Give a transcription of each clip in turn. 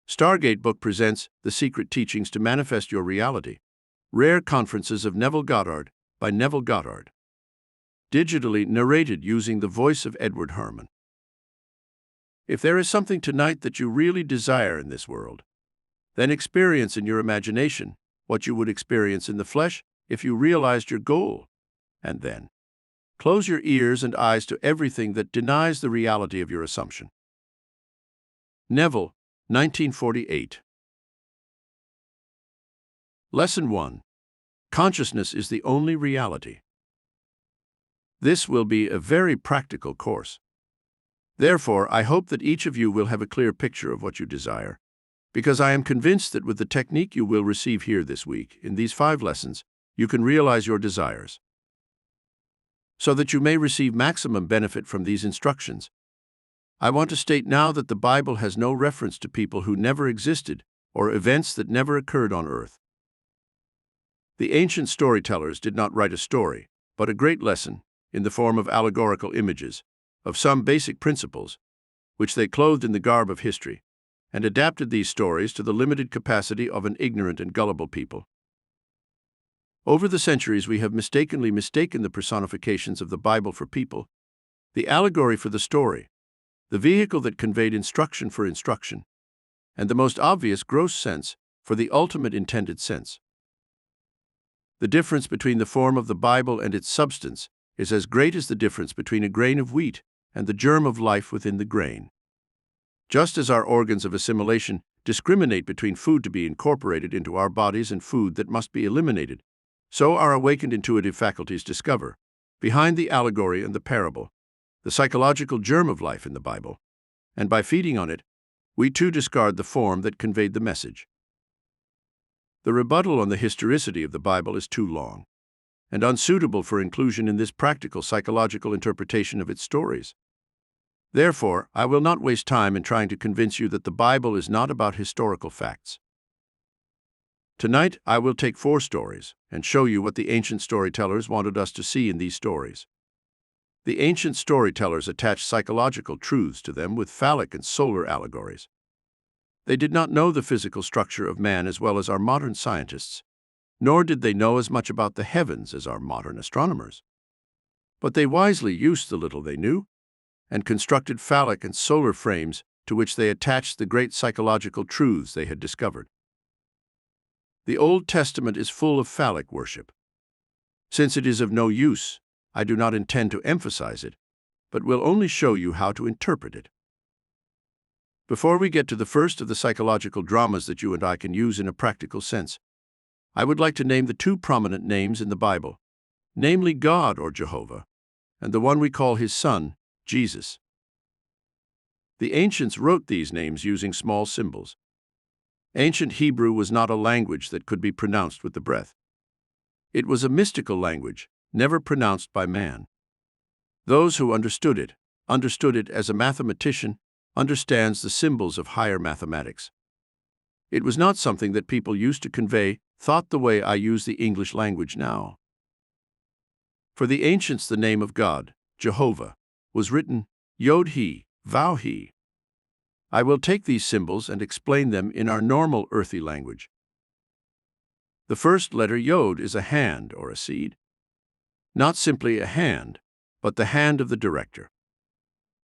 Stargate Book presents The Secret Teachings to Manifest Your Reality. Rare Conferences of Neville Goddard by Neville Goddard. Digitally narrated using the voice of Edward Herman. If there is something tonight that you really desire in this world, then experience in your imagination what you would experience in the flesh if you realized your goal, and then close your ears and eyes to everything that denies the reality of your assumption. Neville, 1948. Lesson 1. Consciousness is the only reality. This will be a very practical course. Therefore, I hope that each of you will have a clear picture of what you desire, because I am convinced that with the technique you will receive here this week, in these 5 lessons, you can realize your desires. So that you may receive maximum benefit from these instructions, I want to state now that the Bible has no reference to people who never existed or events that never occurred on earth. The ancient storytellers did not write a story, but a great lesson, in the form of allegorical images, of some basic principles, which they clothed in the garb of history, and adapted these stories to the limited capacity of an ignorant and gullible people. Over the centuries we have mistakenly mistaken the personifications of the Bible for people, the allegory for the story, the vehicle that conveyed instruction for instruction, and the most obvious gross sense for the ultimate intended sense. The difference between the form of the Bible and its substance is as great as the difference between a grain of wheat and the germ of life within the grain. Just as our organs of assimilation discriminate between food to be incorporated into our bodies and food that must be eliminated, so our awakened intuitive faculties discover, behind the allegory and the parable, the psychological germ of life in the Bible, and by feeding on it, we too discard the form that conveyed the message. The rebuttal on the historicity of the Bible is too long, and unsuitable for inclusion in this practical psychological interpretation of its stories. Therefore, I will not waste time in trying to convince you that the Bible is not about historical facts. Tonight, I will take 4 stories and show you what the ancient storytellers wanted us to see in these stories. The ancient storytellers attached psychological truths to them with phallic and solar allegories. They did not know the physical structure of man as well as our modern scientists, nor did they know as much about the heavens as our modern astronomers. But they wisely used the little they knew and constructed phallic and solar frames to which they attached the great psychological truths they had discovered. The Old Testament is full of phallic worship. Since it is of no use, I do not intend to emphasize it, but will only show you how to interpret it. Before we get to the first of the psychological dramas that you and I can use in a practical sense, I would like to name the 2 prominent names in the Bible, namely God or Jehovah, and the one we call his son, Jesus. The ancients wrote these names using small symbols. Ancient Hebrew was not a language that could be pronounced with the breath. It was a mystical language, never pronounced by man. Those who understood it as a mathematician understands the symbols of higher mathematics. It was not something that people used to convey thought the way I use the English language now. For the ancients, the name of God, Jehovah, was written Yod-He, Vav-He. I will take these symbols and explain them in our normal earthy language. The first letter Yod is a hand or a seed. Not simply a hand, but the hand of the director.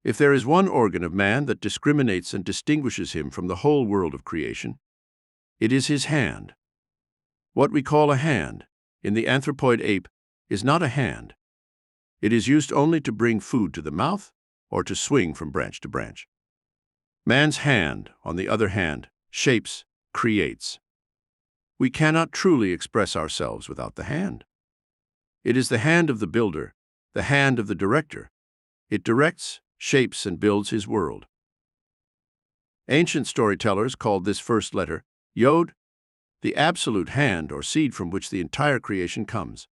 If there is one organ of man that discriminates and distinguishes him from the whole world of creation, it is his hand. What we call a hand, in the anthropoid ape, is not a hand. It is used only to bring food to the mouth or to swing from branch to branch. Man's hand, on the other hand, shapes, creates. We cannot truly express ourselves without the hand. It is the hand of the builder, the hand of the director. It directs, shapes, and builds his world. Ancient storytellers called this first letter, Yod, the absolute hand or seed from which the entire creation comes.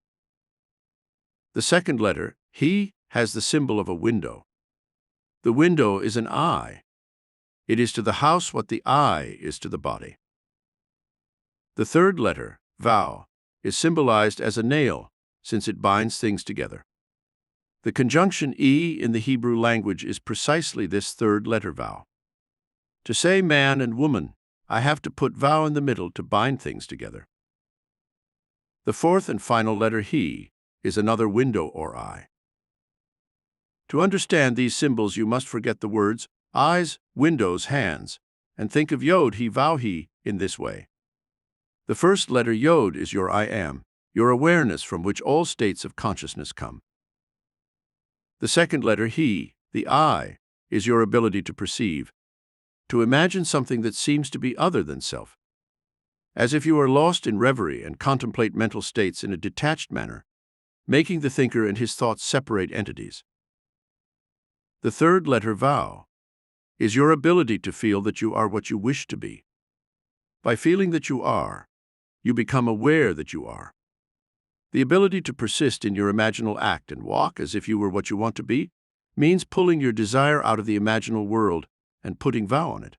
The second letter, He, has the symbol of a window. The window is an eye. It is to the house what the eye is to the body. The third letter, Vav, is symbolized as a nail, since it binds things together. The conjunction E in the Hebrew language is precisely this third letter Vav. To say man and woman, I have to put vowel in the middle to bind things together. The fourth and final letter, he, is another window or eye. To understand these symbols, you must forget the words eyes, windows, hands, and think of yod, he, vowel, he in this way. The first letter, yod, is your I am, your awareness from which all states of consciousness come. The second letter, he, the I, is your ability to perceive, to imagine something that seems to be other than self, as if you are lost in reverie and contemplate mental states in a detached manner, making the thinker and his thoughts separate entities. The third letter, vowel, is your ability to feel that you are what you wish to be. By feeling that you are, you become aware that you are. The ability to persist in your imaginal act and walk as if you were what you want to be means pulling your desire out of the imaginal world and putting vow on it.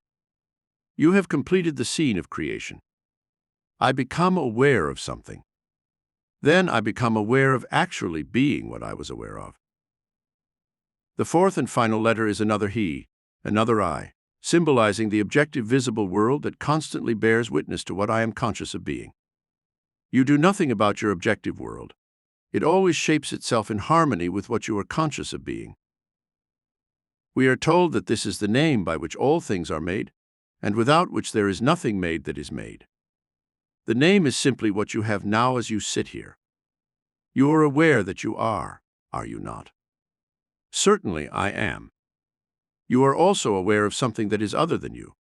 You have completed the scene of creation. I become aware of something. Then I become aware of actually being what I was aware of. The fourth and final letter is another he, another I, symbolizing the objective visible world that constantly bears witness to what I am conscious of being. You do nothing about your objective world. It always shapes itself in harmony with what you are conscious of being. We are told that this is the name by which all things are made, and without which there is nothing made that is made. The name is simply what you have now as you sit here. You are aware that you are you not? Certainly I am. You are also aware of something that is other than you.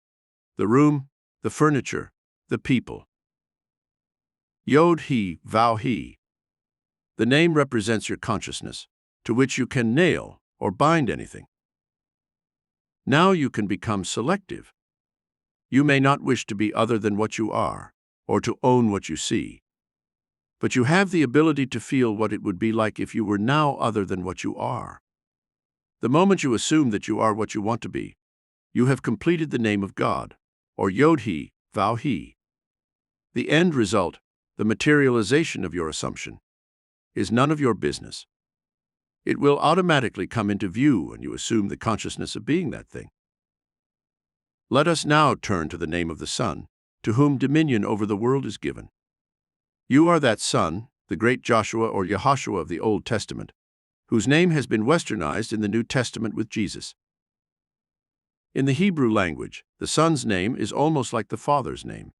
The room, the furniture, the people. Yod, he, vowel, he. The name represents your consciousness, to which you can nail or bind anything. Now you can become selective. You may not wish to be other than what you are, or to own what you see. But you have the ability to feel what it would be like if you were now other than what you are. The moment you assume that you are what you want to be, you have completed the name of God, or yod, he, vowel, he. The end result, the materialization of your assumption, is none of your business. It will automatically come into view when you assume the consciousness of being that thing. Let us now turn to the name of the Son, to whom dominion over the world is given. You are that Son, the great Joshua or Yehoshua of the Old Testament, whose name has been westernized in the New Testament with Jesus. In the Hebrew language, the Son's name is almost like the Father's name.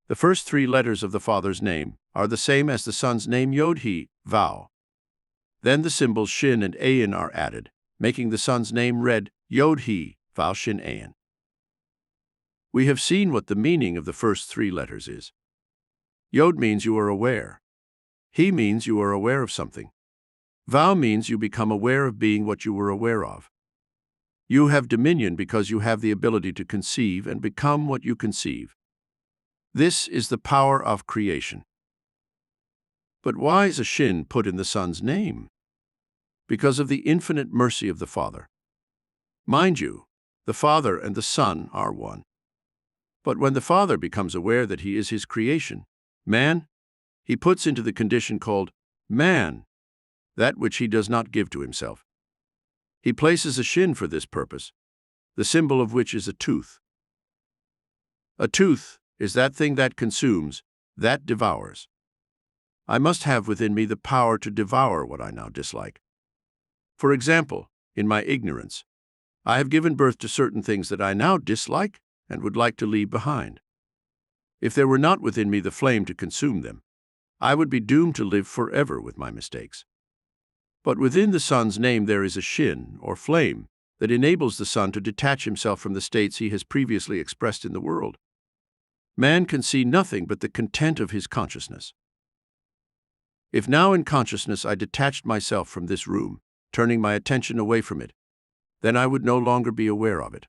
The first three letters of the Father's name are the same as the Son's name, yod, he, vowel. Then the symbols shin and ayin are added, making the Son's name read yod, he, vowel, shin, ayin. We have seen what the meaning of the first three letters is. Yod means you are aware. He means you are aware of something. Vowel means you become aware of being what you were aware of. You have dominion because you have the ability to conceive and become what you conceive. This is the power of creation. But why is a shin put in the Son's name? Because of the infinite mercy of the Father. Mind you, the Father and the Son are one. But when the Father becomes aware that he is his creation, man, he puts into the condition called man, that which he does not give to himself. He places a shin for this purpose, the symbol of which is a tooth. A tooth is that thing that consumes, that devours. I must have within me the power to devour what I now dislike. For example, in my ignorance, I have given birth to certain things that I now dislike and would like to leave behind. If there were not within me the flame to consume them, I would be doomed to live forever with my mistakes. But within the Son's name there is a shin, or flame, that enables the Son to detach himself from the states he has previously expressed in the world. Man can see nothing but the content of his consciousness. If now in consciousness I detached myself from this room, turning my attention away from it, then I would no longer be aware of it.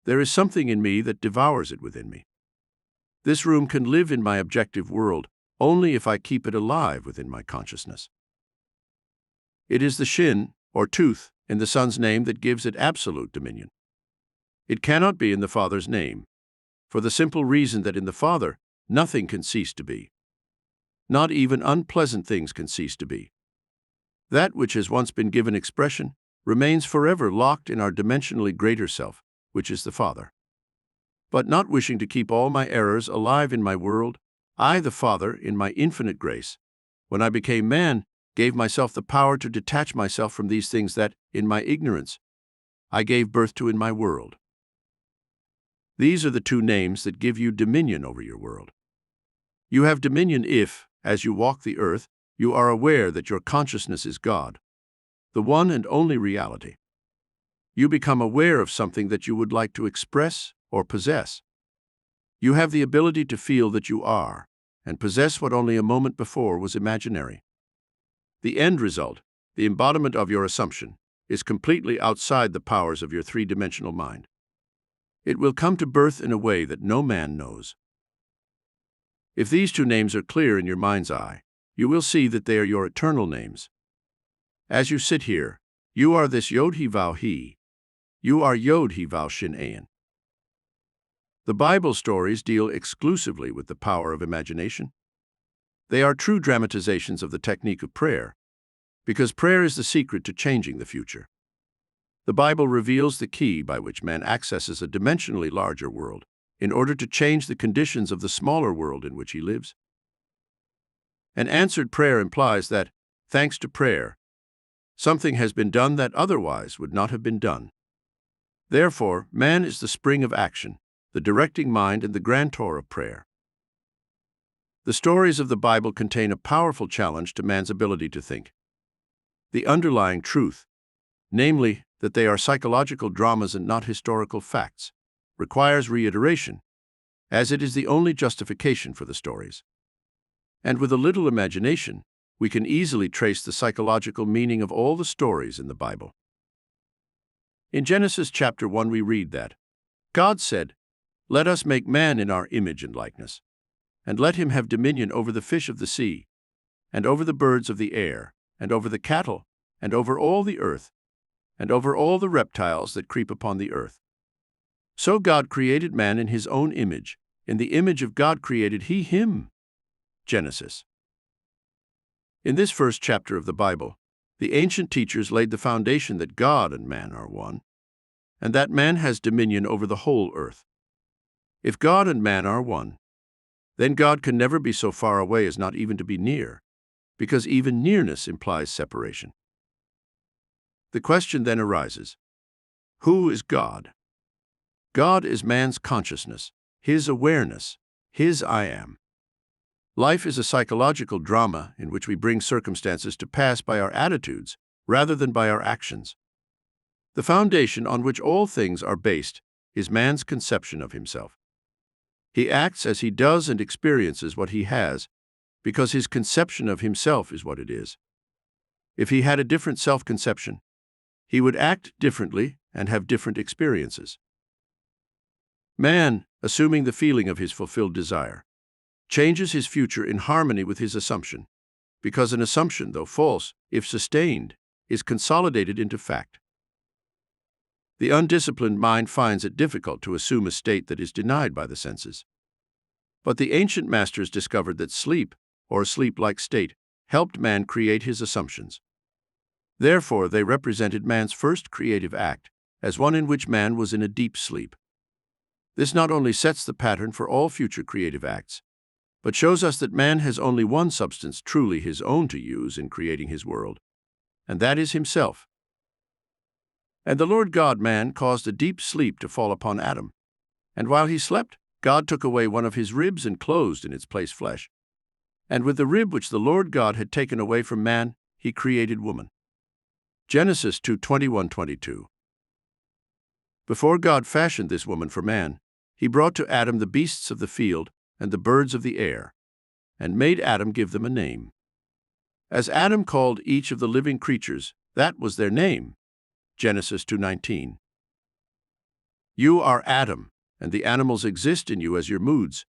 There is something in me that devours it within me. This room can live in my objective world only if I keep it alive within my consciousness. It is the shin, or tooth, in the Son's name that gives it absolute dominion. It cannot be in the Father's name, for the simple reason that in the Father, nothing can cease to be. Not even unpleasant things can cease to be. That which has once been given expression remains forever locked in our dimensionally greater self, which is the Father. But not wishing to keep all my errors alive in my world, I, the Father, in my infinite grace, when I became man, gave myself the power to detach myself from these things that, in my ignorance, I gave birth to in my world. These are the two names that give you dominion over your world. You have dominion if, as you walk the earth, you are aware that your consciousness is God, the one and only reality. You become aware of something that you would like to express or possess. You have the ability to feel that you are, and possess what only a moment before was imaginary. The end result, the embodiment of your assumption, is completely outside the powers of your three-dimensional mind. It will come to birth in a way that no man knows. If these two names are clear in your mind's eye, you will see that they are your eternal names. As you sit here, you are this Yod-He-Vav-He. You are Yod-He-Vav-Shin-Ayin. The Bible stories deal exclusively with the power of imagination. They are true dramatizations of the technique of prayer, because prayer is the secret to changing the future. The Bible reveals the key by which man accesses a dimensionally larger world in order to change the conditions of the smaller world in which he lives. An answered prayer implies that, thanks to prayer, something has been done that otherwise would not have been done. Therefore, man is the spring of action, the directing mind, and the grantor of prayer. The stories of the Bible contain a powerful challenge to man's ability to think. The underlying truth, namely that they are psychological dramas and not historical facts, requires reiteration, as it is the only justification for the stories. And with a little imagination, we can easily trace the psychological meaning of all the stories in the Bible. In Genesis chapter 1 we read that, God said, "Let us make man in our image and likeness, and let him have dominion over the fish of the sea, and over the birds of the air, and over the cattle, and over all the earth, and over all the reptiles that creep upon the earth." So God created man in his own image. In the image of God created he him. Genesis. In this first chapter of the Bible, the ancient teachers laid the foundation that God and man are one, and that man has dominion over the whole earth. If God and man are one, then God can never be so far away as not even to be near, because even nearness implies separation. The question then arises, who is God? God is man's consciousness, his awareness, his I am. Life is a psychological drama in which we bring circumstances to pass by our attitudes rather than by our actions. The foundation on which all things are based is man's conception of himself. He acts as he does and experiences what he has because his conception of himself is what it is. If he had a different self-conception, he would act differently and have different experiences. Man, assuming the feeling of his fulfilled desire, changes his future in harmony with his assumption, because an assumption, though false, if sustained, is consolidated into fact. The undisciplined mind finds it difficult to assume a state that is denied by the senses. But the ancient masters discovered that sleep, or a sleep-like state, helped man create his assumptions. Therefore, they represented man's first creative act as one in which man was in a deep sleep. This not only sets the pattern for all future creative acts, but shows us that man has only one substance truly his own to use in creating his world, and that is himself. And the Lord God-man caused a deep sleep to fall upon Adam, and while he slept, God took away one of his ribs and closed in its place flesh. And with the rib which the Lord God had taken away from man, he created woman. Genesis 2:21-22. Before God fashioned this woman for man, he brought to Adam the beasts of the field and the birds of the air, and made Adam give them a name. As Adam called each of the living creatures, that was their name. Genesis 2:19. You are Adam, and the animals exist in you as your moods,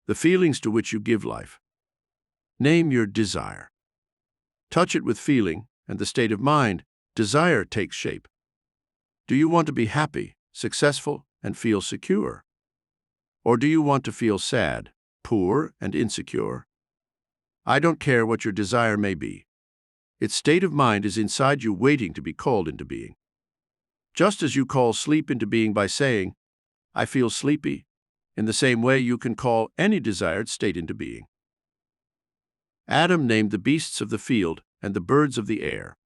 the feelings to which you give life. Name your desire. Touch it with feeling, and the state of mind, desire takes shape. Do you want to be happy, successful, and feel secure? Or do you want to feel sad, poor, and insecure? I don't care what your desire may be. Its state of mind is inside you waiting to be called into being. Just as you call sleep into being by saying, I feel sleepy, in the same way you can call any desired state into being. Adam named the beasts of the field and the birds of the air.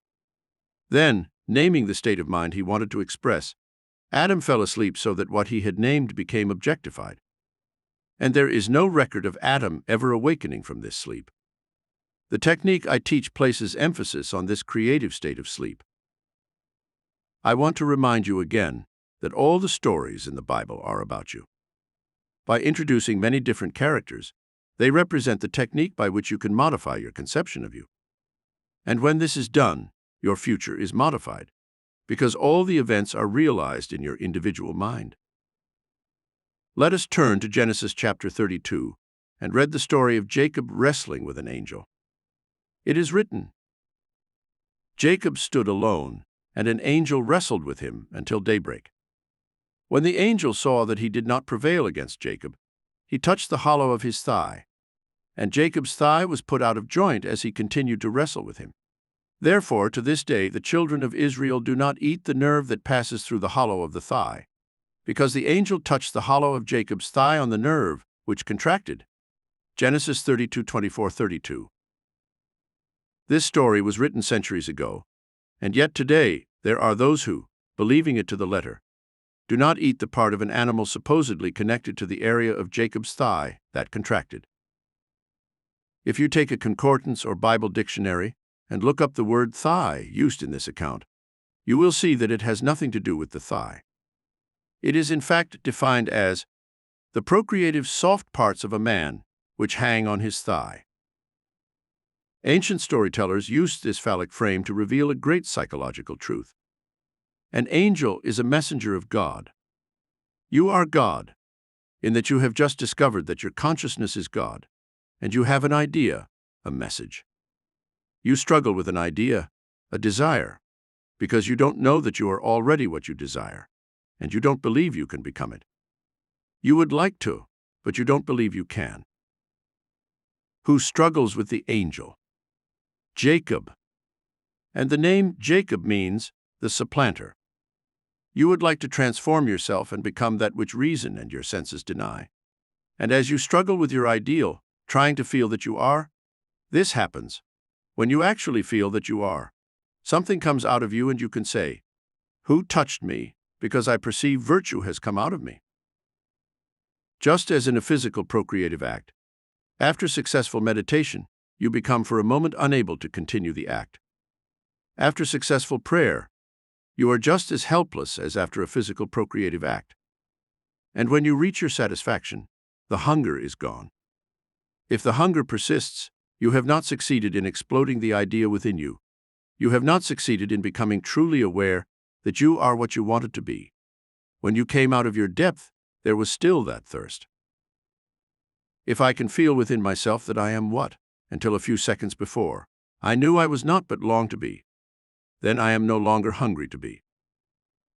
Then, naming the state of mind he wanted to express, Adam fell asleep so that what he had named became objectified. And there is no record of Adam ever awakening from this sleep. The technique I teach places emphasis on this creative state of sleep. I want to remind you again that all the stories in the Bible are about you. By introducing many different characters, they represent the technique by which you can modify your conception of you. And when this is done, your future is modified, because all the events are realized in your individual mind. Let us turn to Genesis chapter 32 and read the story of Jacob wrestling with an angel. It is written, Jacob stood alone, and an angel wrestled with him until daybreak. When the angel saw that he did not prevail against Jacob, he touched the hollow of his thigh, and Jacob's thigh was put out of joint as he continued to wrestle with him. Therefore, to this day, the children of Israel do not eat the nerve that passes through the hollow of the thigh, because the angel touched the hollow of Jacob's thigh on the nerve, which contracted. Genesis 32:24-32. This story was written centuries ago, and yet today there are those who, believing it to the letter, do not eat the part of an animal supposedly connected to the area of Jacob's thigh that contracted. If you take a concordance or Bible dictionary and look up the word thigh used in this account, you will see that it has nothing to do with the thigh. It is in fact defined as the procreative soft parts of a man which hang on his thigh. Ancient storytellers used this phallic frame to reveal a great psychological truth. An angel is a messenger of God. You are God, in that you have just discovered that your consciousness is God, and you have an idea, a message. You struggle with an idea, a desire, because you don't know that you are already what you desire, and you don't believe you can become it. You would like to, but you don't believe you can. Who struggles with the angel? Jacob. And the name Jacob means the supplanter. You would like to transform yourself and become that which reason and your senses deny. And as you struggle with your ideal, trying to feel that you are, this happens. When you actually feel that you are, something comes out of you and you can say, "Who touched me? Because I perceive virtue has come out of me." Just as in a physical procreative act, after successful meditation, you become for a moment unable to continue the act. After successful prayer, you are just as helpless as after a physical procreative act. And when you reach your satisfaction, the hunger is gone. If the hunger persists, you have not succeeded in exploding the idea within you. You have not succeeded in becoming truly aware that you are what you wanted to be. When you came out of your depth, there was still that thirst. If I can feel within myself that I am what, until a few seconds before, I knew I was not but longed to be, then I am no longer hungry to be.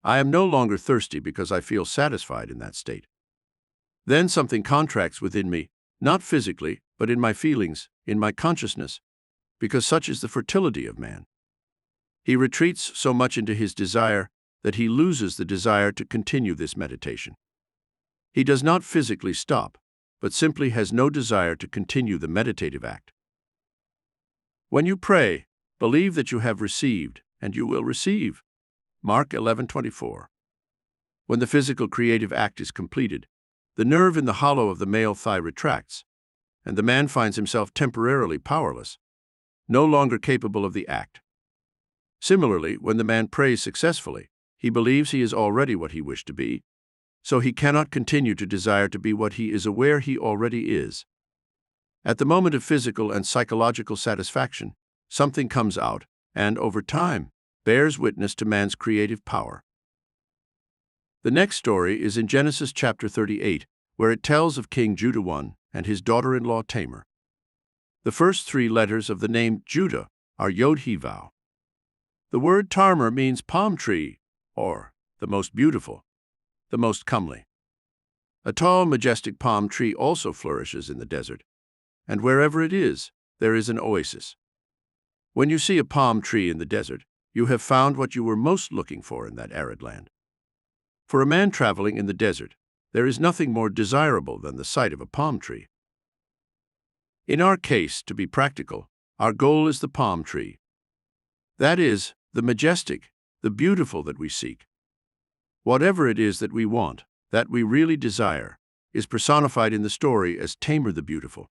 I am no longer thirsty because I feel satisfied in that state. Then something contracts within me, not physically, but in my feelings, in my consciousness, because such is the fertility of man. He retreats so much into his desire that he loses the desire to continue this meditation. He does not physically stop, but simply has no desire to continue the meditative act. When you pray, believe that you have received, and you will receive. Mark 11:24. When the physical creative act is completed, the nerve in the hollow of the male thigh retracts, and the man finds himself temporarily powerless, no longer capable of the act. Similarly, when the man prays successfully, he believes he is already what he wished to be, so he cannot continue to desire to be what he is aware he already is. At the moment of physical and psychological satisfaction, something comes out and, over time, bears witness to man's creative power. The next story is in Genesis chapter 38, where it tells of King Judah and his daughter-in-law Tamar. The first three letters of the name Judah are Yod-He-Vav. The word Tamar means palm tree, or the most beautiful, the most comely. A tall, majestic palm tree also flourishes in the desert, and wherever it is, there is an oasis. When you see a palm tree in the desert, you have found what you were most looking for in that arid land. For a man traveling in the desert, there is nothing more desirable than the sight of a palm tree. In our case, to be practical, our goal is the palm tree. That is, the majestic, the beautiful that we seek. Whatever it is that we want, that we really desire, is personified in the story as Tamar the Beautiful.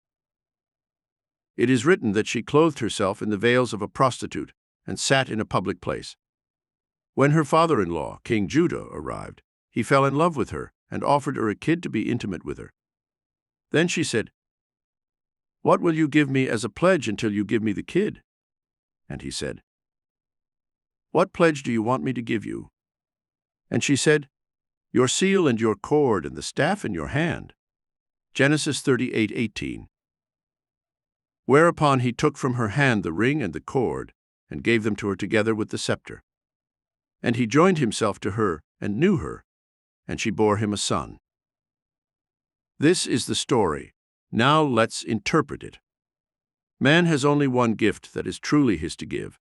It is written that she clothed herself in the veils of a prostitute and sat in a public place. When her father-in-law, King Judah, arrived, he fell in love with her and offered her a kid to be intimate with her. Then she said, "What will you give me as a pledge until you give me the kid?" And he said, "What pledge do you want me to give you?" And she said, "Your seal and your cord and the staff in your hand." Genesis 38:18. Whereupon he took from her hand the ring and the cord, and gave them to her together with the scepter. And he joined himself to her, and knew her, and she bore him a son. This is the story. Now let's interpret it. Man has only one gift that is truly his to give,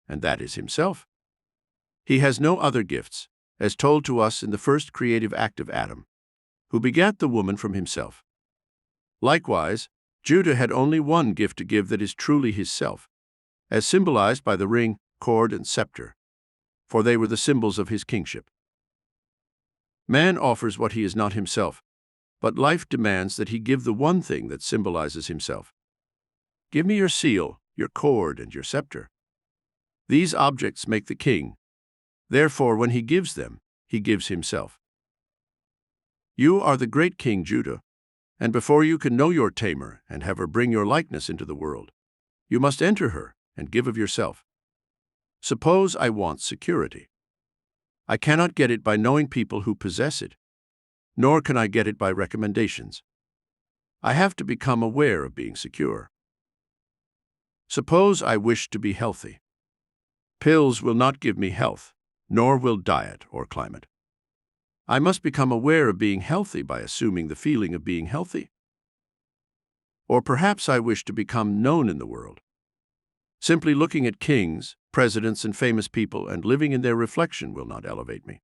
and that is himself. He has no other gifts, as told to us in the first creative act of Adam, who begat the woman from himself. Likewise, Judah had only one gift to give that is truly his self, as symbolized by the ring, cord, and scepter, for they were the symbols of his kingship. Man offers what he is not himself, but life demands that he give the one thing that symbolizes himself. Give me your seal, your cord, and your scepter. These objects make the king. Therefore, when he gives them, he gives himself. You are the great King Judah, and before you can know your Tamar and have her bring your likeness into the world, you must enter her and give of yourself. Suppose I want security. I cannot get it by knowing people who possess it, nor can I get it by recommendations. I have to become aware of being secure. Suppose I wish to be healthy. Pills will not give me health, nor will diet or climate. I must become aware of being healthy by assuming the feeling of being healthy. Or perhaps I wish to become known in the world. Simply looking at kings, presidents, and famous people and living in their reflection will not elevate me.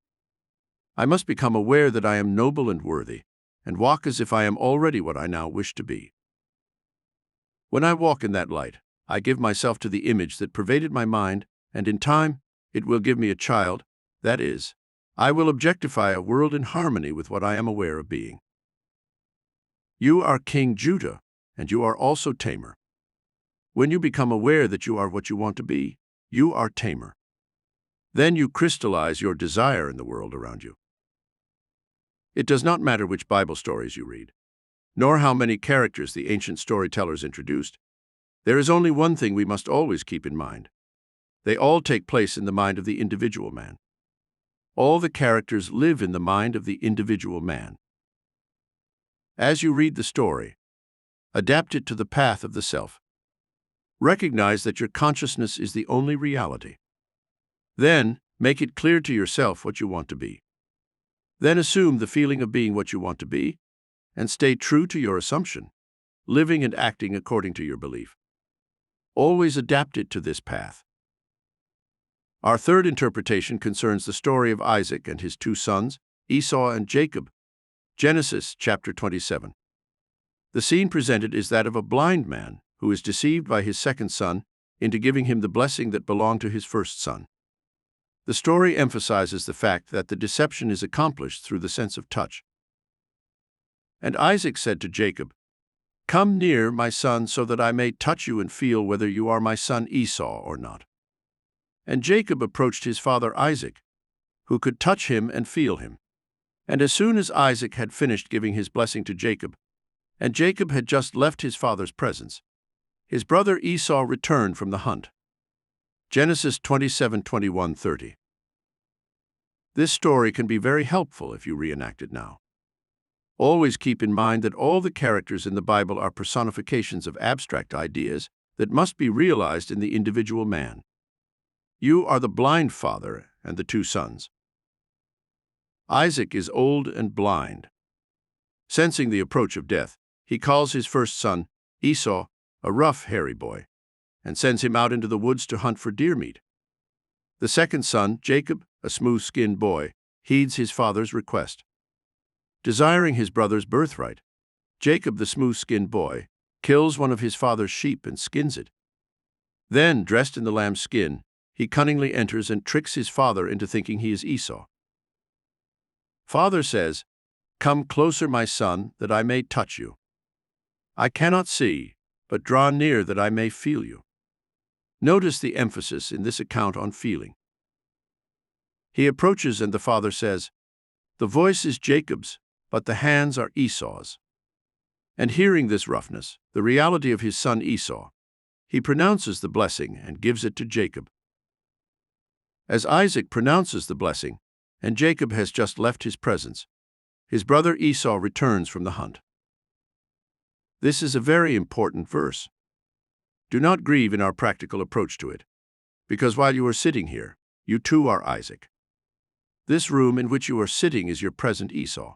I must become aware that I am noble and worthy, and walk as if I am already what I now wish to be. When I walk in that light, I give myself to the image that pervaded my mind, and in time, it will give me a child, that is, I will objectify a world in harmony with what I am aware of being. You are King Judah, and you are also Tamar. When you become aware that you are what you want to be, you are Tamar. Then you crystallize your desire in the world around you. It does not matter which Bible stories you read, nor how many characters the ancient storytellers introduced. There is only one thing we must always keep in mind. They all take place in the mind of the individual man. All the characters live in the mind of the individual man. As you read the story, adapt it to the path of the self. Recognize that your consciousness is the only reality. Then, make it clear to yourself what you want to be. Then assume the feeling of being what you want to be, and stay true to your assumption, living and acting according to your belief. Always adapt it to this path. Our third interpretation concerns the story of Isaac and his two sons, Esau and Jacob. Genesis chapter 27. The scene presented is that of a blind man who is deceived by his second son into giving him the blessing that belonged to his first son. The story emphasizes the fact that the deception is accomplished through the sense of touch. And Isaac said to Jacob, "Come near, my son, so that I may touch you and feel whether you are my son Esau or not." And Jacob approached his father Isaac, who could touch him and feel him. And as soon as Isaac had finished giving his blessing to Jacob, and Jacob had just left his father's presence, his brother Esau returned from the hunt. Genesis 27:21-30. This story can be very helpful if you reenact it now. Always keep in mind that all the characters in the Bible are personifications of abstract ideas that must be realized in the individual man. You are the blind father and the two sons. Isaac is old and blind. Sensing the approach of death, he calls his first son, Esau, a rough, hairy boy, and sends him out into the woods to hunt for deer meat. The second son, Jacob, a smooth-skinned boy, heeds his father's request. Desiring his brother's birthright, Jacob, the smooth-skinned boy, kills one of his father's sheep and skins it. Then, dressed in the lamb's skin, he cunningly enters and tricks his father into thinking he is Esau. Father says, "Come closer, my son, that I may touch you. I cannot see, but draw near that I may feel you." Notice the emphasis in this account on feeling. He approaches and the father says, "The voice is Jacob's, but the hands are Esau's." And hearing this roughness, the reality of his son Esau, he pronounces the blessing and gives it to Jacob. As Isaac pronounces the blessing, and Jacob has just left his presence, his brother Esau returns from the hunt. This is a very important verse. Do not grieve in our practical approach to it, because while you are sitting here, you too are Isaac. This room in which you are sitting is your present Esau.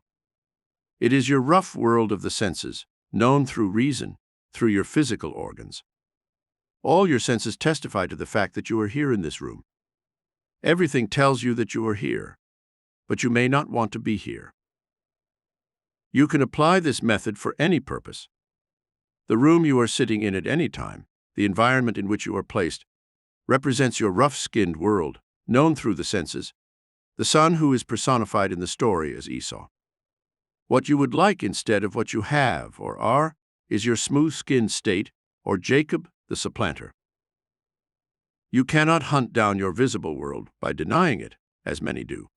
It is your rough world of the senses, known through reason, through your physical organs. All your senses testify to the fact that you are here in this room. Everything tells you that you are here, but you may not want to be here. You can apply this method for any purpose. The room you are sitting in at any time, the environment in which you are placed, represents your rough-skinned world, known through the senses, the son who is personified in the story as Esau. What you would like instead of what you have or are is your smooth-skinned state, or Jacob the supplanter. You cannot hunt down your visible world by denying it, as many do.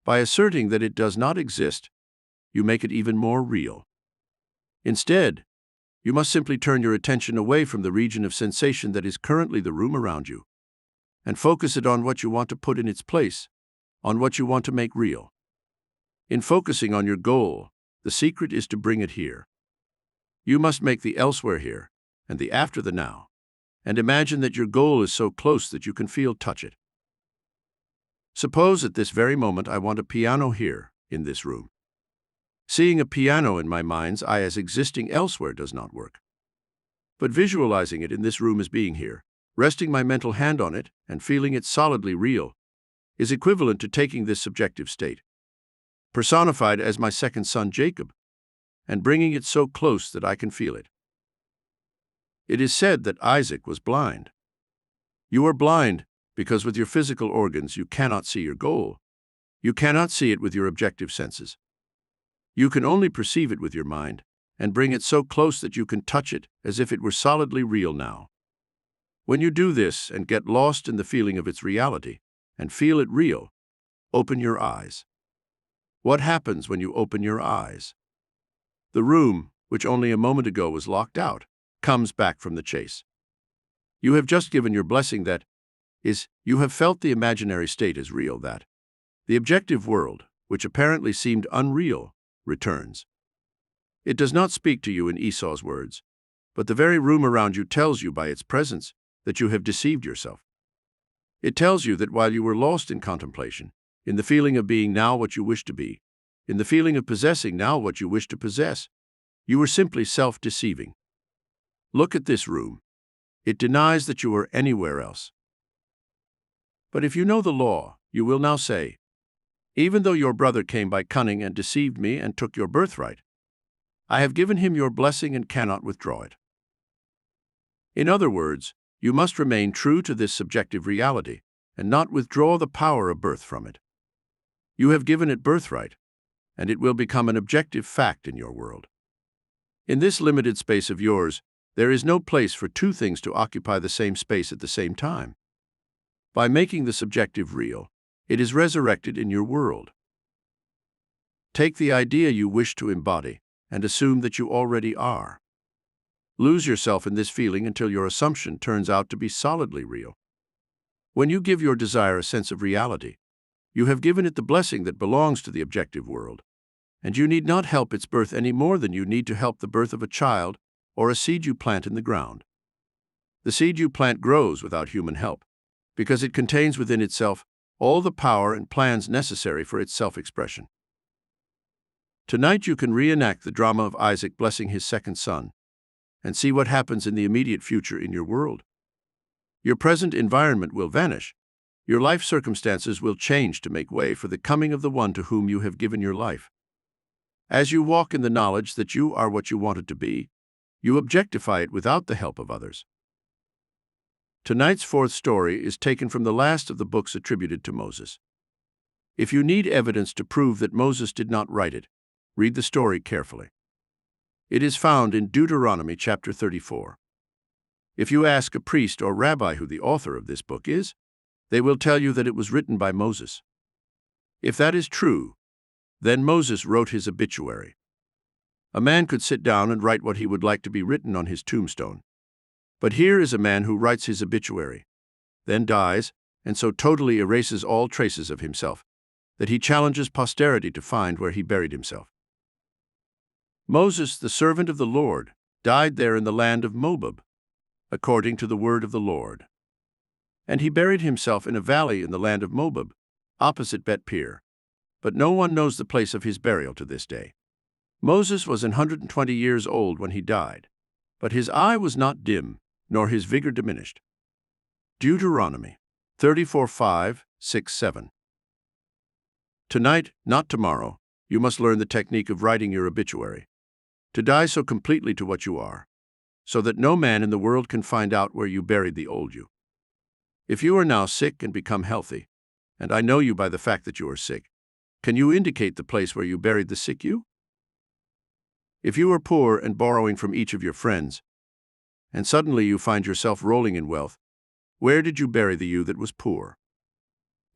By asserting that it does not exist, you make it even more real. Instead, you must simply turn your attention away from the region of sensation that is currently the room around you, and focus it on what you want to put in its place, on what you want to make real. In focusing on your goal, the secret is to bring it here. You must make the elsewhere here, and the after the now, and imagine that your goal is so close that you can touch it. Suppose at this very moment I want a piano here, in this room. Seeing a piano in my mind's eye as existing elsewhere does not work. But visualizing it in this room as being here, resting my mental hand on it and feeling it solidly real, is equivalent to taking this subjective state, personified as my second son Jacob, and bringing it so close that I can feel it. It is said that Isaac was blind. You are blind because with your physical organs you cannot see your goal. You cannot see it with your objective senses. You can only perceive it with your mind and bring it so close that you can touch it as if it were solidly real now. When you do this and get lost in the feeling of its reality and feel it real, open your eyes. What happens when you open your eyes? The room, which only a moment ago was locked out, comes back from the chase. You have just given your blessing that is, you have felt the imaginary state as real that the objective world, which apparently seemed unreal, returns. It does not speak to you in Esau's words, but the very room around you tells you by its presence that you have deceived yourself. It tells you that while you were lost in contemplation, in the feeling of being now what you wish to be, in the feeling of possessing now what you wish to possess, you were simply self-deceiving. Look at this room. It denies that you are anywhere else. But if you know the law, you will now say, "Even though your brother came by cunning and deceived me and took your birthright, I have given him your blessing and cannot withdraw it." In other words, you must remain true to this subjective reality and not withdraw the power of birth from it. You have given it birthright, and it will become an objective fact in your world. In this limited space of yours, there is no place for two things to occupy the same space at the same time. By making the subjective real, it is resurrected in your world. Take the idea you wish to embody and assume that you already are. Lose yourself in this feeling until your assumption turns out to be solidly real. When you give your desire a sense of reality, you have given it the blessing that belongs to the objective world, and you need not help its birth any more than you need to help the birth of a child or a seed you plant in the ground. The seed you plant grows without human help, because it contains within itself all the power and plans necessary for its self-expression. Tonight you can reenact the drama of Isaac blessing his second son, and see what happens in the immediate future in your world. Your present environment will vanish. Your life circumstances will change to make way for the coming of the one to whom you have given your life. As you walk in the knowledge that you are what you wanted to be, you objectify it without the help of others. Tonight's fourth story is taken from the last of the books attributed to Moses. If you need evidence to prove that Moses did not write it, read the story carefully. It is found in Deuteronomy chapter 34. If you ask a priest or rabbi who the author of this book is, they will tell you that it was written by Moses. If that is true, then Moses wrote his obituary. A man could sit down and write what he would like to be written on his tombstone. But here is a man who writes his obituary, then dies, and so totally erases all traces of himself that he challenges posterity to find where he buried himself. Moses, the servant of the Lord, died there in the land of Moab, according to the word of the Lord. And he buried himself in a valley in the land of Moab, opposite Bet-Peor. But no one knows the place of his burial to this day. Moses was 120 years old when he died, but his eye was not dim, nor his vigor diminished. Deuteronomy 34:5, 6, 7. Tonight, not tomorrow, you must learn the technique of writing your obituary, to die so completely to what you are, so that no man in the world can find out where you buried the old you. If you are now sick and become healthy, and I know you by the fact that you are sick, can you indicate the place where you buried the sick you? If you are poor and borrowing from each of your friends, and suddenly you find yourself rolling in wealth, where did you bury the you that was poor?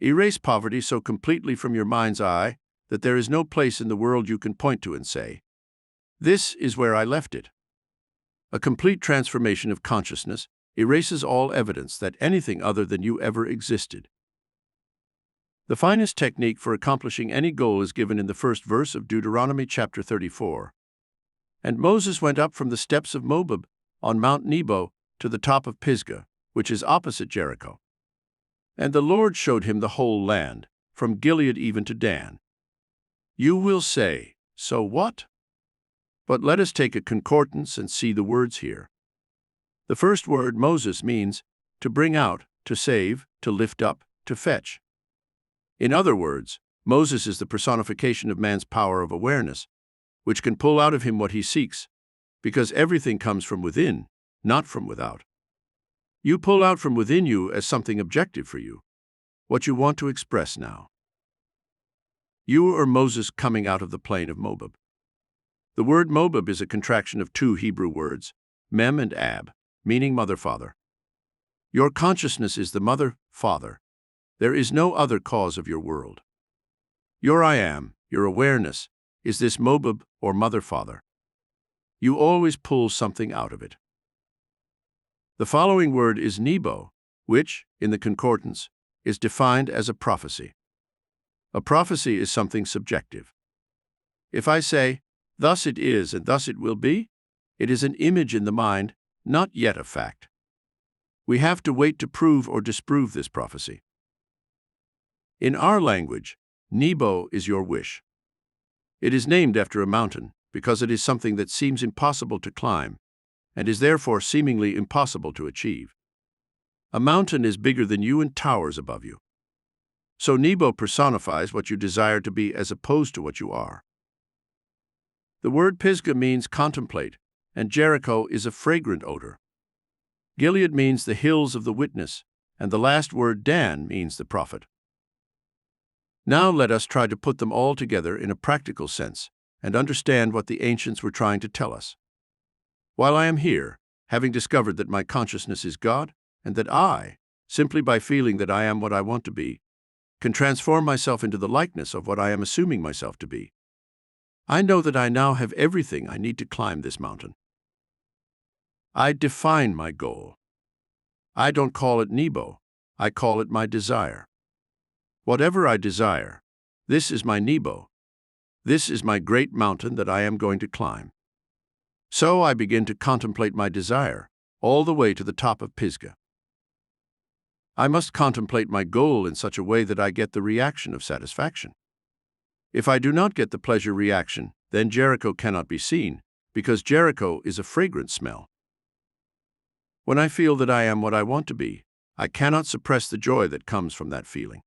Erase poverty so completely from your mind's eye that there is no place in the world you can point to and say, "This is where I left it." A complete transformation of consciousness erases all evidence that anything other than you ever existed. The finest technique for accomplishing any goal is given in the first verse of Deuteronomy chapter 34. And Moses went up from the steppes of Moab on Mount Nebo to the top of Pisgah, which is opposite Jericho. And the Lord showed him the whole land, from Gilead even to Dan. You will say, "So what?" But let us take a concordance and see the words here. The first word, Moses, means to bring out, to save, to lift up, to fetch. In other words, Moses is the personification of man's power of awareness, which can pull out of him what he seeks, because everything comes from within, not from without. You pull out from within you as something objective for you, what you want to express now. You are Moses coming out of the plain of Moab. The word Moab is a contraction of two Hebrew words, Mem and Ab, meaning mother-father. Your consciousness is the mother-father. There is no other cause of your world. Your I am, your awareness, is this Moab or mother-father. You always pull something out of it. The following word is Nebo, which, in the concordance, is defined as a prophecy. A prophecy is something subjective. If I say, "Thus it is and thus it will be," it is an image in the mind, not yet a fact. We have to wait to prove or disprove this prophecy. In our language, Nebo is your wish. It is named after a mountain because it is something that seems impossible to climb and is therefore seemingly impossible to achieve. A mountain is bigger than you and towers above you. So Nebo personifies what you desire to be as opposed to what you are. The word Pisgah means contemplate, and Jericho is a fragrant odor. Gilead means the hills of the witness, and the last word Dan means the prophet. Now let us try to put them all together in a practical sense and understand what the ancients were trying to tell us. While I am here, having discovered that my consciousness is God, and that I, simply by feeling that I am what I want to be, can transform myself into the likeness of what I am assuming myself to be, I know that I now have everything I need to climb this mountain. I define my goal. I don't call it Nebo, I call it my desire. Whatever I desire, this is my Nebo. This is my great mountain that I am going to climb. So I begin to contemplate my desire, all the way to the top of Pisgah. I must contemplate my goal in such a way that I get the reaction of satisfaction. If I do not get the pleasure reaction, then Jericho cannot be seen, because Jericho is a fragrant smell. When I feel that I am what I want to be, I cannot suppress the joy that comes from that feeling.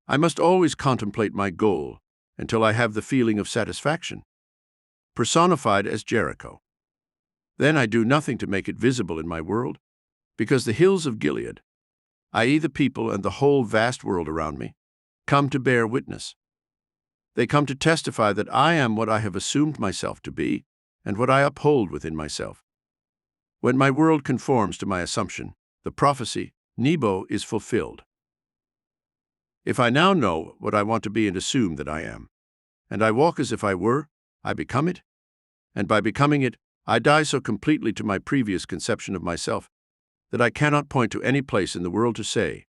I must always contemplate my goal, until I have the feeling of satisfaction, personified as Jericho. Then I do nothing to make it visible in my world, because the hills of Gilead, i.e. the people and the whole vast world around me, come to bear witness. They come to testify that I am what I have assumed myself to be and what I uphold within myself. When my world conforms to my assumption, the prophecy, Nebo, is fulfilled. If I now know what I want to be and assume that I am, and I walk as if I were, I become it, and by becoming it, I die so completely to my previous conception of myself that I cannot point to any place in the world to say,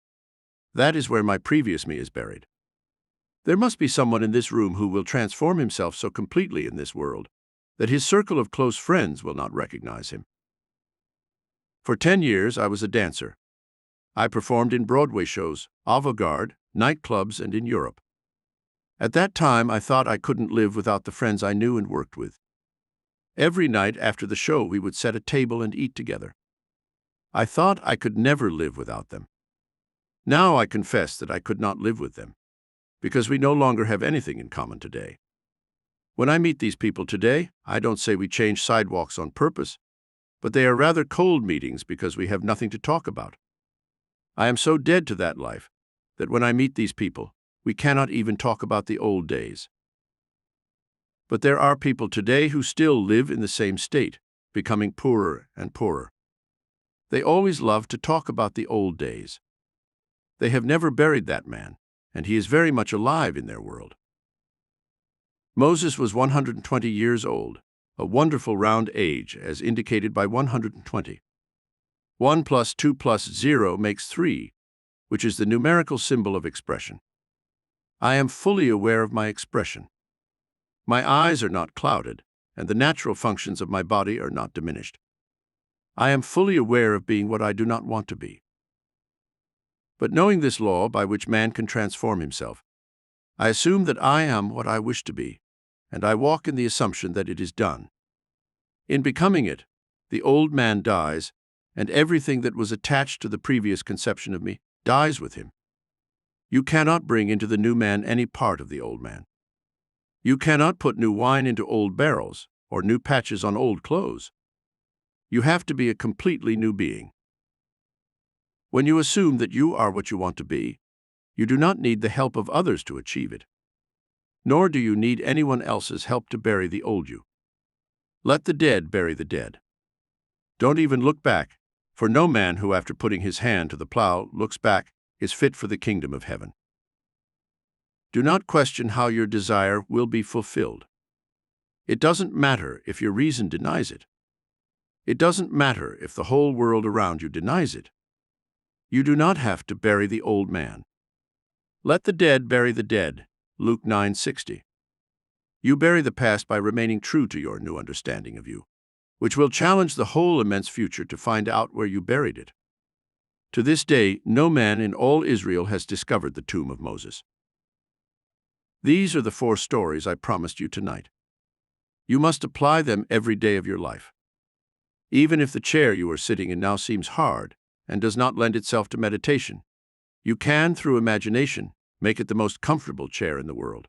that is where my previous me is buried. There must be someone in this room who will transform himself so completely in this world that his circle of close friends will not recognize him. For 10 years, I was a dancer. I performed in Broadway shows, avant-garde, nightclubs, and in Europe. At that time, I thought I couldn't live without the friends I knew and worked with. Every night after the show, we would set a table and eat together. I thought I could never live without them. Now I confess that I could not live with them, because we no longer have anything in common today. When I meet these people today, I don't say we change sidewalks on purpose, but they are rather cold meetings because we have nothing to talk about. I am so dead to that life that when I meet these people, we cannot even talk about the old days. But there are people today who still live in the same state, becoming poorer and poorer. They always love to talk about the old days. They have never buried that man, and he is very much alive in their world. Moses was 120 years old, a wonderful round age as indicated by 120. 1 plus 2 plus 0 makes 3, which is the numerical symbol of expression. I am fully aware of my expression. My eyes are not clouded, and the natural functions of my body are not diminished. I am fully aware of being what I do not want to be. But knowing this law by which man can transform himself, I assume that I am what I wish to be, and I walk in the assumption that it is done. In becoming it, the old man dies, and everything that was attached to the previous conception of me dies with him. You cannot bring into the new man any part of the old man. You cannot put new wine into old barrels or new patches on old clothes. You have to be a completely new being. When you assume that you are what you want to be, you do not need the help of others to achieve it. Nor do you need anyone else's help to bury the old you. Let the dead bury the dead. Don't even look back, for no man who after putting his hand to the plow looks back is fit for the kingdom of heaven. Do not question how your desire will be fulfilled. It doesn't matter if your reason denies it. It doesn't matter if the whole world around you denies it. You do not have to bury the old man. Let the dead bury the dead, Luke 9:60. You bury the past by remaining true to your new understanding of you, which will challenge the whole immense future to find out where you buried it. To this day, no man in all Israel has discovered the tomb of Moses. These are the 4 stories I promised you tonight. You must apply them every day of your life. Even if the chair you are sitting in now seems hard and does not lend itself to meditation, you can, through imagination, make it the most comfortable chair in the world.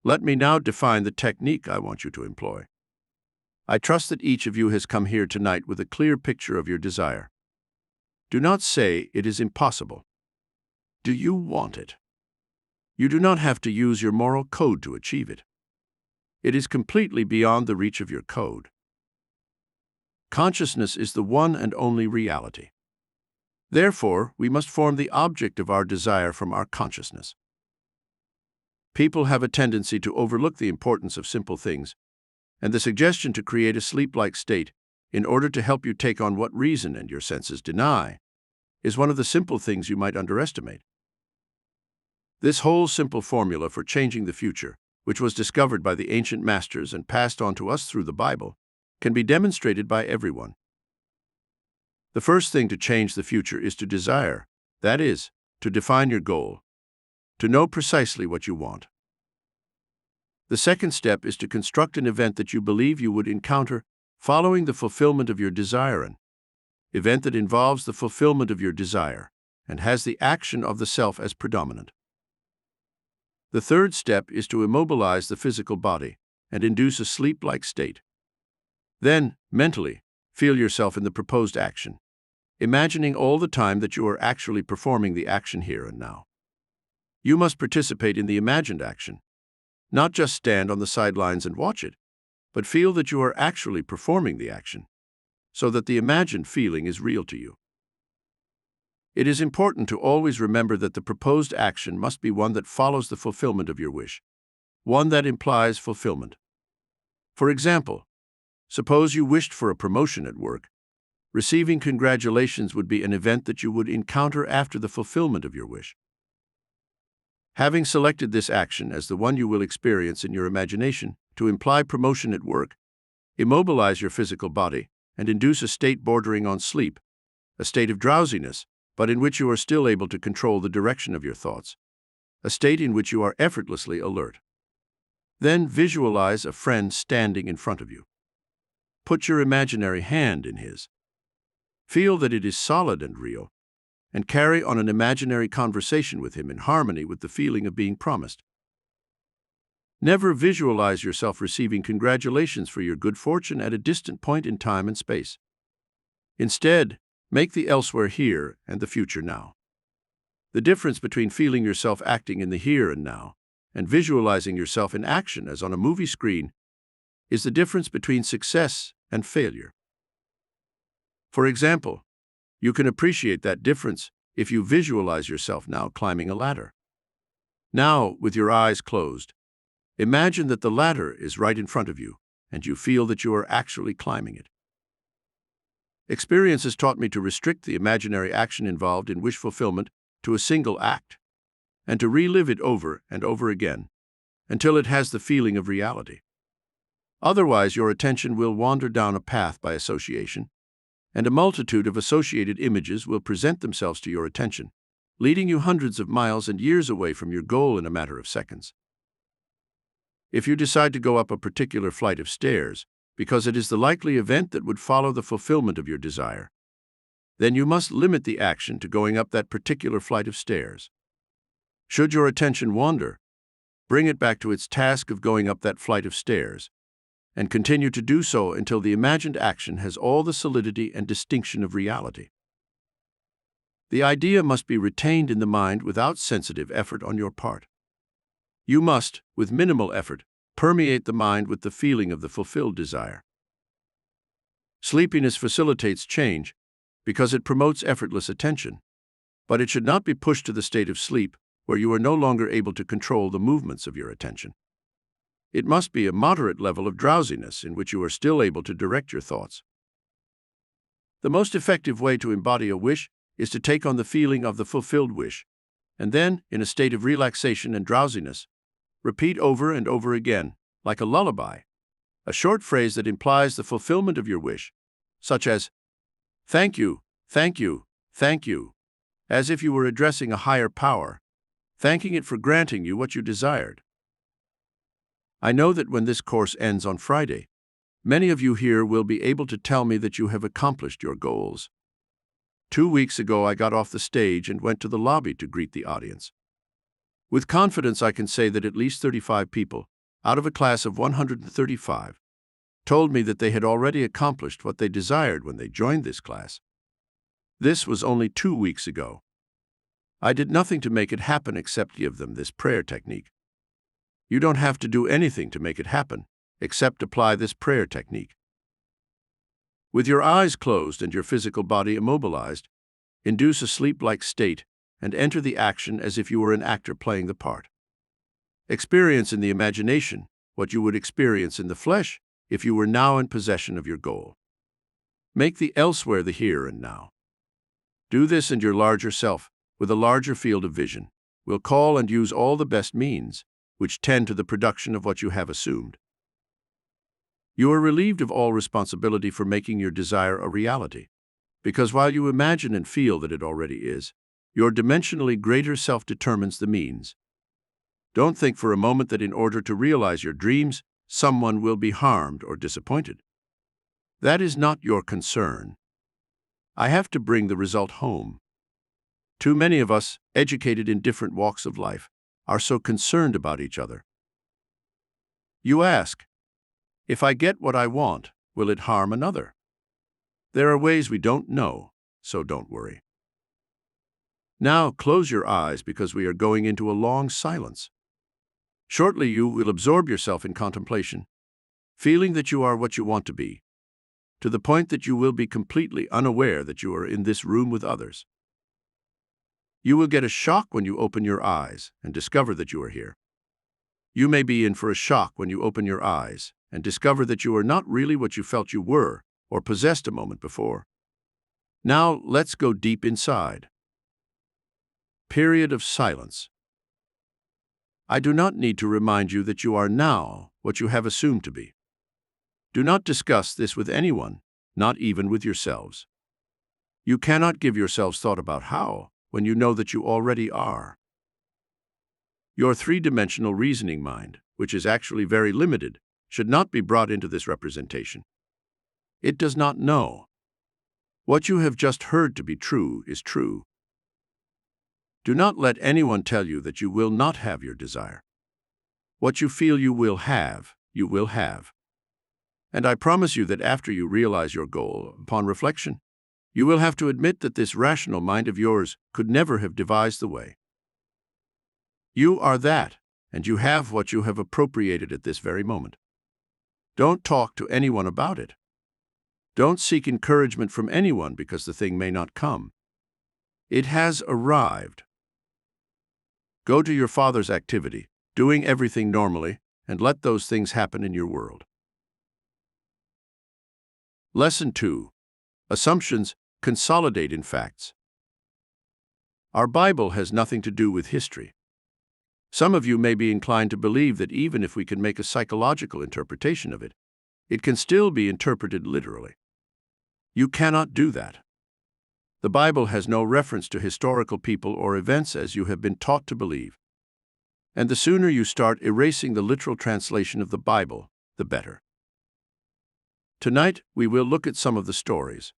Let me now define the technique I want you to employ. I trust that each of you has come here tonight with a clear picture of your desire. Do not say it is impossible. Do you want it? You do not have to use your moral code to achieve it. It is completely beyond the reach of your code. Consciousness is the one and only reality. Therefore, we must form the object of our desire from our consciousness. People have a tendency to overlook the importance of simple things, and the suggestion to create a sleep-like state in order to help you take on what reason and your senses deny is one of the simple things you might underestimate. This whole simple formula for changing the future, which was discovered by the ancient masters and passed on to us through the Bible, can be demonstrated by everyone. The first thing to change the future is to desire, that is, to define your goal, to know precisely what you want. The second step is to construct an event that you believe you would encounter following the fulfillment of your desire, an event that involves the fulfillment of your desire and has the action of the self as predominant. The third step is to immobilize the physical body and induce a sleep-like state. Then, mentally, feel yourself in the proposed action, imagining all the time that you are actually performing the action here and now. You must participate in the imagined action, not just stand on the sidelines and watch it, but feel that you are actually performing the action, so that the imagined feeling is real to you. It is important to always remember that the proposed action must be one that follows the fulfillment of your wish, one that implies fulfillment. For example, suppose you wished for a promotion at work. Receiving congratulations would be an event that you would encounter after the fulfillment of your wish. Having selected this action as the one you will experience in your imagination to imply promotion at work, immobilize your physical body and induce a state bordering on sleep, a state of drowsiness, but in which you are still able to control the direction of your thoughts, a state in which you are effortlessly alert. Then visualize a friend standing in front of you. Put your imaginary hand in his. Feel that it is solid and real, and carry on an imaginary conversation with him in harmony with the feeling of being promised. Never visualize yourself receiving congratulations for your good fortune at a distant point in time and space. Instead, make the elsewhere here and the future now. The difference between feeling yourself acting in the here and now and visualizing yourself in action as on a movie screen is the difference between success and failure. For example, you can appreciate that difference if you visualize yourself now climbing a ladder. Now, with your eyes closed, imagine that the ladder is right in front of you and you feel that you are actually climbing it. Experience has taught me to restrict the imaginary action involved in wish fulfillment to a single act, and to relive it over and over again until it has the feeling of reality. Otherwise, your attention will wander down a path by association, and a multitude of associated images will present themselves to your attention, leading you hundreds of miles and years away from your goal in a matter of seconds. If you decide to go up a particular flight of stairs, because it is the likely event that would follow the fulfillment of your desire, then you must limit the action to going up that particular flight of stairs. Should your attention wander, bring it back to its task of going up that flight of stairs, and continue to do so until the imagined action has all the solidity and distinction of reality. The idea must be retained in the mind without sensitive effort on your part. You must, with minimal effort, permeate the mind with the feeling of the fulfilled desire. Sleepiness facilitates change because it promotes effortless attention, but it should not be pushed to the state of sleep where you are no longer able to control the movements of your attention. It must be a moderate level of drowsiness in which you are still able to direct your thoughts. The most effective way to embody a wish is to take on the feeling of the fulfilled wish, and then, in a state of relaxation and drowsiness, repeat over and over again, like a lullaby, a short phrase that implies the fulfillment of your wish, such as, "Thank you, thank you, thank you," as if you were addressing a higher power, thanking it for granting you what you desired. I know that when this course ends on Friday, many of you here will be able to tell me that you have accomplished your goals. 2 weeks ago, I got off the stage and went to the lobby to greet the audience. With confidence, I can say that at least 35 people, out of a class of 135, told me that they had already accomplished what they desired when they joined this class. This was only 2 weeks ago. I did nothing to make it happen except give them this prayer technique. You don't have to do anything to make it happen, except apply this prayer technique. With your eyes closed and your physical body immobilized, induce a sleep-like state and enter the action as if you were an actor playing the part. Experience in the imagination what you would experience in the flesh if you were now in possession of your goal. Make the elsewhere the here and now. Do this, and your larger self, with a larger field of vision, will call and use all the best means which tend to the production of what you have assumed. You are relieved of all responsibility for making your desire a reality, because while you imagine and feel that it already is, your dimensionally greater self determines the means. Don't think for a moment that in order to realize your dreams, someone will be harmed or disappointed. That is not your concern. I have to bring the result home. Too many of us, educated in different walks of life, are so concerned about each other. You ask, if I get what I want, will it harm another? There are ways we don't know, so don't worry. Now close your eyes because we are going into a long silence. Shortly you will absorb yourself in contemplation, feeling that you are what you want to be, to the point that you will be completely unaware that you are in this room with others. You will get a shock when you open your eyes and discover that you are here. You may be in for a shock when you open your eyes and discover that you are not really what you felt you were or possessed a moment before. Now let's go deep inside. Period of silence. I do not need to remind you that you are now what you have assumed to be. Do not discuss this with anyone, not even with yourselves. You cannot give yourselves thought about how, when you know that you already are. Your three-dimensional reasoning mind, which is actually very limited, should not be brought into this representation. It does not know. What you have just heard to be true is true. Do not let anyone tell you that you will not have your desire. What you feel you will have, you will have. And I promise you that after you realize your goal, upon reflection, you will have to admit that this rational mind of yours could never have devised the way. You are that, and you have what you have appropriated at this very moment. Don't talk to anyone about it. Don't seek encouragement from anyone because the thing may not come. It has arrived. Go to your Father's activity, doing everything normally, and let those things happen in your world. Lesson 2. Assumptions consolidate in facts. Our Bible has nothing to do with history. Some of you may be inclined to believe that even if we can make a psychological interpretation of it, it can still be interpreted literally. You cannot do that. The Bible has no reference to historical people or events as you have been taught to believe. And the sooner you start erasing the literal translation of the Bible, the better. Tonight, we will look at some of the stories.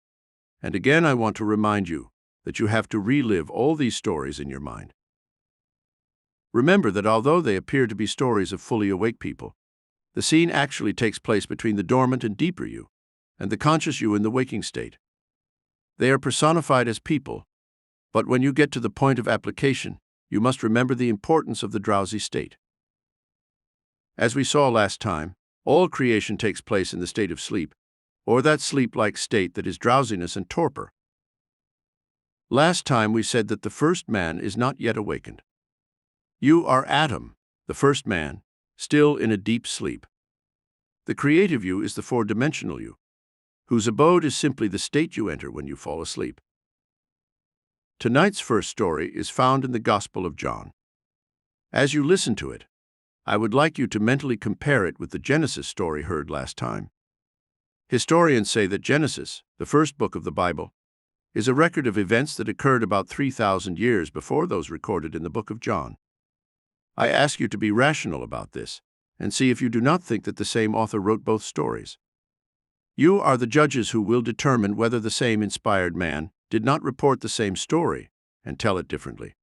And again, I want to remind you that you have to relive all these stories in your mind. Remember that although they appear to be stories of fully awake people, the scene actually takes place between the dormant and deeper you, and the conscious you in the waking state. They are personified as people, but when you get to the point of application, you must remember the importance of the drowsy state. As we saw last time, all creation takes place in the state of sleep, or that sleep-like state that is drowsiness and torpor. Last time we said that the first man is not yet awakened. You are Adam, the first man, still in a deep sleep. The creative you is the four-dimensional you, whose abode is simply the state you enter when you fall asleep. Tonight's first story is found in the Gospel of John. As you listen to it, I would like you to mentally compare it with the Genesis story heard last time. Historians say that Genesis, the first book of the Bible, is a record of events that occurred about 3,000 years before those recorded in the book of John. I ask you to be rational about this and see if you do not think that the same author wrote both stories. You are the judges who will determine whether the same inspired man did not report the same story and tell it differently.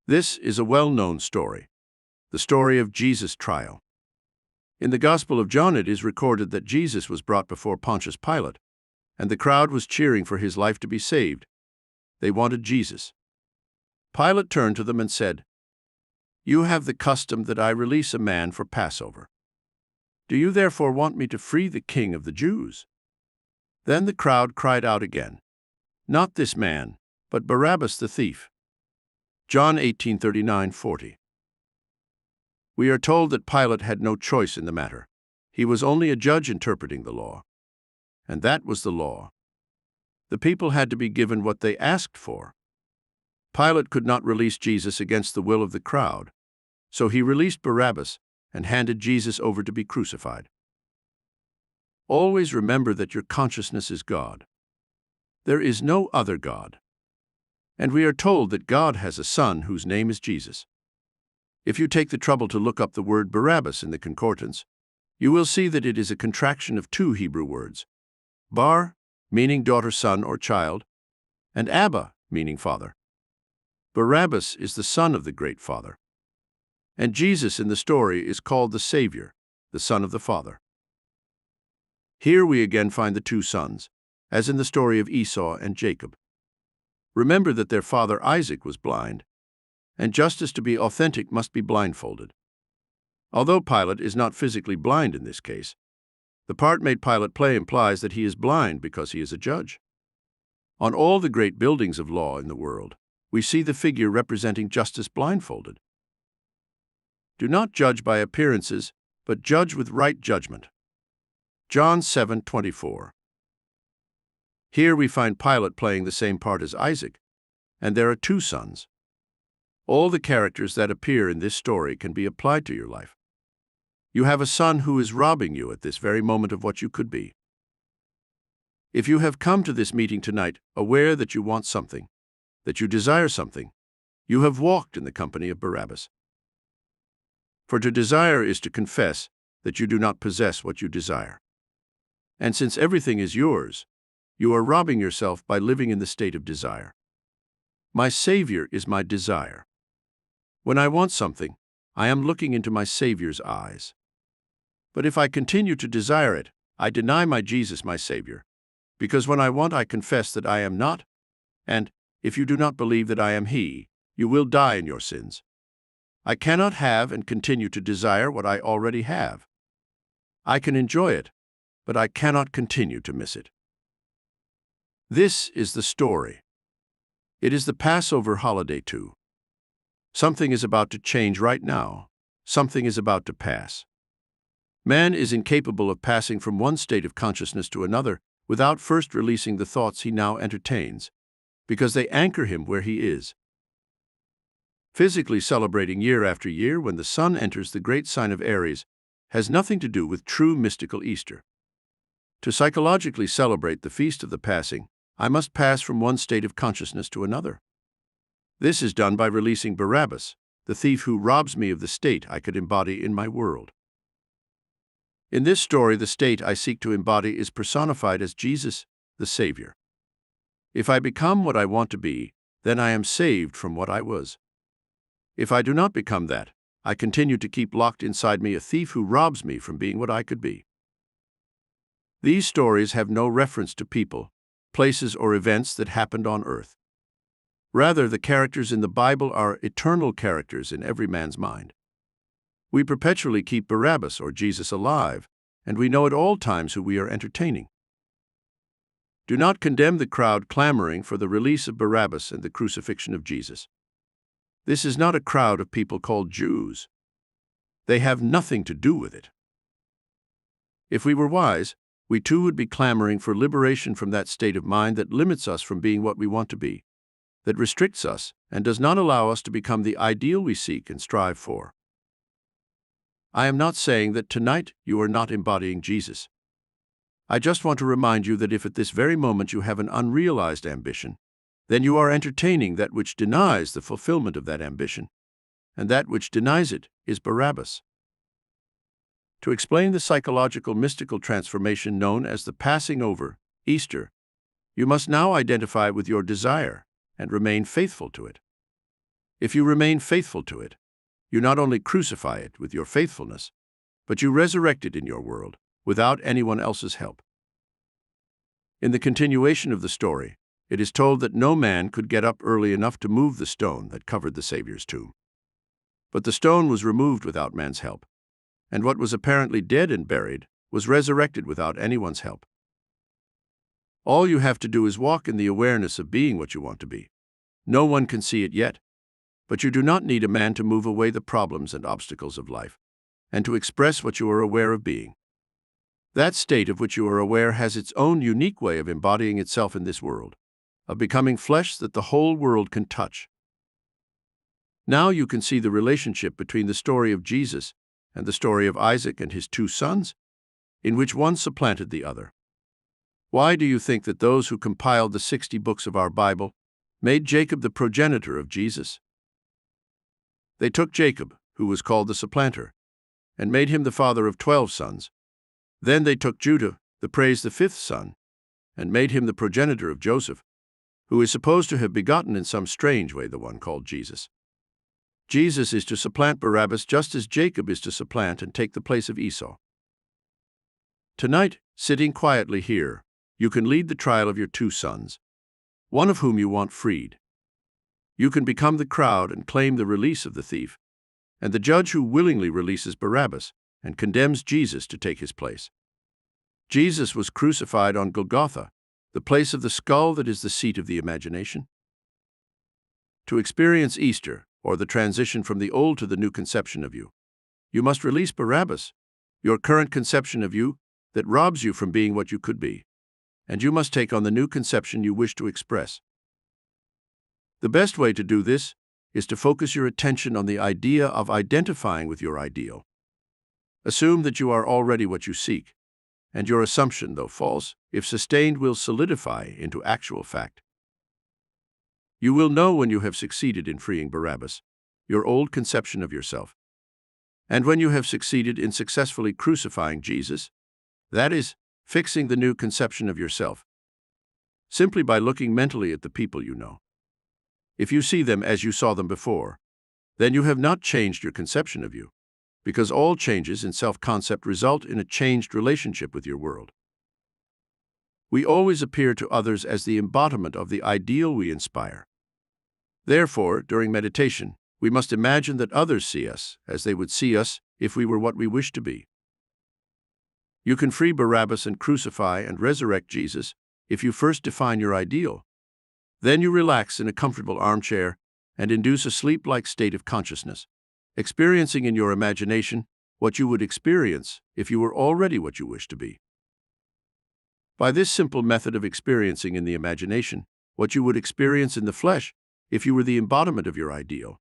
This is a well-known story, the story of Jesus' trial. In the Gospel of John it is recorded that Jesus was brought before Pontius Pilate, and the crowd was cheering for his life to be saved. They wanted Jesus. Pilate turned to them and said, "You have the custom that I release a man for Passover. Do you therefore want me to free the king of the Jews?" Then the crowd cried out again, "Not this man, but Barabbas the thief." John 18:39-40. We are told that Pilate had no choice in the matter. He was only a judge interpreting the law. And that was the law. The people had to be given what they asked for. Pilate could not release Jesus against the will of the crowd, so he released Barabbas and handed Jesus over to be crucified. Always remember that your consciousness is God. There is no other God. And we are told that God has a son whose name is Jesus. If you take the trouble to look up the word Barabbas in the concordance, you will see that it is a contraction of two Hebrew words, Bar, meaning daughter, son, or child, and Abba, meaning father. Barabbas is the son of the great Father. And Jesus in the story is called the Savior, the Son of the Father. Here we again find the two sons, as in the story of Esau and Jacob. Remember that their father Isaac was blind, and justice to be authentic must be blindfolded. Although Pilate is not physically blind in this case, the part made Pilate play implies that he is blind because he is a judge. On all the great buildings of law in the world, we see the figure representing justice blindfolded. Do not judge by appearances, but judge with right judgment. John 7:24. Here we find Pilate playing the same part as Isaac, and there are two sons. All the characters that appear in this story can be applied to your life. You have a son who is robbing you at this very moment of what you could be. If you have come to this meeting tonight aware that you want something, that you desire something, you have walked in the company of Barabbas. For to desire is to confess that you do not possess what you desire. And since everything is yours, you are robbing yourself by living in the state of desire. My Savior is my desire. When I want something, I am looking into my Savior's eyes. But if I continue to desire it, I deny my Jesus, my Savior, because when I want, I confess that I am not, and if you do not believe that I am He, you will die in your sins. I cannot have and continue to desire what I already have. I can enjoy it, but I cannot continue to miss it. This is the story. It is the Passover holiday too. Something is about to change right now. Something is about to pass. Man is incapable of passing from one state of consciousness to another without first releasing the thoughts he now entertains, because they anchor him where he is. Physically celebrating year after year when the sun enters the great sign of Aries has nothing to do with true mystical Easter. To psychologically celebrate the feast of the passing, I must pass from one state of consciousness to another. This is done by releasing Barabbas, the thief who robs me of the state I could embody in my world. In this story, the state I seek to embody is personified as Jesus, the Savior. If I become what I want to be, then I am saved from what I was. If I do not become that, I continue to keep locked inside me a thief who robs me from being what I could be. These stories have no reference to people, places, or events that happened on earth. Rather, the characters in the Bible are eternal characters in every man's mind. We perpetually keep Barabbas or Jesus alive, and we know at all times who we are entertaining. Do not condemn the crowd clamoring for the release of Barabbas and the crucifixion of Jesus. This is not a crowd of people called Jews. They have nothing to do with it. If we were wise, we too would be clamoring for liberation from that state of mind that limits us from being what we want to be, that restricts us and does not allow us to become the ideal we seek and strive for. I am not saying that tonight you are not embodying Jesus. I just want to remind you that if at this very moment you have an unrealized ambition, then you are entertaining that which denies the fulfillment of that ambition, and that which denies it is Barabbas. To explain the psychological mystical transformation known as the passing over, Easter, you must now identify with your desire and remain faithful to it. If you remain faithful to it, you not only crucify it with your faithfulness, but you resurrect it in your world without anyone else's help. In the continuation of the story, it is told that no man could get up early enough to move the stone that covered the Savior's tomb. But the stone was removed without man's help, and what was apparently dead and buried was resurrected without anyone's help. All you have to do is walk in the awareness of being what you want to be. No one can see it yet, but you do not need a man to move away the problems and obstacles of life, and to express what you are aware of being. That state of which you are aware has its own unique way of embodying itself in this world, of becoming flesh that the whole world can touch. Now you can see the relationship between the story of Jesus and the story of Isaac and his two sons, in which one supplanted the other. Why do you think that those who compiled the 60 books of our Bible made Jacob the progenitor of Jesus? They took Jacob, who was called the supplanter, and made him the father of 12 sons. Then they took Judah, the praised the 5th son, and made him the progenitor of Joseph, who is supposed to have begotten in some strange way the one called Jesus. Jesus is to supplant Barabbas just as Jacob is to supplant and take the place of Esau. Tonight, sitting quietly here, you can lead the trial of your two sons, one of whom you want freed. You can become the crowd and claim the release of the thief, and the judge who willingly releases Barabbas and condemns Jesus to take his place. Jesus was crucified on Golgotha, the place of the skull that is the seat of the imagination. To experience Easter, or the transition from the old to the new conception of you, you must release Barabbas, your current conception of you that robs you from being what you could be, and you must take on the new conception you wish to express. The best way to do this is to focus your attention on the idea of identifying with your ideal. Assume that you are already what you seek, and your assumption, though false, if sustained, will solidify into actual fact. You will know when you have succeeded in freeing Barabbas, your old conception of yourself, and when you have succeeded in successfully crucifying Jesus, that is, fixing the new conception of yourself, simply by looking mentally at the people you know. If you see them as you saw them before, then you have not changed your conception of you, because all changes in self-concept result in a changed relationship with your world. We always appear to others as the embodiment of the ideal we inspire. Therefore, during meditation, we must imagine that others see us as they would see us if we were what we wish to be. You can free Barabbas and crucify and resurrect Jesus if you first define your ideal. Then you relax in a comfortable armchair and induce a sleep-like state of consciousness, experiencing in your imagination what you would experience if you were already what you wish to be. By this simple method of experiencing in the imagination what you would experience in the flesh if you were the embodiment of your ideal,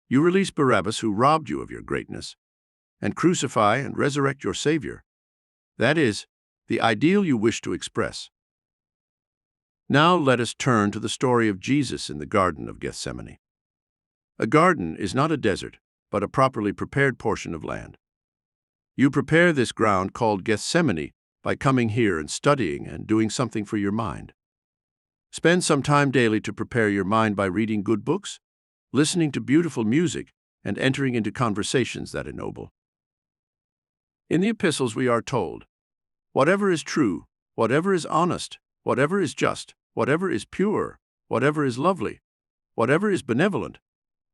you release Barabbas who robbed you of your greatness, and crucify and resurrect your Savior. That is, the ideal you wish to express. Now let us turn to the story of Jesus in the Garden of Gethsemane. A garden is not a desert, but a properly prepared portion of land. You prepare this ground called Gethsemane by coming here and studying and doing something for your mind. Spend some time daily to prepare your mind by reading good books, listening to beautiful music, and entering into conversations that ennoble. In the epistles we are told, "Whatever is true, whatever is honest, whatever is just, whatever is pure, whatever is lovely, whatever is benevolent,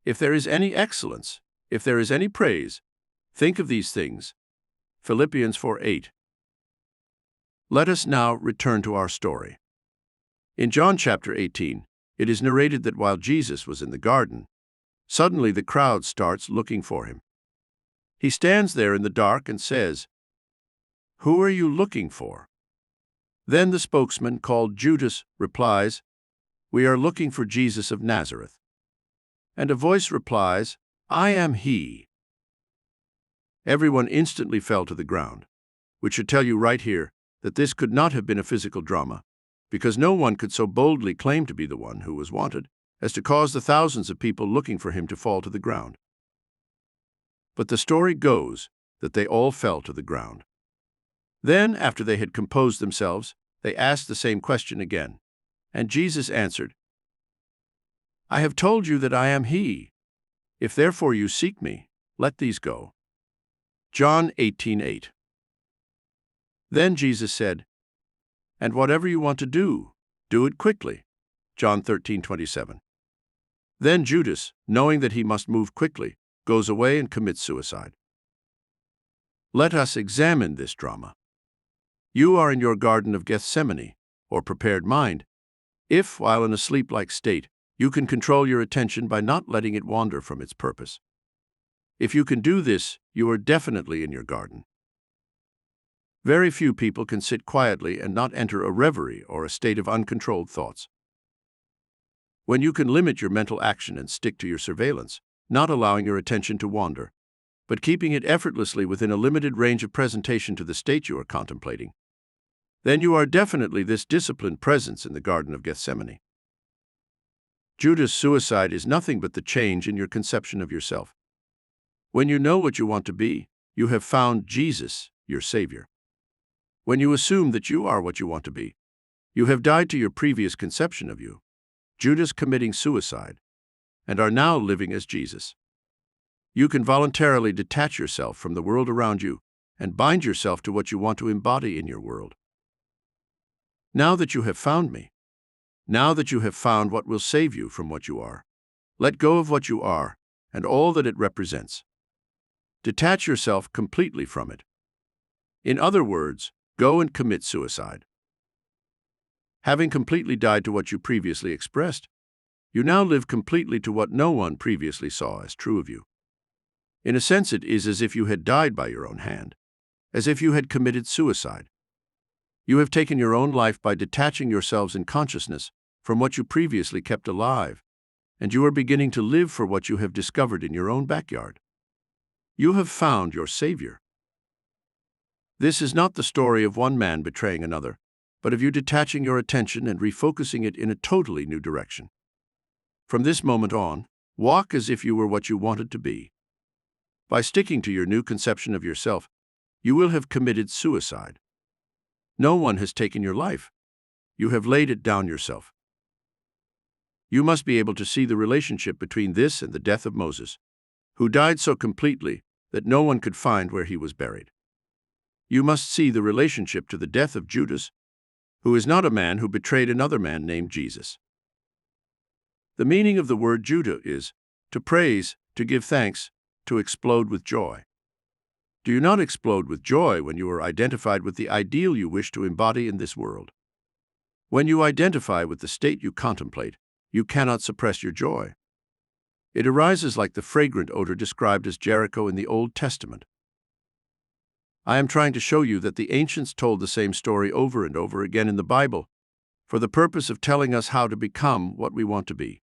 if there is any excellence, if there is any praise, think of these things." Philippians 4:8. Let us now return to our story. In John chapter 18, it is narrated that while Jesus was in the garden, suddenly the crowd starts looking for him. He stands there in the dark and says, "Who are you looking for?" Then the spokesman, called Judas, replies, "We are looking for Jesus of Nazareth." And a voice replies, "I am he." Everyone instantly fell to the ground, which should tell you right here that this could not have been a physical drama, because no one could so boldly claim to be the one who was wanted as to cause the thousands of people looking for him to fall to the ground. But the story goes that they all fell to the ground. Then, after they had composed themselves, they asked the same question again, and Jesus answered, "I have told you that I am he. If therefore you seek me, let these go." John 18:8. Then Jesus said, "And whatever you want to do, do it quickly." John 13:27. Then Judas, knowing that he must move quickly, goes away and commits suicide. Let us examine this drama. You are in your Garden of Gethsemane, or prepared mind, if, while in a sleep-like state, you can control your attention by not letting it wander from its purpose. If you can do this, you are definitely in your garden. Very few people can sit quietly and not enter a reverie or a state of uncontrolled thoughts. When you can limit your mental action and stick to your surveillance, not allowing your attention to wander, but keeping it effortlessly within a limited range of presentation to the state you are contemplating, then you are definitely this disciplined presence in the Garden of Gethsemane. Judas' suicide is nothing but the change in your conception of yourself. When you know what you want to be, you have found Jesus, your Savior. When you assume that you are what you want to be, you have died to your previous conception of you. Judas committing suicide, and are now living as Jesus. You can voluntarily detach yourself from the world around you and bind yourself to what you want to embody in your world. Now that you have found me, now that you have found what will save you from what you are, let go of what you are and all that it represents. Detach yourself completely from it. In other words, go and commit suicide. Having completely died to what you previously expressed, you now live completely to what no one previously saw as true of you. In a sense, it is as if you had died by your own hand, as if you had committed suicide. You have taken your own life by detaching yourselves in consciousness from what you previously kept alive, and you are beginning to live for what you have discovered in your own backyard. You have found your Savior. This is not the story of one man betraying another, but of you detaching your attention and refocusing it in a totally new direction. From this moment on, walk as if you were what you wanted to be. By sticking to your new conception of yourself, you will have committed suicide. No one has taken your life. You have laid it down yourself. You must be able to see the relationship between this and the death of Moses, who died so completely that no one could find where he was buried. You must see the relationship to the death of Judas, who is not a man who betrayed another man named Jesus. The meaning of the word Judah is to praise, to give thanks, to explode with joy. Do you not explode with joy when you are identified with the ideal you wish to embody in this world? When you identify with the state you contemplate, you cannot suppress your joy. It arises like the fragrant odor described as Jericho in the Old Testament. I am trying to show you that the ancients told the same story over and over again in the Bible for the purpose of telling us how to become what we want to be.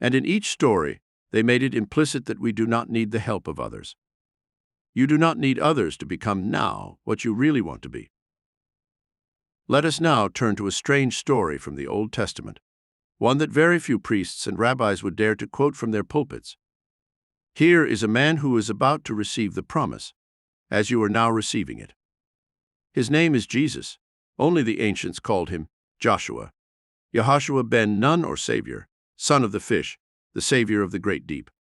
And in each story, they made it implicit that we do not need the help of others. You do not need others to become now what you really want to be. Let us now turn to a strange story from the Old Testament, one that very few priests and rabbis would dare to quote from their pulpits. Here is a man who is about to receive the promise, as you are now receiving it. His name is Jesus. Only the ancients called him Joshua, Yehoshua ben Nun, or Savior, son of the fish, the Savior of the great deep.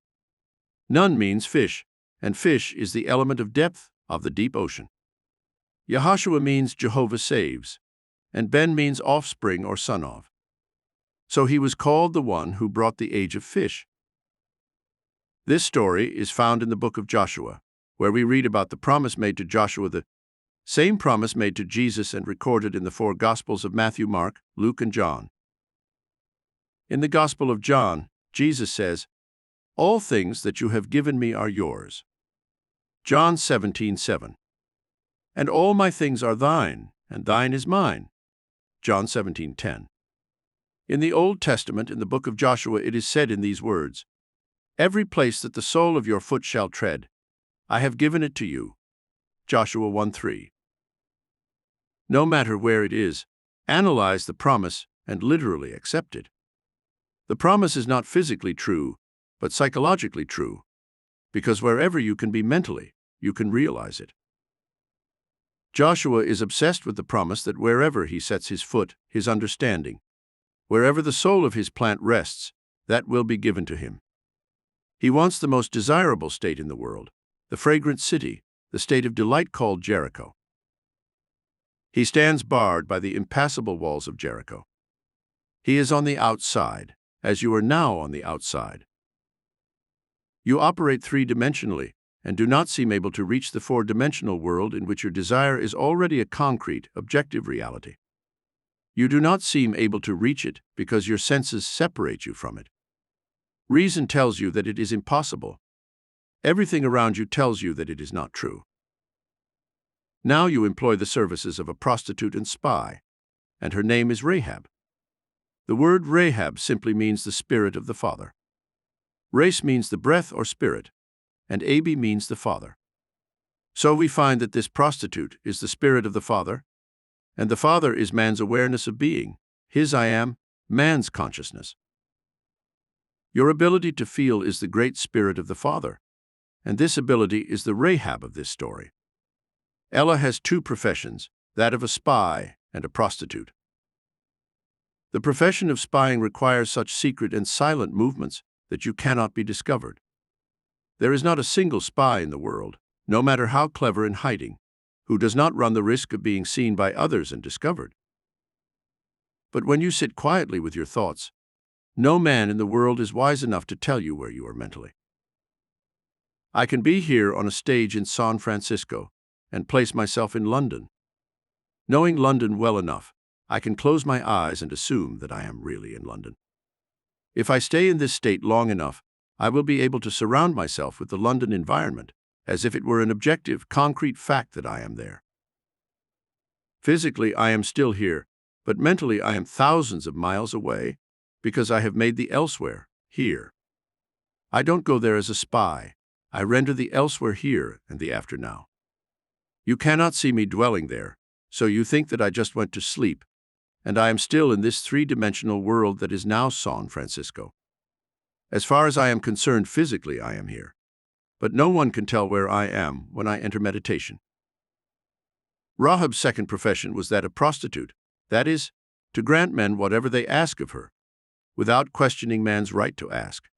Nun means fish, and fish is the element of depth of the deep ocean. Yehoshua means Jehovah saves, and Ben means offspring or son of. So he was called the one who brought the age of fish. This story is found in the book of Joshua, where we read about the promise made to Joshua, the same promise made to Jesus and recorded in the four Gospels of Matthew, Mark, Luke, and John. In the Gospel of John, Jesus says, "All things that you have given me are yours." John 17:7. "And all my things are thine, and thine is mine." John 17:10. In the Old Testament, in the book of Joshua, it is said in these words, "Every place that the sole of your foot shall tread, I have given it to you." Joshua 1:3. No matter where it is, analyze the promise and literally accept it. The promise is not physically true, but psychologically true, because wherever you can be mentally, you can realize it. Joshua is obsessed with the promise that wherever he sets his foot, his understanding, wherever the soul of his plant rests, that will be given to him. He wants the most desirable state in the world, the fragrant city, the state of delight called Jericho. He stands barred by the impassable walls of Jericho. He is on the outside, as you are now on the outside. You operate three-dimensionally and do not seem able to reach the four-dimensional world in which your desire is already a concrete, objective reality. You do not seem able to reach it because your senses separate you from it. Reason tells you that it is impossible. Everything around you tells you that it is not true. Now you employ the services of a prostitute and spy, and her name is Rahab. The word Rahab simply means the spirit of the Father. Race means the breath or spirit, and Abi means the Father. So we find that this prostitute is the spirit of the Father, and the Father is man's awareness of being, his I am, man's consciousness. Your ability to feel is the great spirit of the Father, and this ability is the Rahab of this story. Ella has two professions, that of a spy and a prostitute. The profession of spying requires such secret and silent movements that you cannot be discovered. There is not a single spy in the world, no matter how clever in hiding, who does not run the risk of being seen by others and discovered. But when you sit quietly with your thoughts, no man in the world is wise enough to tell you where you are mentally. I can be here on a stage in San Francisco and place myself in London. Knowing London well enough, I can close my eyes and assume that I am really in London. If I stay in this state long enough, I will be able to surround myself with the London environment as if it were an objective, concrete fact that I am there. Physically, I am still here, but mentally I am thousands of miles away because I have made the elsewhere here. I don't go there as a spy. I render the elsewhere here and the after now. You cannot see me dwelling there, so you think that I just went to sleep, and I am still in this three-dimensional world that is now San Francisco. As far as I am concerned physically, I am here, but no one can tell where I am when I enter meditation. Rahab's second profession was that of prostitute, that is, to grant men whatever they ask of her, without questioning man's right to ask.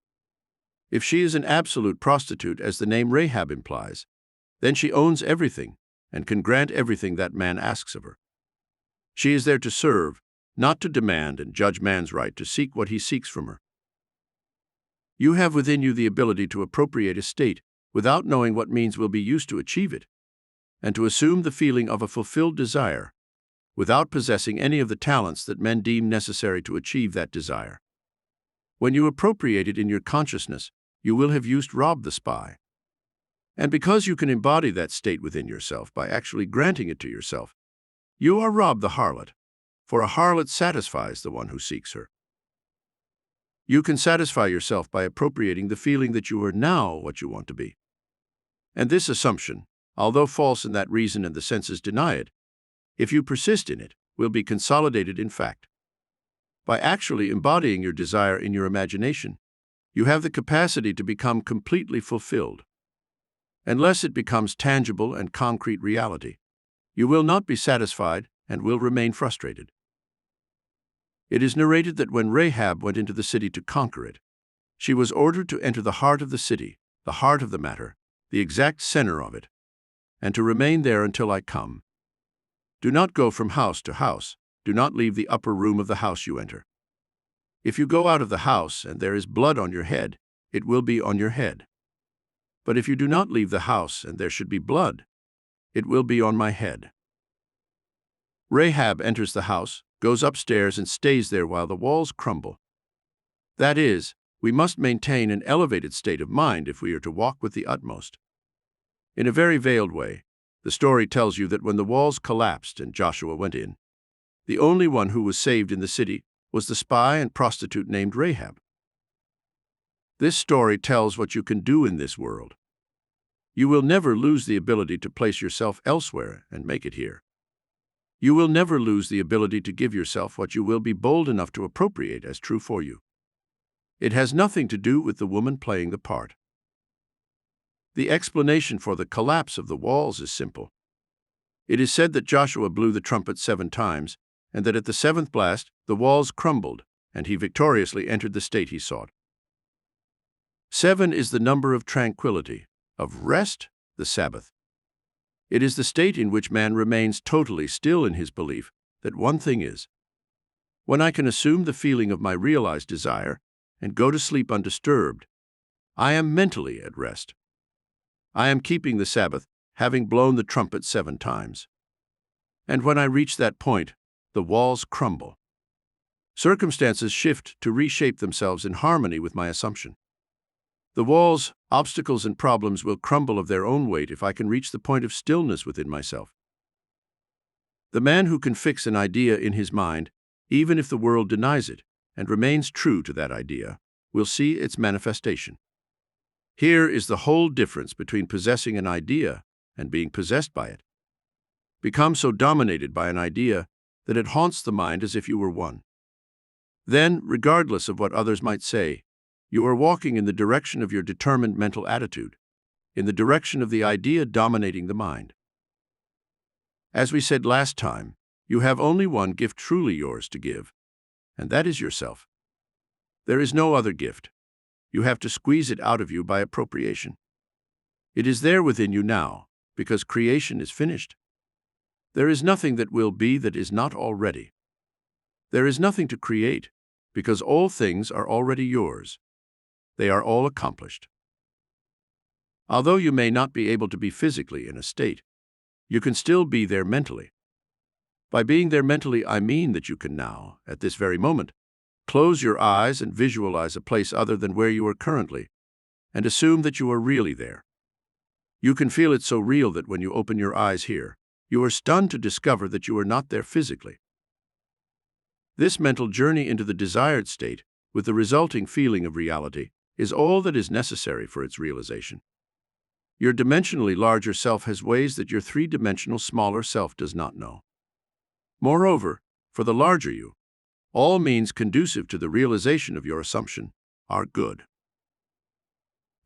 If she is an absolute prostitute, as the name Rahab implies, then she owns everything and can grant everything that man asks of her. She is there to serve, not to demand and judge man's right to seek what he seeks from her. You have within you the ability to appropriate a state without knowing what means will be used to achieve it, and to assume the feeling of a fulfilled desire without possessing any of the talents that men deem necessary to achieve that desire. When you appropriate it in your consciousness, you will have used Rob the spy. And because you can embody that state within yourself by actually granting it to yourself, you are Rob the harlot, for a harlot satisfies the one who seeks her. You can satisfy yourself by appropriating the feeling that you are now what you want to be. And this assumption, although false in that reason and the senses deny it, if you persist in it, will be consolidated in fact. By actually embodying your desire in your imagination, you have the capacity to become completely fulfilled. Unless it becomes tangible and concrete reality, you will not be satisfied and will remain frustrated. It is narrated that when Rahab went into the city to conquer it, she was ordered to enter the heart of the city, the heart of the matter, the exact center of it, and to remain there until I come. Do not go from house to house. Do not leave the upper room of the house you enter. If you go out of the house and there is blood on your head, it will be on your head. But if you do not leave the house and there should be blood, it will be on my head. Rahab enters the house, goes upstairs and stays there while the walls crumble. That is, we must maintain an elevated state of mind if we are to walk with the utmost. In a very veiled way, the story tells you that when the walls collapsed and Joshua went in, the only one who was saved in the city was the spy and prostitute named Rahab. This story tells what you can do in this world. You will never lose the ability to place yourself elsewhere and make it here. You will never lose the ability to give yourself what you will be bold enough to appropriate as true for you. It has nothing to do with the woman playing the part. The explanation for the collapse of the walls is simple. It is said that Joshua blew the trumpet 7 times, and that at the 7th blast the walls crumbled, and he victoriously entered the state he sought. 7 is the number of tranquility, of rest, the Sabbath. It is the state in which man remains totally still in his belief that one thing is. When I can assume the feeling of my realized desire and go to sleep undisturbed, I am mentally at rest. I am keeping the Sabbath, having blown the trumpet 7 times. And when I reach that point, the walls crumble. Circumstances shift to reshape themselves in harmony with my assumption. The walls, obstacles, and problems will crumble of their own weight if I can reach the point of stillness within myself. The man who can fix an idea in his mind, even if the world denies it, and remains true to that idea, will see its manifestation. Here is the whole difference between possessing an idea and being possessed by it. Become so dominated by an idea that it haunts the mind as if you were one. Then, regardless of what others might say, you are walking in the direction of your determined mental attitude, in the direction of the idea dominating the mind. As we said last time, you have only one gift truly yours to give, and that is yourself. There is no other gift. You have to squeeze it out of you by appropriation. It is there within you now, because creation is finished. There is nothing that will be that is not already. There is nothing to create, because all things are already yours. They are all accomplished. Although you may not be able to be physically in a state, you can still be there mentally. By being there mentally, I mean that you can now, at this very moment, close your eyes and visualize a place other than where you are currently, and assume that you are really there. You can feel it so real that when you open your eyes here, you are stunned to discover that you are not there physically. This mental journey into the desired state, with the resulting feeling of reality, is all that is necessary for its realization. Your dimensionally larger self has ways that your three-dimensional smaller self does not know. Moreover, for the larger you, all means conducive to the realization of your assumption are good.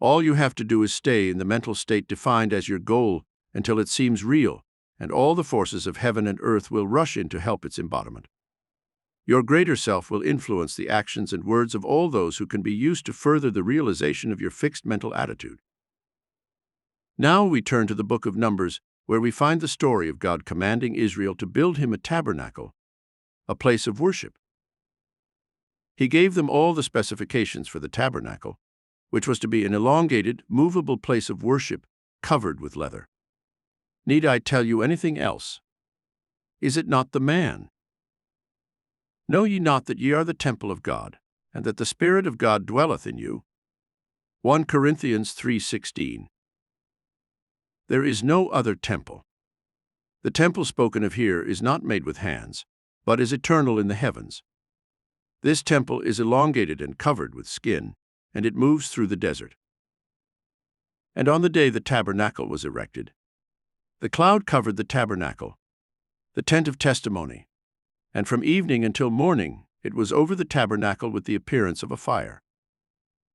All you have to do is stay in the mental state defined as your goal until it seems real, and all the forces of heaven and earth will rush in to help its embodiment. Your greater self will influence the actions and words of all those who can be used to further the realization of your fixed mental attitude. Now we turn to the book of Numbers, where we find the story of God commanding Israel to build him a tabernacle, a place of worship. He gave them all the specifications for the tabernacle, which was to be an elongated, movable place of worship covered with leather. Need I tell you anything else? Is it not the man? Know ye not that ye are the temple of God, and that the Spirit of God dwelleth in you? 1 Corinthians 3:16. There is no other temple. The temple spoken of here is not made with hands, but is eternal in the heavens. This temple is elongated and covered with skin, and it moves through the desert. And on the day the tabernacle was erected, the cloud covered the tabernacle, the tent of testimony, and from evening until morning it was over the tabernacle with the appearance of a fire.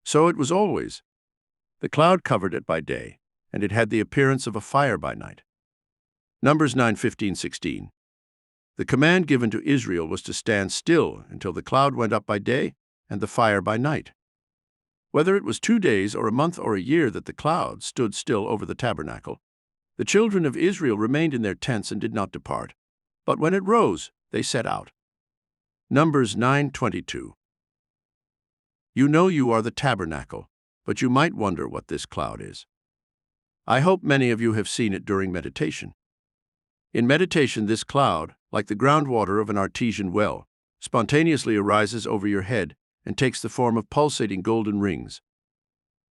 So it was always. The cloud covered it by day, and it had the appearance of a fire by night. Numbers 9:15-16. The command given to Israel was to stand still until the cloud went up by day and the fire by night. Whether it was 2 days or a month or a year that the cloud stood still over the tabernacle, the children of Israel remained in their tents and did not depart. But when it rose, they set out. Numbers 9:22. You know you are the tabernacle, but you might wonder what this cloud is. I hope many of you have seen it during meditation. In meditation, this cloud, like the groundwater of an artesian well, spontaneously arises over your head and takes the form of pulsating golden rings.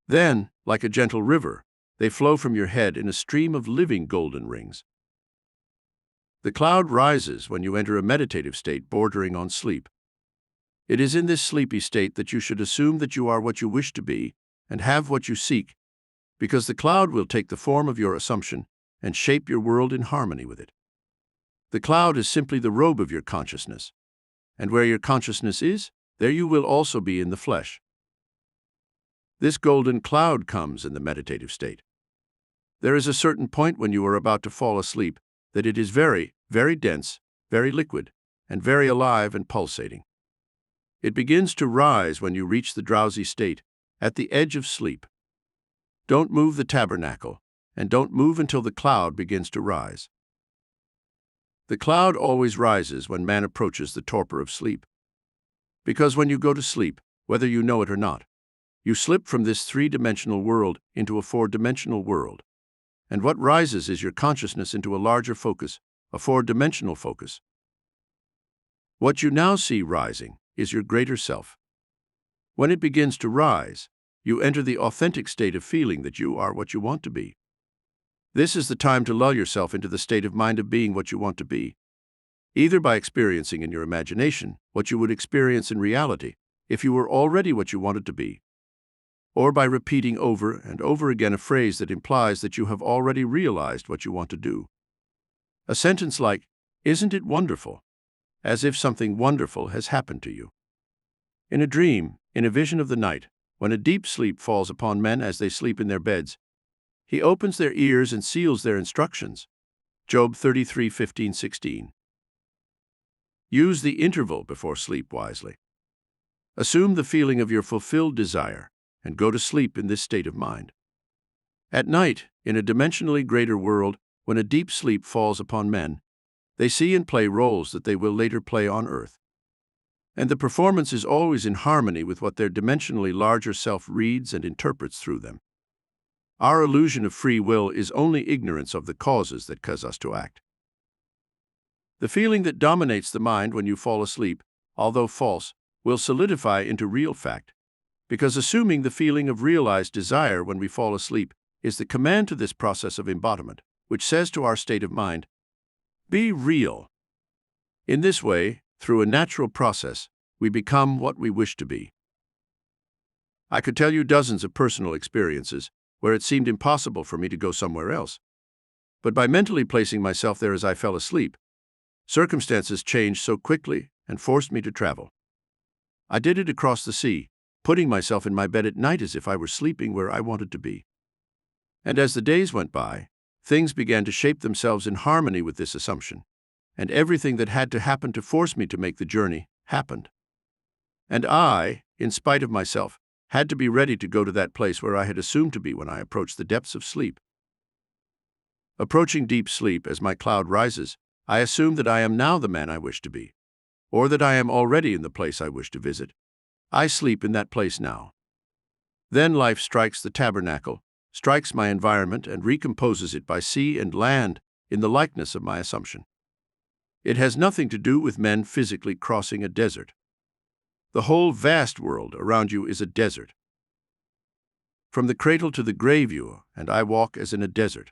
Then, like a gentle river, they flow from your head in a stream of living golden rings. The cloud rises when you enter a meditative state bordering on sleep. It is in this sleepy state that you should assume that you are what you wish to be and have what you seek, because the cloud will take the form of your assumption and shape your world in harmony with it. The cloud is simply the robe of your consciousness, and where your consciousness is, there you will also be in the flesh. This golden cloud comes in the meditative state. There is a certain point when you are about to fall asleep that it is very, very dense, very liquid, and very alive and pulsating. It begins to rise when you reach the drowsy state, at the edge of sleep. Don't move the tabernacle, and don't move until the cloud begins to rise. The cloud always rises when man approaches the torpor of sleep. Because when you go to sleep, whether you know it or not, you slip from this three-dimensional world into a four-dimensional world. And what rises is your consciousness into a larger focus, a four-dimensional focus. What you now see rising is your greater self. When it begins to rise, you enter the authentic state of feeling that you are what you want to be. This is the time to lull yourself into the state of mind of being what you want to be, either by experiencing in your imagination what you would experience in reality if you were already what you wanted to be, or by repeating over and over again a phrase that implies that you have already realized what you want to do. A sentence like, "Isn't it wonderful?" as if something wonderful has happened to you. In a dream, in a vision of the night, when a deep sleep falls upon men as they sleep in their beds, he opens their ears and seals their instructions. Job 33:15-16. Use the interval before sleep wisely. Assume the feeling of your fulfilled desire and go to sleep in this state of mind. At night, in a dimensionally greater world, when a deep sleep falls upon men, they see and play roles that they will later play on earth. And the performance is always in harmony with what their dimensionally larger self reads and interprets through them. Our illusion of free will is only ignorance of the causes that cause us to act. The feeling that dominates the mind when you fall asleep, although false, will solidify into real fact, because assuming the feeling of realized desire when we fall asleep is the command to this process of embodiment, which says to our state of mind, "Be real." In this way, through a natural process, we become what we wish to be. I could tell you dozens of personal experiences where it seemed impossible for me to go somewhere else. But by mentally placing myself there as I fell asleep, circumstances changed so quickly and forced me to travel. I did it across the sea, putting myself in my bed at night as if I were sleeping where I wanted to be. And as the days went by, things began to shape themselves in harmony with this assumption, and everything that had to happen to force me to make the journey happened. And I, in spite of myself, had to be ready to go to that place where I had assumed to be when I approached the depths of sleep. Approaching deep sleep as my cloud rises, I assume that I am now the man I wish to be, or that I am already in the place I wish to visit. I sleep in that place now. Then life strikes the tabernacle, strikes my environment, and recomposes it by sea and land in the likeness of my assumption. It has nothing to do with men physically crossing a desert. The whole vast world around you is a desert. From the cradle to the grave you and I walk as in a desert.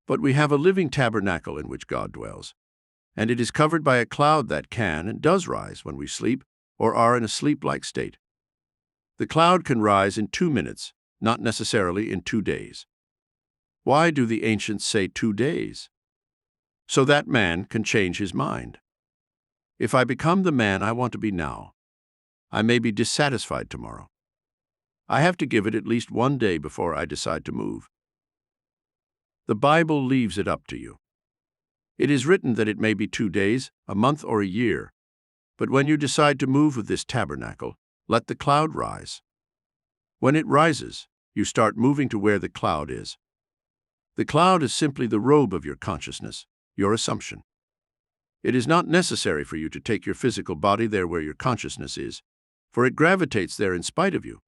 But we have a living tabernacle in which God dwells, and it is covered by a cloud that can and does rise when we sleep or are in a sleep-like state. The cloud can rise in 2 minutes, not necessarily in 2 days. Why do the ancients say 2 days? So that man can change his mind. If I become the man I want to be now, I may be dissatisfied tomorrow. I have to give it at least 1 day before I decide to move. The Bible leaves it up to you. It is written that it may be 2 days, a month, or a year, but when you decide to move with this tabernacle, let the cloud rise. When it rises, you start moving to where the cloud is. The cloud is simply the robe of your consciousness, your assumption. It is not necessary for you to take your physical body there where your consciousness is, for it gravitates there in spite of you.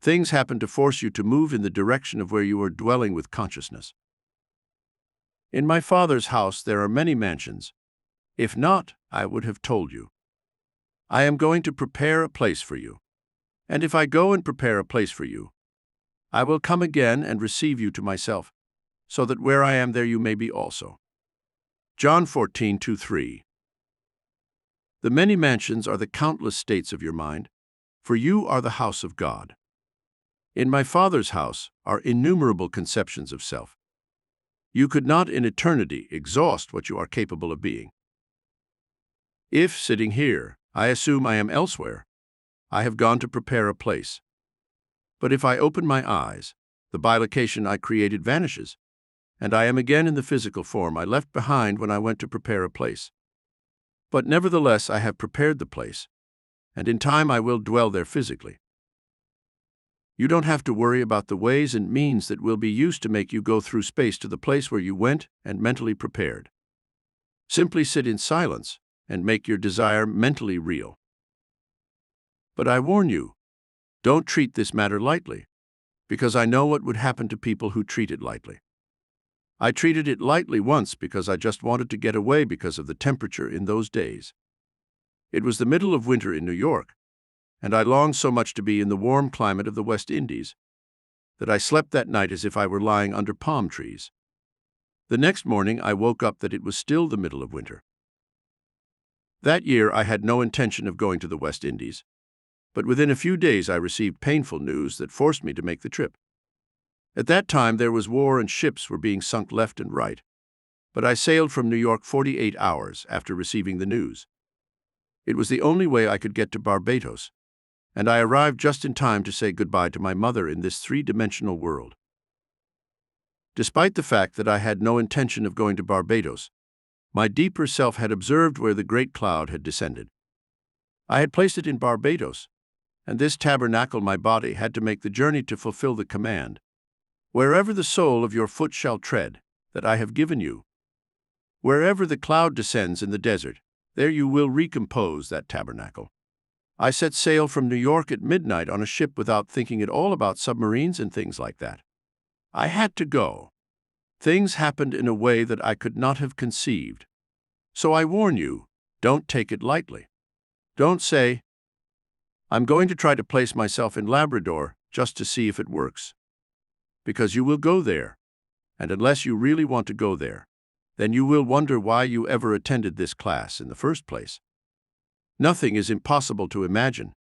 Things happen to force you to move in the direction of where you are dwelling with consciousness. In my Father's house there are many mansions. If not, I would have told you. I am going to prepare a place for you. And if I go and prepare a place for you, I will come again and receive you to myself, so that where I am there you may be also. John 14:2-3. The many mansions are the countless states of your mind, for you are the house of God. In my Father's house are innumerable conceptions of self. You could not in eternity exhaust what you are capable of being. If, sitting here, I assume I am elsewhere, I have gone to prepare a place. But if I open my eyes, the bilocation I created vanishes, and I am again in the physical form I left behind when I went to prepare a place. But nevertheless I have prepared the place, and in time I will dwell there physically. You don't have to worry about the ways and means that will be used to make you go through space to the place where you went and mentally prepared. Simply sit in silence and make your desire mentally real. But I warn you, don't treat this matter lightly, because I know what would happen to people who treat it lightly. I treated it lightly once because I just wanted to get away because of the temperature in those days. It was the middle of winter in New York, and I longed so much to be in the warm climate of the West Indies that I slept that night as if I were lying under palm trees. The next morning I woke up that it was still the middle of winter. That year I had no intention of going to the West Indies, but within a few days I received painful news that forced me to make the trip. At that time there was war and ships were being sunk left and right, but I sailed from New York 48 hours after receiving the news. It was the only way I could get to Barbados, and I arrived just in time to say goodbye to my mother in this three-dimensional world. Despite the fact that I had no intention of going to Barbados, My deeper self had observed where the great cloud had descended. I had placed it in Barbados, and this tabernacle my body had to make the journey to fulfill the command, wherever the sole of your foot shall tread, that I have given you. Wherever the cloud descends in the desert, there you will recompose that tabernacle. I set sail from New York at midnight on a ship without thinking at all about submarines and things like that. I had to go. Things happened in a way that I could not have conceived. So I warn you, don't take it lightly. Don't say, I'm going to try to place myself in Labrador just to see if it works. Because you will go there, and unless you really want to go there, then you will wonder why you ever attended this class in the first place. Nothing is impossible to imagine,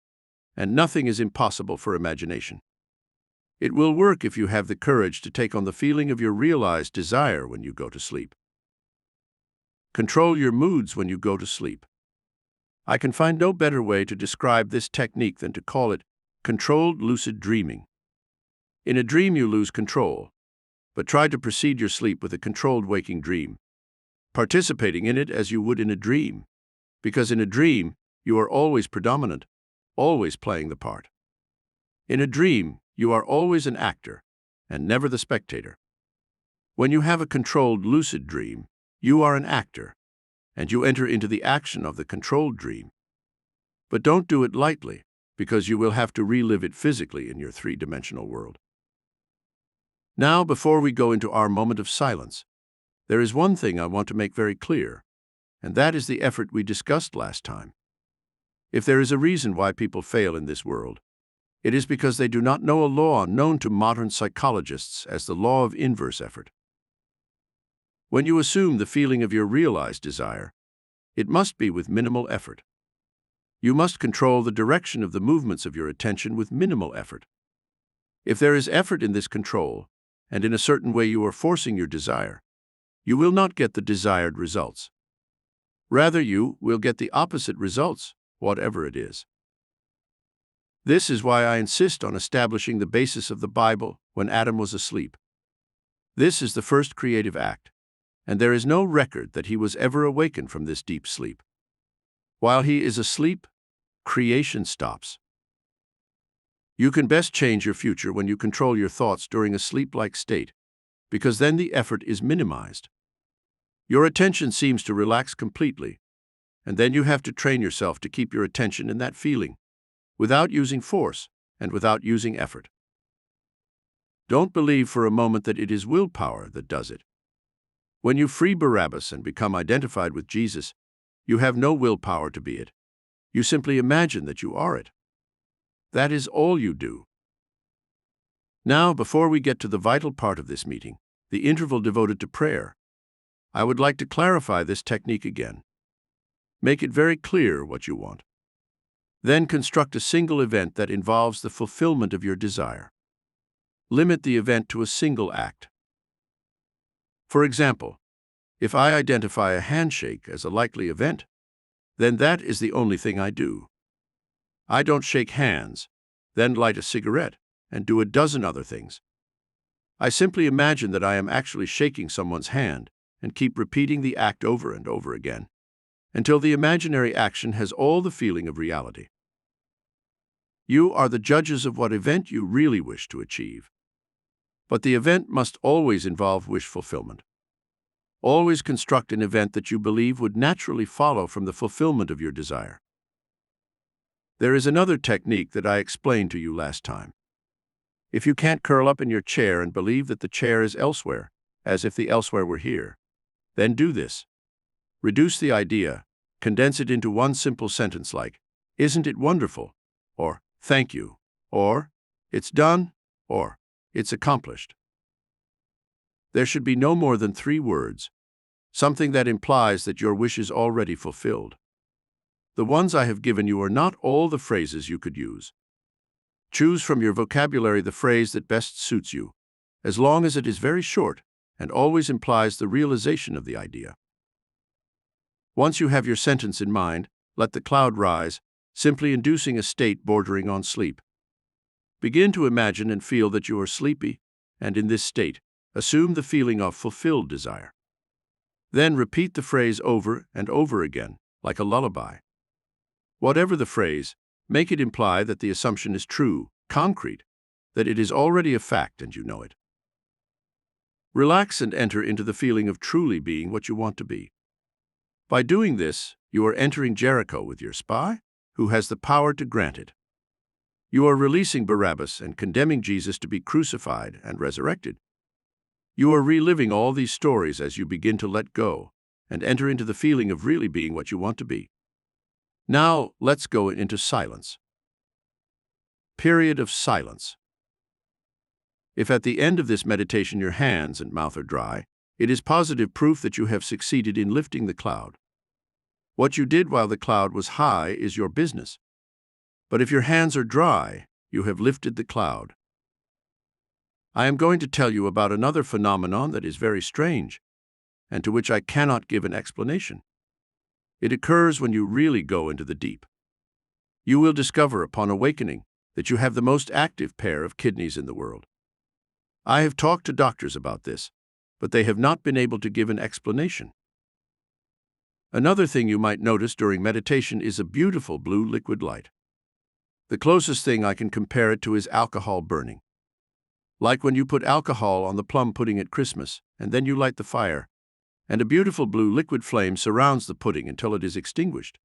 and nothing is impossible for imagination. It will work if you have the courage to take on the feeling of your realized desire when you go to sleep. Control your moods when you go to sleep. I can find no better way to describe this technique than to call it controlled lucid dreaming. In a dream you lose control, but try to precede your sleep with a controlled waking dream, participating in it as you would in a dream, because in a dream you are always predominant, always playing the part. In a dream, you are always an actor, and never the spectator. When you have a controlled lucid dream, you are an actor, and you enter into the action of the controlled dream. But don't do it lightly, because you will have to relive it physically in your three-dimensional world. Now, before we go into our moment of silence, there is one thing I want to make very clear, and that is the effort we discussed last time. If there is a reason why people fail in this world, it is because they do not know a law known to modern psychologists as the law of inverse effort. When you assume the feeling of your realized desire, it must be with minimal effort. You must control the direction of the movements of your attention with minimal effort. If there is effort in this control, and in a certain way you are forcing your desire, you will not get the desired results. Rather, you will get the opposite results, whatever it is. This is why I insist on establishing the basis of the Bible when Adam was asleep. This is the first creative act, and there is no record that he was ever awakened from this deep sleep. While he is asleep, creation stops. You can best change your future when you control your thoughts during a sleep-like state, because then the effort is minimized. Your attention seems to relax completely, and then you have to train yourself to keep your attention in that feeling, without using force and without using effort. Don't believe for a moment that it is willpower that does it. When you free Barabbas and become identified with Jesus, you have no willpower to be it. You simply imagine that you are it. That is all you do. Now, before we get to the vital part of this meeting, the interval devoted to prayer, I would like to clarify this technique again. Make it very clear what you want. Then construct a single event that involves the fulfillment of your desire. Limit the event to a single act. For example, if I identify a handshake as a likely event, then that is the only thing I do. I don't shake hands, then light a cigarette, and do a dozen other things. I simply imagine that I am actually shaking someone's hand and keep repeating the act over and over again, until the imaginary action has all the feeling of reality. You are the judges of what event you really wish to achieve. But the event must always involve wish fulfillment. Always construct an event that you believe would naturally follow from the fulfillment of your desire. There is another technique that I explained to you last time. If you can't curl up in your chair and believe that the chair is elsewhere, as if the elsewhere were here, then do this. Reduce the idea, condense it into one simple sentence like, "Isn't it wonderful?" or "Thank you," or "It's done," or "It's accomplished." There should be no more than 3 words, something that implies that your wish is already fulfilled. The ones I have given you are not all the phrases you could use. Choose from your vocabulary the phrase that best suits you, as long as it is very short and always implies the realization of the idea. Once you have your sentence in mind, let the cloud rise, simply inducing a state bordering on sleep. Begin to imagine and feel that you are sleepy, and in this state, assume the feeling of fulfilled desire. Then repeat the phrase over and over again, like a lullaby. Whatever the phrase, make it imply that the assumption is true, concrete, that it is already a fact and you know it. Relax and enter into the feeling of truly being what you want to be. By doing this, you are entering Jericho with your spy, who has the power to grant it. You are releasing Barabbas and condemning Jesus to be crucified and resurrected. You are reliving all these stories as you begin to let go and enter into the feeling of really being what you want to be. Now, let's go into silence. Period of silence. If at the end of this meditation your hands and mouth are dry, it is positive proof that you have succeeded in lifting the cloud. What you did while the cloud was high is your business. But if your hands are dry, you have lifted the cloud. I am going to tell you about another phenomenon that is very strange, and to which I cannot give an explanation. It occurs when you really go into the deep. You will discover upon awakening that you have the most active pair of kidneys in the world. I have talked to doctors about this, but they have not been able to give an explanation. Another thing you might notice during meditation is a beautiful blue liquid light. The closest thing I can compare it to is alcohol burning. Like when you put alcohol on the plum pudding at Christmas, and then you light the fire, and a beautiful blue liquid flame surrounds the pudding until it is extinguished.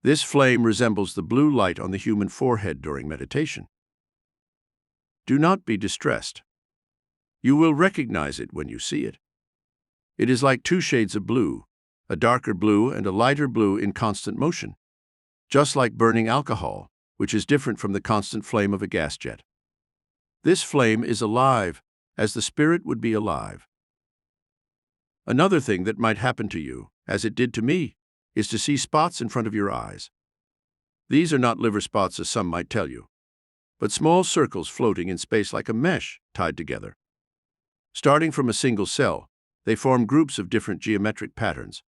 This flame resembles the blue light on the human forehead during meditation. Do not be distressed. You will recognize it when you see it. It is like two shades of blue, a darker blue and a lighter blue in constant motion, just like burning alcohol, which is different from the constant flame of a gas jet. This flame is alive, as the spirit would be alive. Another thing that might happen to you, as it did to me, is to see spots in front of your eyes. These are not liver spots as some might tell you, but small circles floating in space like a mesh tied together. Starting from a single cell, they form groups of different geometric patterns,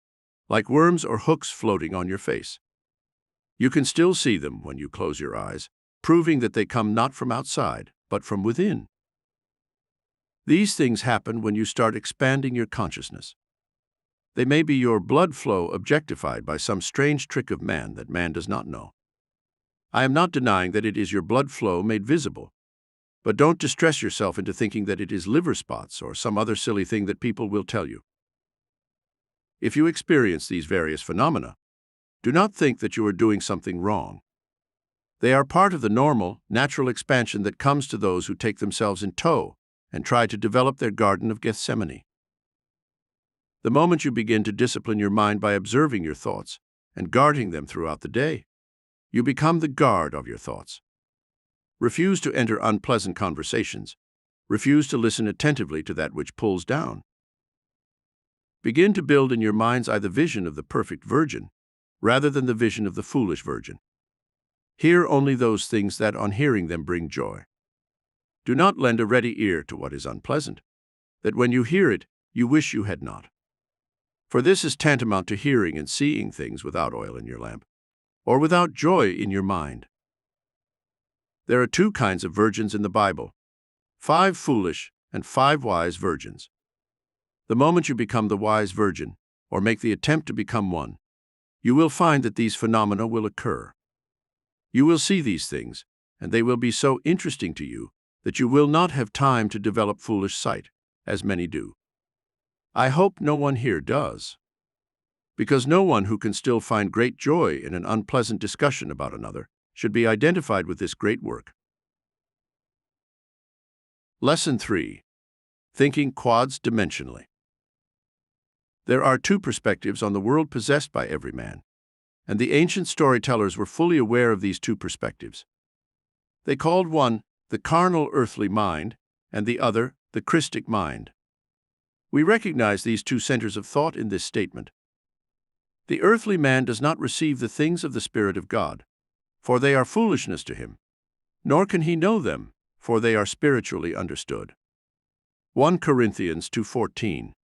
like worms or hooks floating on your face. You can still see them when you close your eyes, proving that they come not from outside, but from within. These things happen when you start expanding your consciousness. They may be your blood flow objectified by some strange trick of man that man does not know. I am not denying that it is your blood flow made visible, but don't distress yourself into thinking that it is liver spots or some other silly thing that people will tell you. If you experience these various phenomena, do not think that you are doing something wrong. They are part of the normal, natural expansion that comes to those who take themselves in tow and try to develop their Garden of Gethsemane. The moment you begin to discipline your mind by observing your thoughts and guarding them throughout the day, you become the guard of your thoughts. Refuse to enter unpleasant conversations. Refuse to listen attentively to that which pulls down. Begin to build in your mind's eye the vision of the perfect virgin, rather than the vision of the foolish virgin. Hear only those things that on hearing them bring joy. Do not lend a ready ear to what is unpleasant, that when you hear it, you wish you had not. For this is tantamount to hearing and seeing things without oil in your lamp, or without joy in your mind. There are two kinds of virgins in the Bible, 5 foolish and 5 wise virgins. The moment you become the wise virgin, or make the attempt to become one, you will find that these phenomena will occur. You will see these things, and they will be so interesting to you that you will not have time to develop foolish sight, as many do. I hope no one here does, because no one who can still find great joy in an unpleasant discussion about another should be identified with this great work. Lesson 3. Thinking quads dimensionally. There are 2 perspectives on the world possessed by every man, and the ancient storytellers were fully aware of these 2 perspectives. They called one the carnal earthly mind, and the other the Christic mind. We recognize these 2 centers of thought in this statement. The earthly man does not receive the things of the Spirit of God, for they are foolishness to him, nor can he know them, for they are spiritually understood. 1 Corinthians 2:14.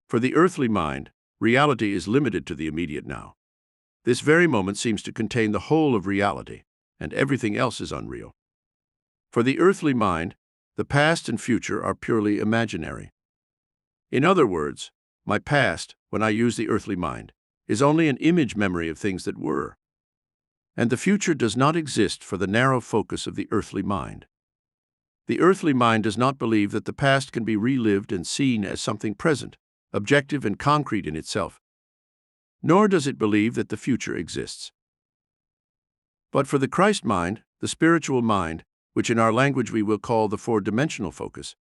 For the earthly mind, reality is limited to the immediate now. This very moment seems to contain the whole of reality, and everything else is unreal. For the earthly mind, the past and future are purely imaginary. In other words, My past, when I use the earthly mind, is only an image memory of things that were. And the future does not exist for the narrow focus of the earthly mind. The earthly mind does not believe that the past can be relived and seen as something present, objective and concrete in itself. Nor does it believe that the future exists. But for the Christ mind, the spiritual mind, which in our language we will call the four-dimensional focus,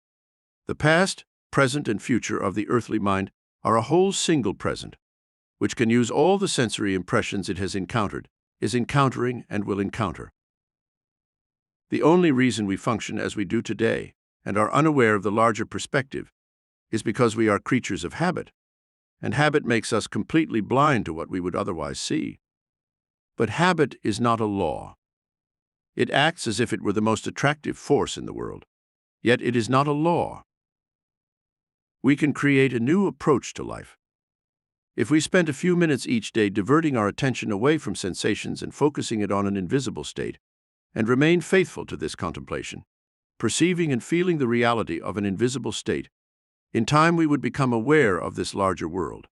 the past, present, and future of the earthly mind are a whole single present, which can use all the sensory impressions it has encountered, is encountering, and will encounter. The only reason we function as we do today and are unaware of the larger perspective is because we are creatures of habit, and habit makes us completely blind to what we would otherwise see. But habit is not a law. It acts as if it were the most attractive force in the world, yet it is not a law. We can create a new approach to life. If we spend a few minutes each day diverting our attention away from sensations and focusing it on an invisible state, and remain faithful to this contemplation, perceiving and feeling the reality of an invisible state, in time we would become aware of this larger world.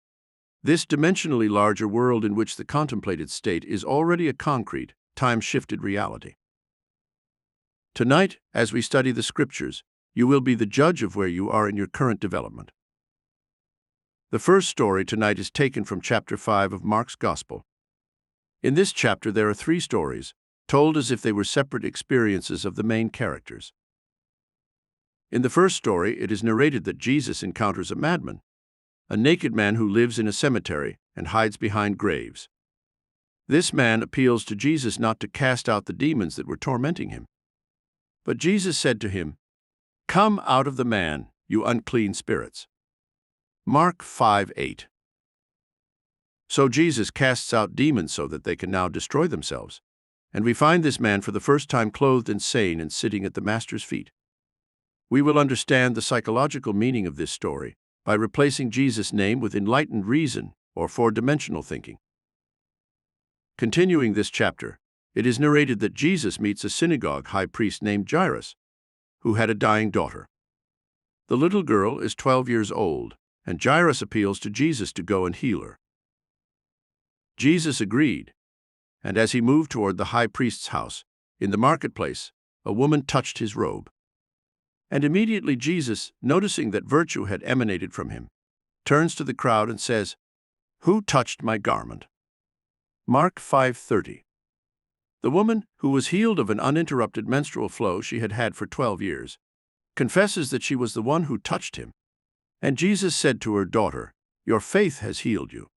This dimensionally larger world in which the contemplated state is already a concrete, time-shifted reality. Tonight, as we study the Scriptures, you will be the judge of where you are in your current development. The first story tonight is taken from chapter 5 of Mark's Gospel. In this chapter there are 3 stories, told as if they were separate experiences of the main characters. In the first story, it is narrated that Jesus encounters a madman, a naked man who lives in a cemetery and hides behind graves. This man appeals to Jesus not to cast out the demons that were tormenting him. But Jesus said to him, "Come out of the man, you unclean spirits." Mark 5:8. So Jesus casts out demons so that they can now destroy themselves. And we find this man for the first time clothed and sane and sitting at the Master's feet. We will understand the psychological meaning of this story by replacing Jesus' name with enlightened reason or four-dimensional thinking. Continuing this chapter, it is narrated that Jesus meets a synagogue high priest named Jairus, who had a dying daughter. The little girl is 12 years old, and Jairus appeals to Jesus to go and heal her. Jesus agreed, and as he moved toward the high priest's house, in the marketplace, a woman touched his robe. And immediately Jesus, noticing that virtue had emanated from him, turns to the crowd and says, "Who touched my garment?" Mark 5:30. The woman, who was healed of an uninterrupted menstrual flow she had had for 12 years, confesses that she was the one who touched him. And Jesus said to her, "Daughter, your faith has healed you.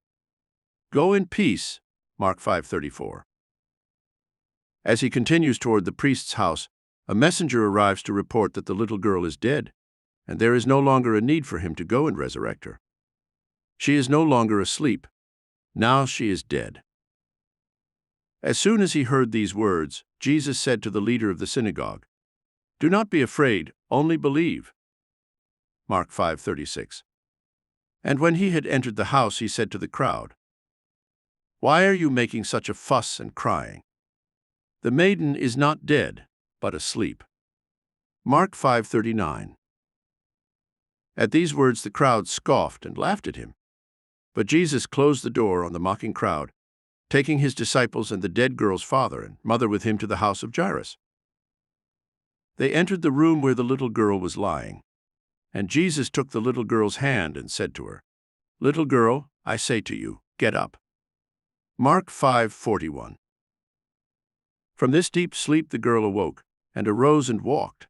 Go in peace." Mark 5:34. As he continues toward the priest's house, a messenger arrives to report that the little girl is dead, and there is no longer a need for him to go and resurrect her. She is no longer asleep. Now she is dead. As soon as he heard these words, Jesus said to the leader of the synagogue, "Do not be afraid, only believe." Mark 5:36. And when he had entered the house, he said to the crowd, "Why are you making such a fuss and crying? The maiden is not dead, but asleep." Mark 5:39. At these words the crowd scoffed and laughed at him. But Jesus closed the door on the mocking crowd, taking his disciples and the dead girl's father and mother with him to the house of Jairus. They entered the room where the little girl was lying, and Jesus took the little girl's hand and said to her, "Little girl, I say to you, get up." Mark 5:41. From this deep sleep the girl awoke, and arose and walked.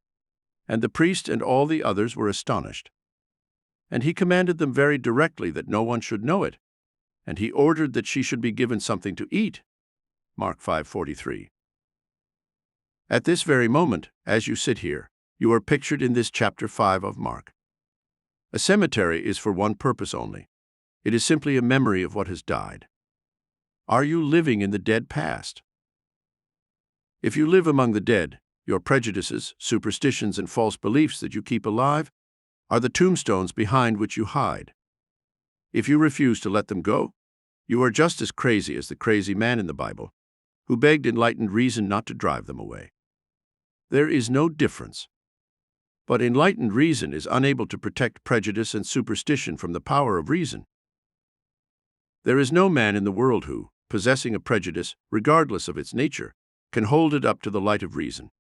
And the priest and all the others were astonished. And he commanded them very directly that no one should know it, and he ordered that she should be given something to eat. Mark 5:43. At this very moment, as you sit here, you are pictured in this chapter 5 of Mark. A cemetery is for one purpose only. It is simply a memory of what has died. Are you living in the dead past? If you live among the dead, your prejudices, superstitions, and false beliefs that you keep alive are the tombstones behind which you hide. If you refuse to let them go, you are just as crazy as the crazy man in the Bible, who begged enlightened reason not to drive them away. There is no difference. But enlightened reason is unable to protect prejudice and superstition from the power of reason. There is no man in the world who, possessing a prejudice, regardless of its nature, can hold it up to the light of reason.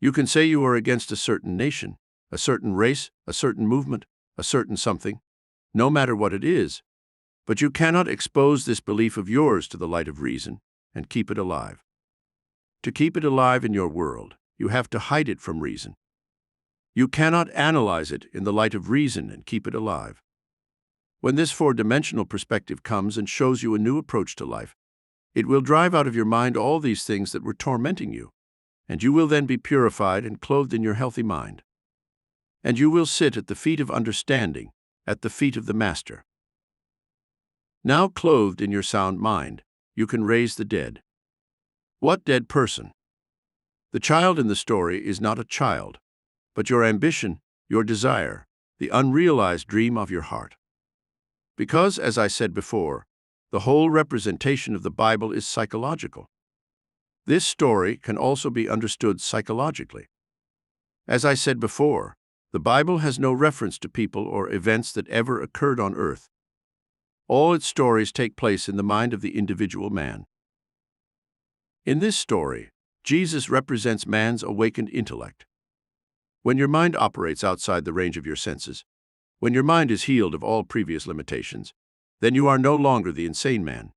You can say you are against a certain nation, a certain race, a certain movement, a certain something, no matter what it is, but you cannot expose this belief of yours to the light of reason and keep it alive. To keep it alive in your world, you have to hide it from reason. You cannot analyze it in the light of reason and keep it alive. When this four-dimensional perspective comes and shows you a new approach to life, it will drive out of your mind all these things that were tormenting you, and you will then be purified and clothed in your healthy mind. And you will sit at the feet of understanding, at the feet of the Master. Now clothed in your sound mind, you can raise the dead. What dead person? The child in the story is not a child, but your ambition, your desire, the unrealized dream of your heart. Because, as I said before, the whole representation of the Bible is psychological. This story can also be understood psychologically. As I said before, the Bible has no reference to people or events that ever occurred on earth. All its stories take place in the mind of the individual man. In this story, Jesus represents man's awakened intellect. When your mind operates outside the range of your senses, when your mind is healed of all previous limitations, then you are no longer the insane man,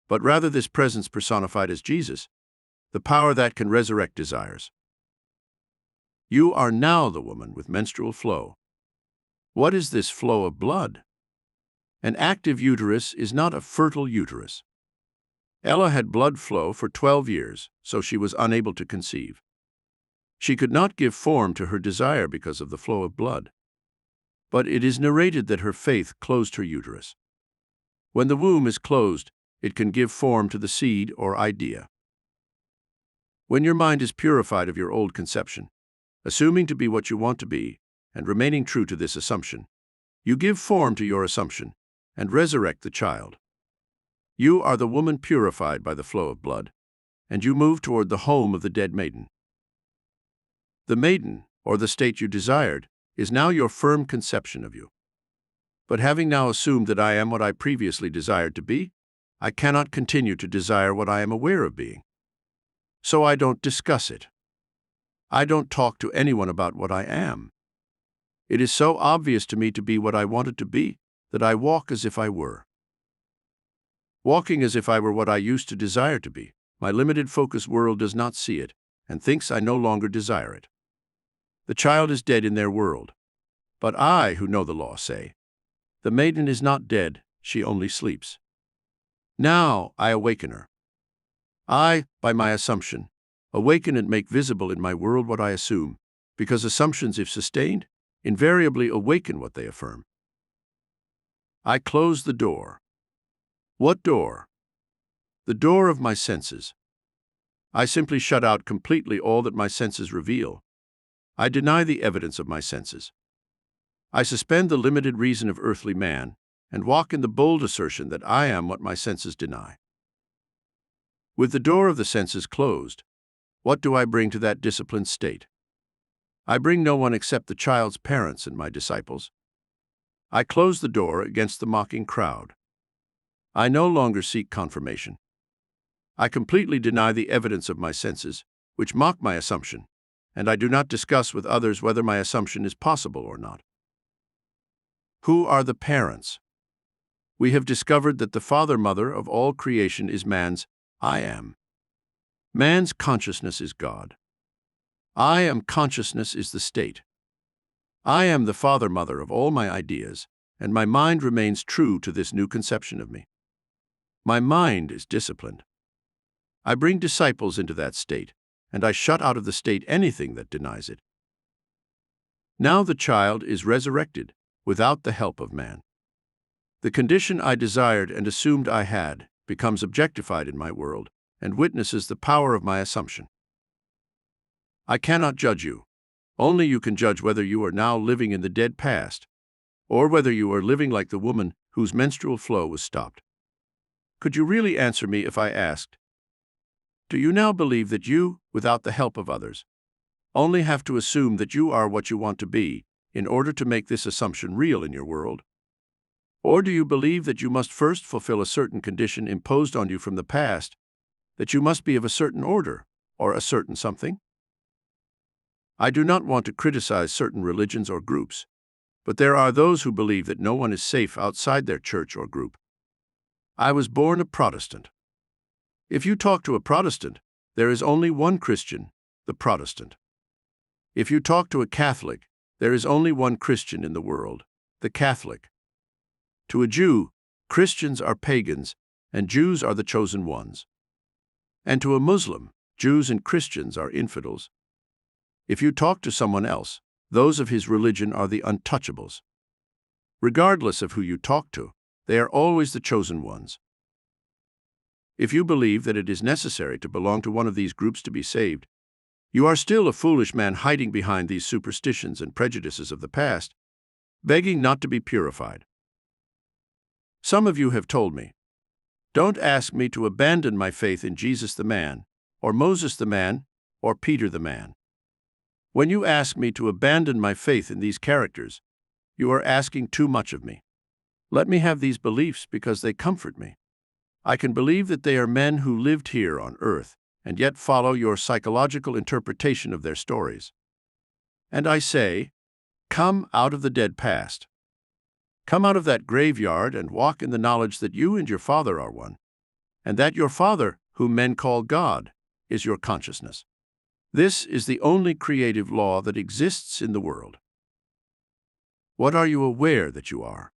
but rather this presence personified as Jesus, the power that can resurrect desires. You are now the woman with menstrual flow. What is this flow of blood? An active uterus is not a fertile uterus. Ella had blood flow for 12 years, so she was unable to conceive. She could not give form to her desire because of the flow of blood. But it is narrated that her faith closed her uterus. When the womb is closed, it can give form to the seed or idea. When your mind is purified of your old conception, assuming to be what you want to be, and remaining true to this assumption, you give form to your assumption and resurrect the child. You are the woman purified by the flow of blood, and you move toward the home of the dead maiden. The maiden, or the state you desired, is now your firm conception of you. But having now assumed that I am what I previously desired to be, I cannot continue to desire what I am aware of being. So I don't discuss it. I don't talk to anyone about what I am. It is so obvious to me to be what I wanted to be that I walk as if I were. Walking as if I were what I used to desire to be, my limited focus world does not see it and thinks I no longer desire it. The child is dead in their world. But I, who know the law, say, the maiden is not dead, she only sleeps. Now I awaken her. I, by my assumption, awaken and make visible in my world what I assume, because assumptions, if sustained, invariably awaken what they affirm. I close the door. What door? The door of my senses. I simply shut out completely all that my senses reveal. I deny the evidence of my senses. I suspend the limited reason of earthly man and walk in the bold assertion that I am what my senses deny. With the door of the senses closed, what do I bring to that disciplined state? I bring no one except the child's parents and my disciples. I close the door against the mocking crowd. I no longer seek confirmation. I completely deny the evidence of my senses, which mock my assumption, and I do not discuss with others whether my assumption is possible or not. Who are the parents? We have discovered that the father-mother of all creation is man's I am. Man's consciousness is God. I am consciousness is the state. I am the father-mother of all my ideas, and my mind remains true to this new conception of me. My mind is disciplined. I bring disciples into that state, and I shut out of the state anything that denies it. Now the child is resurrected without the help of man. The condition I desired and assumed I had becomes objectified in my world and witnesses the power of my assumption. I cannot judge you. Only you can judge whether you are now living in the dead past, or whether you are living like the woman whose menstrual flow was stopped. Could you really answer me if I asked, do you now believe that you, without the help of others, only have to assume that you are what you want to be in order to make this assumption real in your world? Or do you believe that you must first fulfill a certain condition imposed on you from the past, that you must be of a certain order or a certain something? I do not want to criticize certain religions or groups, but there are those who believe that no one is safe outside their church or group. I was born a Protestant. If you talk to a Protestant, there is only one Christian, the Protestant. If you talk to a Catholic, there is only one Christian in the world, the Catholic. To a Jew, Christians are pagans, and Jews are the chosen ones. And to a Muslim, Jews and Christians are infidels. If you talk to someone else, those of his religion are the untouchables. Regardless of who you talk to, they are always the chosen ones. If you believe that it is necessary to belong to one of these groups to be saved, you are still a foolish man hiding behind these superstitions and prejudices of the past, begging not to be purified. Some of you have told me, "Don't ask me to abandon my faith in Jesus the man, or Moses the man, or Peter the man." When you ask me to abandon my faith in these characters, you are asking too much of me. Let me have these beliefs because they comfort me. I can believe that they are men who lived here on earth, and yet follow your psychological interpretation of their stories. And I say, come out of the dead past. Come out of that graveyard and walk in the knowledge that you and your Father are one, and that your Father, whom men call God, is your consciousness. This is the only creative law that exists in the world. What are you aware that you are?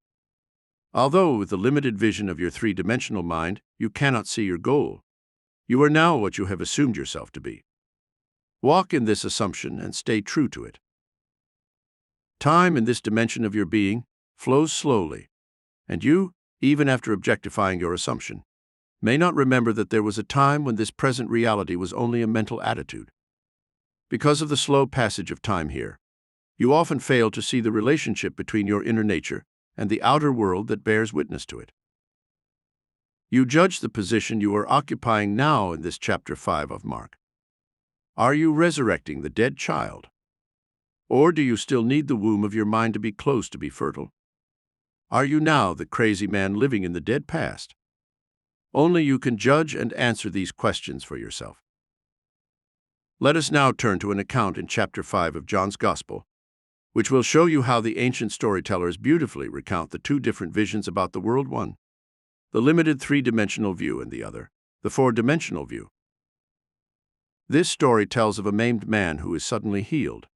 Although with the limited vision of your three-dimensional mind, you cannot see your goal, you are now what you have assumed yourself to be. Walk in this assumption and stay true to it. Time in this dimension of your being flows slowly, and you, even after objectifying your assumption, may not remember that there was a time when this present reality was only a mental attitude. Because of the slow passage of time here, you often fail to see the relationship between your inner nature and the outer world that bears witness to it. You judge the position you are occupying now in this chapter 5 of Mark. Are you resurrecting the dead child? Or do you still need the womb of your mind to be close to be fertile? Are you now the crazy man living in the dead past? Only you can judge and answer these questions for yourself. Let us now turn to an account in chapter 5 of John's Gospel, which will show you how the ancient storytellers beautifully recount the two different visions about the world: one, the limited three-dimensional view, and the other, the four-dimensional view. This story tells of a maimed man who is suddenly healed.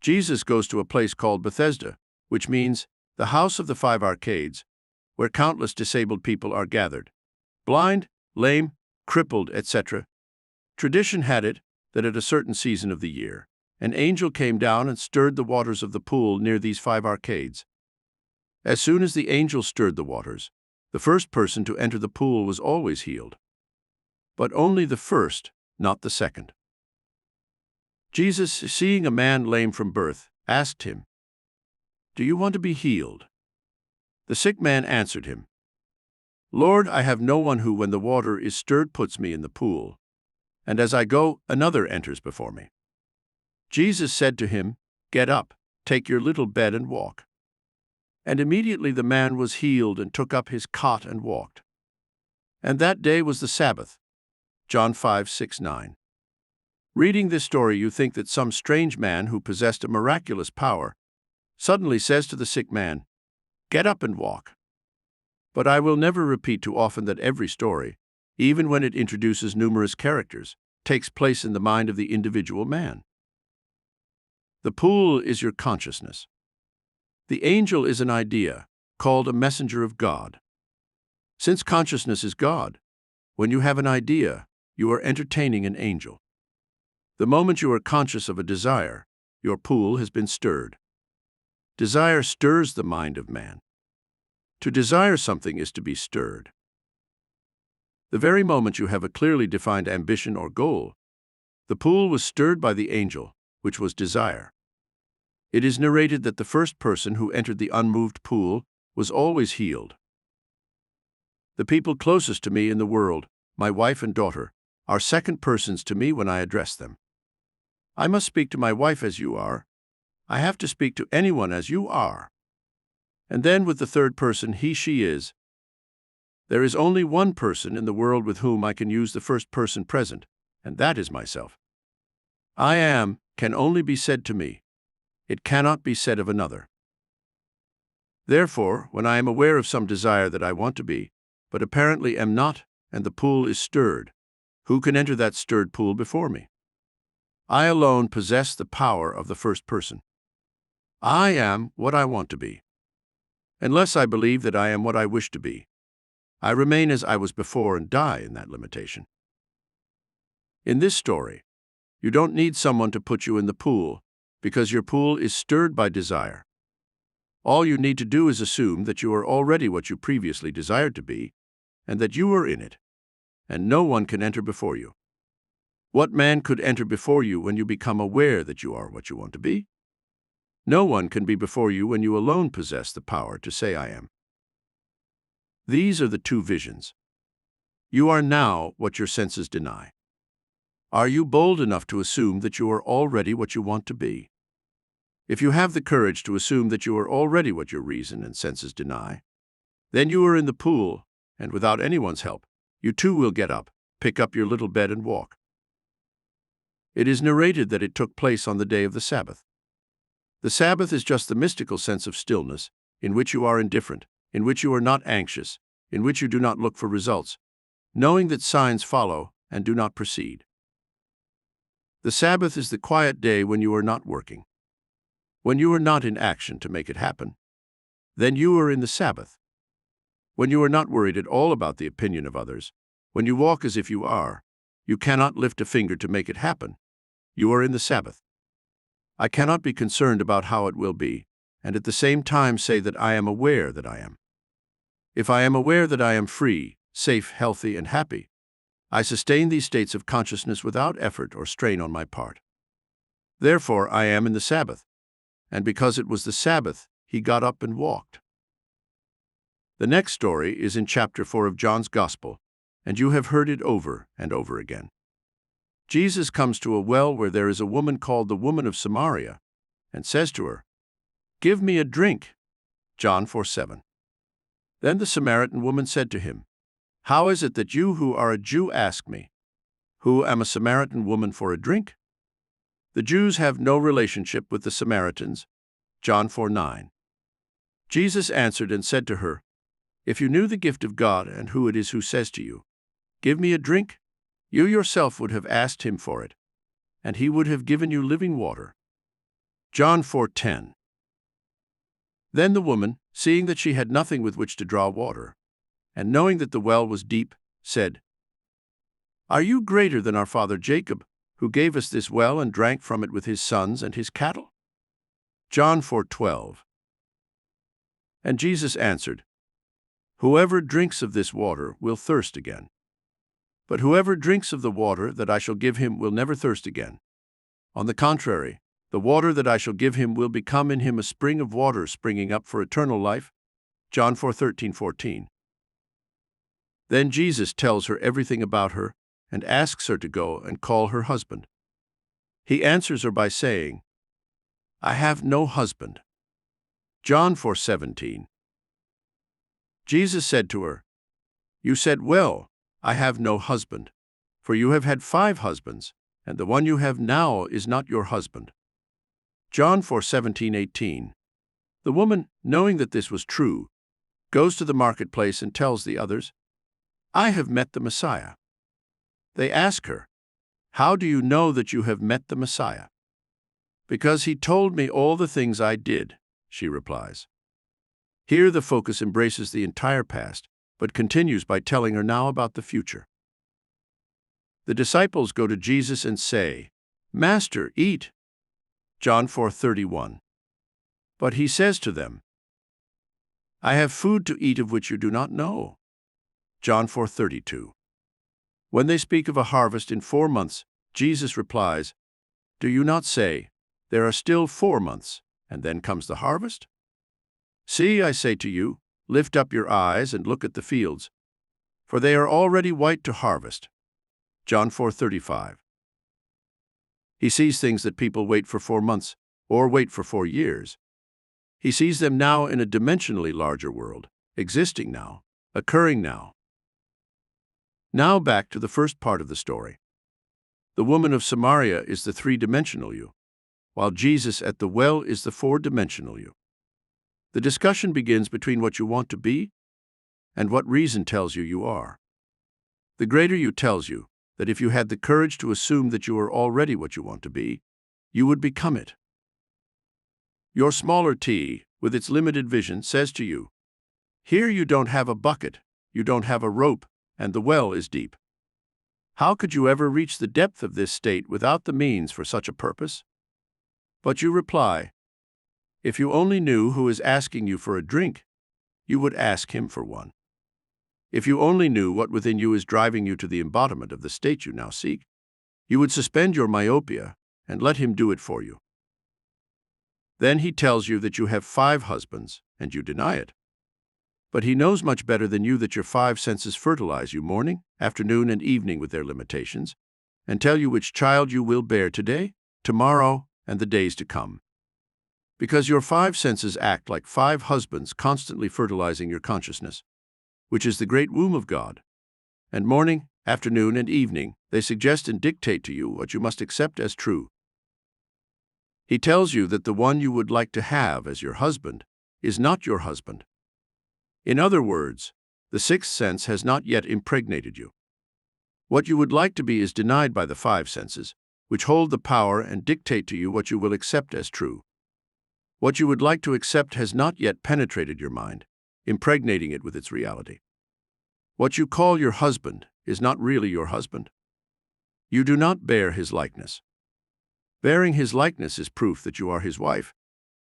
Jesus goes to a place called Bethesda, which means the house of the 5 arcades, where countless disabled people are gathered, blind, lame, crippled, etc. Tradition had it that at a certain season of the year, an angel came down and stirred the waters of the pool near these 5 arcades. As soon as the angel stirred the waters, the first person to enter the pool was always healed. But only the first, not the second. Jesus, seeing a man lame from birth, asked him, "Do you want to be healed?" The sick man answered him, "Lord, I have no one who, when the water is stirred, puts me in the pool, and as I go, another enters before me." Jesus said to him, "Get up, take your little bed and walk." And immediately the man was healed and took up his cot and walked. And that day was the Sabbath. John 5:6-9. Reading this story, you think that some strange man who possessed a miraculous power suddenly says to the sick man, "Get up and walk." But I will never repeat too often that every story, even when it introduces numerous characters, takes place in the mind of the individual man. The pool is your consciousness. The angel is an idea, called a messenger of God. Since consciousness is God, when you have an idea, you are entertaining an angel. The moment you are conscious of a desire, your pool has been stirred. Desire stirs the mind of man. To desire something is to be stirred. The very moment you have a clearly defined ambition or goal, the pool was stirred by the angel, which was desire. It is narrated that the first person who entered the unmoved pool was always healed. The people closest to me in the world, my wife and daughter, are second persons to me when I address them. I must speak to my wife as you are. I have to speak to anyone as you are. And then with the third person, he, she is. There is only one person in the world with whom I can use the first person present, and that is myself. I am can only be said to me. It cannot be said of another. Therefore, when I am aware of some desire that I want to be, but apparently am not, and the pool is stirred, who can enter that stirred pool before me? I alone possess the power of the first person. I am what I want to be. Unless I believe that I am what I wish to be, I remain as I was before and die in that limitation. In this story, you don't need someone to put you in the pool, because your pool is stirred by desire. All you need to do is assume that you are already what you previously desired to be, and that you are in it, and no one can enter before you. What man could enter before you when you become aware that you are what you want to be? No one can be before you when you alone possess the power to say I am. These are the two visions. You are now what your senses deny. Are you bold enough to assume that you are already what you want to be? If you have the courage to assume that you are already what your reason and senses deny, then you are in the pool, and without anyone's help, you too will get up, pick up your little bed and walk. It is narrated that it took place on the day of the Sabbath. The Sabbath is just the mystical sense of stillness, in which you are indifferent, in which you are not anxious, in which you do not look for results, knowing that signs follow and do not proceed. The Sabbath is the quiet day when you are not working, when you are not in action to make it happen. Then you are in the Sabbath. When you are not worried at all about the opinion of others, when you walk as if you are, you cannot lift a finger to make it happen. You are in the Sabbath. I cannot be concerned about how it will be, and at the same time say that I am aware that I am. If I am aware that I am free, safe, healthy, and happy, I sustain these states of consciousness without effort or strain on my part. Therefore, I am in the Sabbath, and because it was the Sabbath, he got up and walked. The next story is in chapter 4 of John's Gospel, and you have heard it over and over again. Jesus comes to a well where there is a woman called the woman of Samaria, and says to her, "Give me a drink." John 4:7. Then the Samaritan woman said to him, "How is it that you who are a Jew ask me, who am a Samaritan woman, for a drink?" The Jews have no relationship with the Samaritans. John 4:9. Jesus answered and said to her, "If you knew the gift of God and who it is who says to you, 'Give me a drink,' you yourself would have asked him for it, and he would have given you living water." John 4:10. Then the woman, seeing that she had nothing with which to draw water, and knowing that the well was deep, said, "Are you greater than our father Jacob, who gave us this well and drank from it with his sons and his cattle?" John 4:12. And Jesus answered, "Whoever drinks of this water will thirst again. But whoever drinks of the water that I shall give him will never thirst again. On the contrary, the water that I shall give him will become in him a spring of water springing up for eternal life." John 4:13-14. Then Jesus tells her everything about her and asks her to go and call her husband. He answers her by saying, "I have no husband." John 4:17. Jesus said to her, "You said well, I have no husband, for you have had 5 husbands, and the one you have now is not your husband." John 4:17-18. The woman, knowing that this was true, goes to the marketplace and tells the others, "I have met the Messiah." They ask her, "How do you know that you have met the Messiah?" "Because he told me all the things I did," she replies. Here the focus embraces the entire past, but continues by telling her now about the future. The disciples go to Jesus and say, "Master, eat." John 4:31. But he says to them, "I have food to eat of which you do not know." John 4:32. When they speak of a harvest in 4 months, Jesus replies, "Do you not say, 'There are still 4 months, and then comes the harvest'? See, I say to you, lift up your eyes and look at the fields, for they are already white to harvest." John 4:35. He sees things that people wait for 4 months or wait for 4 years. He sees them now in a dimensionally larger world, existing now, occurring now. Now back to the first part of the story. The woman of Samaria is the three-dimensional you, while Jesus at the well is the four-dimensional you. The discussion begins between what you want to be and what reason tells you you are. The greater you tells you that if you had the courage to assume that you are already what you want to be, you would become it. Your smaller T, with its limited vision, says to you, "Here you don't have a bucket, you don't have a rope, and the well is deep. How could you ever reach the depth of this state without the means for such a purpose?" But you reply, "If you only knew who is asking you for a drink, you would ask him for one. If you only knew what within you is driving you to the embodiment of the state you now seek, you would suspend your myopia and let him do it for you." Then he tells you that you have 5 husbands, and you deny it. But he knows much better than you that your 5 senses fertilize you morning, afternoon, and evening with their limitations, and tell you which child you will bear today, tomorrow, and the days to come. Because your 5 senses act like 5 husbands constantly fertilizing your consciousness, which is the great womb of God. And morning, afternoon, and evening, they suggest and dictate to you what you must accept as true. He tells you that the one you would like to have as your husband is not your husband. In other words, the 6th sense has not yet impregnated you. What you would like to be is denied by the 5 senses, which hold the power and dictate to you what you will accept as true. What you would like to accept has not yet penetrated your mind, impregnating it with its reality. What you call your husband is not really your husband. You do not bear his likeness. Bearing his likeness is proof that you are his wife,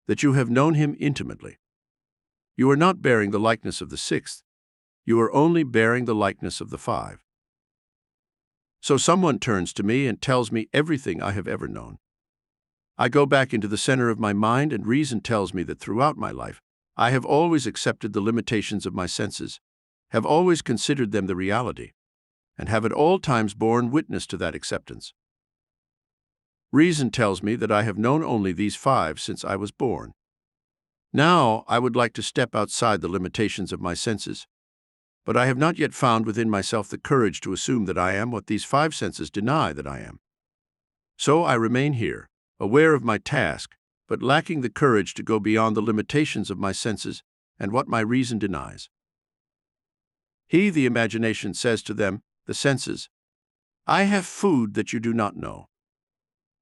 that you have known him intimately. You are not bearing the likeness of the 6th, you are only bearing the likeness of the 5. So someone turns to me and tells me everything I have ever known. I go back into the center of my mind, and reason tells me that throughout my life, I have always accepted the limitations of my senses, have always considered them the reality, and have at all times borne witness to that acceptance. Reason tells me that I have known only these 5 since I was born. Now I would like to step outside the limitations of my senses, but I have not yet found within myself the courage to assume that I am what these 5 senses deny that I am. So I remain here, aware of my task, but lacking the courage to go beyond the limitations of my senses and what my reason denies. He, the imagination, says to them, the senses, "I have food that you do not know.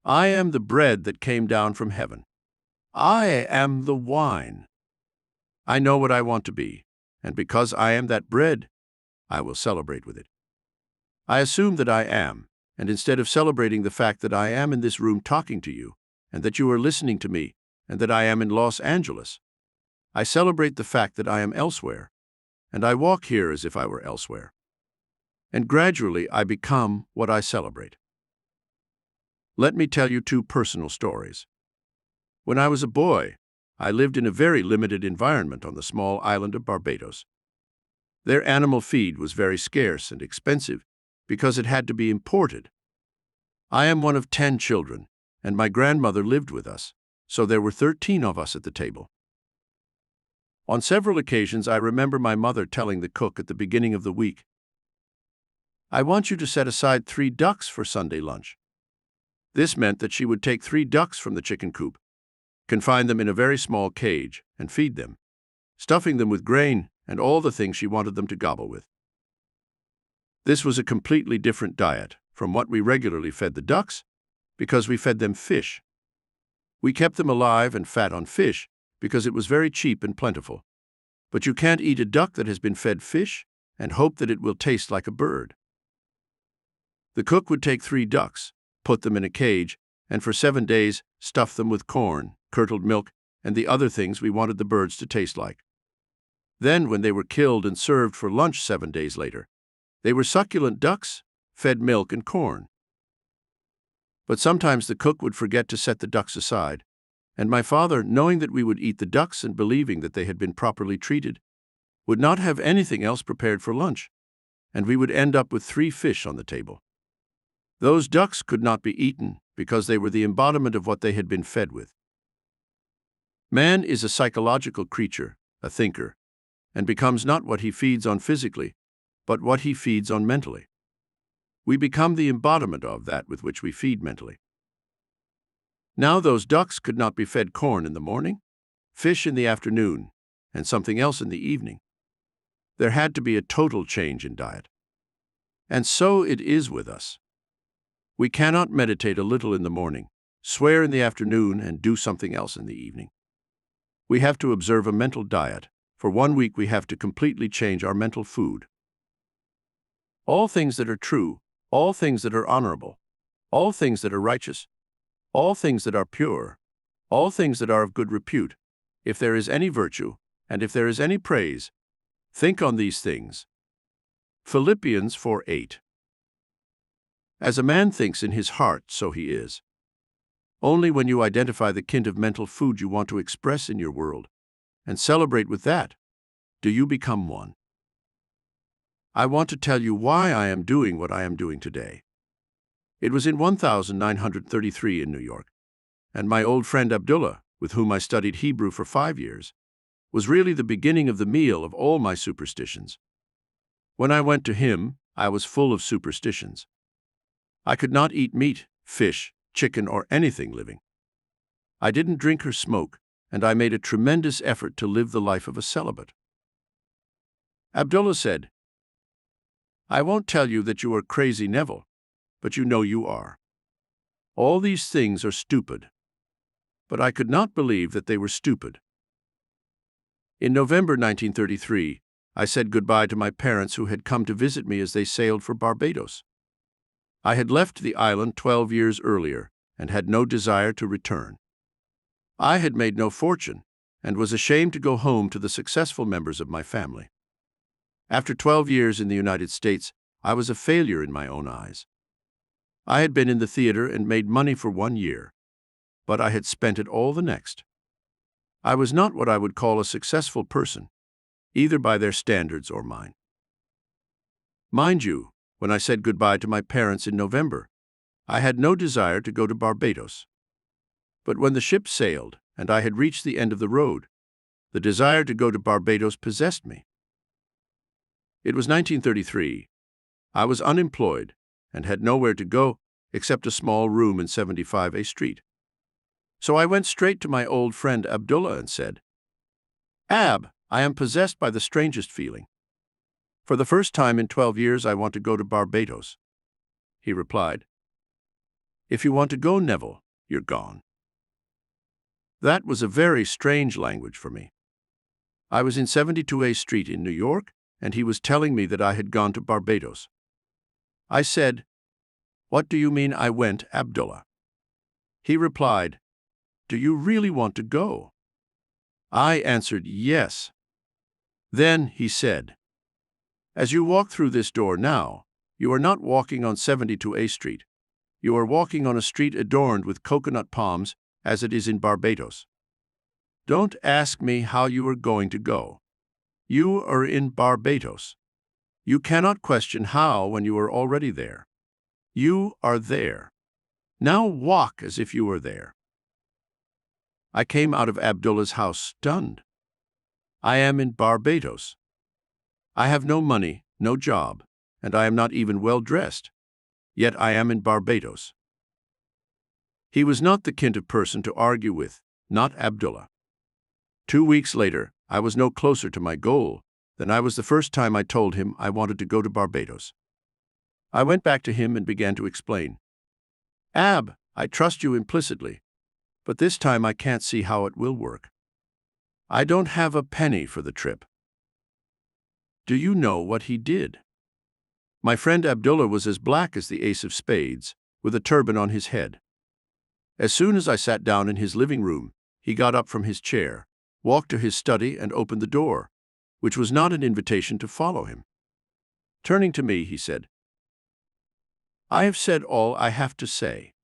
I am the bread that came down from heaven. I am the wine. I know what I want to be, and because I am that bread, I will celebrate with it. I assume that I am, and instead of celebrating the fact that I am in this room talking to you, and that you are listening to me, and that I am in Los Angeles, I celebrate the fact that I am elsewhere, and I walk here as if I were elsewhere. And gradually I become what I celebrate." Let me tell you 2 personal stories. When I was a boy, I lived in a very limited environment on the small island of Barbados. Their animal feed was very scarce and expensive because it had to be imported. I am one of 10 children, and my grandmother lived with us, so there were 13 of us at the table. On several occasions, I remember my mother telling the cook at the beginning of the week, "I want you to set aside 3 ducks for Sunday lunch." This meant that she would take 3 ducks from the chicken coop, confine them in a very small cage, and feed them, stuffing them with grain and all the things she wanted them to gobble with. This was a completely different diet from what we regularly fed the ducks, because we fed them fish. We kept them alive and fat on fish because it was very cheap and plentiful. But you can't eat a duck that has been fed fish and hope that it will taste like a bird. The cook would take 3 ducks, put them in a cage, and for 7 days stuff them with corn, curdled milk, and the other things we wanted the birds to taste like. Then, when they were killed and served for lunch 7 days later, they were succulent ducks, fed milk and corn. But sometimes the cook would forget to set the ducks aside, and my father, knowing that we would eat the ducks and believing that they had been properly treated, would not have anything else prepared for lunch, and we would end up with 3 fish on the table. Those ducks could not be eaten because they were the embodiment of what they had been fed with. Man is a psychological creature, a thinker, and becomes not what he feeds on physically, but what he feeds on mentally. We become the embodiment of that with which we feed mentally. Now those ducks could not be fed corn in the morning, fish in the afternoon, and something else in the evening. There had to be a total change in diet. And so it is with us. We cannot meditate a little in the morning, swear in the afternoon, and do something else in the evening. We have to observe a mental diet. For 1 week we have to completely change our mental food. All things that are true, all things that are honorable, all things that are righteous, all things that are pure, all things that are of good repute, if there is any virtue, and if there is any praise, think on these things. Philippians 4:8. As a man thinks in his heart, so he is. Only when you identify the kind of mental food you want to express in your world, and celebrate with that, do you become one. I want to tell you why I am doing what I am doing today. It was in 1933 in New York, and my old friend Abdullah, with whom I studied Hebrew for 5 years, was really the beginning of the meal of all my superstitions. When I went to him, I was full of superstitions. I could not eat meat, fish, chicken, or anything living. I didn't drink or smoke, and I made a tremendous effort to live the life of a celibate. Abdullah said, "I won't tell you that you are crazy, Neville, but you know you are. All these things are stupid." But I could not believe that they were stupid. In November 1933, I said goodbye to my parents who had come to visit me as they sailed for Barbados. I had left the island 12 years earlier and had no desire to return. I had made no fortune and was ashamed to go home to the successful members of my family. After 12 years in the United States, I was a failure in my own eyes. I had been in the theater and made money for 1 year, but I had spent it all the next. I was not what I would call a successful person, either by their standards or mine. Mind you, when I said goodbye to my parents in November, I had no desire to go to Barbados. But when the ship sailed and I had reached the end of the road, the desire to go to Barbados possessed me. It was 1933. I was unemployed and had nowhere to go except a small room in 75A Street. So I went straight to my old friend Abdullah and said, "Ab, I am possessed by the strangest feeling. For the first time in 12 years, I want to go to Barbados." He replied, "If you want to go, Neville, you're gone." That was a very strange language for me. I was in 72A Street in New York, and he was telling me that I had gone to Barbados. I said, "What do you mean I went, Abdullah?" He replied, "Do you really want to go?" I answered, "Yes." Then he said, "As you walk through this door now, you are not walking on 72A Street. You are walking on a street adorned with coconut palms, as it is in Barbados. Don't ask me how you are going to go. You are in Barbados. You cannot question how when you are already there. You are there. Now walk as if you were there." I came out of Abdullah's house stunned. I am in Barbados. I have no money, no job, and I am not even well dressed. Yet I am in Barbados. He was not the kind of person to argue with, not Abdullah. 2 weeks later, I was no closer to my goal than I was the first time I told him I wanted to go to Barbados. I went back to him and began to explain. "Ab, I trust you implicitly, but this time I can't see how it will work. I don't have a penny for the trip." Do you know what he did? My friend Abdullah was as black as the ace of spades, with a turban on his head. As soon as I sat down in his living room, he got up from his chair, walked to his study, and opened the door, which was not an invitation to follow him. Turning to me, he said, "I have said all I have to say."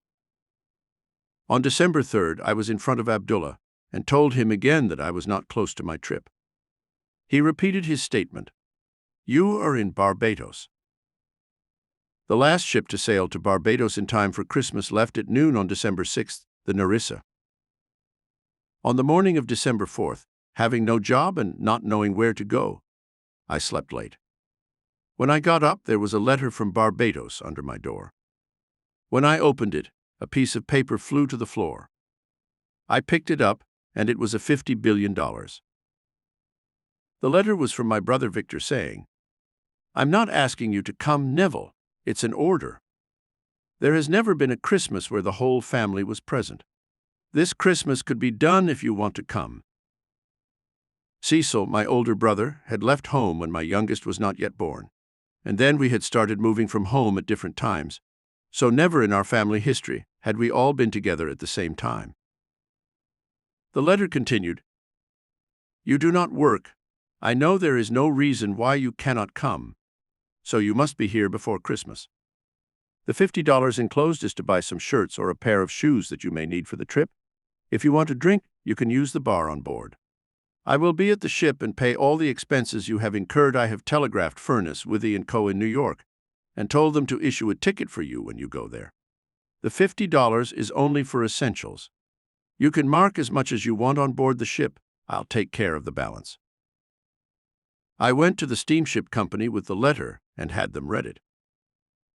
On December 3rd, I was in front of Abdullah and told him again that I was not close to my trip. He repeated his statement. "You are in Barbados." The last ship to sail to Barbados in time for Christmas left at noon on December 6th, the Nerissa. On the morning of December 4th, having no job and not knowing where to go, I slept late. When I got up, there was a letter from Barbados under my door. When I opened it, a piece of paper flew to the floor. I picked it up, and it was a $50 billion. The letter was from my brother Victor saying, "I'm not asking you to come, Neville. It's an order. There has never been a Christmas where the whole family was present. This Christmas could be done if you want to come." Cecil, my older brother, had left home when my youngest was not yet born, and then we had started moving from home at different times, so never in our family history had we all been together at the same time. The letter continued, "You do not work. I know there is no reason why you cannot come, so you must be here before Christmas. The $50 enclosed is to buy some shirts or a pair of shoes that you may need for the trip. If you want a drink, you can use the bar on board. I will be at the ship and pay all the expenses you have incurred. I have telegraphed Furness, Withy & Co. in New York and told them to issue a ticket for you when you go there. The $50 is only for essentials. You can mark as much as you want on board the ship. I'll take care of the balance." I went to the steamship company with the letter and had them read it.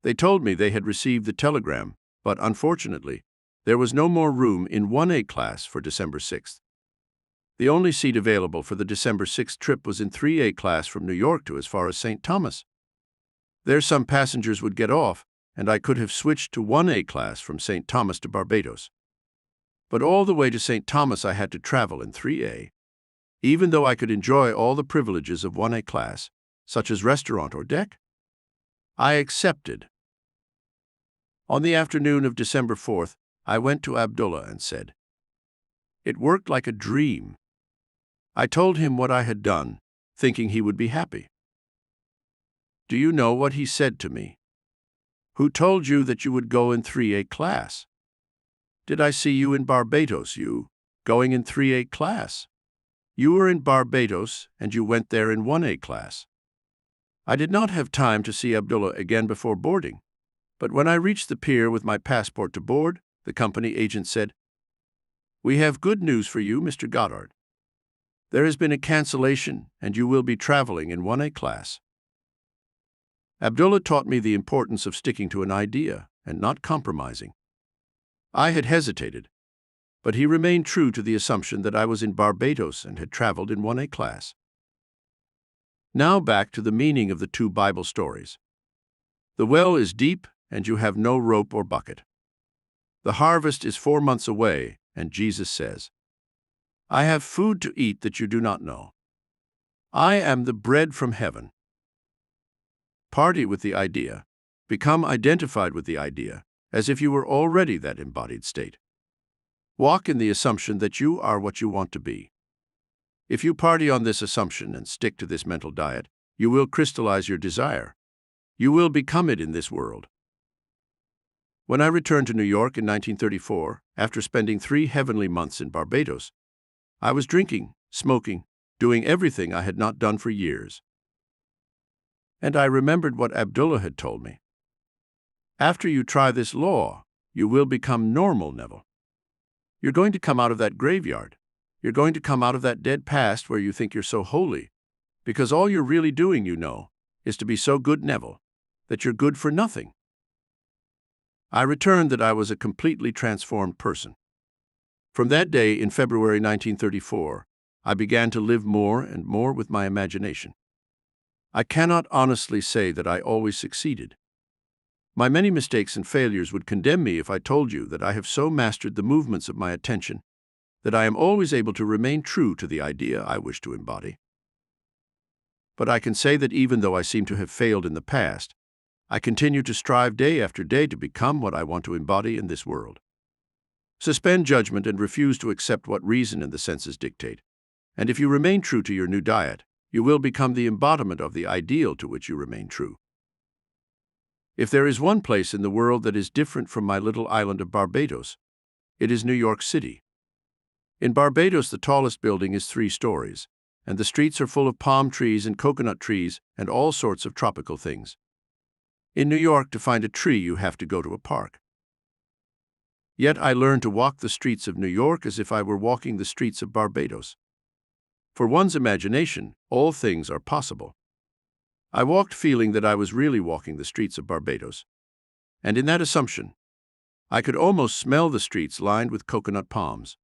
They told me they had received the telegram, but unfortunately, there was no more room in 1A class for December 6th. The only seat available for the December 6th trip was in 3A class from New York to as far as St. Thomas. There some passengers would get off, and I could have switched to 1A class from St. Thomas to Barbados. But all the way to St. Thomas I had to travel in 3A. Even though I could enjoy all the privileges of 1A class, such as restaurant or deck, I accepted. On the afternoon of December 4th, I went to Abdullah and said, "It worked like a dream." I told him what I had done, thinking he would be happy. Do you know what he said to me? "Who told you that you would go in 3A class? Did I see you in Barbados, you going in 3A class? You were in Barbados and you went there in 1A class." I did not have time to see Abdullah again before boarding, but when I reached the pier with my passport to board, the company agent said, "We have good news for you, Mr. Goddard. There has been a cancellation and you will be traveling in 1A class." Abdullah taught me the importance of sticking to an idea and not compromising. I had hesitated, but he remained true to the assumption that I was in Barbados and had traveled in 1A class. Now back to the meaning of the two Bible stories. The well is deep and you have no rope or bucket. The harvest is 4 months away, and Jesus says, "I have food to eat that you do not know. I am the bread from heaven." Party with the idea. Become identified with the idea, as if you were already that embodied state. Walk in the assumption that you are what you want to be. If you party on this assumption and stick to this mental diet, you will crystallize your desire. You will become it in this world. When I returned to New York in 1934, after spending 3 heavenly months in Barbados, I was drinking, smoking, doing everything I had not done for years. And I remembered what Abdullah had told me. After you try this law, you will become normal, Neville. You're going to come out of that graveyard. You're going to come out of that dead past where you think you're so holy, because all you're really doing, you know, is to be so good, Neville, that you're good for nothing. I returned that I was a completely transformed person. From that day in February 1934, I began to live more and more with my imagination. I cannot honestly say that I always succeeded. My many mistakes and failures would condemn me if I told you that I have so mastered the movements of my attention that I am always able to remain true to the idea I wish to embody. But I can say that even though I seem to have failed in the past, I continue to strive day after day to become what I want to embody in this world. Suspend judgment and refuse to accept what reason and the senses dictate. And if you remain true to your new diet, you will become the embodiment of the ideal to which you remain true. If there is one place in the world that is different from my little island of Barbados, it is New York City. In Barbados, the tallest building is 3 stories, and the streets are full of palm trees and coconut trees and all sorts of tropical things. In New York, to find a tree, you have to go to a park. Yet I learned to walk the streets of New York as if I were walking the streets of Barbados. For one's imagination, all things are possible. I walked feeling that I was really walking the streets of Barbados. And in that assumption, I could almost smell the streets lined with coconut palms.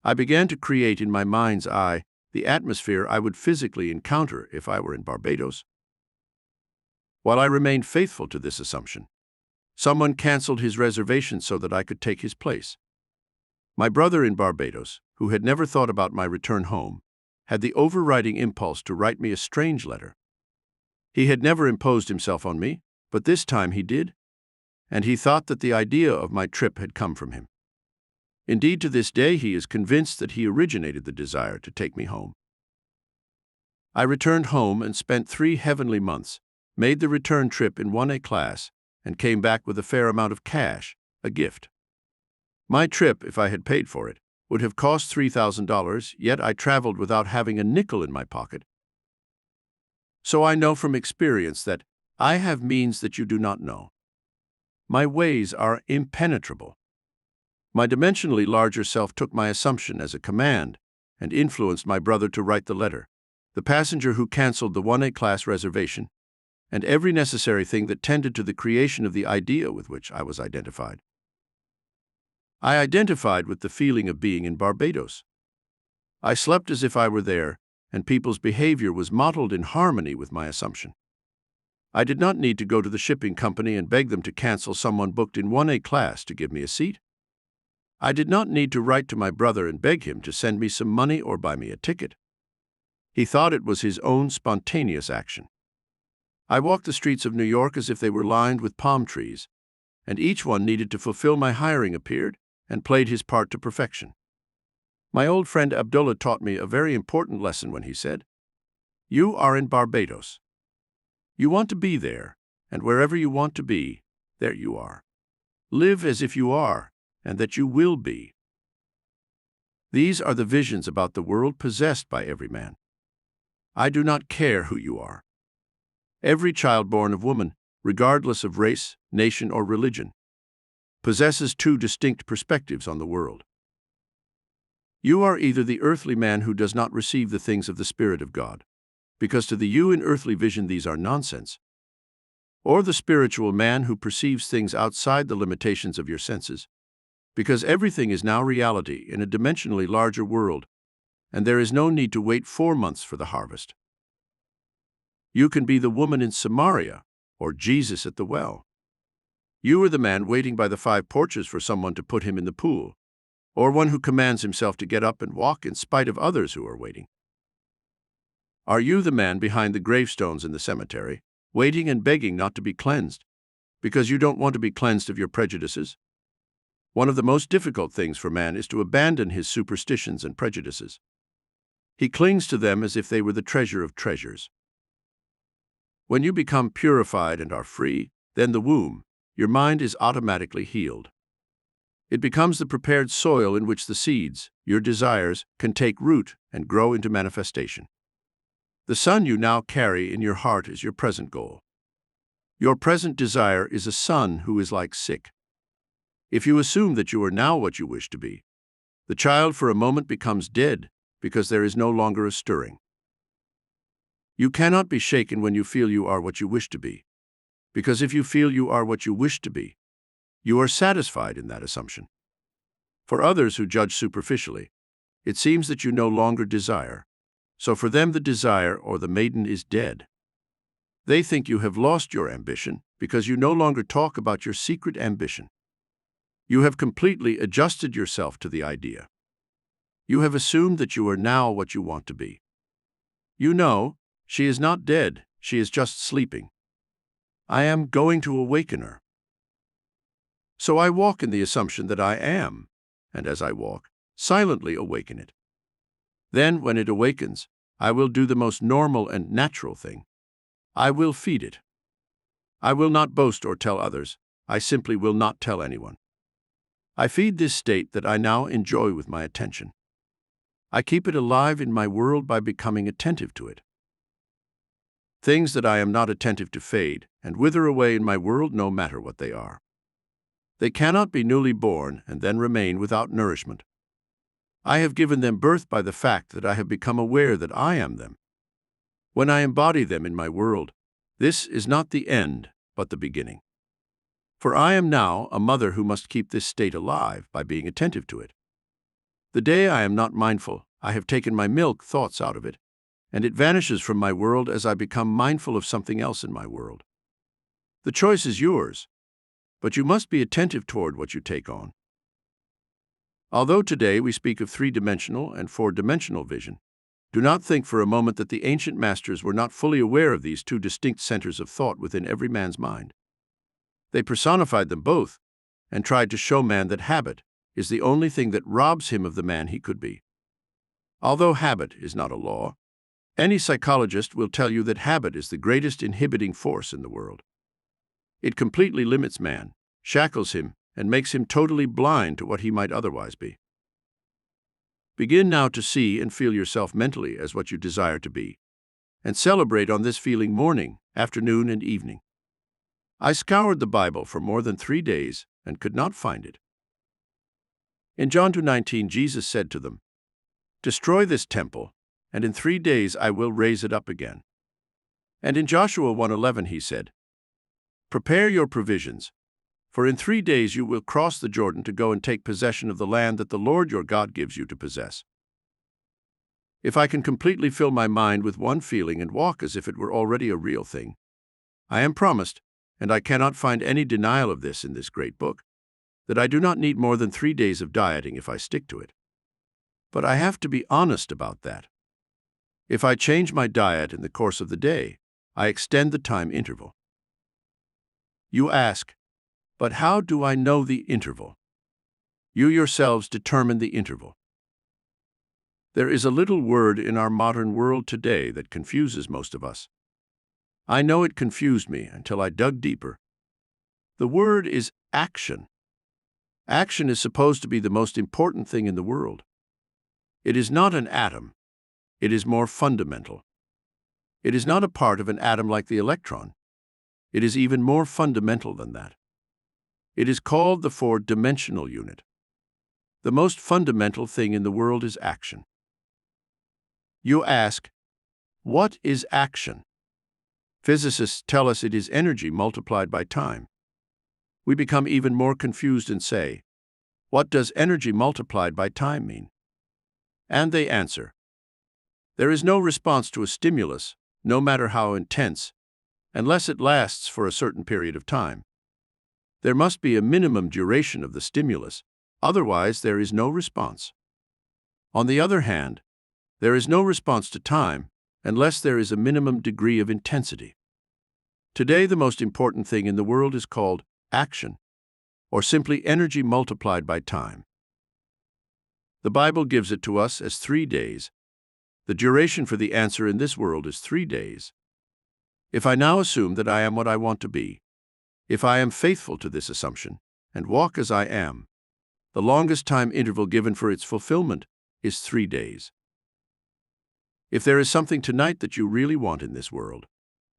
I began to create in my mind's eye the atmosphere I would physically encounter if I were in Barbados. While I remained faithful to this assumption, someone canceled his reservation so that I could take his place. My brother in Barbados, who had never thought about my return home, had the overriding impulse to write me a strange letter. He had never imposed himself on me, but this time he did, and he thought that the idea of my trip had come from him. Indeed, to this day, he is convinced that he originated the desire to take me home. I returned home and spent 3 heavenly months, made the return trip in 1A class, and came back with a fair amount of cash, a gift. My trip, if I had paid for it, would have cost $3,000, yet I traveled without having a nickel in my pocket. So I know from experience that I have means that you do not know. My ways are impenetrable. My dimensionally larger self took my assumption as a command and influenced my brother to write the letter, the passenger who canceled the 1A class reservation, and every necessary thing that tended to the creation of the idea with which I was identified. I identified with the feeling of being in Barbados. I slept as if I were there, and people's behavior was modeled in harmony with my assumption. I did not need to go to the shipping company and beg them to cancel someone booked in 1A class to give me a seat. I did not need to write to my brother and beg him to send me some money or buy me a ticket. He thought it was his own spontaneous action. I walked the streets of New York as if they were lined with palm trees, and each one needed to fulfill my hiring appeared and played his part to perfection. My old friend Abdullah taught me a very important lesson when he said, "You are in Barbados. You want to be there, and wherever you want to be, there you are. Live as if you are, and that you will be." These are the visions about the world possessed by every man. I do not care who you are. Every child born of woman, regardless of race, nation, or religion, possesses 2 distinct perspectives on the world. You are either the earthly man who does not receive the things of the Spirit of God, because to the you in earthly vision these are nonsense, or the spiritual man who perceives things outside the limitations of your senses, because everything is now reality in a dimensionally larger world, and there is no need to wait 4 months for the harvest. You can be the woman in Samaria or Jesus at the well. You are the man waiting by the 5 porches for someone to put him in the pool, or one who commands himself to get up and walk in spite of others who are waiting. Are you the man behind the gravestones in the cemetery, waiting and begging not to be cleansed, because you don't want to be cleansed of your prejudices? One of the most difficult things for man is to abandon his superstitions and prejudices. He clings to them as if they were the treasure of treasures. When you become purified and are free, then the womb, your mind is automatically healed. It becomes the prepared soil in which the seeds, your desires, can take root and grow into manifestation. The son you now carry in your heart is your present goal. Your present desire is a son who is like sick. If you assume that you are now what you wish to be, the child for a moment becomes dead because there is no longer a stirring. You cannot be shaken when you feel you are what you wish to be, because if you feel you are what you wish to be, you are satisfied in that assumption. For others who judge superficially, it seems that you no longer desire, so for them the desire or the maiden is dead. They think you have lost your ambition because you no longer talk about your secret ambition. You have completely adjusted yourself to the idea. You have assumed that you are now what you want to be. You know, she is not dead, she is just sleeping. I am going to awaken her. So I walk in the assumption that I am, and as I walk, silently awaken it. Then, when it awakens, I will do the most normal and natural thing. I will feed it. I will not boast or tell others. I simply will not tell anyone. I feed this state that I now enjoy with my attention. I keep it alive in my world by becoming attentive to it. Things that I am not attentive to fade, and wither away in my world no matter what they are. They cannot be newly born and then remain without nourishment. I have given them birth by the fact that I have become aware that I am them. When I embody them in my world, this is not the end, but the beginning. For I am now a mother who must keep this state alive by being attentive to it. The day I am not mindful, I have taken my milk thoughts out of it, and it vanishes from my world as I become mindful of something else in my world. The choice is yours, but you must be attentive toward what you take on. Although today we speak of three-dimensional and four-dimensional vision, do not think for a moment that the ancient masters were not fully aware of these two distinct centers of thought within every man's mind. They personified them both and tried to show man that habit is the only thing that robs him of the man he could be. Although habit is not a law, any psychologist will tell you that habit is the greatest inhibiting force in the world. It completely limits man, shackles him, and makes him totally blind to what he might otherwise be. Begin now to see and feel yourself mentally as what you desire to be, and celebrate on this feeling morning, afternoon, and evening. I scoured the Bible for more than 3 days and could not find it. In John 2:19, Jesus said to them, "Destroy this temple, and in 3 days I will raise it up again." And in Joshua 1:11 he said, "Prepare your provisions, for in 3 days you will cross the Jordan to go and take possession of the land that the Lord your God gives you to possess." If I can completely fill my mind with one feeling and walk as if it were already a real thing, I am promised, and I cannot find any denial of this in this great book, that I do not need more than 3 days of dieting if I stick to it. But I have to be honest about that. If I change my diet in the course of the day, I extend the time interval. You ask, but how do I know the interval? You yourselves determine the interval. There is a little word in our modern world today that confuses most of us. I know it confused me until I dug deeper. The word is action. Action is supposed to be the most important thing in the world. It is not an atom. It is more fundamental. It is not a part of an atom like the electron. It is even more fundamental than that. It is called the four-dimensional unit. The most fundamental thing in the world is action. You ask, what is action? Physicists tell us it is energy multiplied by time. We become even more confused and say, what does energy multiplied by time mean? And they answer, there is no response to a stimulus, no matter how intense, unless it lasts for a certain period of time. There must be a minimum duration of the stimulus, otherwise there is no response. On the other hand, there is no response to time unless there is a minimum degree of intensity. Today, the most important thing in the world is called action, or simply energy multiplied by time. The Bible gives it to us as 3 days. The duration for the answer in this world is 3 days. If I now assume that I am what I want to be, if I am faithful to this assumption and walk as I am, the longest time interval given for its fulfillment is 3 days. If there is something tonight that you really want in this world,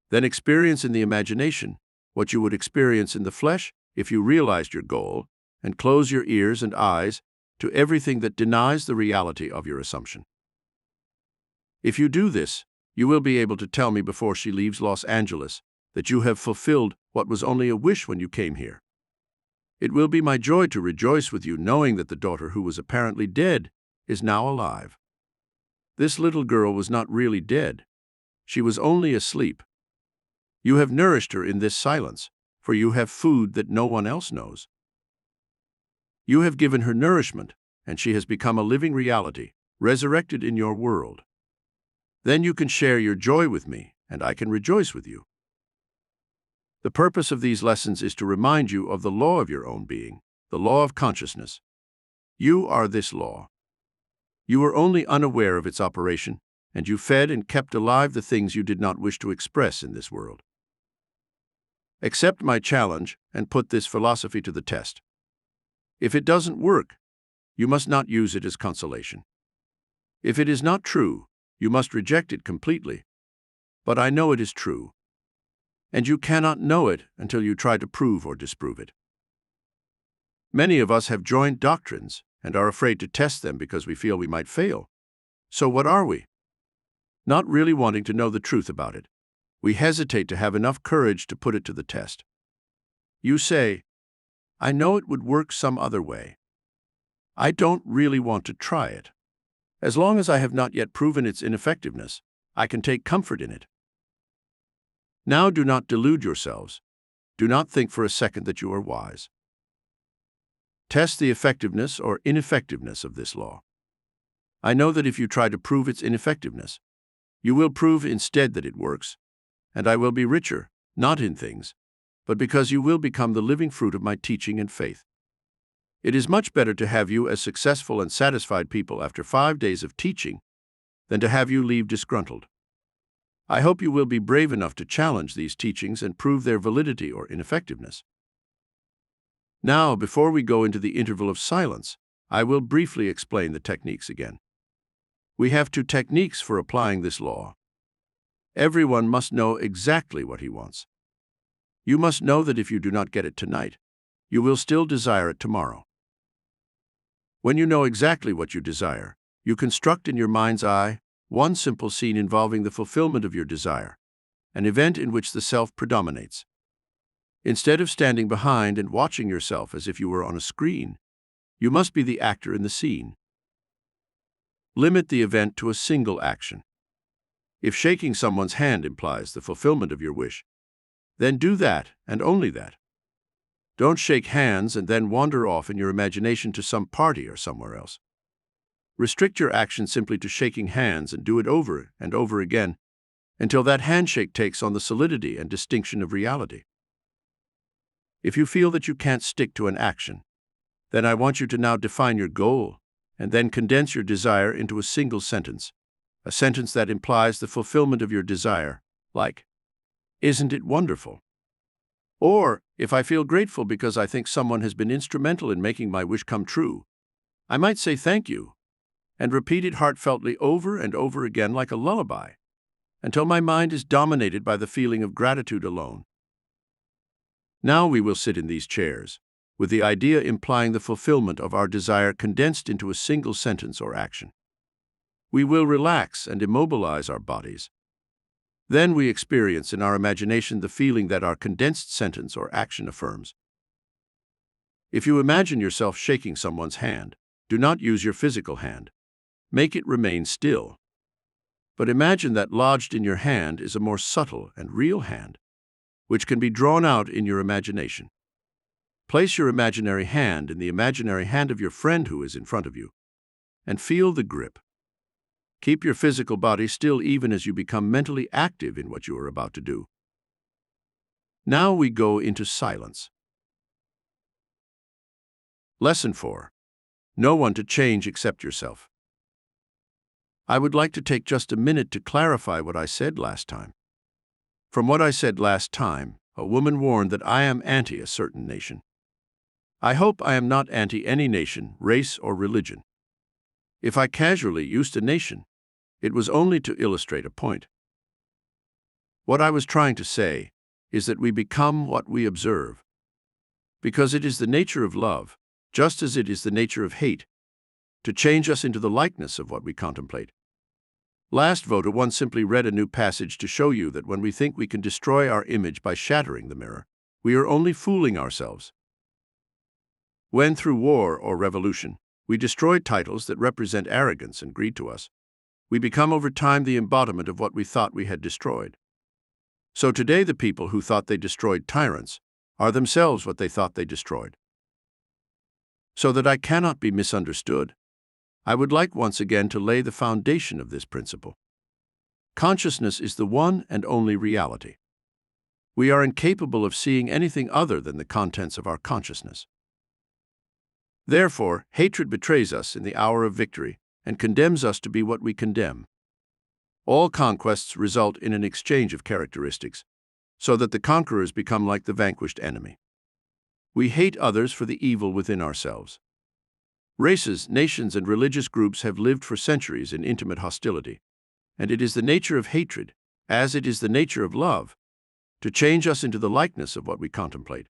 then experience in the imagination what you would experience in the flesh if you realized your goal and close your ears and eyes to everything that denies the reality of your assumption. If you do this, you will be able to tell me before she leaves Los Angeles that you have fulfilled what was only a wish when you came here. It will be my joy to rejoice with you knowing that the daughter who was apparently dead is now alive. This little girl was not really dead. She was only asleep. You have nourished her in this silence, for you have food that no one else knows. You have given her nourishment, and she has become a living reality, resurrected in your world. Then you can share your joy with me, and I can rejoice with you. The purpose of these lessons is to remind you of the law of your own being, the law of consciousness. You are this law. You were only unaware of its operation, and you fed and kept alive the things you did not wish to express in this world. Accept my challenge and put this philosophy to the test. If it doesn't work, you must not use it as consolation. If it is not true, you must reject it completely. But I know it is true. and you cannot know it until you try to prove or disprove it. Many of us have joined doctrines and are afraid to test them because we feel we might fail. So what are we? Not really wanting to know the truth about it. We hesitate to have enough courage to put it to the test. You say, I know it would work some other way. I don't really want to try it. As long as I have not yet proven its ineffectiveness, I can take comfort in it. Now do not delude yourselves. Do not think for a second that you are wise. Test the effectiveness or ineffectiveness of this law. I know that if you try to prove its ineffectiveness, you will prove instead that it works, and I will be richer, not in things, but because you will become the living fruit of my teaching and faith. It is much better to have you as successful and satisfied people after 5 days of teaching than to have you leave disgruntled. I hope you will be brave enough to challenge these teachings and prove their validity or ineffectiveness. Now, before we go into the interval of silence, I will briefly explain the techniques again. We have 2 techniques for applying this law. Everyone must know exactly what he wants. You must know that if you do not get it tonight, you will still desire it tomorrow. When you know exactly what you desire, you construct in your mind's eye one simple scene involving the fulfillment of your desire, an event in which the self predominates. Instead of standing behind and watching yourself as if you were on a screen, you must be the actor in the scene. Limit the event to a single action. If shaking someone's hand implies the fulfillment of your wish, then do that and only that. Don't shake hands and then wander off in your imagination to some party or somewhere else. Restrict your action simply to shaking hands and do it over and over again until that handshake takes on the solidity and distinction of reality. If you feel that you can't stick to an action, then I want you to now define your goal and then condense your desire into a single sentence, a sentence that implies the fulfillment of your desire, like, "Isn't it wonderful?" Or, "If I feel grateful because I think someone has been instrumental in making my wish come true, I might say thank you," and repeat it heartfeltly over and over again like a lullaby, until my mind is dominated by the feeling of gratitude alone. Now we will sit in these chairs, with the idea implying the fulfillment of our desire condensed into a single sentence or action. We will relax and immobilize our bodies. Then we experience in our imagination the feeling that our condensed sentence or action affirms. If you imagine yourself shaking someone's hand, do not use your physical hand. Make it remain still. But imagine that lodged in your hand is a more subtle and real hand, which can be drawn out in your imagination. Place your imaginary hand in the imaginary hand of your friend who is in front of you, and feel the grip. Keep your physical body still even as you become mentally active in what you are about to do. Now we go into silence. Lesson 4. No one to change except yourself. I would like to take just a minute to clarify what I said last time. From what I said last time, a woman warned that I am anti a certain nation. I hope I am not anti any nation, race, or religion. If I casually used a nation, it was only to illustrate a point. What I was trying to say is that we become what we observe. Because it is the nature of love, just as it is the nature of hate, to change us into the likeness of what we contemplate. Last voter one simply read a new passage to show you that when we think we can destroy our image by shattering the mirror, we are only fooling ourselves. When through war or revolution, we destroy titles that represent arrogance and greed to us, we become over time the embodiment of what we thought we had destroyed. So today the people who thought they destroyed tyrants are themselves what they thought they destroyed. So that I cannot be misunderstood, I would like once again to lay the foundation of this principle. Consciousness is the one and only reality. We are incapable of seeing anything other than the contents of our consciousness. Therefore, hatred betrays us in the hour of victory and condemns us to be what we condemn. All conquests result in an exchange of characteristics, so that the conquerors become like the vanquished enemy. We hate others for the evil within ourselves. Races, nations, and religious groups have lived for centuries in intimate hostility, and it is the nature of hatred, as it is the nature of love, to change us into the likeness of what we contemplate.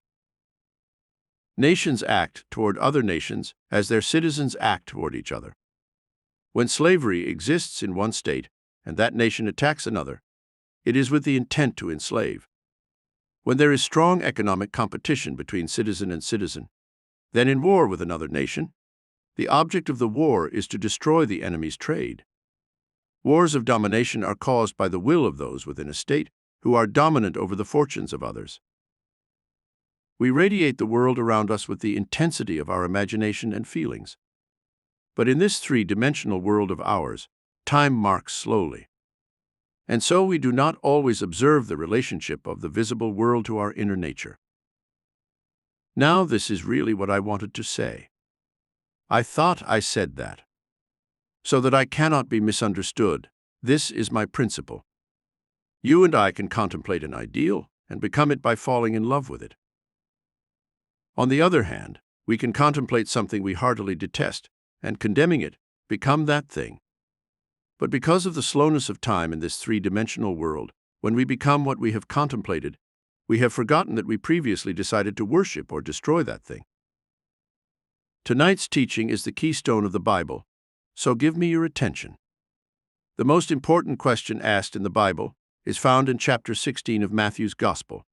Nations act toward other nations as their citizens act toward each other. When slavery exists in one state and that nation attacks another, it is with the intent to enslave. When there is strong economic competition between citizen and citizen, then in war with another nation, the object of the war is to destroy the enemy's trade. Wars of domination are caused by the will of those within a state who are dominant over the fortunes of others. We radiate the world around us with the intensity of our imagination and feelings. But in this three-dimensional world of ours, time marks slowly. And so we do not always observe the relationship of the visible world to our inner nature. Now this is really what I wanted to say. I thought I said that. So that I cannot be misunderstood, this is my principle. You and I can contemplate an ideal and become it by falling in love with it. On the other hand, we can contemplate something we heartily detest and, condemning it, become that thing. But because of the slowness of time in this three-dimensional world, when we become what we have contemplated, we have forgotten that we previously decided to worship or destroy that thing. Tonight's teaching is the keystone of the Bible, so give me your attention. The most important question asked in the Bible is found in chapter 16 of Matthew's Gospel.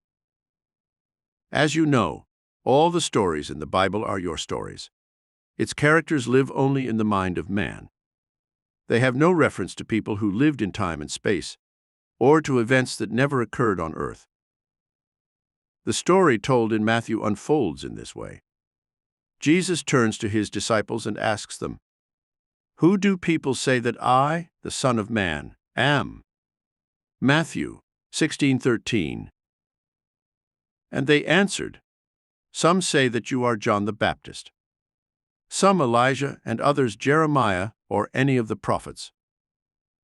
As you know, all the stories in the Bible are your stories. Its characters live only in the mind of man. They have no reference to people who lived in time and space, or to events that never occurred on earth. The story told in Matthew unfolds in this way. Jesus turns to his disciples and asks them, "Who do people say that I, the Son of Man, am?" Matthew 16:13. And they answered, "Some say that you are John the Baptist, some Elijah, and others Jeremiah or any of the prophets."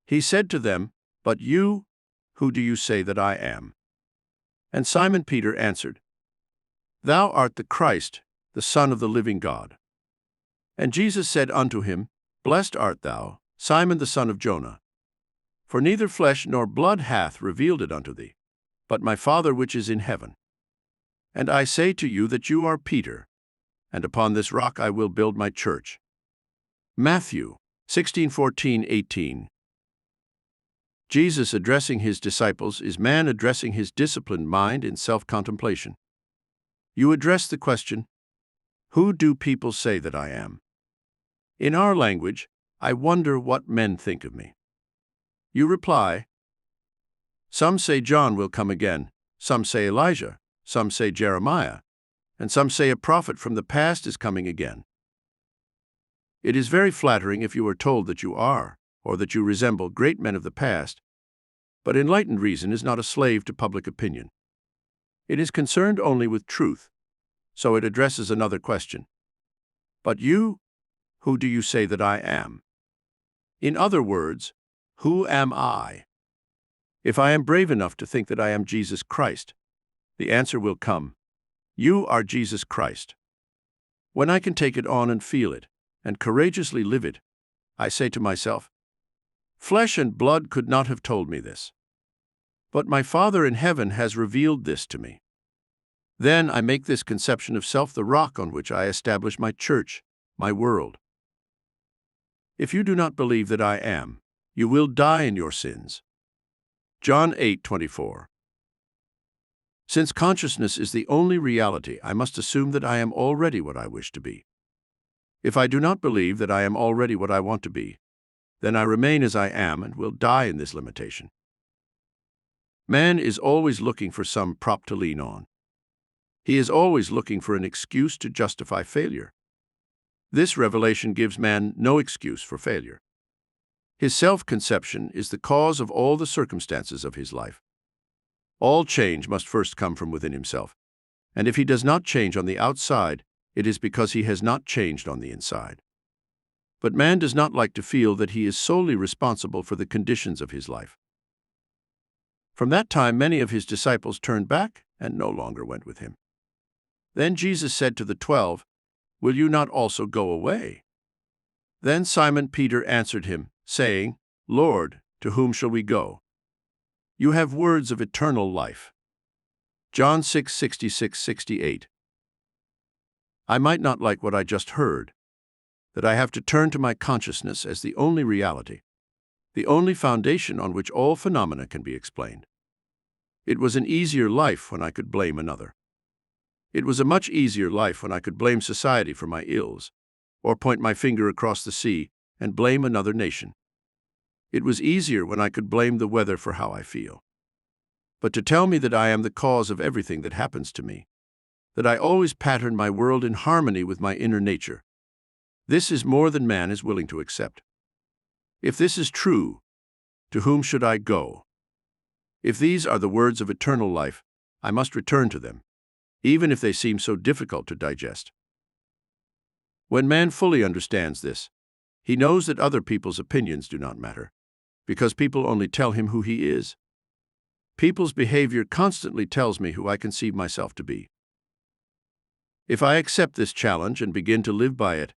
He said to them, "But you, who do you say that I am?" And Simon Peter answered, "Thou art the Christ, the Son of the living God." And Jesus said unto him, "Blessed art thou, Simon the son of Jonah. For neither flesh nor blood hath revealed it unto thee, but my Father which is in heaven. And I say to you that you are Peter, and upon this rock I will build my church." Matthew 16:14-18. Jesus addressing his disciples is man addressing his disciplined mind in self-contemplation. You address the question, "Who do people say that I am?" In our language, "I wonder what men think of me." You reply, "Some say John will come again, some say Elijah, some say Jeremiah, and some say a prophet from the past is coming again." It is very flattering if you are told that you are, or that you resemble great men of the past, but enlightened reason is not a slave to public opinion. It is concerned only with truth, so it addresses another question. "But you, who do you say that I am?" In other words, who am I? If I am brave enough to think that I am Jesus Christ, the answer will come, you are Jesus Christ. When I can take it on and feel it, and courageously live it, I say to myself, flesh and blood could not have told me this, but my Father in heaven has revealed this to me. Then I make this conception of self the rock on which I establish my church, my world. If you do not believe that I am, you will die in your sins. John 8:24. Since consciousness is the only reality, I must assume that I am already what I wish to be. If I do not believe that I am already what I want to be, then I remain as I am and will die in this limitation. Man is always looking for some prop to lean on. He is always looking for an excuse to justify failure. This revelation gives man no excuse for failure. His self-conception is the cause of all the circumstances of his life. All change must first come from within himself, and if he does not change on the outside, it is because he has not changed on the inside. But man does not like to feel that he is solely responsible for the conditions of his life. From that time, many of his disciples turned back and no longer went with him. Then Jesus said to the 12, "Will you not also go away?" Then Simon Peter answered him, saying, "Lord, to whom shall we go? You have words of eternal life. John 6:66-68. I might not like what I just heard, that I have to turn to my consciousness as the only reality, the only foundation on which all phenomena can be explained. It was an easier life when I could blame another. It was a much easier life when I could blame society for my ills, or point my finger across the sea and blame another nation. It was easier when I could blame the weather for how I feel. But to tell me that I am the cause of everything that happens to me, that I always pattern my world in harmony with my inner nature, this is more than man is willing to accept. If this is true, to whom should I go? If these are the words of eternal life, I must return to them, even if they seem so difficult to digest. When man fully understands this, he knows that other people's opinions do not matter, because people only tell him who he is. People's behavior constantly tells me who I conceive myself to be. If I accept this challenge and begin to live by it,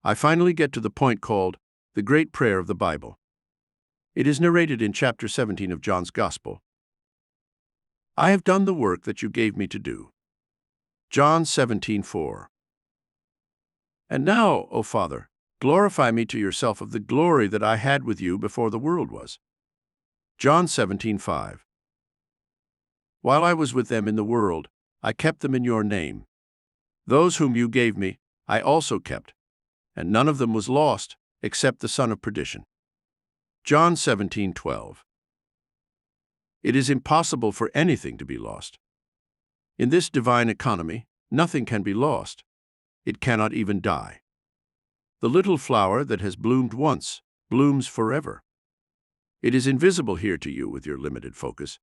I finally get to the point called the Great Prayer of the Bible. It is narrated in chapter 17 of John's Gospel. I have done the work that you gave me to do. John 17:4. And now, O Father, glorify me to yourself of the glory that I had with you before the world was. John 17:5. While I was with them in the world, I kept them in your name. Those whom you gave me, I also kept, and none of them was lost, except the son of perdition. John 17:12. It is impossible for anything to be lost. In this divine economy, nothing can be lost. It cannot even die. The little flower that has bloomed once blooms forever. It is invisible here to you with your limited focus,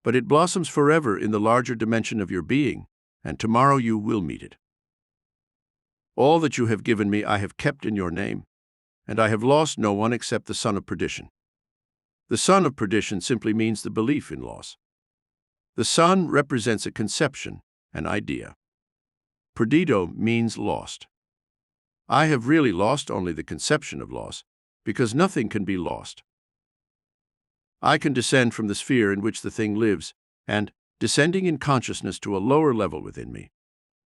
but it blossoms forever in the larger dimension of your being, and tomorrow you will meet it. All that you have given me I have kept in your name, and I have lost no one except the son of perdition. The son of perdition simply means the belief in loss. The son represents a conception, an idea. Perdido means lost. I have really lost only the conception of loss, because nothing can be lost. I can descend from the sphere in which the thing lives, and, descending in consciousness to a lower level within me,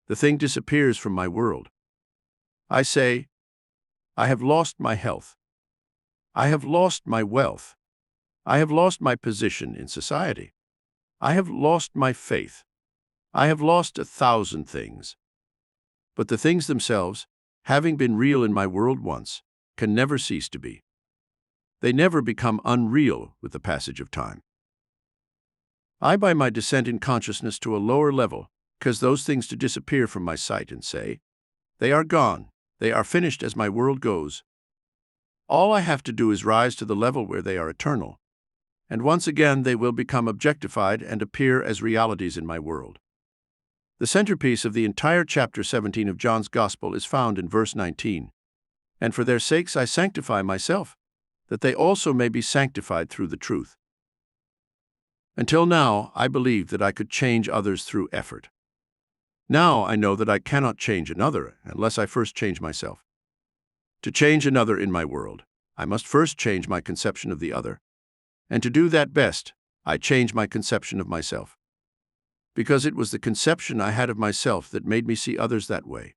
the thing disappears from my world. I say, I have lost my health. I have lost my wealth. I have lost my position in society. I have lost my faith. I have lost 1,000 things. But the things themselves, having been real in my world once, can never cease to be. They never become unreal with the passage of time. I, by my descent in consciousness to a lower level, cause those things to disappear from my sight and say, they are gone, they are finished as my world goes. All I have to do is rise to the level where they are eternal, and once again they will become objectified and appear as realities in my world. The centerpiece of the entire chapter 17 of John's Gospel is found in verse 19. And for their sakes I sanctify myself, that they also may be sanctified through the truth. Until now, I believed that I could change others through effort. Now I know that I cannot change another unless I first change myself. To change another in my world, I must first change my conception of the other. And to do that best, I change my conception of myself. Because it was the conception I had of myself that made me see others that way.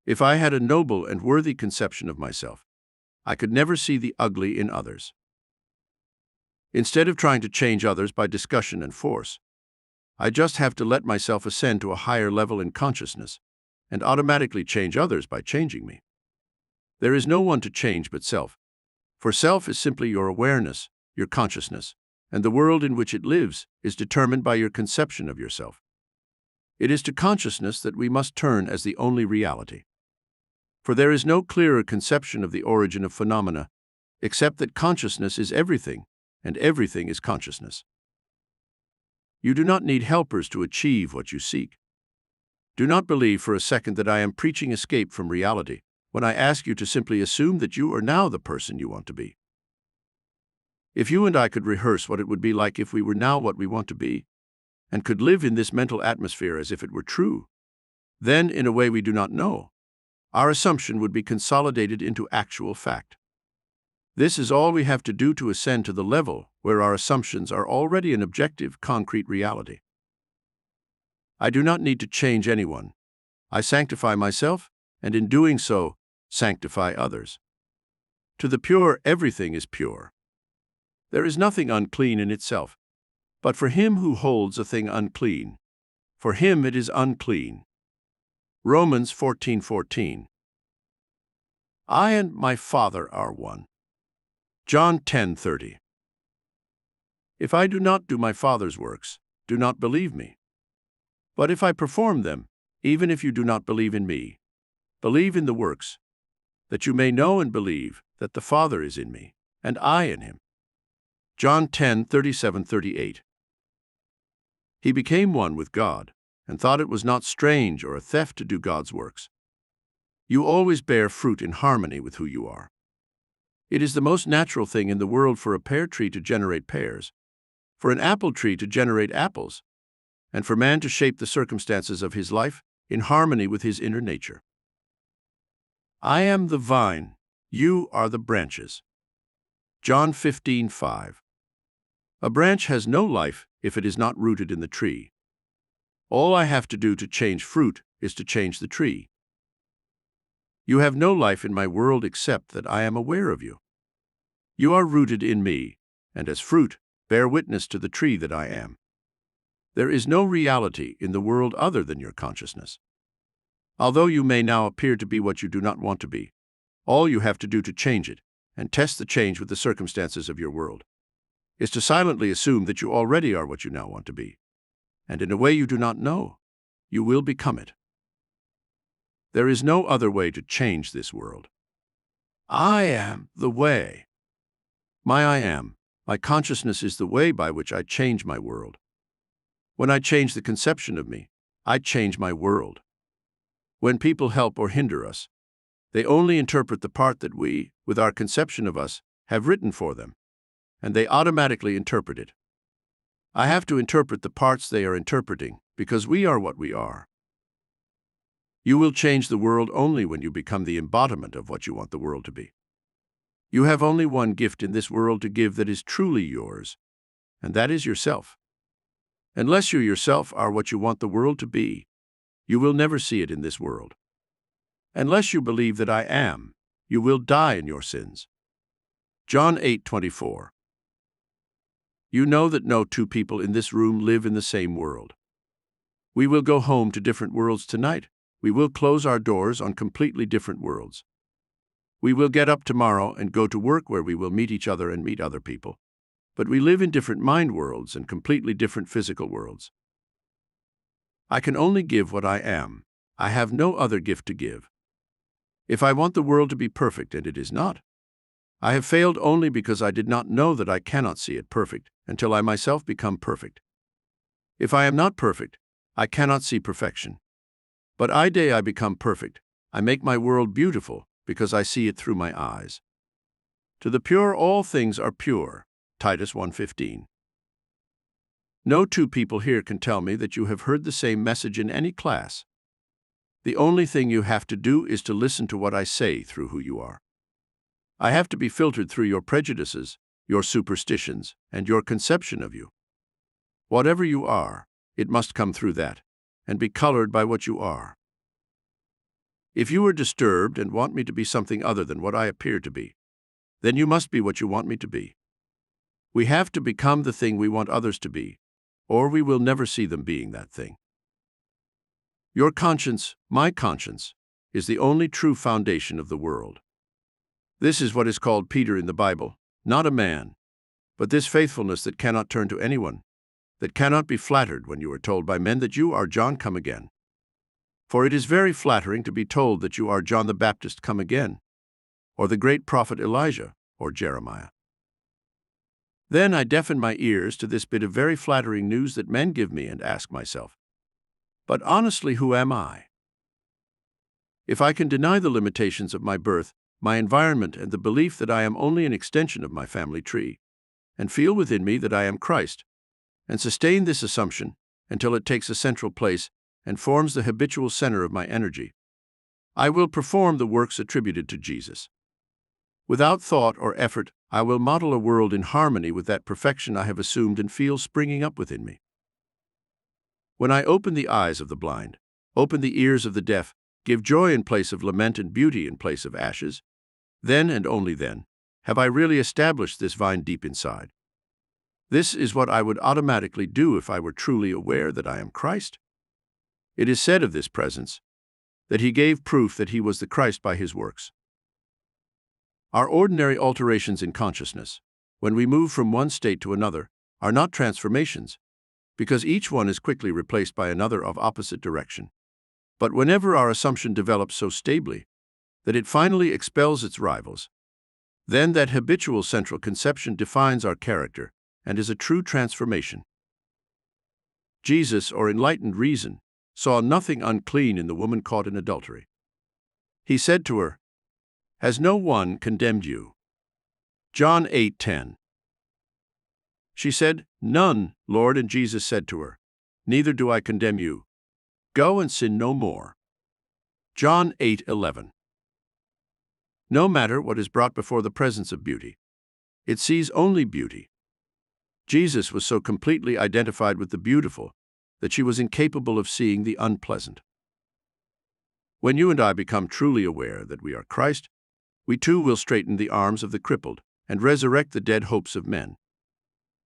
If I had a noble and worthy conception of myself, I could never see the ugly in others. Instead of trying to change others by discussion and force, I just have to let myself ascend to a higher level in consciousness and automatically change others by changing me. There is no one to change but self, for self is simply your awareness, your consciousness, and the world in which it lives is determined by your conception of yourself. It is to consciousness that we must turn as the only reality. For there is no clearer conception of the origin of phenomena, except that consciousness is everything, and everything is consciousness. You do not need helpers to achieve what you seek. Do not believe for a second that I am preaching escape from reality when I ask you to simply assume that you are now the person you want to be. If you and I could rehearse what it would be like if we were now what we want to be, and could live in this mental atmosphere as if it were true, then, in a way we do not know, our assumption would be consolidated into actual fact. This is all we have to do to ascend to the level where our assumptions are already an objective, concrete reality. I do not need to change anyone. I sanctify myself, and in doing so, sanctify others. To the pure, everything is pure. There is nothing unclean in itself, but for him who holds a thing unclean, for him it is unclean. Romans 14:14. I and my Father are one. John 10:30. If I do not do my Father's works, do not believe me. But if I perform them, even if you do not believe in me, believe in the works, that you may know and believe that the Father is in me, and I in him. John 10:37-38. He became one with God, and thought it was not strange or a theft to do God's works. You always bear fruit in harmony with who you are. It is the most natural thing in the world for a pear tree to generate pears, for an apple tree to generate apples, and for man to shape the circumstances of his life in harmony with his inner nature. I am the vine, you are the branches. John 15:5. A branch has no life if it is not rooted in the tree. All I have to do to change fruit is to change the tree. You have no life in my world except that I am aware of you. You are rooted in me, and as fruit, bear witness to the tree that I am. There is no reality in the world other than your consciousness. Although you may now appear to be what you do not want to be, all you have to do to change it, and test the change with the circumstances of your world, is to silently assume that you already are what you now want to be. And in a way you do not know, you will become it. There is no other way to change this world. I am the way. I am, my consciousness is the way by which I change my world. When I change the conception of me, I change my world. When people help or hinder us, they only interpret the part that we, with our conception of us, have written for them, and they automatically interpret it. I have to interpret the parts they are interpreting, because we are what we are. You will change the world only when you become the embodiment of what you want the world to be. You have only one gift in this world to give that is truly yours, and that is yourself. Unless you yourself are what you want the world to be, you will never see it in this world. Unless you believe that I am, you will die in your sins. John 8:24. You know that no two people in this room live in the same world. We will go home to different worlds tonight. We will close our doors on completely different worlds. We will get up tomorrow and go to work where we will meet each other and meet other people. But we live in different mind worlds and completely different physical worlds. I can only give what I am. I have no other gift to give. If I want the world to be perfect, and it is not, I have failed only because I did not know that I cannot see it perfect until I myself become perfect. If I am not perfect, I cannot see perfection. But I become perfect. I make my world beautiful because I see it through my eyes. To the pure all things are pure. Titus 1:15. No two people here can tell me that you have heard the same message in any class. The only thing you have to do is to listen to what I say through who you are. I have to be filtered through your prejudices, your superstitions, and your conception of you. Whatever you are, it must come through that, and be colored by what you are. If you are disturbed and want me to be something other than what I appear to be, then you must be what you want me to be. We have to become the thing we want others to be, or we will never see them being that thing. Your conscience, my conscience, is the only true foundation of the world. This is what is called Peter in the Bible, not a man, but this faithfulness that cannot turn to anyone, that cannot be flattered when you are told by men that you are John come again. For it is very flattering to be told that you are John the Baptist come again, or the great prophet Elijah, or Jeremiah. Then I deafen my ears to this bit of very flattering news that men give me and ask myself, but honestly, who am I? If I can deny the limitations of my birth, my environment, and the belief that I am only an extension of my family tree, and feel within me that I am Christ, and sustain this assumption until it takes a central place and forms the habitual center of my energy, I will perform the works attributed to Jesus. Without thought or effort, I will model a world in harmony with that perfection I have assumed and feel springing up within me. When I open the eyes of the blind, open the ears of the deaf, give joy in place of lament and beauty in place of ashes, then and only then have I really established this vine deep inside. This is what I would automatically do if I were truly aware that I am Christ. It is said of this presence that he gave proof that he was the Christ by his works. Our ordinary alterations in consciousness, when we move from one state to another, are not transformations, because each one is quickly replaced by another of opposite direction. But whenever our assumption develops so stably that it finally expels its rivals, then that habitual central conception defines our character and is a true transformation. Jesus, or enlightened reason, saw nothing unclean in the woman caught in adultery. He said to her, "Has no one condemned you?" John 8:10. She said, "None, Lord," and Jesus said to her, "Neither do I condemn you. Go and sin no more." John 8:11. No matter what is brought before the presence of beauty, it sees only beauty. Jesus was so completely identified with the beautiful that she was incapable of seeing the unpleasant. When you and I become truly aware that we are Christ, we too will straighten the arms of the crippled and resurrect the dead hopes of men.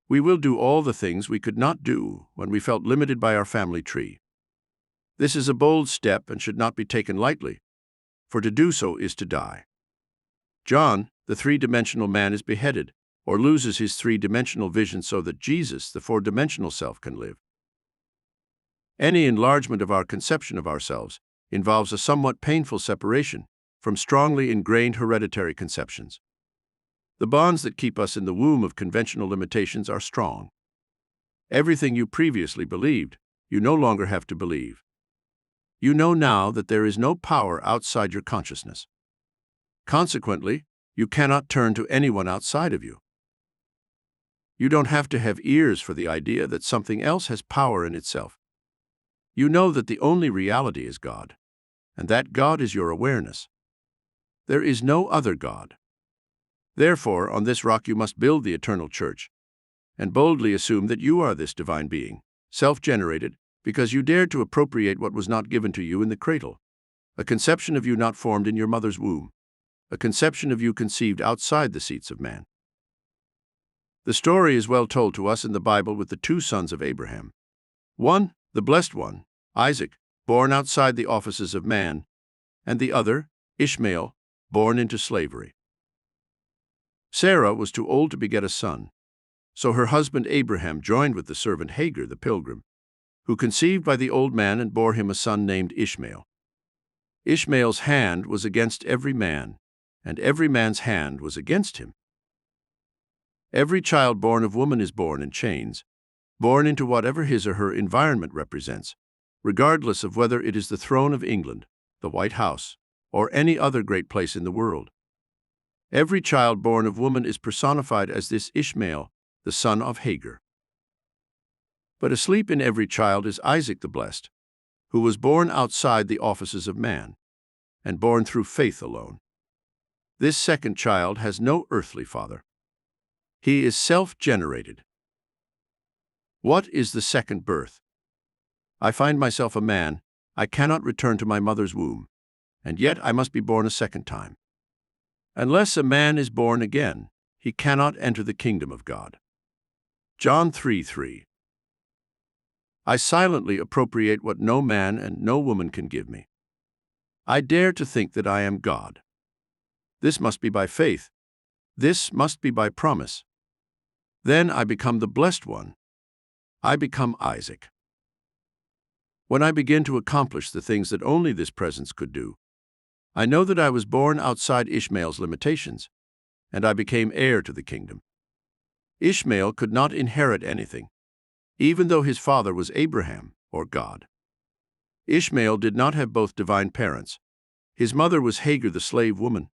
We will do all the things we could not do when we felt limited by our family tree. This is a bold step and should not be taken lightly, for to do so is to die. John, the three-dimensional man, is beheaded or loses his three-dimensional vision so that Jesus, the four-dimensional self, can live. Any enlargement of our conception of ourselves involves a somewhat painful separation from strongly ingrained hereditary conceptions. The bonds that keep us in the womb of conventional limitations are strong. Everything you previously believed, you no longer have to believe. You know now that there is no power outside your consciousness. Consequently, you cannot turn to anyone outside of you. You don't have to have ears for the idea that something else has power in itself. You know that the only reality is God, and that God is your awareness. There is no other God. Therefore, on this rock you must build the eternal church, and boldly assume that you are this divine being, self-generated, because you dared to appropriate what was not given to you in the cradle, a conception of you not formed in your mother's womb, a conception of you conceived outside the seats of man. The story is well told to us in the Bible with the two sons of Abraham. One, the blessed one, Isaac, born outside the offices of man, and the other, Ishmael, born into slavery. Sarah was too old to beget a son, so her husband Abraham joined with the servant Hagar the pilgrim, who conceived by the old man and bore him a son named Ishmael. Ishmael's hand was against every man, and every man's hand was against him. Every child born of woman is born in chains, born into whatever his or her environment represents, regardless of whether it is the throne of England, the White House, or any other great place in the world. Every child born of woman is personified as this Ishmael, the son of Hagar. But asleep in every child is Isaac the blessed, who was born outside the offices of man, and born through faith alone. This second child has no earthly father. He is self-generated. What is the second birth? I find myself a man, I cannot return to my mother's womb, and yet I must be born a second time. Unless a man is born again, he cannot enter the kingdom of God. John 3:3. I silently appropriate what no man and no woman can give me. I dare to think that I am God. This must be by faith. This must be by promise. Then I become the blessed one. I become Isaac. When I begin to accomplish the things that only this presence could do, I know that I was born outside Ishmael's limitations, and I became heir to the kingdom. Ishmael could not inherit anything, even though his father was Abraham, or God. Ishmael did not have both divine parents. His mother was Hagar the slave woman,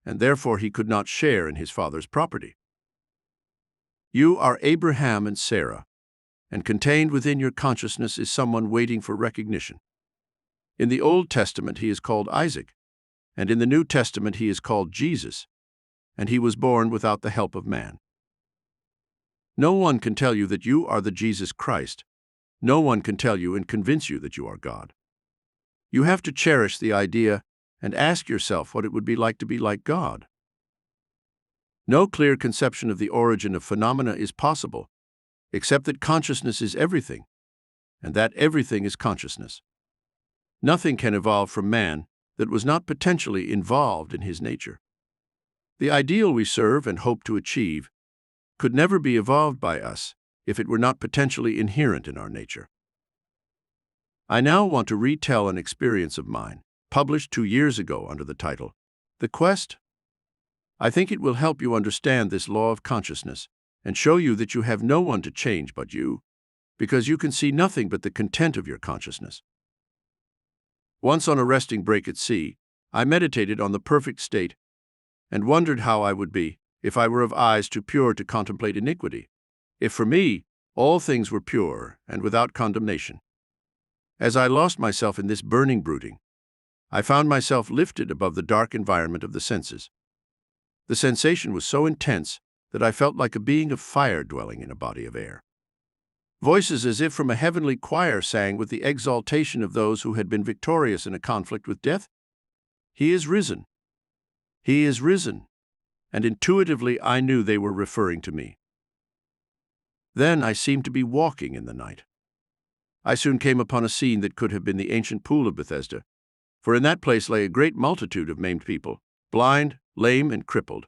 and therefore he could not share in his father's property. You are Abraham and Sarah, and contained within your consciousness is someone waiting for recognition. In the Old Testament he is called Isaac, and in the New Testament he is called Jesus, and he was born without the help of man. No one can tell you that you are the Jesus Christ, No one can tell you and convince you that you are God. You have to cherish the idea and ask yourself what it would be like to be like God. No clear conception of the origin of phenomena is possible, except that consciousness is everything, and that everything is consciousness. Nothing can evolve from man that was not potentially involved in his nature. The ideal we serve and hope to achieve could never be evolved by us if it were not potentially inherent in our nature. I now want to retell an experience of mine, published 2 years ago under the title, The Quest. I think it will help you understand this law of consciousness and show you that you have no one to change but you, because you can see nothing but the content of your consciousness. Once on a resting break at sea, I meditated on the perfect state and wondered how I would be if I were of eyes too pure to contemplate iniquity, if for me all things were pure and without condemnation. As I lost myself in this burning brooding, I found myself lifted above the dark environment of the senses. The sensation was so intense that I felt like a being of fire dwelling in a body of air. Voices as if from a heavenly choir sang with the exaltation of those who had been victorious in a conflict with death. He is risen. He is risen. And intuitively I knew they were referring to me. Then I seemed to be walking in the night. I soon came upon a scene that could have been the ancient pool of Bethesda, for in that place lay a great multitude of maimed people, blind, lame, and crippled,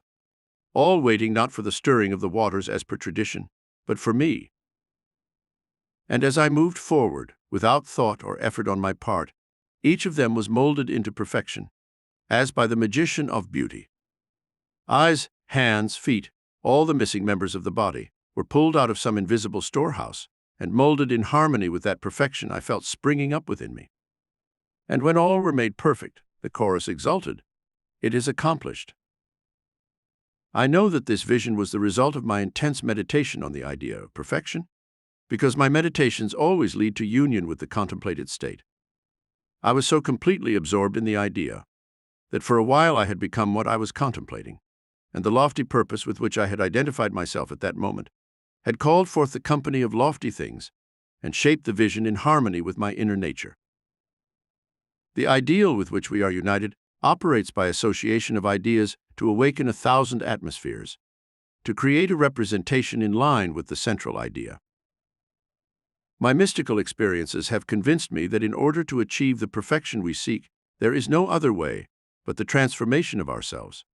all waiting not for the stirring of the waters as per tradition, but for me. And as I moved forward, without thought or effort on my part, each of them was molded into perfection, as by the magician of beauty. Eyes, hands, feet, all the missing members of the body, were pulled out of some invisible storehouse and molded in harmony with that perfection I felt springing up within me. And when all were made perfect, the chorus exulted, "It is accomplished." I know that this vision was the result of my intense meditation on the idea of perfection, because my meditations always lead to union with the contemplated state. I was so completely absorbed in the idea that for a while I had become what I was contemplating, and the lofty purpose with which I had identified myself at that moment had called forth the company of lofty things and shaped the vision in harmony with my inner nature. The ideal with which we are united operates by association of ideas to awaken 1,000 atmospheres, to create a representation in line with the central idea. My mystical experiences have convinced me that in order to achieve the perfection we seek, there is no other way but the transformation of ourselves.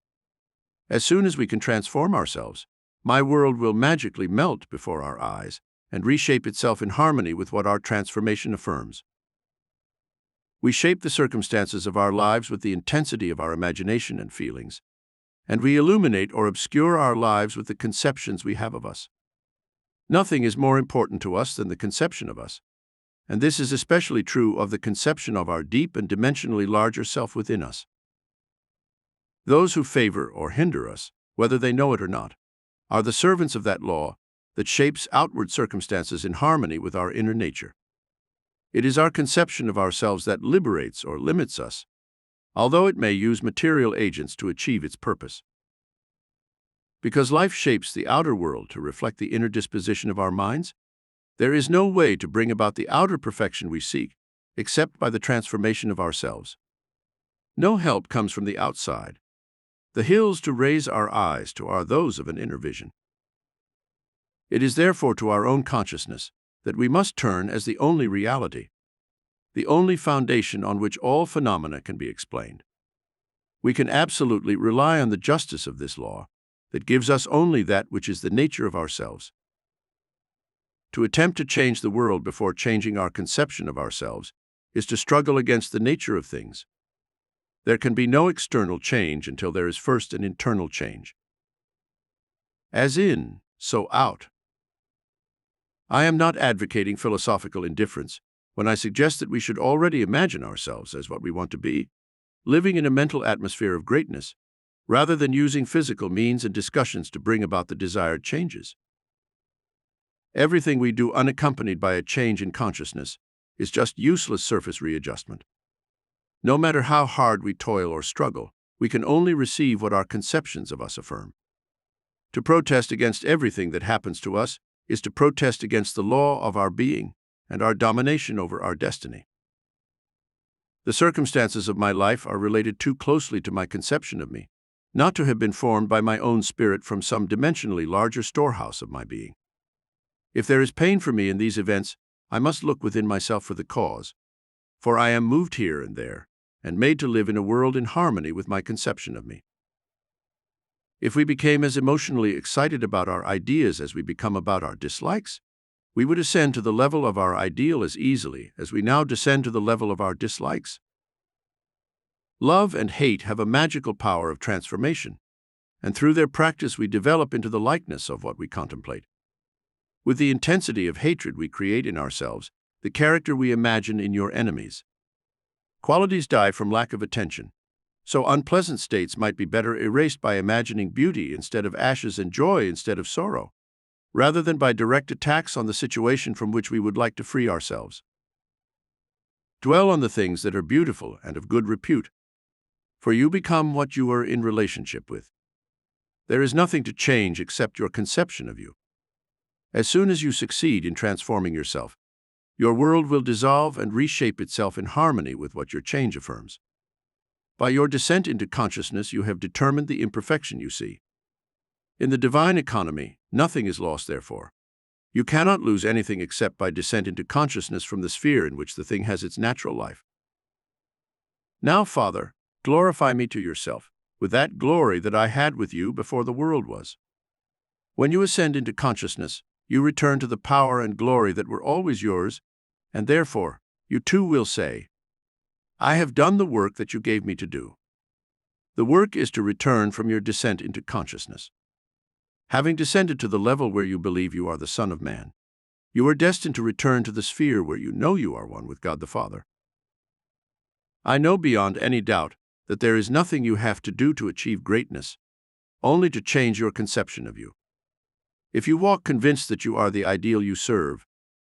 As soon as we can transform ourselves, my world will magically melt before our eyes and reshape itself in harmony with what our transformation affirms. We shape the circumstances of our lives with the intensity of our imagination and feelings, and we illuminate or obscure our lives with the conceptions we have of us. Nothing is more important to us than the conception of us, and this is especially true of the conception of our deep and dimensionally larger self within us. Those who favor or hinder us, whether they know it or not, are the servants of that law that shapes outward circumstances in harmony with our inner nature. It is our conception of ourselves that liberates or limits us, although it may use material agents to achieve its purpose. Because life shapes the outer world to reflect the inner disposition of our minds, there is no way to bring about the outer perfection we seek except by the transformation of ourselves. No help comes from the outside. The hills to raise our eyes to are those of an inner vision. It is therefore to our own consciousness that we must turn as the only reality, the only foundation on which all phenomena can be explained. We can absolutely rely on the justice of this law that gives us only that which is the nature of ourselves. To attempt to change the world before changing our conception of ourselves is to struggle against the nature of things. There can be no external change until there is first an internal change. As in, so out. I am not advocating philosophical indifference when I suggest that we should already imagine ourselves as what we want to be, living in a mental atmosphere of greatness, rather than using physical means and discussions to bring about the desired changes. Everything we do unaccompanied by a change in consciousness is just useless surface readjustment. No matter how hard we toil or struggle, we can only receive what our conceptions of us affirm. To protest against everything that happens to us is to protest against the law of our being and our domination over our destiny. The circumstances of my life are related too closely to my conception of me, not to have been formed by my own spirit from some dimensionally larger storehouse of my being. If there is pain for me in these events, I must look within myself for the cause, for I am moved here and there, and made to live in a world in harmony with my conception of me. If we became as emotionally excited about our ideas as we become about our dislikes, we would ascend to the level of our ideal as easily as we now descend to the level of our dislikes. Love and hate have a magical power of transformation, and through their practice we develop into the likeness of what we contemplate. With the intensity of hatred we create in ourselves, the character we imagine in your enemies. Qualities die from lack of attention, so unpleasant states might be better erased by imagining beauty instead of ashes and joy instead of sorrow, rather than by direct attacks on the situation from which we would like to free ourselves. Dwell on the things that are beautiful and of good repute, for you become what you are in relationship with. There is nothing to change except your conception of you. As soon as you succeed in transforming yourself, your world will dissolve and reshape itself in harmony with what your change affirms. By your descent into consciousness, you have determined the imperfection you see. In the divine economy, nothing is lost, therefore. You cannot lose anything except by descent into consciousness from the sphere in which the thing has its natural life. Now, Father, glorify me to yourself, with that glory that I had with you before the world was. When you ascend into consciousness, you return to the power and glory that were always yours, and therefore, you too will say, I have done the work that you gave me to do. The work is to return from your descent into consciousness. Having descended to the level where you believe you are the Son of Man, you are destined to return to the sphere where you know you are one with God the Father. I know beyond any doubt that there is nothing you have to do to achieve greatness, only to change your conception of you. If you walk convinced that you are the ideal you serve,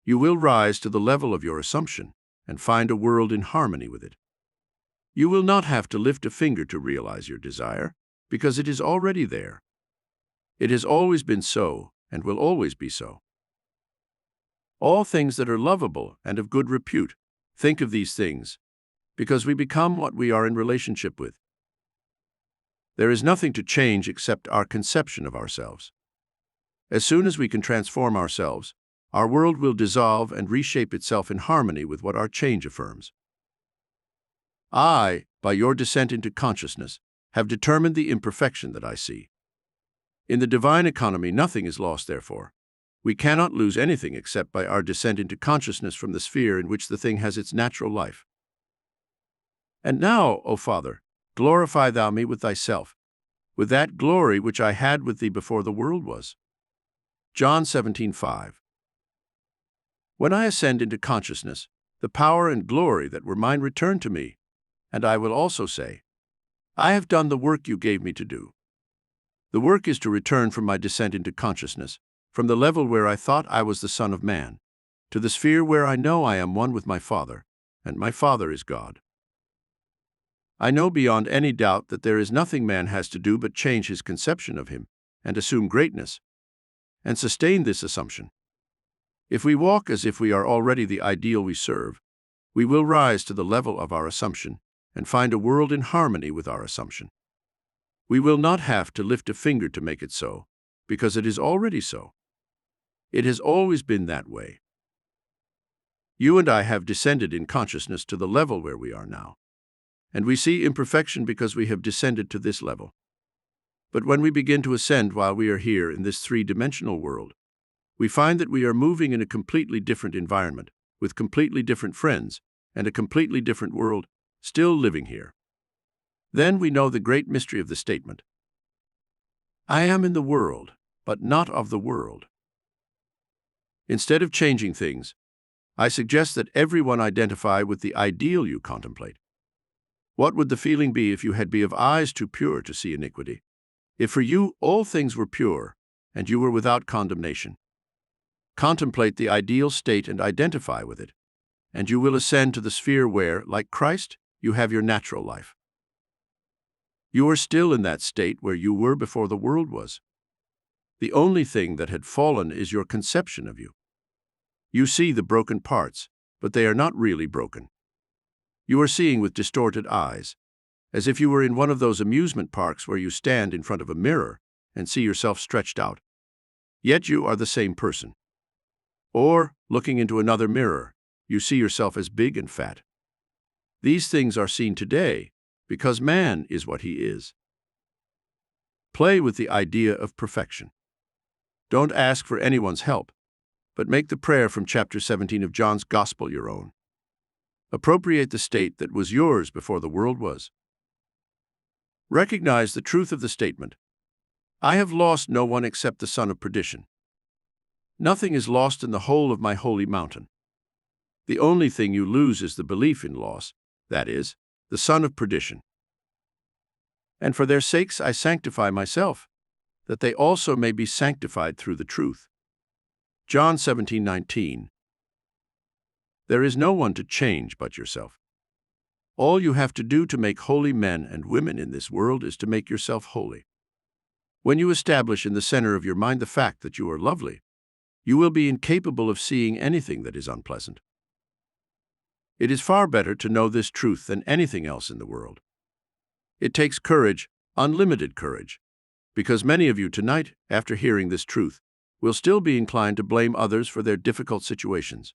you will rise to the level of your assumption and find a world in harmony with it. You will not have to lift a finger to realize your desire, because it is already there. It has always been so, and will always be so. All things that are lovable and of good repute, think of these things, because we become what we are in relationship with. There is nothing to change except our conception of ourselves. As soon as we can transform ourselves, our world will dissolve and reshape itself in harmony with what our change affirms. I, by your descent into consciousness, have determined the imperfection that I see. In the divine economy, nothing is lost, therefore. We cannot lose anything except by our descent into consciousness from the sphere in which the thing has its natural life. And now, O Father, glorify thou me with thyself, with that glory which I had with thee before the world was. John 17:5. When I ascend into consciousness, the power and glory that were mine return to me, and I will also say, I have done the work you gave me to do. The work is to return from my descent into consciousness, from the level where I thought I was the Son of Man, to the sphere where I know I am one with my Father, and my Father is God. I know beyond any doubt that there is nothing man has to do but change his conception of him, and assume greatness, and sustain this assumption. If we walk as if we are already the ideal we serve, we will rise to the level of our assumption and find a world in harmony with our assumption. We will not have to lift a finger to make it so, because it is already so. It has always been that way. You and I have descended in consciousness to the level where we are now, and we see imperfection because we have descended to this level. But when we begin to ascend while we are here in this three-dimensional world, we find that we are moving in a completely different environment, with completely different friends, and a completely different world, still living here. Then we know the great mystery of the statement, I am in the world, but not of the world. Instead of changing things, I suggest that everyone identify with the ideal you contemplate. What would the feeling be if you had be of eyes too pure to see iniquity? If for you all things were pure, and you were without condemnation? Contemplate the ideal state and identify with it, and you will ascend to the sphere where, like Christ, you have your natural life. You are still in that state where you were before the world was. The only thing that had fallen is your conception of you. You see the broken parts, but they are not really broken. You are seeing with distorted eyes, as if you were in one of those amusement parks where you stand in front of a mirror and see yourself stretched out. Yet you are the same person. Or, looking into another mirror, you see yourself as big and fat. These things are seen today because man is what he is. Play with the idea of perfection. Don't ask for anyone's help, but make the prayer from chapter 17 of John's Gospel your own. Appropriate the state that was yours before the world was. Recognize the truth of the statement, I have lost no one except the son of perdition. Nothing is lost in the whole of my holy mountain. The only thing you lose is the belief in loss, that is, the son of perdition. And for their sakes I sanctify myself, that they also may be sanctified through the truth. John 17:19. There is no one to change but yourself. All you have to do to make holy men and women in this world is to make yourself holy. When you establish in the center of your mind the fact that you are lovely, you will be incapable of seeing anything that is unpleasant. It is far better to know this truth than anything else in the world. It takes courage, unlimited courage, because many of you tonight, after hearing this truth, will still be inclined to blame others for their difficult situations.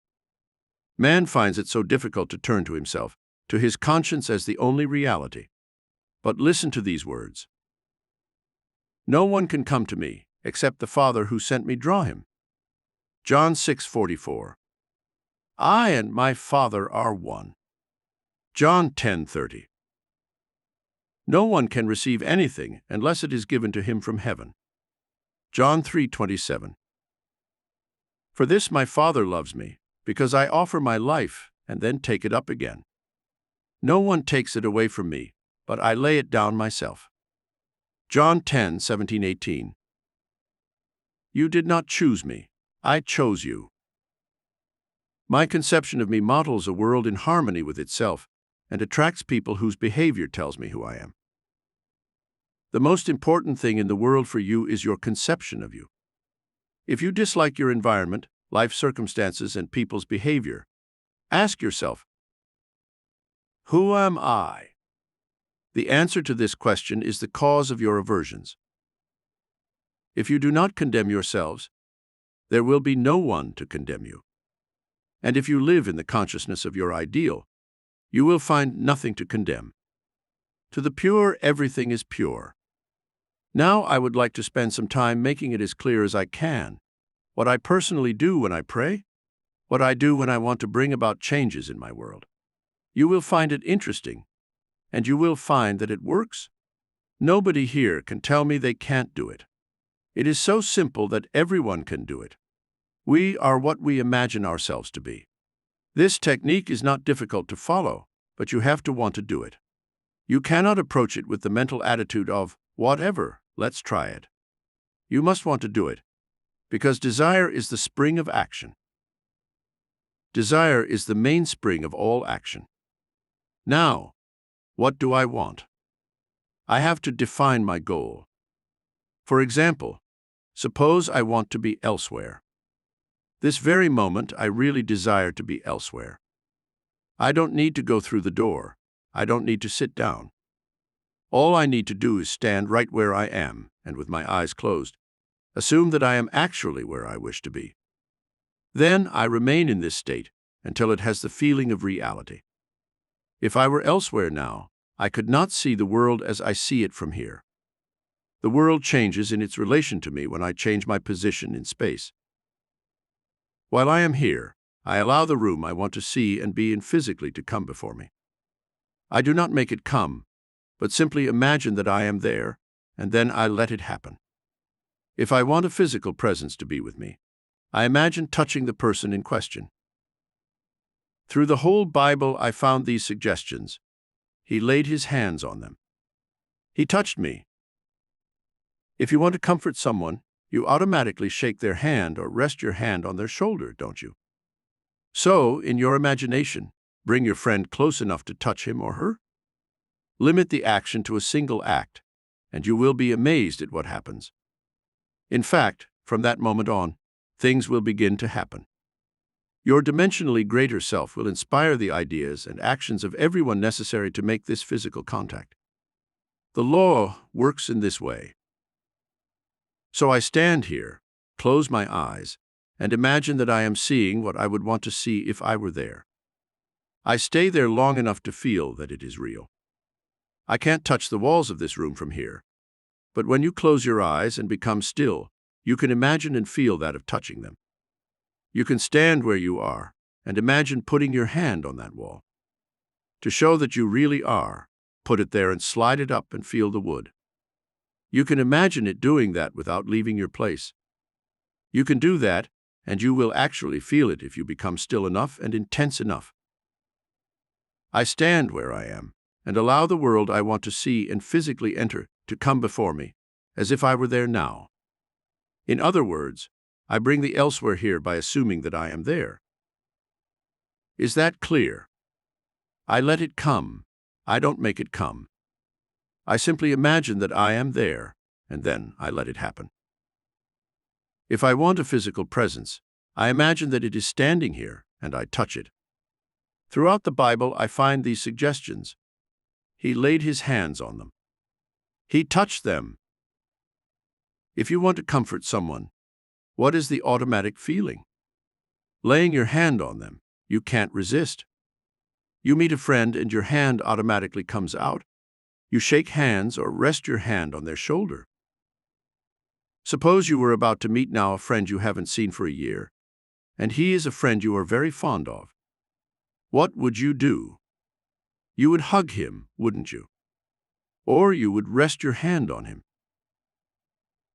Man finds it so difficult to turn to himself, to his conscience as the only reality. But listen to these words. No one can come to me, except the Father who sent me draw him. John 6:44. I and my Father are one. John 10:30. No one can receive anything unless it is given to him from heaven. John 3:27. For this my Father loves me, because I offer my life and then take it up again. No one takes it away from me, but I lay it down myself. John 10:17-18. You did not choose me, I chose you. My conception of me models a world in harmony with itself and attracts people whose behavior tells me who I am. The most important thing in the world for you is your conception of you. If you dislike your environment, life circumstances, and people's behavior, ask yourself, who am I? The answer to this question is the cause of your aversions. If you do not condemn yourselves, there will be no one to condemn you. And if you live in the consciousness of your ideal, you will find nothing to condemn. To the pure, everything is pure. Now I would like to spend some time making it as clear as I can what I personally do when I pray, what I do when I want to bring about changes in my world. You will find it interesting, and you will find that it works. Nobody here can tell me they can't do it. It is so simple that everyone can do it. We are what we imagine ourselves to be. This technique is not difficult to follow, but you have to want to do it. You cannot approach it with the mental attitude of, whatever, let's try it. You must want to do it, because desire is the spring of action. Desire is the mainspring of all action. Now, what do I want? I have to define my goal. For example, suppose I want to be elsewhere. This very moment, I really desire to be elsewhere. I don't need to go through the door. I don't need to sit down. All I need to do is stand right where I am, and with my eyes closed, assume that I am actually where I wish to be. Then I remain in this state until it has the feeling of reality. If I were elsewhere now, I could not see the world as I see it from here. The world changes in its relation to me when I change my position in space. While I am here, I allow the room I want to see and be in physically to come before me. I do not make it come, but simply imagine that I am there, and then I let it happen. If I want a physical presence to be with me, I imagine touching the person in question. Through the whole Bible, I found these suggestions. He laid his hands on them. He touched me. If you want to comfort someone, you automatically shake their hand or rest your hand on their shoulder, don't you? So, in your imagination, bring your friend close enough to touch him or her. Limit the action to a single act, and you will be amazed at what happens. In fact, from that moment on, things will begin to happen. Your dimensionally greater self will inspire the ideas and actions of everyone necessary to make this physical contact. The law works in this way. So I stand here, close my eyes, and imagine that I am seeing what I would want to see if I were there. I stay there long enough to feel that it is real. I can't touch the walls of this room from here, but when you close your eyes and become still, you can imagine and feel that of touching them. You can stand where you are and imagine putting your hand on that wall. To show that you really are, put it there and slide it up and feel the wood. You can imagine it doing that without leaving your place. You can do that, and you will actually feel it if you become still enough and intense enough. I stand where I am and allow the world I want to see and physically enter to come before me, as if I were there now. In other words, I bring the elsewhere here by assuming that I am there. Is that clear? I let it come. I don't make it come. I simply imagine that I am there, and then I let it happen. If I want a physical presence, I imagine that it is standing here, and I touch it. Throughout the Bible, I find these suggestions. He laid his hands on them. He touched them. If you want to comfort someone, what is the automatic feeling? Laying your hand on them. You can't resist. You meet a friend and your hand automatically comes out. You shake hands or rest your hand on their shoulder. Suppose you were about to meet now a friend you haven't seen for a year, and he is a friend you are very fond of. What would you do? You would hug him, wouldn't you? Or you would rest your hand on him.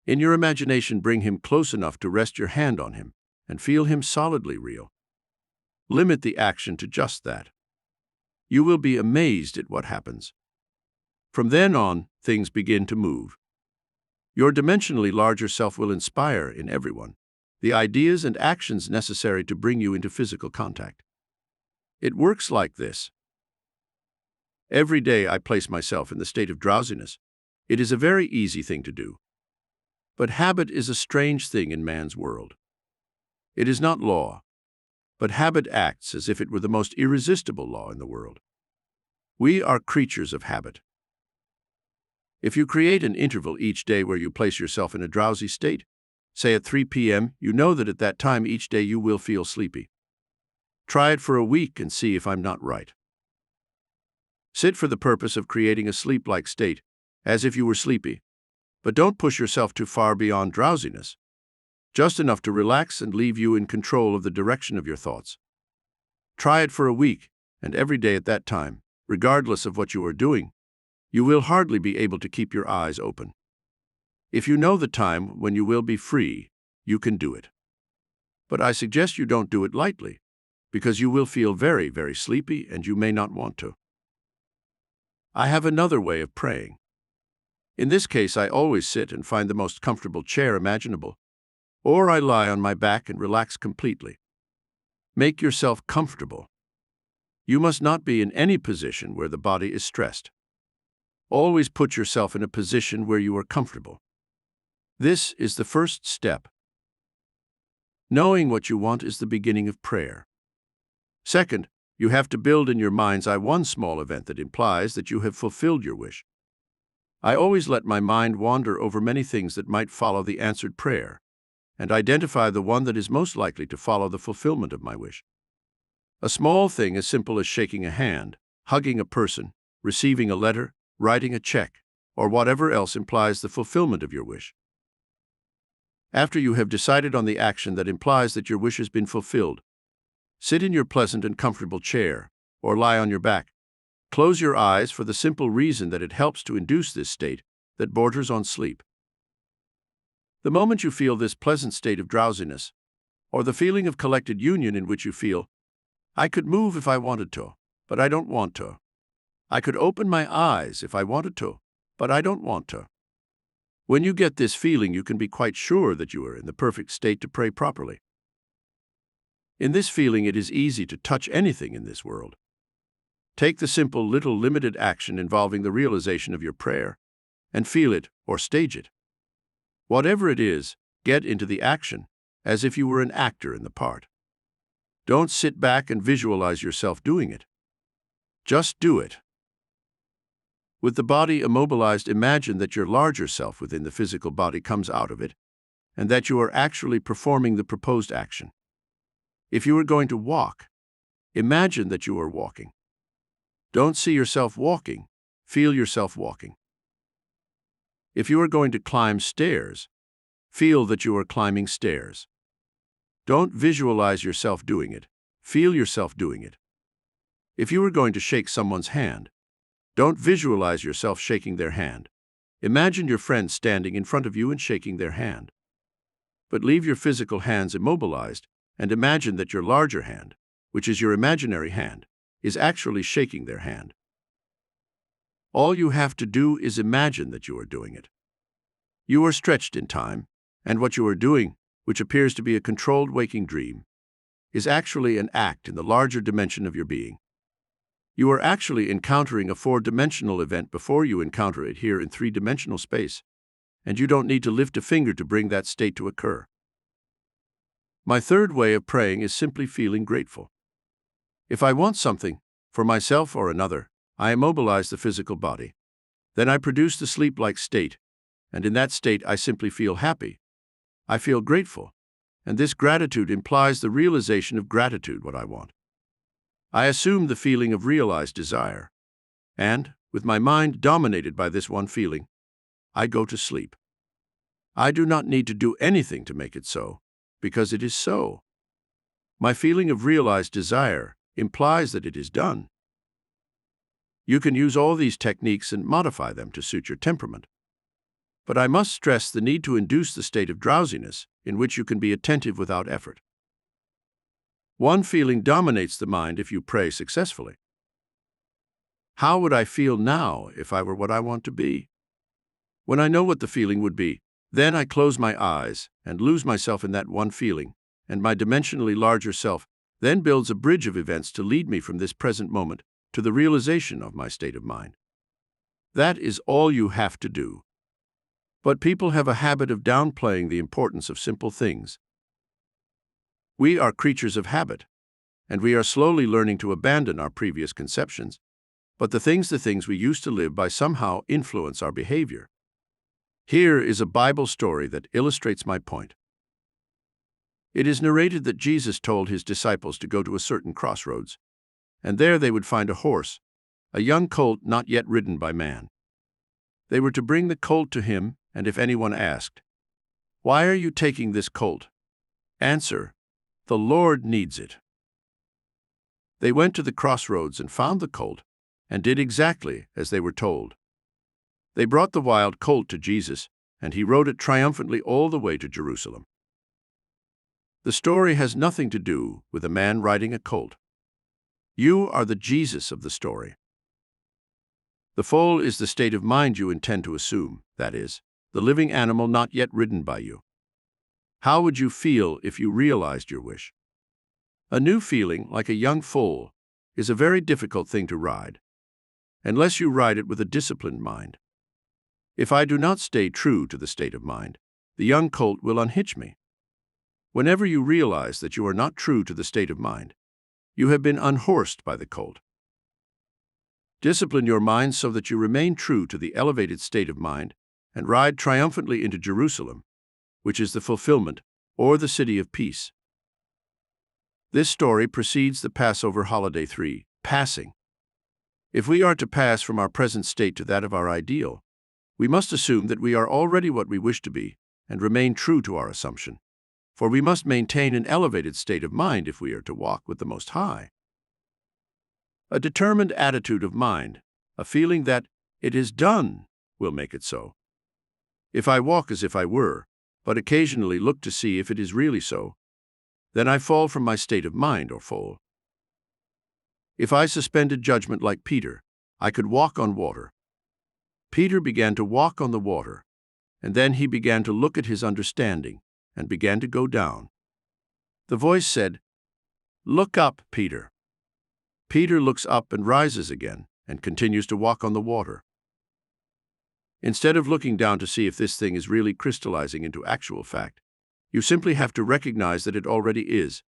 In your imagination, bring him close enough to rest your hand on him and feel him solidly real. Limit the action to just that. You will be amazed at what happens. From then on, things begin to move. Your dimensionally larger self will inspire in everyone the ideas and actions necessary to bring you into physical contact. It works like this. Every day I place myself in the state of drowsiness. It is a very easy thing to do. But habit is a strange thing in man's world. It is not law, but habit acts as if it were the most irresistible law in the world. We are creatures of habit. If you create an interval each day where you place yourself in a drowsy state, say at 3 p.m., you know that at that time each day you will feel sleepy. Try it for a week and see if I'm not right. Sit for the purpose of creating a sleep-like state, as if you were sleepy, but don't push yourself too far beyond drowsiness, just enough to relax and leave you in control of the direction of your thoughts. Try it for a week, and every day at that time, regardless of what you are doing, you will hardly be able to keep your eyes open. If you know the time when you will be free, you can do it. But I suggest you don't do it lightly, because you will feel very, very sleepy and you may not want to. I have another way of praying. In this case, I always sit and find the most comfortable chair imaginable, or I lie on my back and relax completely. Make yourself comfortable. You must not be in any position where the body is stressed. Always put yourself in a position where you are comfortable. This is the first step. Knowing what you want is the beginning of prayer. Second, you have to build in your mind's eye one small event that implies that you have fulfilled your wish. I always let my mind wander over many things that might follow the answered prayer, and identify the one that is most likely to follow the fulfillment of my wish. A small thing as simple as shaking a hand, hugging a person, receiving a letter, writing a check, or whatever else implies the fulfillment of your wish. After you have decided on the action that implies that your wish has been fulfilled, sit in your pleasant and comfortable chair, or lie on your back. Close your eyes for the simple reason that it helps to induce this state that borders on sleep. The moment you feel this pleasant state of drowsiness, or the feeling of collected union in which you feel, I could move if I wanted to, but I don't want to. I could open my eyes if I wanted to, but I don't want to. When you get this feeling, you can be quite sure that you are in the perfect state to pray properly. In this feeling, it is easy to touch anything in this world. Take the simple little limited action involving the realization of your prayer and feel it or stage it. Whatever it is, get into the action as if you were an actor in the part. Don't sit back and visualize yourself doing it. Just do it. With the body immobilized, imagine that your larger self within the physical body comes out of it, and that you are actually performing the proposed action. If you are going to walk, imagine that you are walking. Don't see yourself walking, feel yourself walking. If you are going to climb stairs, feel that you are climbing stairs. Don't visualize yourself doing it, feel yourself doing it. If you are going to shake someone's hand, don't visualize yourself shaking their hand. Imagine your friend standing in front of you and shaking their hand. But leave your physical hands immobilized and imagine that your larger hand, which is your imaginary hand, is actually shaking their hand. All you have to do is imagine that you are doing it. You are stretched in time, and what you are doing, which appears to be a controlled waking dream, is actually an act in the larger dimension of your being. You are actually encountering a four-dimensional event before you encounter it here in three-dimensional space, and you don't need to lift a finger to bring that state to occur. My third way of praying is simply feeling grateful. If I want something, for myself or another, I immobilize the physical body. Then I produce the sleep-like state, and in that state I simply feel happy. I feel grateful, and this gratitude implies the realization of gratitude, what I want. I assume the feeling of realized desire, and, with my mind dominated by this one feeling, I go to sleep. I do not need to do anything to make it so, because it is so. My feeling of realized desire implies that it is done. You can use all these techniques and modify them to suit your temperament. But I must stress the need to induce the state of drowsiness in which you can be attentive without effort. One feeling dominates the mind if you pray successfully. How would I feel now if I were what I want to be? When I know what the feeling would be, then I close my eyes and lose myself in that one feeling, and my dimensionally larger self then builds a bridge of events to lead me from this present moment to the realization of my state of mind. That is all you have to do. But people have a habit of downplaying the importance of simple things. We are creatures of habit, and we are slowly learning to abandon our previous conceptions, but the things we used to live by somehow influence our behavior. Here is a Bible story that illustrates my point. It is narrated that Jesus told his disciples to go to a certain crossroads, and there they would find a horse, a young colt not yet ridden by man. They were to bring the colt to him, and if anyone asked, "Why are you taking this colt?" answer, "The Lord needs it." They went to the crossroads and found the colt, and did exactly as they were told. They brought the wild colt to Jesus, and he rode it triumphantly all the way to Jerusalem. The story has nothing to do with a man riding a colt. You are the Jesus of the story. The foal is the state of mind you intend to assume, that is, the living animal not yet ridden by you. How would you feel if you realized your wish? A new feeling, like a young foal, is a very difficult thing to ride, unless you ride it with a disciplined mind. If I do not stay true to the state of mind, the young colt will unhitch me. Whenever you realize that you are not true to the state of mind, you have been unhorsed by the colt. Discipline your mind so that you remain true to the elevated state of mind and ride triumphantly into Jerusalem, which is the fulfillment, or the city of peace. This story precedes the Passover holiday 3, passing. If we are to pass from our present state to that of our ideal, we must assume that we are already what we wish to be and remain true to our assumption, for we must maintain an elevated state of mind if we are to walk with the Most High. A determined attitude of mind, a feeling that it is done, will make it so. If I walk as if I were, but occasionally look to see if it is really so, then I fall from my state of mind or foal. If I suspended judgment like Peter, I could walk on water. Peter began to walk on the water, and then he began to look at his understanding and began to go down. The voice said, "Look up, Peter." Peter looks up and rises again and continues to walk on the water. Instead of looking down to see if this thing is really crystallizing into actual fact, you simply have to recognize that it already is.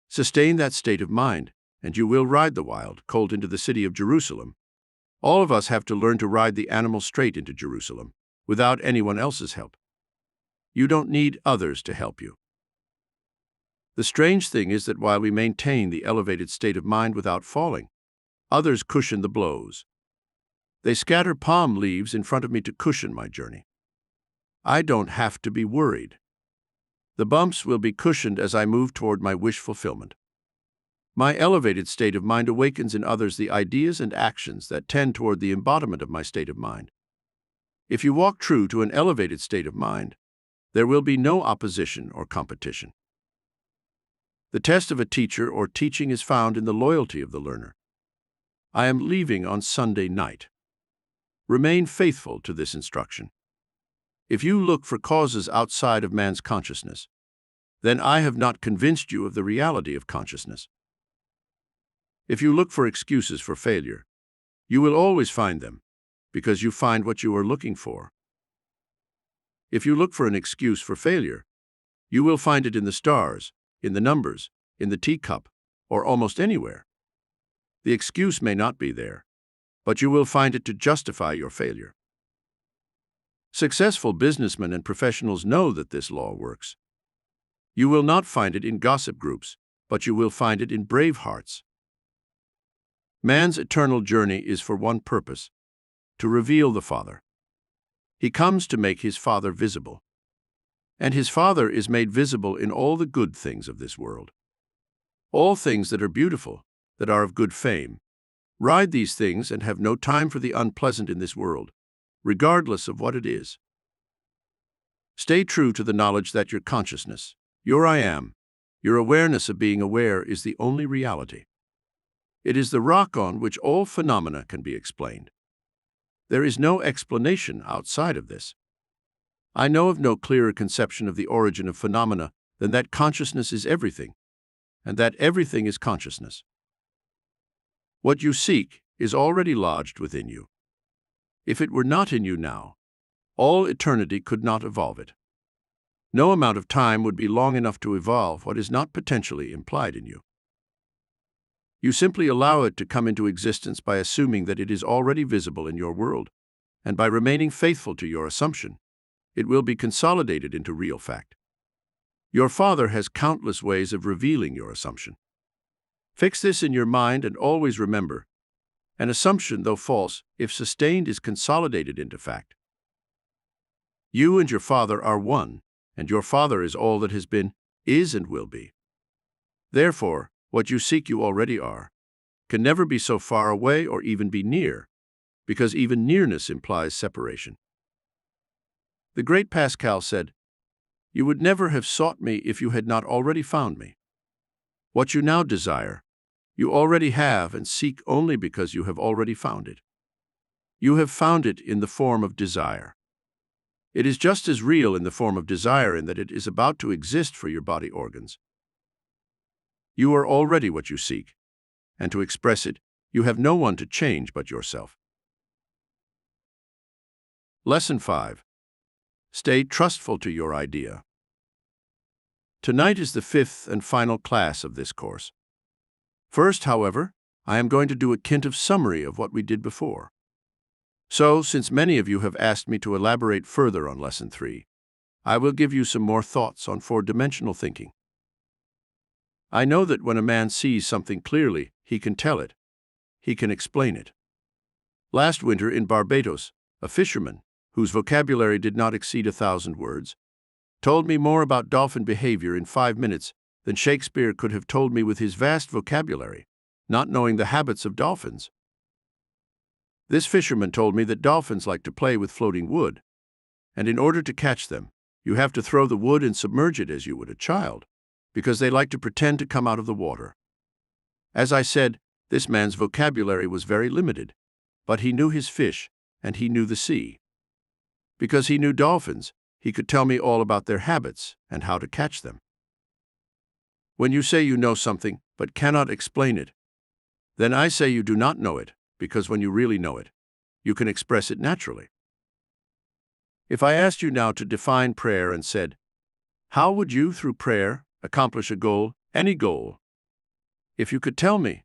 Sustain that state of mind, and you will ride the wild colt into the city of Jerusalem. All of us have to learn to ride the animal straight into Jerusalem, without anyone else's help. You don't need others to help you. The strange thing is that while we maintain the elevated state of mind without falling, others cushion the blows. They scatter palm leaves in front of me to cushion my journey. I don't have to be worried. The bumps will be cushioned as I move toward my wish fulfillment. My elevated state of mind awakens in others the ideas and actions that tend toward the embodiment of my state of mind. If you walk true to an elevated state of mind, there will be no opposition or competition. The test of a teacher or teaching is found in the loyalty of the learner. I am leaving on Sunday night. Remain faithful to this instruction. If you look for causes outside of man's consciousness, then I have not convinced you of the reality of consciousness. If you look for excuses for failure, you will always find them, because you find what you are looking for. If you look for an excuse for failure, you will find it in the stars, in the numbers, in the teacup, or almost anywhere. The excuse may not be there, but you will find it to justify your failure. Successful businessmen and professionals know that this law works. You will not find it in gossip groups, but you will find it in brave hearts. Man's eternal journey is for one purpose: to reveal the Father. He comes to make his Father visible. And his Father is made visible in all the good things of this world. All things that are beautiful, that are of good fame. Ride these things and have no time for the unpleasant in this world, regardless of what it is. Stay true to the knowledge that your consciousness, your I am, your awareness of being aware is the only reality. It is the rock on which all phenomena can be explained. There is no explanation outside of this. I know of no clearer conception of the origin of phenomena than that consciousness is everything, and that everything is consciousness. What you seek is already lodged within you. If it were not in you now, all eternity could not evolve it. No amount of time would be long enough to evolve what is not potentially implied in you. You simply allow it to come into existence by assuming that it is already visible in your world, and by remaining faithful to your assumption, it will be consolidated into real fact. Your Father has countless ways of revealing your assumption. Fix this in your mind and always remember, an assumption, though false, if sustained, is consolidated into fact. You and your Father are one, and your Father is all that has been, is, and will be. Therefore, what you seek you already are, can never be so far away or even be near, because even nearness implies separation. The great Pascal said, "You would never have sought me if you had not already found me. What you now desire, you already have and seek only because you have already found it. You have found it in the form of desire. It is just as real in the form of desire in that it is about to exist for your body organs. You are already what you seek, and to express it, you have no one to change but yourself." Lesson 5. Stay trustful to your idea. Tonight is the 5th and final class of this course. First, however, I am going to do a kind of summary of what we did before. So, since many of you have asked me to elaborate further on Lesson 3, I will give you some more thoughts on four-dimensional thinking. I know that when a man sees something clearly, he can tell it. He can explain it. Last winter in Barbados, a fisherman, whose vocabulary did not exceed 1,000 words, told me more about dolphin behavior in 5 minutes than Shakespeare could have told me with his vast vocabulary, not knowing the habits of dolphins. This fisherman told me that dolphins like to play with floating wood, and in order to catch them, you have to throw the wood and submerge it as you would a child, because they like to pretend to come out of the water. As I said, this man's vocabulary was very limited, but he knew his fish, and he knew the sea. Because he knew dolphins, he could tell me all about their habits and how to catch them. When you say you know something but cannot explain it, then I say you do not know it, because when you really know it, you can express it naturally. If I asked you now to define prayer and said, "How would you, through prayer, accomplish a goal, any goal, If you could tell me,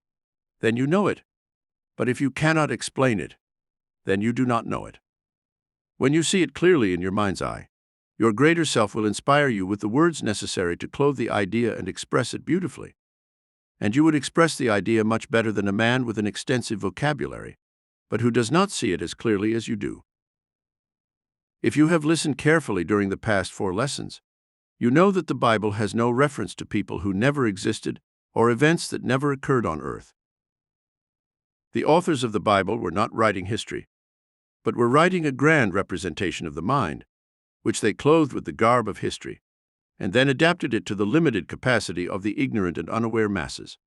then you know it. But if you cannot explain it, then you do not know it. When you see it clearly in your mind's eye, your greater self will inspire you with the words necessary to clothe the idea and express it beautifully. And you would express the idea much better than a man with an extensive vocabulary, but who does not see it as clearly as you do. If you have listened carefully during the past 4 lessons, you know that the Bible has no reference to people who never existed or events that never occurred on earth. The authors of the Bible were not writing history, but were writing a grand representation of the mind, which they clothed with the garb of history, and then adapted it to the limited capacity of the ignorant and unaware masses.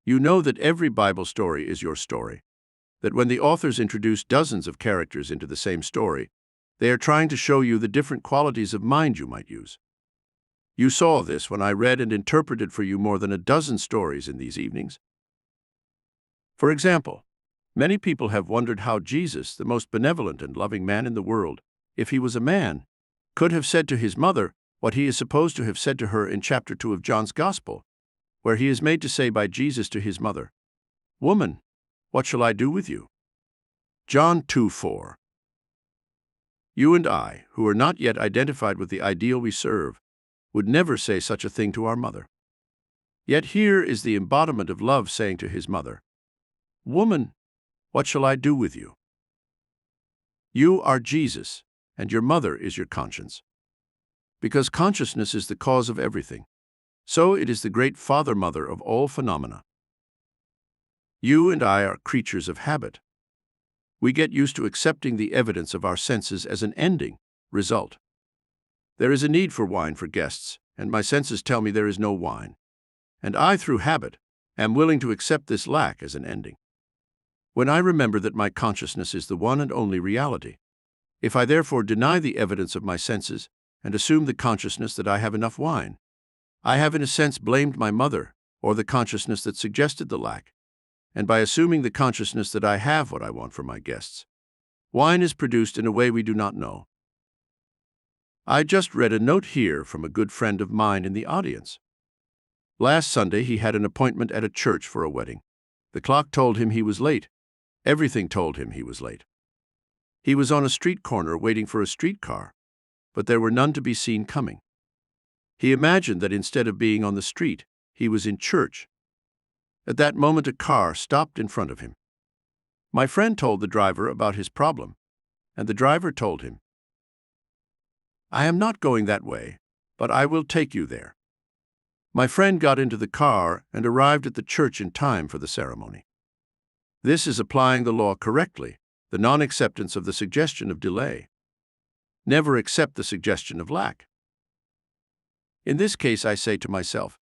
You know that every Bible story is your story, that when the authors introduce dozens of characters into the same story, they are trying to show you the different qualities of mind you might use. You saw this when I read and interpreted for you more than a dozen stories in these evenings. For example, many people have wondered how Jesus, the most benevolent and loving man in the world, if he was a man, could have said to his mother what he is supposed to have said to her in chapter 2 of John's Gospel, where he is made to say by Jesus to his mother, "Woman, what shall I do with you?" John 2:4. You and I, who are not yet identified with the ideal we serve, would never say such a thing to our mother. Yet here is the embodiment of love saying to his mother, "Woman, what shall I do with you?" You are Jesus, and your mother is your conscience. Because consciousness is the cause of everything, so it is the great father-mother of all phenomena. You and I are creatures of habit. We get used to accepting the evidence of our senses as an ending, result. There is a need for wine for guests, and my senses tell me there is no wine. And I, through habit, am willing to accept this lack as an ending. When I remember that my consciousness is the one and only reality, if I therefore deny the evidence of my senses and assume the consciousness that I have enough wine, I have in a sense blamed my mother or the consciousness that suggested the lack, and by assuming the consciousness that I have what I want for my guests, wine is produced in a way we do not know. I just read a note here from a good friend of mine in the audience. Last Sunday he had an appointment at a church for a wedding. The clock told him he was late. Everything told him he was late. He was on a street corner waiting for a streetcar, but there were none to be seen coming. He imagined that instead of being on the street, he was in church. At that moment a car stopped in front of him. My friend told the driver about his problem, and the driver told him, "I am not going that way, but I will take you there." My friend got into the car and arrived at the church in time for the ceremony. This is applying the law correctly, the non-acceptance of the suggestion of delay. Never accept the suggestion of lack. In this case, I say to myself,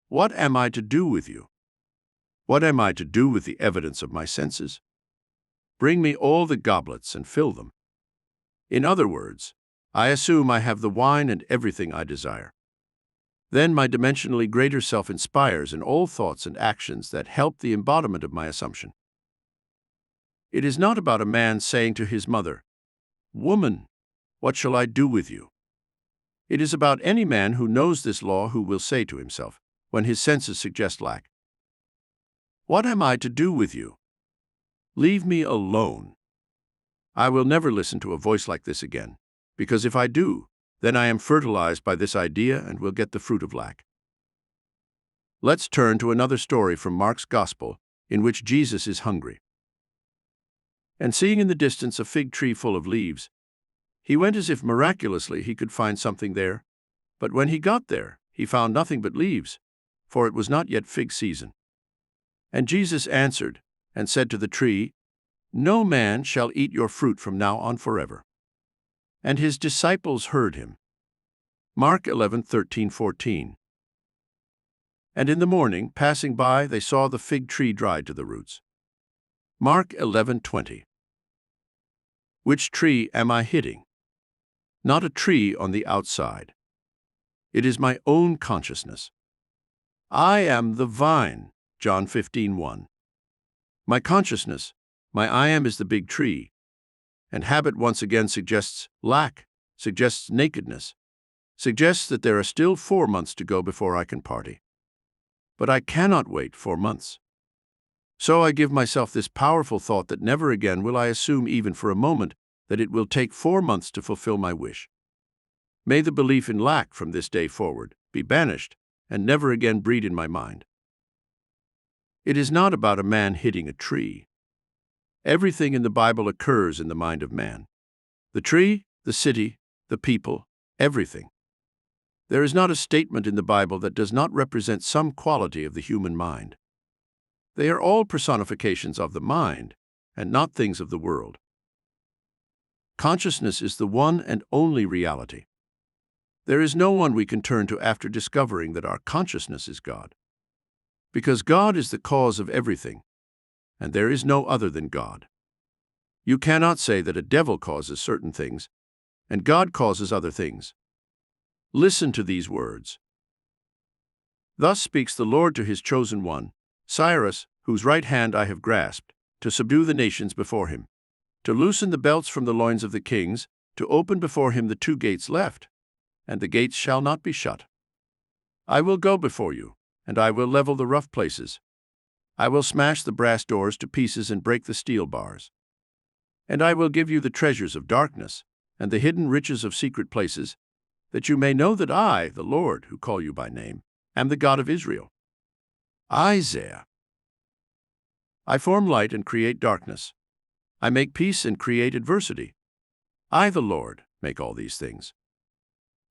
what am I to do with you? What am I to do with the evidence of my senses? Bring me all the goblets and fill them. In other words, I assume I have the wine and everything I desire. Then my dimensionally greater self inspires in all thoughts and actions that help the embodiment of my assumption. It is not about a man saying to his mother, "Woman, what shall I do with you?" It is about any man who knows this law who will say to himself, when his senses suggest lack, "What am I to do with you? Leave me alone." I will never listen to a voice like this again, because if I do, then I am fertilized by this idea and will get the fruit of lack. Let's turn to another story from Mark's Gospel, in which Jesus is hungry. And seeing in the distance a fig tree full of leaves, he went as if miraculously he could find something there. But when he got there, he found nothing but leaves, for it was not yet fig season. And Jesus answered and said to the tree, "No man shall eat your fruit from now on forever." And his disciples heard him. Mark 11:13-14. And in the morning, passing by, they saw the fig tree dried to the roots. Mark 11:20. Which tree am I hitting? Not a tree on the outside. It is my own consciousness. I am the vine, John 15:1. My consciousness, my I am is the big tree, and habit once again suggests lack, suggests nakedness, suggests that there are still 4 months to go before I can party. but I cannot wait 4 months. So I give myself this powerful thought that never again will I assume even for a moment that it will take 4 months to fulfill my wish. May the belief in lack from this day forward be banished and never again breed in my mind. It is not about a man hitting a tree. Everything in the Bible occurs in the mind of man. The tree, the city, the people, everything. There is not a statement in the Bible that does not represent some quality of the human mind. They are all personifications of the mind, and not things of the world. Consciousness is the one and only reality. There is no one we can turn to after discovering that our consciousness is God. Because God is the cause of everything, and there is no other than God. You cannot say that a devil causes certain things, and God causes other things. Listen to these words. Thus speaks the Lord to his chosen one, Cyrus, whose right hand I have grasped, to subdue the nations before him, to loosen the belts from the loins of the kings, to open before him the 2 gates left, and the gates shall not be shut. I will go before you, and I will level the rough places. I will smash the brass doors to pieces and break the steel bars. And I will give you the treasures of darkness, and the hidden riches of secret places, that you may know that I, the Lord, who call you by name, am the God of Israel. Isaiah. I form light and create darkness. I make peace and create adversity. I, the Lord, make all these things.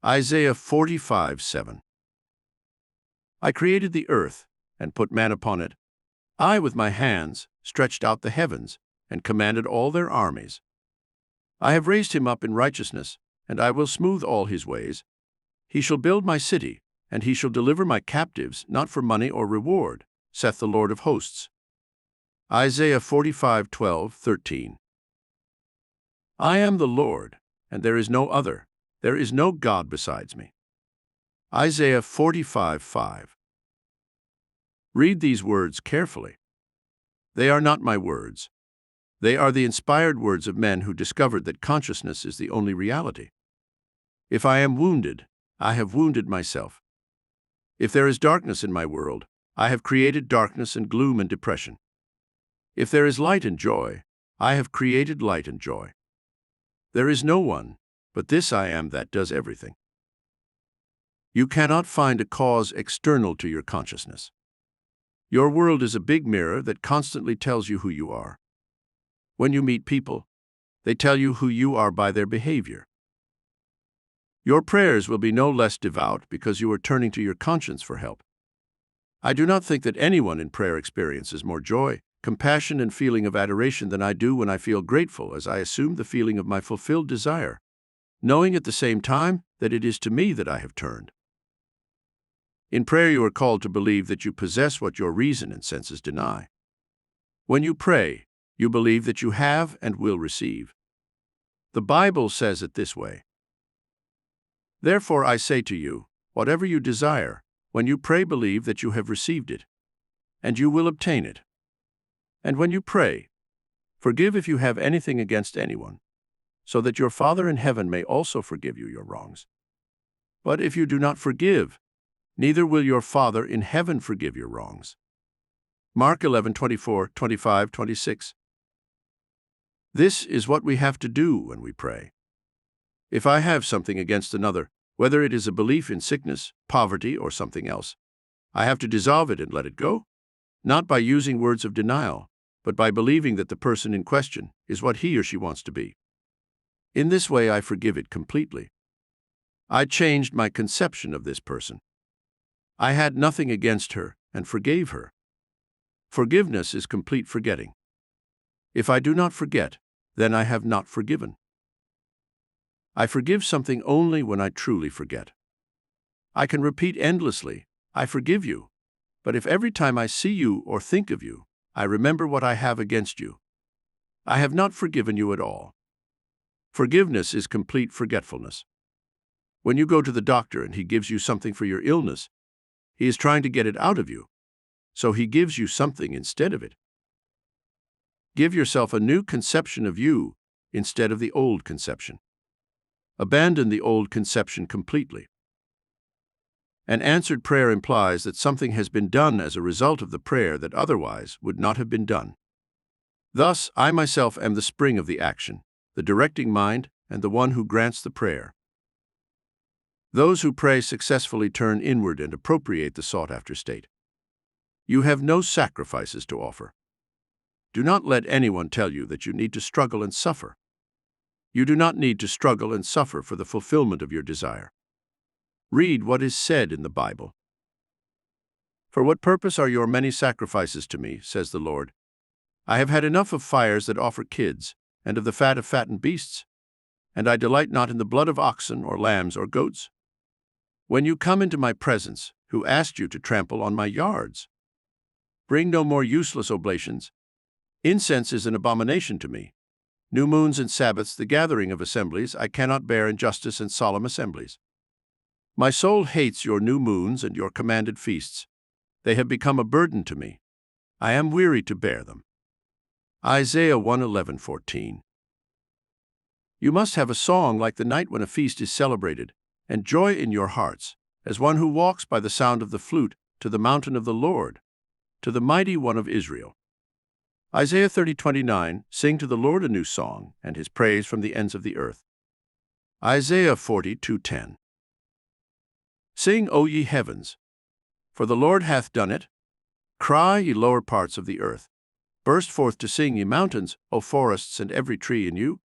Isaiah 45:7. I created the earth and put man upon it. I, with my hands, stretched out the heavens and commanded all their armies. I have raised him up in righteousness, and I will smooth all his ways. He shall build my city, and he shall deliver my captives, not for money or reward, saith the Lord of hosts. Isaiah 45:12-13. I am the Lord, and there is no other. There is no God besides me. Isaiah 45:5. Read these words carefully. They are not my words. They are the inspired words of men who discovered that consciousness is the only reality. If I am wounded, I have wounded myself. If there is darkness in my world, I have created darkness and gloom and depression. If there is light and joy, I have created light and joy. There is no one, but this I am that does everything. You cannot find a cause external to your consciousness. Your world is a big mirror that constantly tells you who you are. When you meet people, they tell you who you are by their behavior. Your prayers will be no less devout because you are turning to your conscience for help. I do not think that anyone in prayer experiences more joy, compassion, and feeling of adoration than I do when I feel grateful as I assume the feeling of my fulfilled desire, knowing at the same time that it is to me that I have turned. In prayer you are called to believe that you possess what your reason and senses deny. When you pray, you believe that you have and will receive. The Bible says it this way. Therefore I say to you, whatever you desire, when you pray believe that you have received it, and you will obtain it. And when you pray, forgive if you have anything against anyone, so that your Father in heaven may also forgive you your wrongs. But if you do not forgive, neither will your Father in heaven forgive your wrongs. Mark 11:24, 25, 26. This is what we have to do when we pray. If I have something against another, whether it is a belief in sickness, poverty, or something else, I have to dissolve it and let it go, not by using words of denial, but by believing that the person in question is what he or she wants to be. In this way, I forgive it completely. I changed my conception of this person. I had nothing against her and forgave her. Forgiveness is complete forgetting. If I do not forget, then I have not forgiven. I forgive something only when I truly forget. I can repeat endlessly, I forgive you, but if every time I see you or think of you, I remember what I have against you, I have not forgiven you at all. Forgiveness is complete forgetfulness. When you go to the doctor and he gives you something for your illness, he is trying to get it out of you, so he gives you something instead of it. Give yourself a new conception of you instead of the old conception. Abandon the old conception completely. An answered prayer implies that something has been done as a result of the prayer that otherwise would not have been done. Thus, I myself am the spring of the action, the directing mind, and the one who grants the prayer. Those who pray successfully turn inward and appropriate the sought-after state. You have no sacrifices to offer. Do not let anyone tell you that you need to struggle and suffer. You do not need to struggle and suffer for the fulfillment of your desire. Read what is said in the Bible. For what purpose are your many sacrifices to me, says the Lord? I have had enough of fires that offer kids, and of the fat of fattened beasts, and I delight not in the blood of oxen or lambs or goats. When you come into my presence, who asked you to trample on my yards? Bring no more useless oblations. Incense is an abomination to me. New moons and Sabbaths, the gathering of assemblies, I cannot bear injustice and solemn assemblies. My soul hates your new moons and your commanded feasts. They have become a burden to me. I am weary to bear them. Isaiah 1:11-14. You must have a song like the night when a feast is celebrated, and joy in your hearts, as one who walks by the sound of the flute to the mountain of the Lord, to the mighty one of Israel. Isaiah 30:29, sing to the Lord a new song, and his praise from the ends of the earth. Isaiah 40:2-10. Sing, O ye heavens, for the Lord hath done it. Cry, ye lower parts of the earth. Burst forth to sing, ye mountains, O forests, and every tree in you.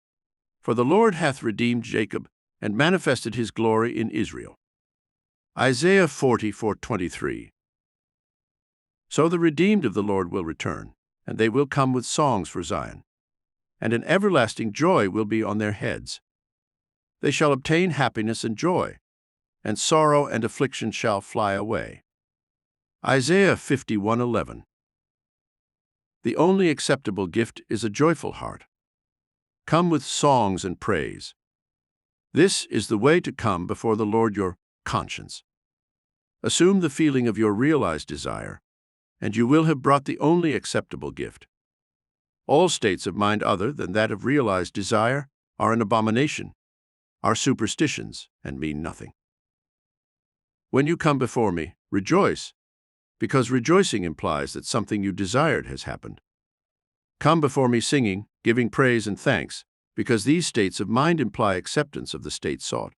For the Lord hath redeemed Jacob, and manifested his glory in Israel. Isaiah 40:23. So the redeemed of the Lord will return, and they will come with songs for Zion, and an everlasting joy will be on their heads. They shall obtain happiness and joy, and sorrow and affliction shall fly away. Isaiah 51:11. The only acceptable gift is a joyful heart. Come with songs and praise. This is the way to come before the Lord your conscience. Assume the feeling of your realized desire, and you will have brought the only acceptable gift. All states of mind other than that of realized desire are an abomination, are superstitions, and mean nothing. When you come before me, rejoice, because rejoicing implies that something you desired has happened. Come before me singing, giving praise and thanks, because these states of mind imply acceptance of the state sought.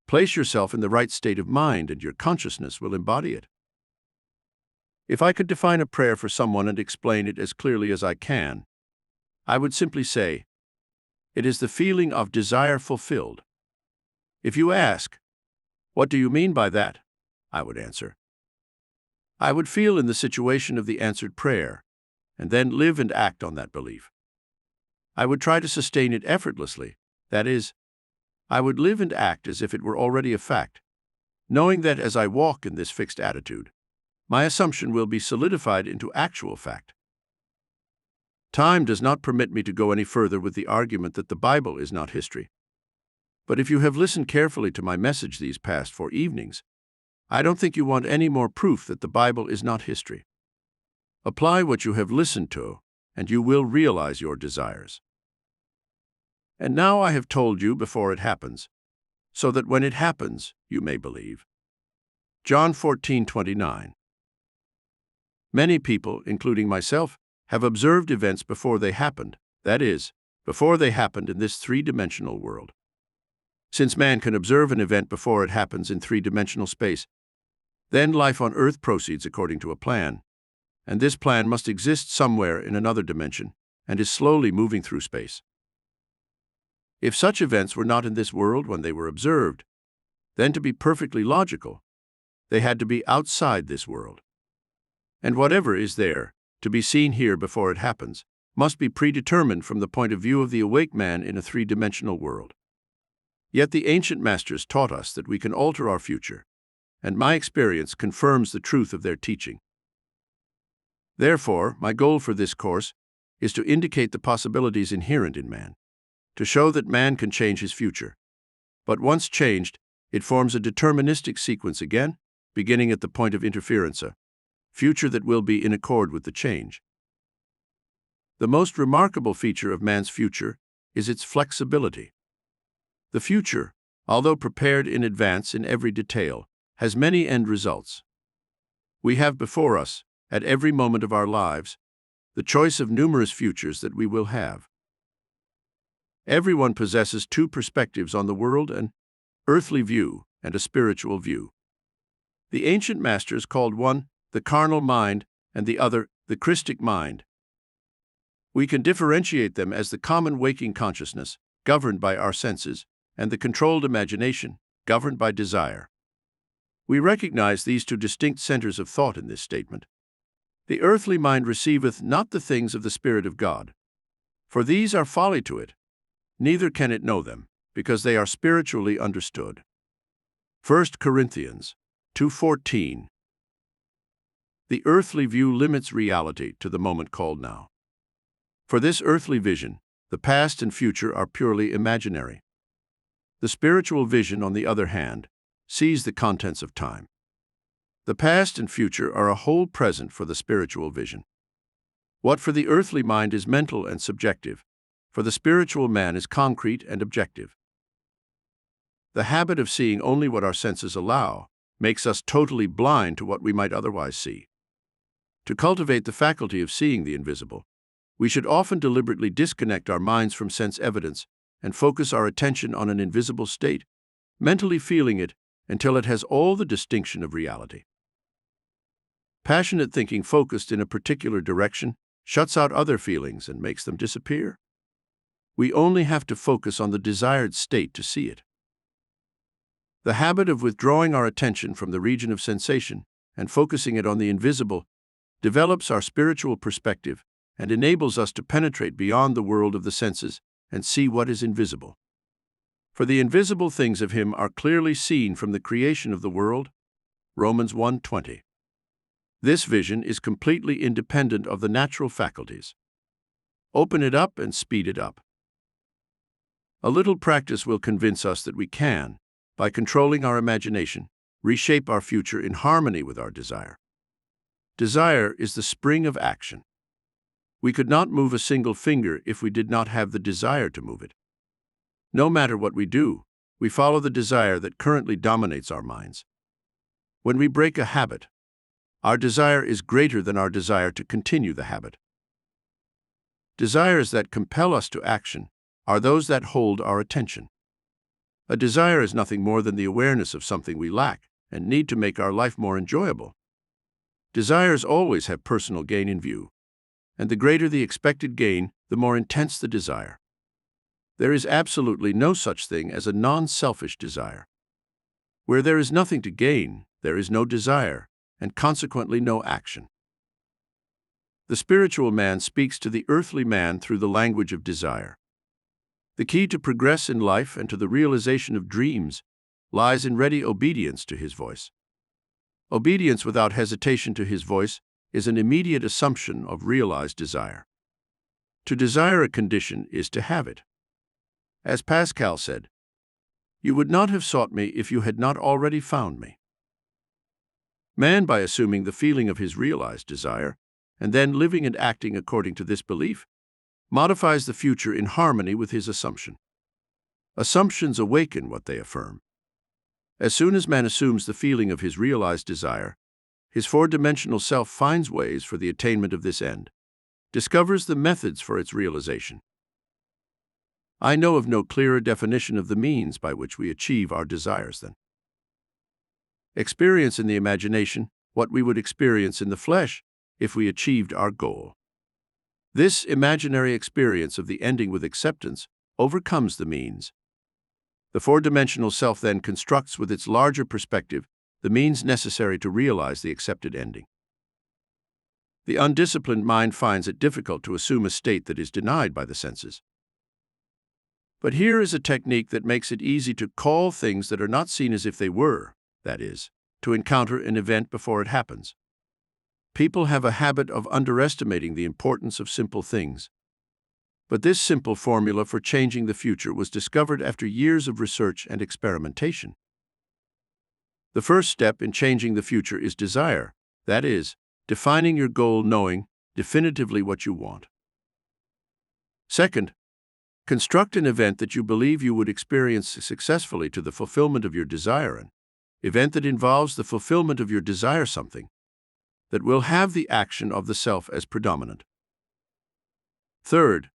Place yourself in the right state of mind, and your consciousness will embody it. If I could define a prayer for someone and explain it as clearly as I can, I would simply say, it is the feeling of desire fulfilled. If you ask, what do you mean by that? I would answer, I would feel in the situation of the answered prayer, and then live and act on that belief. I would try to sustain it effortlessly, that is, I would live and act as if it were already a fact, knowing that as I walk in this fixed attitude, my assumption will be solidified into actual fact. Time does not permit me to go any further with the argument that the Bible is not history. But if you have listened carefully to my message these past 4 evenings, I don't think you want any more proof that the Bible is not history. Apply what you have listened to, and you will realize your desires. And now I have told you before it happens, so that when it happens, you may believe. John 14:29. Many people, including myself, have observed events before they happened, that is, before they happened in this 3-dimensional world. Since man can observe an event before it happens in 3-dimensional space, then life on earth proceeds according to a plan, and this plan must exist somewhere in another dimension and is slowly moving through space. If such events were not in this world when they were observed, then to be perfectly logical, they had to be outside this world. And whatever is there, to be seen here before it happens, must be predetermined from the point of view of the awake man in a 3-dimensional world. Yet the ancient masters taught us that we can alter our future, and my experience confirms the truth of their teaching. Therefore, my goal for this course is to indicate the possibilities inherent in man, to show that man can change his future. But once changed, it forms a deterministic sequence again, beginning at the point of interference, a future that will be in accord with the change. The most remarkable feature of man's future is its flexibility. The future, although prepared in advance in every detail, has many end results. We have before us, at every moment of our lives, the choice of numerous futures that we will have. Everyone possesses two perspectives on the world, an earthly view and a spiritual view. The ancient masters called one the carnal mind and the other the Christic mind. We can differentiate them as the common waking consciousness, governed by our senses, and the controlled imagination, governed by desire. We recognize these two distinct centers of thought in this statement. The earthly mind receiveth not the things of the Spirit of God, for these are folly to it, neither can it know them, because they are spiritually understood. 1 Corinthians 2:14. The earthly view limits reality to the moment called now. For this earthly vision, the past and future are purely imaginary. The spiritual vision, on the other hand, sees the contents of time. The past and future are a whole present for the spiritual vision. What for the earthly mind is mental and subjective, for the spiritual man is concrete and objective. The habit of seeing only what our senses allow makes us totally blind to what we might otherwise see. To cultivate the faculty of seeing the invisible, we should often deliberately disconnect our minds from sense evidence and focus our attention on an invisible state, mentally feeling it until it has all the distinction of reality. Passionate thinking focused in a particular direction shuts out other feelings and makes them disappear. We only have to focus on the desired state to see it. The habit of withdrawing our attention from the region of sensation and focusing it on the invisible develops our spiritual perspective and enables us to penetrate beyond the world of the senses and see what is invisible. For the invisible things of Him are clearly seen from the creation of the world. Romans 1:20. This vision is completely independent of the natural faculties. Open it up and speed it up. A little practice will convince us that we can, by controlling our imagination, reshape our future in harmony with our desire. Desire is the spring of action. We could not move a single finger if we did not have the desire to move it. No matter what we do, we follow the desire that currently dominates our minds. When we break a habit, our desire is greater than our desire to continue the habit. Desires that compel us to action are those that hold our attention. A desire is nothing more than the awareness of something we lack and need to make our life more enjoyable. Desires always have personal gain in view, and the greater the expected gain, the more intense the desire. There is absolutely no such thing as a non-selfish desire. Where there is nothing to gain, there is no desire, and consequently no action. The spiritual man speaks to the earthly man through the language of desire. The key to progress in life and to the realization of dreams lies in ready obedience to His voice. Obedience without hesitation to His voice is an immediate assumption of realized desire. To desire a condition is to have it. As Pascal said, "You would not have sought me if you had not already found me." Man, by assuming the feeling of his realized desire, and then living and acting according to this belief, modifies the future in harmony with his assumption. Assumptions awaken what they affirm. As soon as man assumes the feeling of his realized desire, his four-dimensional self finds ways for the attainment of this end, discovers the methods for its realization. I know of no clearer definition of the means by which we achieve our desires than experience in the imagination what we would experience in the flesh if we achieved our goal. This imaginary experience of the ending with acceptance overcomes the means. The four-dimensional self then constructs with its larger perspective the means necessary to realize the accepted ending. The undisciplined mind finds it difficult to assume a state that is denied by the senses. But here is a technique that makes it easy to call things that are not seen as if they were, that is, to encounter an event before it happens. People have a habit of underestimating the importance of simple things. But this simple formula for changing the future was discovered after years of research and experimentation. The first step in changing the future is desire, that is, defining your goal, knowing definitively what you want. Second, construct an event that you believe you would experience successfully to the fulfillment of your desire, and event that involves the fulfillment of your desire something, that will have the action of the self as predominant. Third,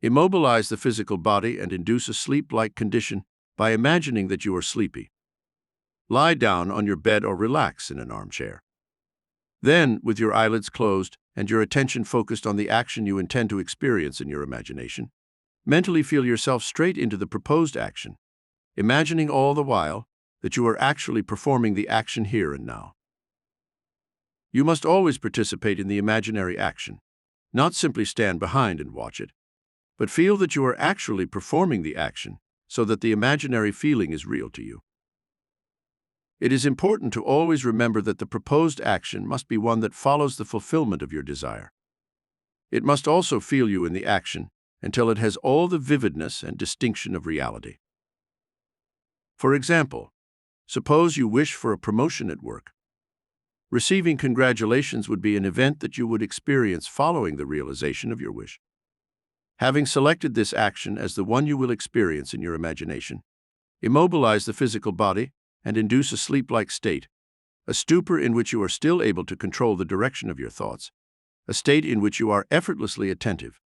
immobilize the physical body and induce a sleep-like condition by imagining that you are sleepy. Lie down on your bed or relax in an armchair. Then, with your eyelids closed and your attention focused on the action you intend to experience in your imagination, mentally feel yourself straight into the proposed action, imagining all the while that you are actually performing the action here and now. You must always participate in the imaginary action, not simply stand behind and watch it, but feel that you are actually performing the action so that the imaginary feeling is real to you. It is important to always remember that the proposed action must be one that follows the fulfillment of your desire. It must also feel you in the action until it has all the vividness and distinction of reality. For example, suppose you wish for a promotion at work. Receiving congratulations would be an event that you would experience following the realization of your wish. Having selected this action as the one you will experience in your imagination, immobilize the physical body and induce a sleep-like state, a stupor in which you are still able to control the direction of your thoughts, a state in which you are effortlessly attentive.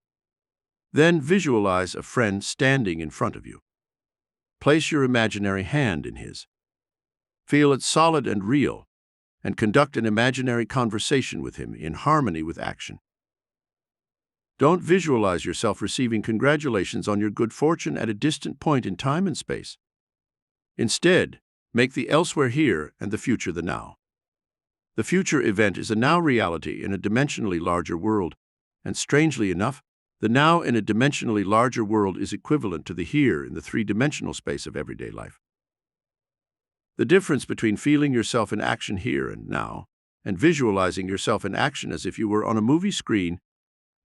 Then visualize a friend standing in front of you. Place your imaginary hand in his. Feel it solid and real, and conduct an imaginary conversation with him in harmony with action. Don't visualize yourself receiving congratulations on your good fortune at a distant point in time and space. Instead, make the elsewhere here and the future the now. The future event is a now reality in a dimensionally larger world, and strangely enough, the now in a dimensionally larger world is equivalent to the here in the three-dimensional space of everyday life. The difference between feeling yourself in action here and now and visualizing yourself in action as if you were on a movie screen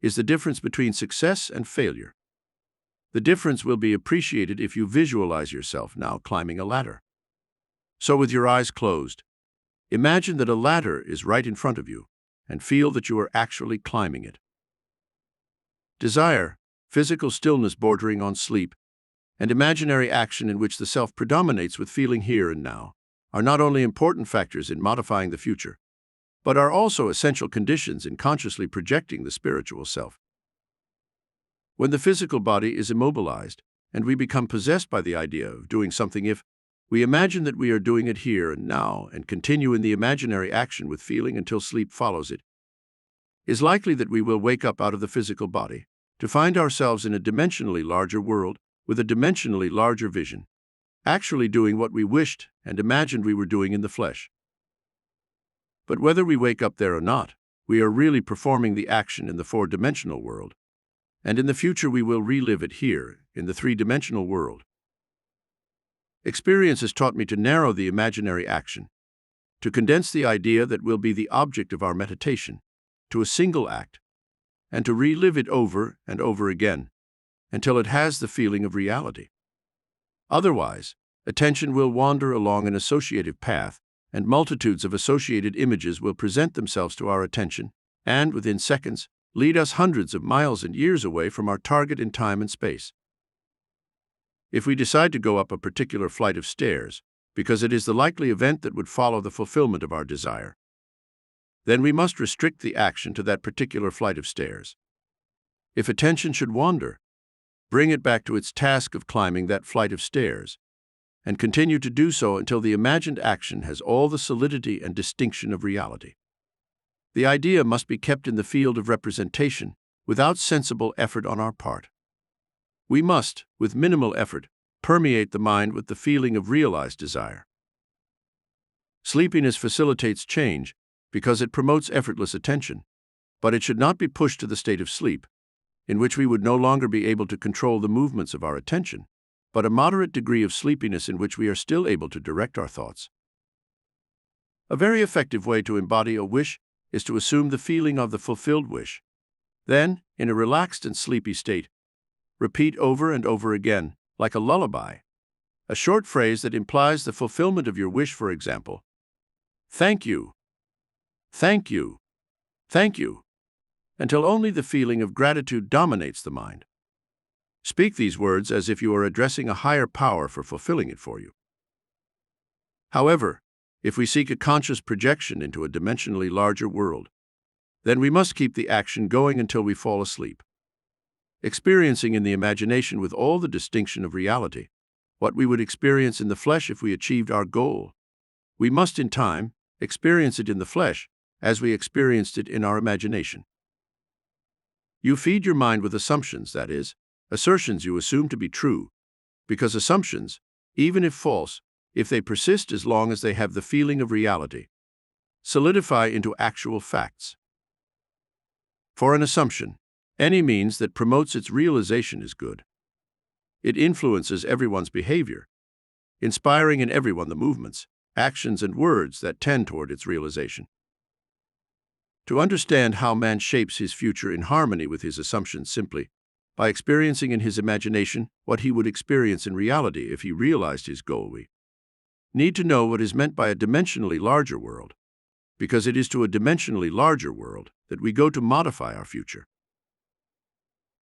is the difference between success and failure. The difference will be appreciated if you visualize yourself now climbing a ladder. So with your eyes closed, imagine that a ladder is right in front of you and feel that you are actually climbing it. Desire, physical stillness bordering on sleep, and imaginary action in which the self predominates with feeling here and now are not only important factors in modifying the future, but are also essential conditions in consciously projecting the spiritual self. When the physical body is immobilized and we become possessed by the idea of doing something, if we imagine that we are doing it here and now and continue in the imaginary action with feeling until sleep follows it, is likely that we will wake up out of the physical body to find ourselves in a dimensionally larger world with a dimensionally larger vision, actually doing what we wished and imagined we were doing in the flesh. But whether we wake up there or not, we are really performing the action in the four-dimensional world, and in the future we will relive it here in the three-dimensional world. Experience has taught me to narrow the imaginary action, to condense the idea that will be the object of our meditation to a single act, and to relive it over and over again until it has the feeling of reality. Otherwise, attention will wander along an associative path, and multitudes of associated images will present themselves to our attention and, within seconds, lead us hundreds of miles and years away from our target in time and space. If we decide to go up a particular flight of stairs, because it is the likely event that would follow the fulfillment of our desire, then we must restrict the action to that particular flight of stairs. If attention should wander, bring it back to its task of climbing that flight of stairs, and continue to do so until the imagined action has all the solidity and distinction of reality. The idea must be kept in the field of representation without sensible effort on our part. We must, with minimal effort, permeate the mind with the feeling of realized desire. Sleepiness facilitates change because it promotes effortless attention, but it should not be pushed to the state of sleep, in which we would no longer be able to control the movements of our attention, but a moderate degree of sleepiness in which we are still able to direct our thoughts. A very effective way to embody a wish is to assume the feeling of the fulfilled wish. Then, in a relaxed and sleepy state, repeat over and over again, like a lullaby, a short phrase that implies the fulfillment of your wish, for example, "Thank you, thank you, thank you," until only the feeling of gratitude dominates the mind. Speak these words as if you are addressing a higher power for fulfilling it for you. However, If we seek a conscious projection into a dimensionally larger world, then we must keep the action going until we fall asleep, experiencing in the imagination with all the distinction of reality what we would experience in the flesh if we achieved our goal. We must, in time, experience it in the flesh as we experienced it in our imagination. You feed your mind with assumptions, that is, assertions you assume to be true, because assumptions, even if false, if they persist as long as they have the feeling of reality, solidify into actual facts. For an assumption, any means that promotes its realization is good. It influences everyone's behavior, inspiring in everyone the movements, actions, and words that tend toward its realization. To understand how man shapes his future in harmony with his assumptions simply by experiencing in his imagination what he would experience in reality if he realized his goal, we need to know what is meant by a dimensionally larger world, because it is to a dimensionally larger world that we go to modify our future.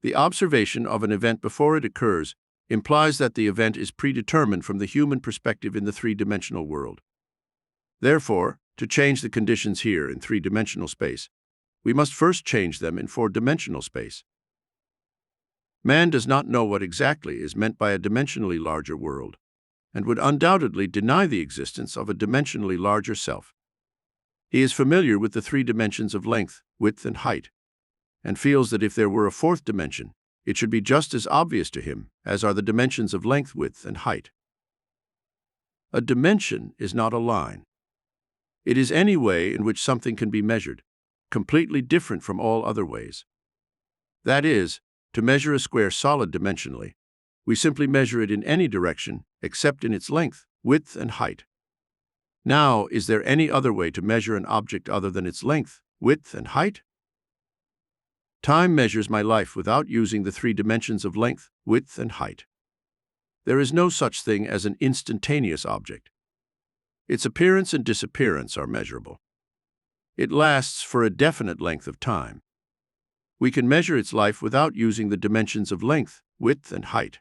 The observation of an event before it occurs implies that the event is predetermined from the human perspective in the three-dimensional world. Therefore, to change the conditions here in three-dimensional space, we must first change them in four-dimensional space. Man does not know what exactly is meant by a dimensionally larger world, and would undoubtedly deny the existence of a dimensionally larger self. He is familiar with the three dimensions of length, width, and height, and feels that if there were a fourth dimension, it should be just as obvious to him as are the dimensions of length, width, and height. A dimension is not a line. It is any way in which something can be measured, completely different from all other ways. That is, to measure a square solid dimensionally, we simply measure it in any direction except in its length, width, and height. Now, is there any other way to measure an object other than its length, width, and height? Time measures my life without using the three dimensions of length, width, and height. There is no such thing as an instantaneous object. Its appearance and disappearance are measurable. It lasts for a definite length of time. We can measure its life without using the dimensions of length, width, and height.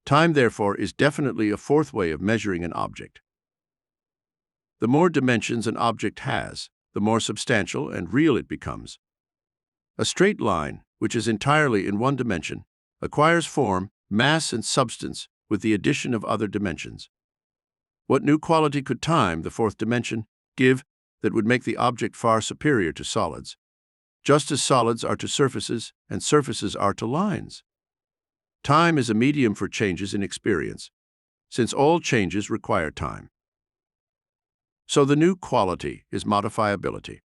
Time, therefore, is definitely a fourth way of measuring an object. The more dimensions an object has, the more substantial and real it becomes. A straight line, which is entirely in one dimension, acquires form, mass, and substance with the addition of other dimensions. What new quality could time, the fourth dimension, give that would make the object far superior to solids, just as solids are to surfaces and surfaces are to lines? Time is a medium for changes in experience, since all changes require time. So the new quality is modifiability.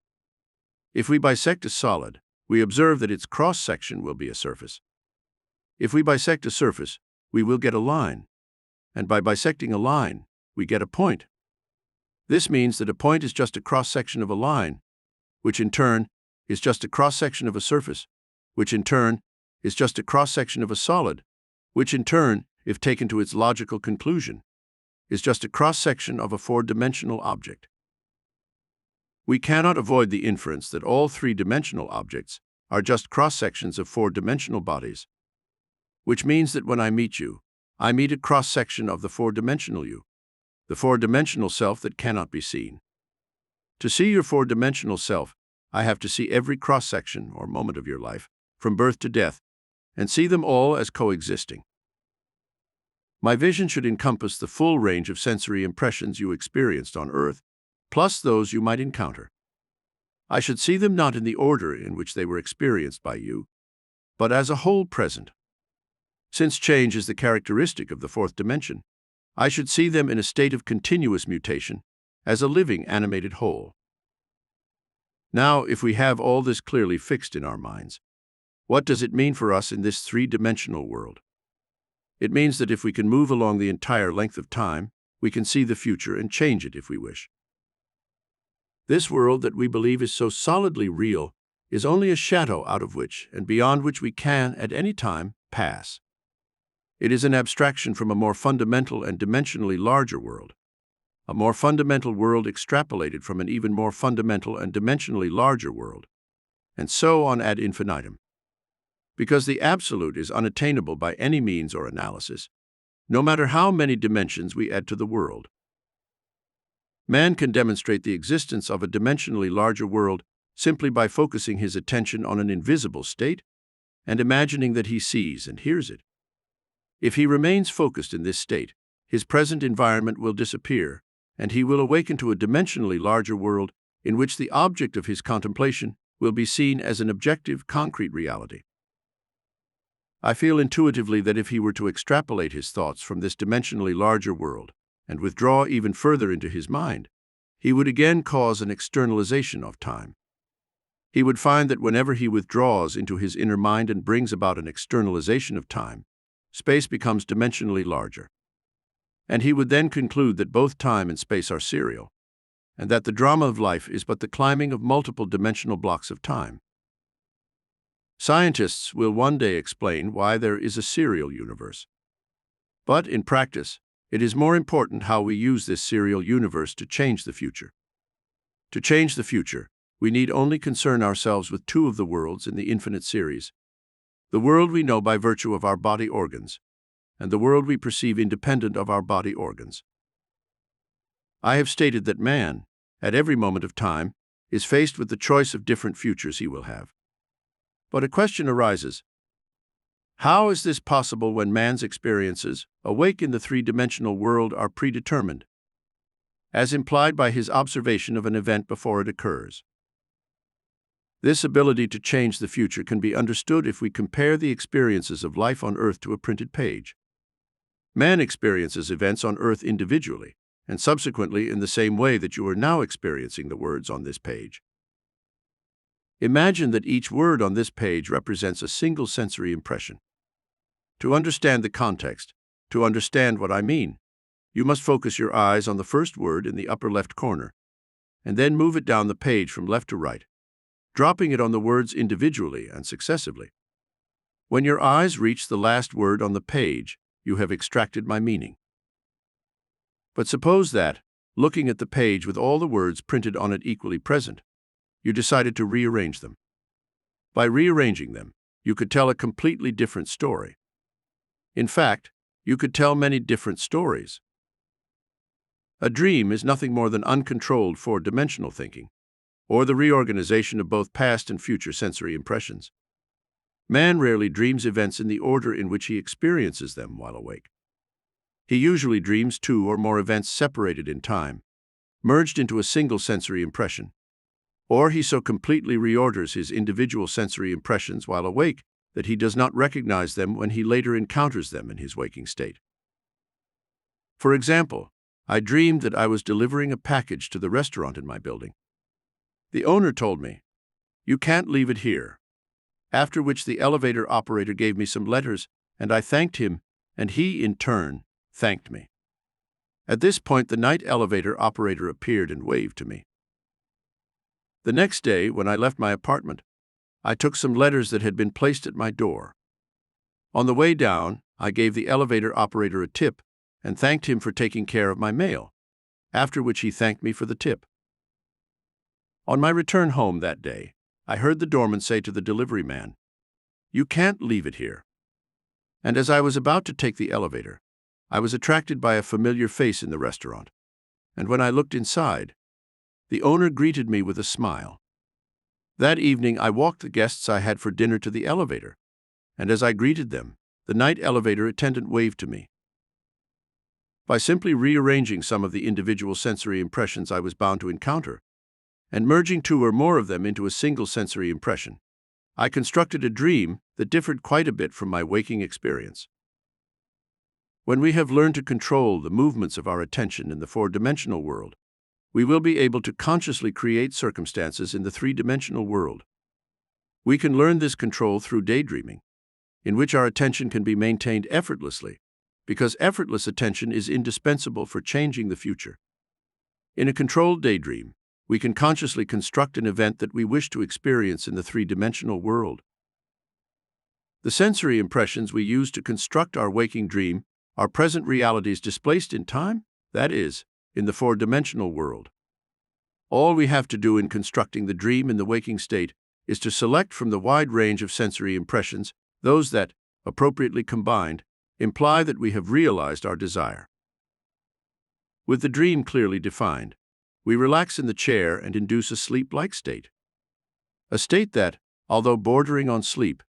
If we bisect a solid, we observe that its cross-section will be a surface. If we bisect a surface, we will get a line, and by bisecting a line, we get a point. This means that a point is just a cross-section of a line, which in turn is just a cross-section of a surface, which in turn is just a cross-section of a solid, which in turn, if taken to its logical conclusion, is just a cross-section of a four-dimensional object. We cannot avoid the inference that all three-dimensional objects are just cross-sections of four-dimensional bodies, which means that when I meet you, I meet a cross-section of the four-dimensional you, the four-dimensional self that cannot be seen. To see your four-dimensional self, I have to see every cross-section or moment of your life, from birth to death, and see them all as coexisting. My vision should encompass the full range of sensory impressions you experienced on Earth, plus those you might encounter. I should see them not in the order in which they were experienced by you, but as a whole present. Since change is the characteristic of the fourth dimension, I should see them in a state of continuous mutation, as a living animated whole. Now, if we have all this clearly fixed in our minds, what does it mean for us in this three-dimensional world? It means that if we can move along the entire length of time, we can see the future and change it if we wish. This world that we believe is so solidly real is only a shadow out of which and beyond which we can, at any time, pass. It is an abstraction from a more fundamental and dimensionally larger world, a more fundamental world extrapolated from an even more fundamental and dimensionally larger world, and so on ad infinitum. Because the absolute is unattainable by any means or analysis, no matter how many dimensions we add to the world. Man can demonstrate the existence of a dimensionally larger world simply by focusing his attention on an invisible state and imagining that he sees and hears it. If he remains focused in this state, his present environment will disappear, and he will awaken to a dimensionally larger world in which the object of his contemplation will be seen as an objective, concrete reality. I feel intuitively that if he were to extrapolate his thoughts from this dimensionally larger world and withdraw even further into his mind, he would again cause an externalization of time. He would find that whenever he withdraws into his inner mind and brings about an externalization of time, space becomes dimensionally larger. And he would then conclude that both time and space are serial, and that the drama of life is but the climbing of multiple dimensional blocks of time. Scientists will one day explain why there is a serial universe. But in practice, it is more important how we use this serial universe to change the future. To change the future, we need only concern ourselves with two of the worlds in the infinite series: the world we know by virtue of our body organs, and the world we perceive independent of our body organs. I have stated that man, at every moment of time, is faced with the choice of different futures he will have. But a question arises: how is this possible when man's experiences, awake in the three-dimensional world, are predetermined, as implied by his observation of an event before it occurs? This ability to change the future can be understood if we compare the experiences of life on Earth to a printed page. Man experiences events on Earth individually, and subsequently in the same way that you are now experiencing the words on this page. Imagine that each word on this page represents a single sensory impression. To understand the context, to understand what I mean, you must focus your eyes on the first word in the upper left corner, and then move it down the page from left to right, dropping it on the words individually and successively. When your eyes reach the last word on the page, you have extracted my meaning. But suppose that, looking at the page with all the words printed on it equally present, you decided to rearrange them. By rearranging them, you could tell a completely different story. In fact, you could tell many different stories. A dream is nothing more than uncontrolled four-dimensional thinking, or the reorganization of both past and future sensory impressions. Man rarely dreams events in the order in which he experiences them while awake. He usually dreams two or more events separated in time, merged into a single sensory impression, or he so completely reorders his individual sensory impressions while awake that he does not recognize them when he later encounters them in his waking state. For example, I dreamed that I was delivering a package to the restaurant in my building. The owner told me, "You can't leave it here," after which the elevator operator gave me some letters, and I thanked him, and he, in turn, thanked me. At this point, the night elevator operator appeared and waved to me. The next day, when I left my apartment, I took some letters that had been placed at my door. On the way down, I gave the elevator operator a tip and thanked him for taking care of my mail, after which he thanked me for the tip. On my return home that day, I heard the doorman say to the delivery man, "You can't leave it here." And as I was about to take the elevator, I was attracted by a familiar face in the restaurant, and when I looked inside, the owner greeted me with a smile. That evening, I walked the guests I had for dinner to the elevator, and as I greeted them, the night elevator attendant waved to me. By simply rearranging some of the individual sensory impressions I was bound to encounter, and merging two or more of them into a single sensory impression, I constructed a dream that differed quite a bit from my waking experience. When we have learned to control the movements of our attention in the four-dimensional world, we will be able to consciously create circumstances in the three-dimensional world. We can learn this control through daydreaming, in which our attention can be maintained effortlessly, because effortless attention is indispensable for changing the future. In a controlled daydream, we can consciously construct an event that we wish to experience in the three-dimensional world. The sensory impressions we use to construct our waking dream are present realities displaced in time, that is, in the four-dimensional world. All we have to do in constructing the dream in the waking state is to select from the wide range of sensory impressions those that, appropriately combined, imply that we have realized our desire. With the dream clearly defined, we relax in the chair and induce a sleep-like state. A state that, although bordering on sleep,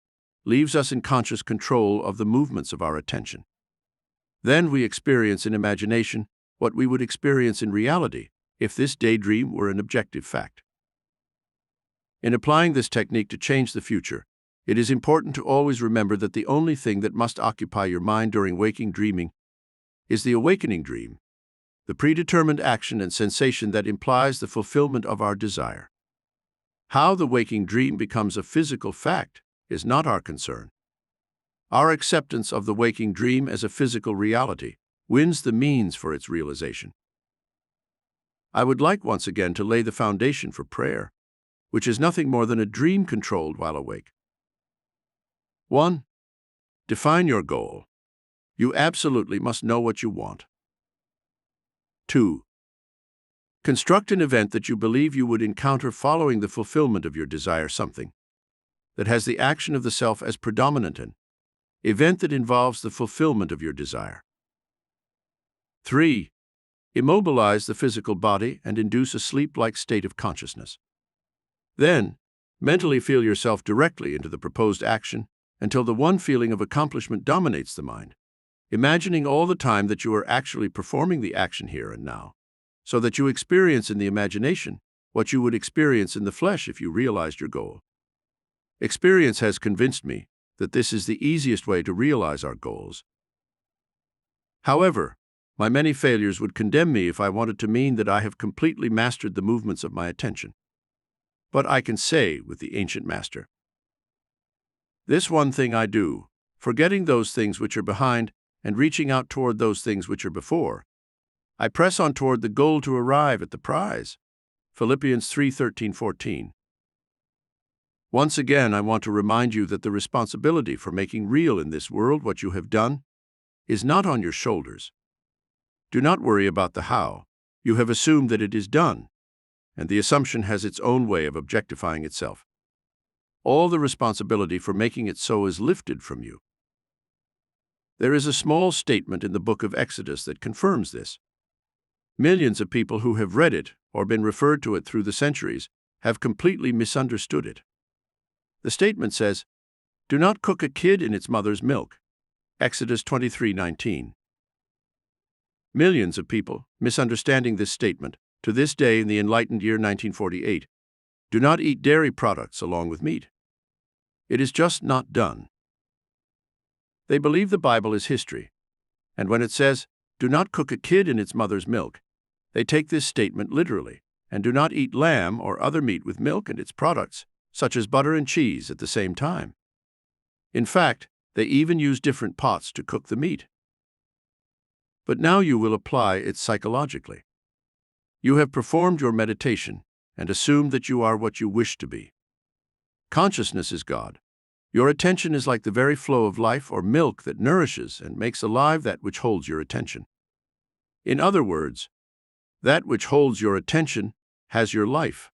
leaves us in conscious control of the movements of our attention. Then we experience in imagination what we would experience in reality if this daydream were an objective fact. In applying this technique to change the future, it is important to always remember that the only thing that must occupy your mind during waking dreaming is the awakening dream, the predetermined action and sensation that implies the fulfillment of our desire. How the waking dream becomes a physical fact is not our concern. Our acceptance of the waking dream as a physical reality wins the means for its realization. I would like once again to lay the foundation for prayer, which is nothing more than a dream controlled while awake. 1. Define your goal. You absolutely must know what you want. 2. Construct an event that you believe you would encounter following the fulfillment of your desire, something that has the action of the self as predominant, an event that involves the fulfillment of your desire. 3. Immobilize the physical body and induce a sleep-like state of consciousness. Then, mentally feel yourself directly into the proposed action until the one feeling of accomplishment dominates the mind, imagining all the time that you are actually performing the action here and now, so that you experience in the imagination what you would experience in the flesh if you realized your goal. Experience has convinced me that this is the easiest way to realize our goals. However, my many failures would condemn me if I wanted to mean that I have completely mastered the movements of my attention. But I can say with the ancient master, "This one thing I do, forgetting those things which are behind and reaching out toward those things which are before. I press on toward the goal to arrive at the prize." Philippians 3:13-14. Once again, I want to remind you that the responsibility for making real in this world what you have done is not on your shoulders. Do not worry about the how. You have assumed that it is done, and the assumption has its own way of objectifying itself. All the responsibility for making it so is lifted from you. There is a small statement in the book of Exodus that confirms this. Millions of people who have read it or been referred to it through the centuries have completely misunderstood it. The statement says, "Do not cook a kid in its mother's milk." Exodus 23:19. Millions of people, misunderstanding this statement, to this day in the enlightened year 1948, do not eat dairy products along with meat. It is just not done. They believe the Bible is history, and when it says, "Do not cook a kid in its mother's milk," they take this statement literally and do not eat lamb or other meat with milk and its products, such as butter and cheese, at the same time. In fact, they even use different pots to cook the meat. But now you will apply it psychologically. You have performed your meditation and assumed that you are what you wish to be. Consciousness is God. Your attention is like the very flow of life or milk that nourishes and makes alive that which holds your attention. In other words, that which holds your attention has your life.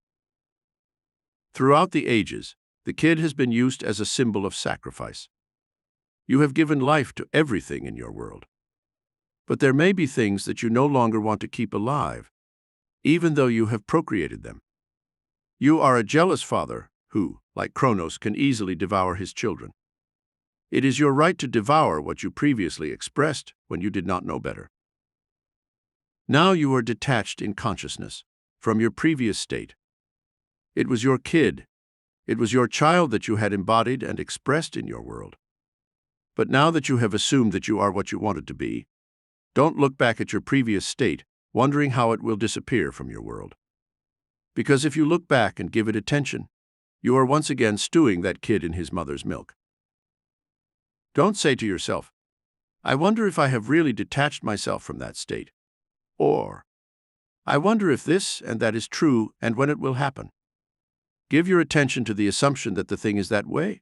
Throughout the ages, the kid has been used as a symbol of sacrifice. You have given life to everything in your world. But there may be things that you no longer want to keep alive, even though you have procreated them. You are a jealous father who, like Kronos, can easily devour his children. It is your right to devour what you previously expressed when you did not know better. Now you are detached in consciousness from your previous state. It was your kid. It was your child that you had embodied and expressed in your world. But now that you have assumed that you are what you wanted to be, don't look back at your previous state, wondering how it will disappear from your world. Because if you look back and give it attention, you are once again stewing that kid in his mother's milk. Don't say to yourself, "I wonder if I have really detached myself from that state," or, "I wonder if this and that is true and when it will happen." Give your attention to the assumption that the thing is that way,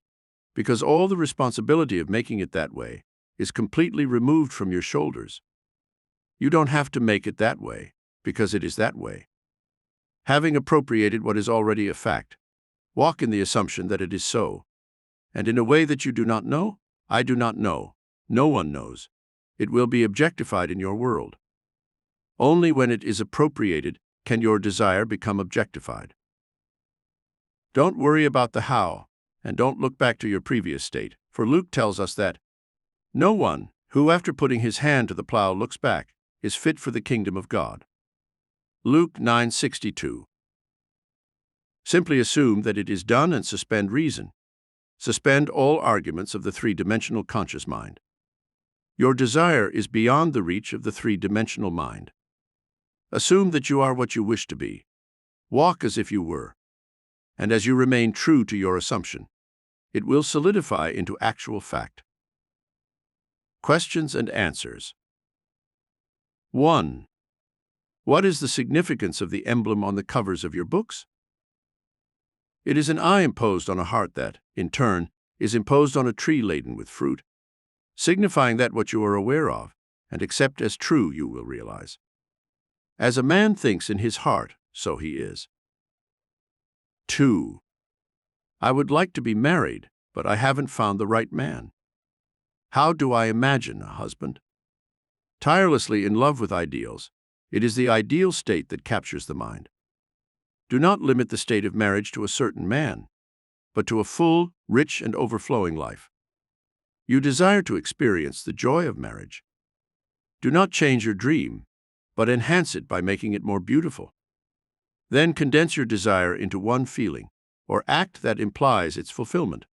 because all the responsibility of making it that way is completely removed from your shoulders. You don't have to make it that way, because it is that way. Having appropriated what is already a fact, walk in the assumption that it is so, and in a way that you do not know, I do not know, no one knows, it will be objectified in your world. Only when it is appropriated can your desire become objectified. Don't worry about the how, and don't look back to your previous state, for Luke tells us that no one who, after putting his hand to the plow, looks back, is fit for the kingdom of God. Luke 9:62. Simply assume that it is done and suspend reason. Suspend all arguments of the three-dimensional conscious mind. Your desire is beyond the reach of the three-dimensional mind. Assume that you are what you wish to be. Walk as if you were. And as you remain true to your assumption, it will solidify into actual fact. Questions and answers. 1. What is the significance of the emblem on the covers of your books? It is an eye imposed on a heart that, in turn, is imposed on a tree laden with fruit, signifying that what you are aware of and accept as true you will realize. As a man thinks in his heart, so he is. 2. I would like to be married, but I haven't found the right man. How do I imagine a husband? Tirelessly in love with ideals, it is the ideal state that captures the mind. Do not limit the state of marriage to a certain man, but to a full, rich, and overflowing life. You desire to experience the joy of marriage. Do not change your dream, but enhance it by making it more beautiful. Then condense your desire into one feeling, or act that implies its fulfillment.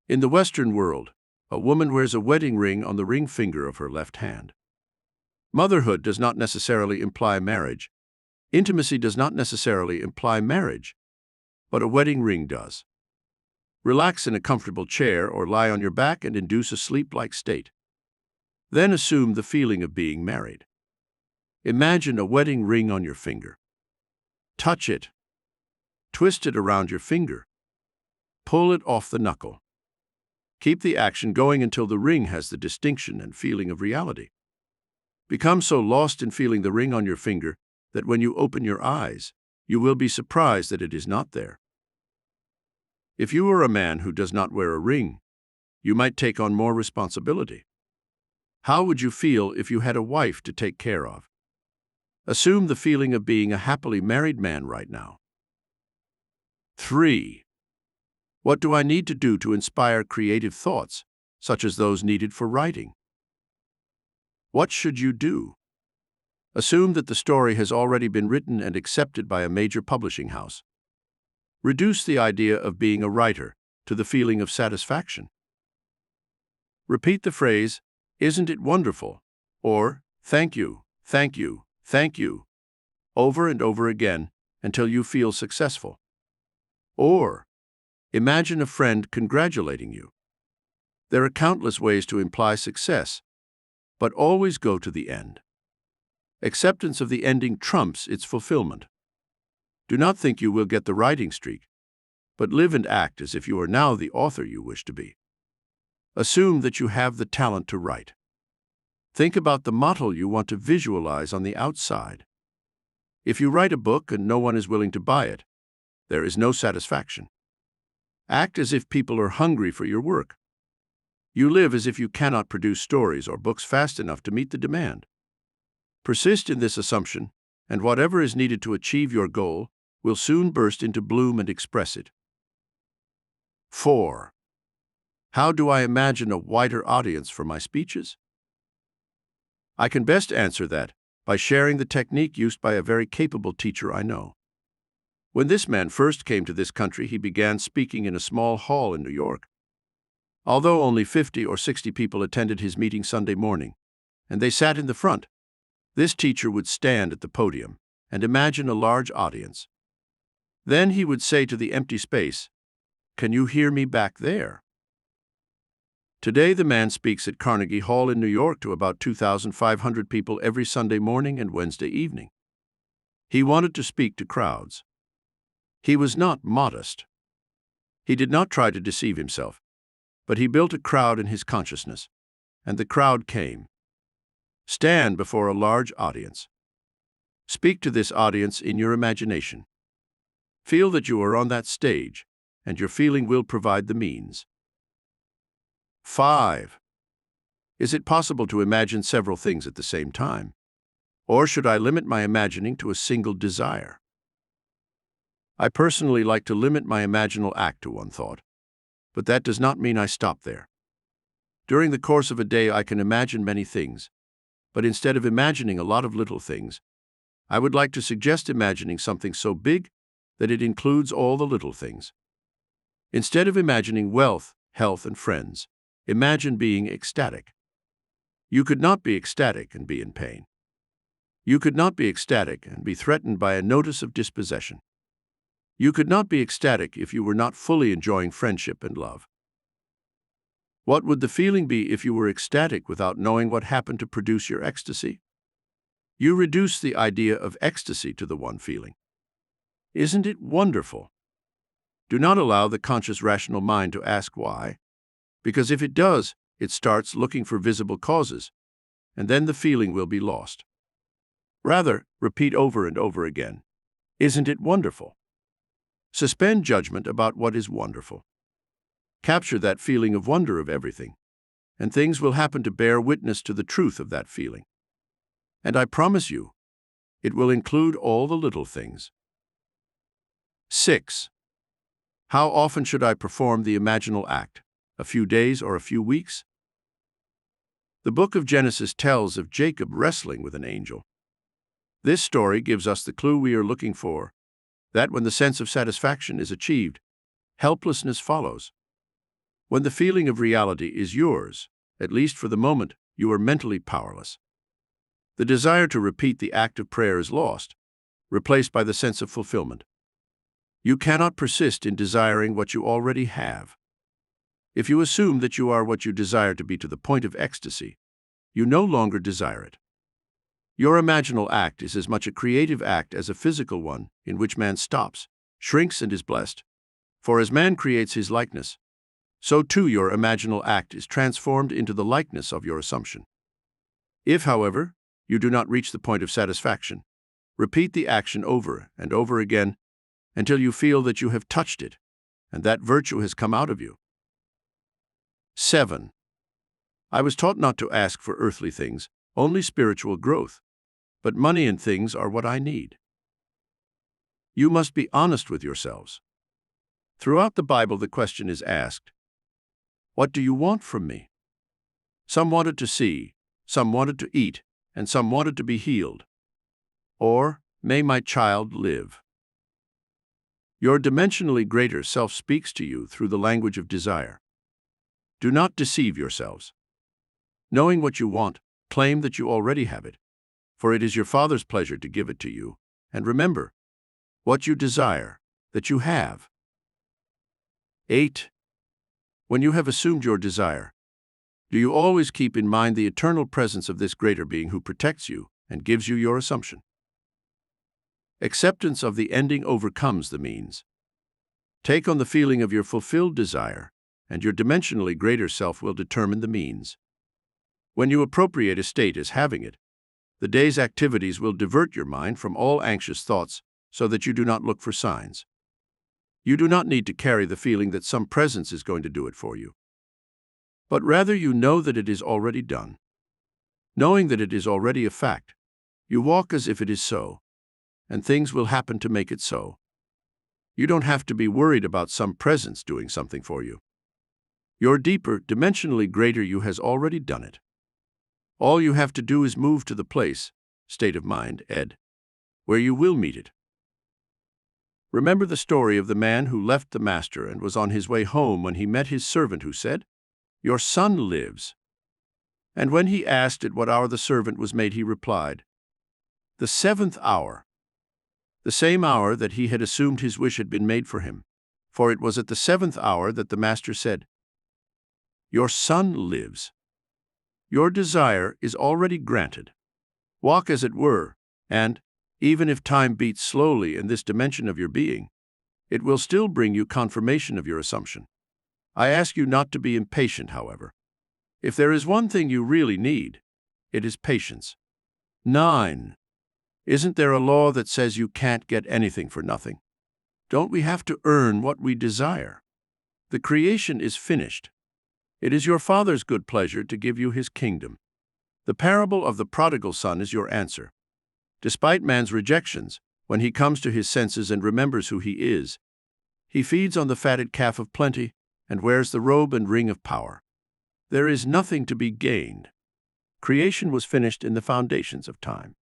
In the Western world, a woman wears a wedding ring on the ring finger of her left hand. Motherhood does not necessarily imply marriage. Intimacy does not necessarily imply marriage, but a wedding ring does. Relax in a comfortable chair or lie on your back and induce a sleep-like state. Then assume the feeling of being married. Imagine a wedding ring on your finger. Touch it. Twist it around your finger. Pull it off the knuckle. Keep the action going until the ring has the distinction and feeling of reality. Become so lost in feeling the ring on your finger that when you open your eyes, you will be surprised that it is not there. If you are a man who does not wear a ring, you might take on more responsibility. How would you feel if you had a wife to take care of? Assume the feeling of being a happily married man right now. 3. What do I need to do to inspire creative thoughts, such as those needed for writing? What should you do? Assume that the story has already been written and accepted by a major publishing house. Reduce the idea of being a writer to the feeling of satisfaction. Repeat the phrase, "Isn't it wonderful?" or "Thank you, thank you, thank you," over and over again until you feel successful. Or, imagine a friend congratulating you. There are countless ways to imply success, but always go to the end. Acceptance of the ending trumps its fulfillment. Do not think you will get the writing streak, but live and act as if you are now the author you wish to be. Assume that you have the talent to write. Think about the model you want to visualize on the outside. If you write a book and no one is willing to buy it, there is no satisfaction. Act as if people are hungry for your work. You live as if you cannot produce stories or books fast enough to meet the demand. Persist in this assumption, and whatever is needed to achieve your goal will soon burst into bloom and express it. 4. How do I imagine a wider audience for my speeches? I can best answer that by sharing the technique used by a very capable teacher I know. When this man first came to this country, he began speaking in a small hall in New York. Although only 50 or 60 people attended his meeting Sunday morning, and they sat in the front, this teacher would stand at the podium and imagine a large audience. Then he would say to the empty space, "Can you hear me back there?" Today, the man speaks at Carnegie Hall in New York to about 2,500 people every Sunday morning and Wednesday evening. He wanted to speak to crowds. He was not modest. He did not try to deceive himself, but he built a crowd in his consciousness, and the crowd came. Stand before a large audience. Speak to this audience in your imagination. Feel that you are on that stage, and your feeling will provide the means. 5. Is it possible to imagine several things at the same time? Or should I limit my imagining to a single desire? I personally like to limit my imaginal act to one thought, but that does not mean I stop there. During the course of a day, I can imagine many things, but instead of imagining a lot of little things, I would like to suggest imagining something so big that it includes all the little things. Instead of imagining wealth, health, and friends, imagine being ecstatic. You could not be ecstatic and be in pain. You could not be ecstatic and be threatened by a notice of dispossession. You could not be ecstatic if you were not fully enjoying friendship and love. What would the feeling be if you were ecstatic without knowing what happened to produce your ecstasy? You reduce the idea of ecstasy to the one feeling. Isn't it wonderful? Do not allow the conscious rational mind to ask why, because if it does, it starts looking for visible causes, and then the feeling will be lost. Rather, repeat over and over again, "Isn't it wonderful?" Suspend judgment about what is wonderful. Capture that feeling of wonder of everything, and things will happen to bear witness to the truth of that feeling. And I promise you, it will include all the little things. 6. How often should I perform the imaginal act? A few days or a few weeks? The book of Genesis tells of Jacob wrestling with an angel. This story gives us the clue we are looking for, that when the sense of satisfaction is achieved, helplessness follows. When the feeling of reality is yours, at least for the moment, you are mentally powerless. The desire to repeat the act of prayer is lost, replaced by the sense of fulfillment. You cannot persist in desiring what you already have. If you assume that you are what you desire to be to the point of ecstasy, you no longer desire it. Your imaginal act is as much a creative act as a physical one, in which man stops, shrinks, and is blessed. For as man creates his likeness, so too your imaginal act is transformed into the likeness of your assumption. If, however, you do not reach the point of satisfaction, repeat the action over and over again until you feel that you have touched it and that virtue has come out of you. 7. I was taught not to ask for earthly things, only spiritual growth, but money and things are what I need. You must be honest with yourselves. Throughout the Bible, the question is asked, "What do you want from me?" Some wanted to see, some wanted to eat, and some wanted to be healed. Or, "May my child live." Your dimensionally greater self speaks to you through the language of desire. Do not deceive yourselves. Knowing what you want, claim that you already have it, for it is your Father's pleasure to give it to you, and remember, what you desire, that you have. 8. When you have assumed your desire, do you always keep in mind the eternal presence of this greater being who protects you and gives you your assumption? Acceptance of the ending overcomes the means. Take on the feeling of your fulfilled desire, and your dimensionally greater self will determine the means. When you appropriate a state as having it, the day's activities will divert your mind from all anxious thoughts so that you do not look for signs. You do not need to carry the feeling that some presence is going to do it for you, but rather you know that it is already done. Knowing that it is already a fact, you walk as if it is so, and things will happen to make it so. You don't have to be worried about some presence doing something for you. Your deeper, dimensionally greater you has already done it. All you have to do is move to the place, state of mind, where you will meet it. Remember the story of the man who left the master and was on his way home when he met his servant who said, "Your son lives." And when he asked at what hour the servant was made, he replied, "The 7th hour." The same hour that he had assumed his wish had been made for him, for it was at the 7th hour that the master said, "Your son lives." Your desire is already granted. Walk as it were, and, even if time beats slowly in this dimension of your being, it will still bring you confirmation of your assumption. I ask you not to be impatient, however. If there is one thing you really need, it is patience. 9. Isn't there a law that says you can't get anything for nothing? Don't we have to earn what we desire? The creation is finished. It is your Father's good pleasure to give you His kingdom. The parable of the prodigal son is your answer. Despite man's rejections, when he comes to his senses and remembers who he is, he feeds on the fatted calf of plenty and wears the robe and ring of power. There is nothing to be gained. Creation was finished in the foundations of time.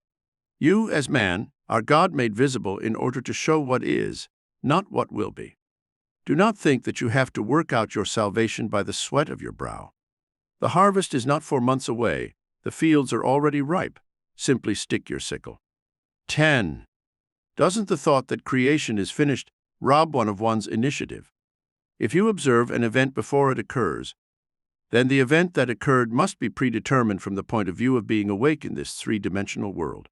You, as man, are God made visible in order to show what is, not what will be. Do not think that you have to work out your salvation by the sweat of your brow. The harvest is not 4 months away. The fields are already ripe. Simply stick your sickle. 10. Doesn't the thought that creation is finished rob one of one's initiative? If you observe an event before it occurs, then the event that occurred must be predetermined from the point of view of being awake in this three-dimensional world.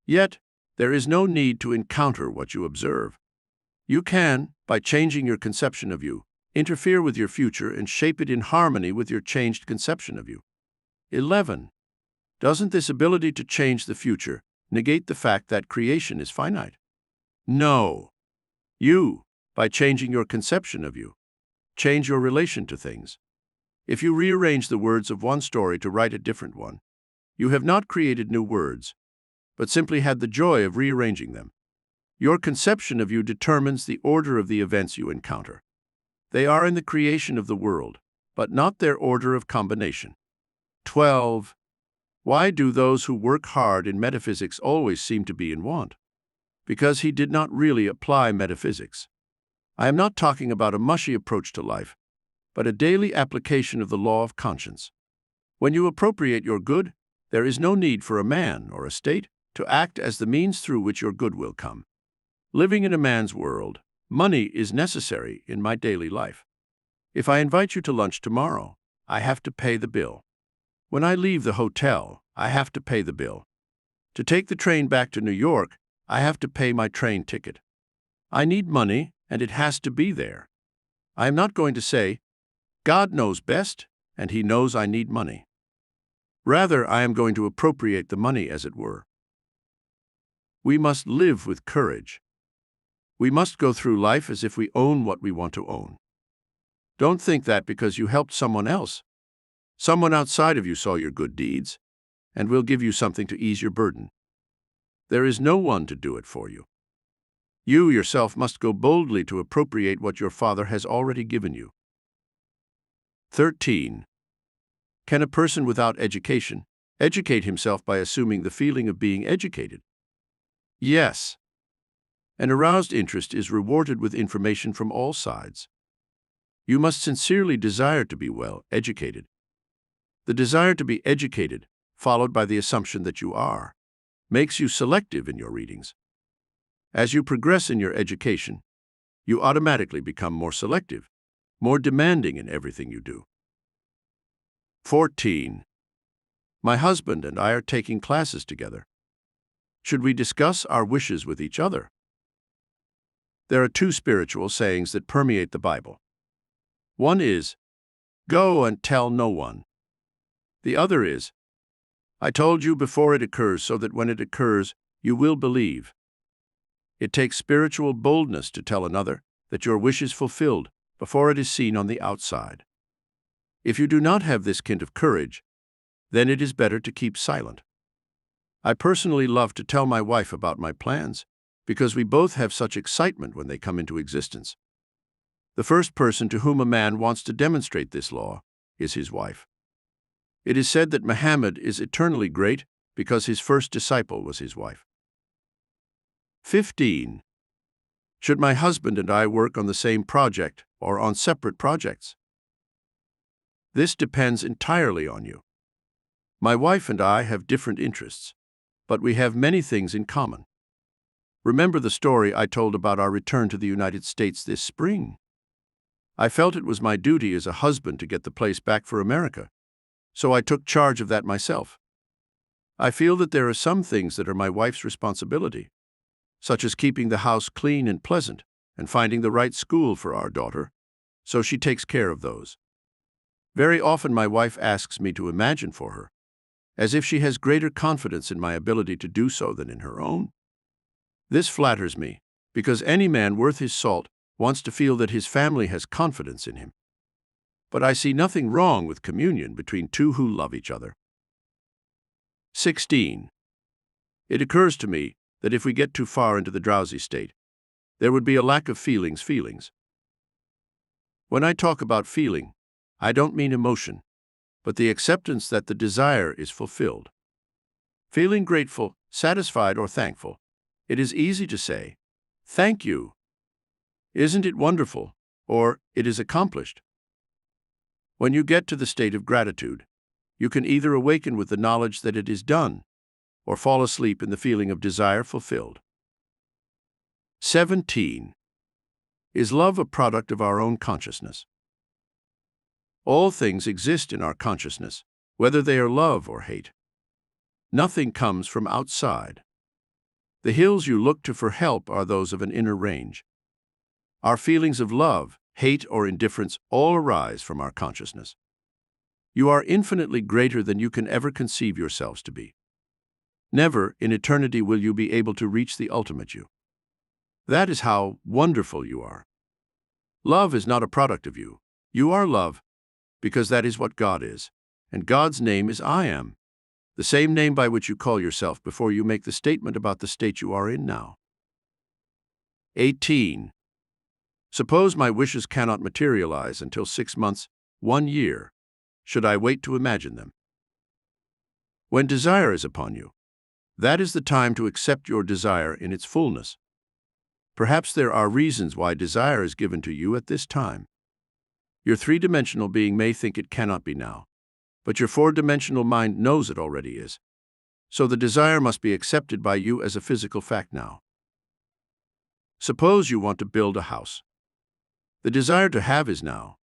Yet, there is no need to encounter what you observe. You can, by changing your conception of you, interfere with your future and shape it in harmony with your changed conception of you. 11. Doesn't this ability to change the future negate the fact that creation is finite? No. You, by changing your conception of you, change your relation to things. If you rearrange the words of one story to write a different one, you have not created new words, but simply had the joy of rearranging them. Your conception of you determines the order of the events you encounter. They are in the creation of the world, but not their order of combination. 12. Why do those who work hard in metaphysics always seem to be in want? Because he did not really apply metaphysics. I am not talking about a mushy approach to life, but a daily application of the law of conscience. When you appropriate your good, there is no need for a man or a state to act as the means through which your good will come. Living in a man's world, money is necessary in my daily life. If I invite you to lunch tomorrow, I have to pay the bill. When I leave the hotel, I have to pay the bill. To take the train back to New York, I have to pay my train ticket. I need money, and it has to be there. I am not going to say, God knows best, and He knows I need money. Rather, I am going to appropriate the money, as it were. We must live with courage. We must go through life as if we own what we want to own. Don't think that because you helped someone else, someone outside of you saw your good deeds, and will give you something to ease your burden. There is no one to do it for you. You yourself must go boldly to appropriate what your Father has already given you. 13. Can a person without education educate himself by assuming the feeling of being educated? Yes. An aroused interest is rewarded with information from all sides. You must sincerely desire to be well educated. The desire to be educated, followed by the assumption that you are, makes you selective in your readings. As you progress in your education, you automatically become more selective, more demanding in everything you do. 14. My husband and I are taking classes together. Should we discuss our wishes with each other? There are 2 spiritual sayings that permeate the Bible. One is, "Go and tell no one." The other is, "I told you before it occurs so that when it occurs, you will believe." It takes spiritual boldness to tell another that your wish is fulfilled before it is seen on the outside. If you do not have this kind of courage, then it is better to keep silent. I personally love to tell my wife about my plans because we both have such excitement when they come into existence. The first person to whom a man wants to demonstrate this law is his wife. It is said that Muhammad is eternally great because his first disciple was his wife. 15. Should my husband and I work on the same project or on separate projects? This depends entirely on you. My wife and I have different interests, but we have many things in common. Remember the story I told about our return to the United States this spring? I felt it was my duty as a husband to get the place back for America, so I took charge of that myself. I feel that there are some things that are my wife's responsibility, such as keeping the house clean and pleasant and finding the right school for our daughter, so she takes care of those. Very often my wife asks me to imagine for her, as if she has greater confidence in my ability to do so than in her own. This flatters me, because any man worth his salt wants to feel that his family has confidence in him. But I see nothing wrong with communion between 2 who love each other. 16. It occurs to me that if we get too far into the drowsy state, there would be a lack of feelings. When I talk about feeling, I don't mean emotion, but the acceptance that the desire is fulfilled. Feeling grateful, satisfied, or thankful, it is easy to say, "Thank you. Isn't it wonderful?" or "It is accomplished." When you get to the state of gratitude, you can either awaken with the knowledge that it is done, or fall asleep in the feeling of desire fulfilled. 17. Is love a product of our own consciousness? All things exist in our consciousness, whether they are love or hate. Nothing comes from outside. The hills you look to for help are those of an inner range. Our feelings of love, hate, or indifference all arise from our consciousness. You are infinitely greater than you can ever conceive yourselves to be. Never in eternity will you be able to reach the ultimate you. That is how wonderful you are. Love is not a product of you. You are love, because that is what God is, and God's name is I Am, the same name by which you call yourself before you make the statement about the state you are in now. 18. Suppose my wishes cannot materialize until 6 months, 1 year. Should I wait to imagine them? When desire is upon you, that is the time to accept your desire in its fullness. Perhaps there are reasons why desire is given to you at this time. Your three-dimensional being may think it cannot be now, but your four-dimensional mind knows it already is. So the desire must be accepted by you as a physical fact now. Suppose you want to build a house. The desire to have is now,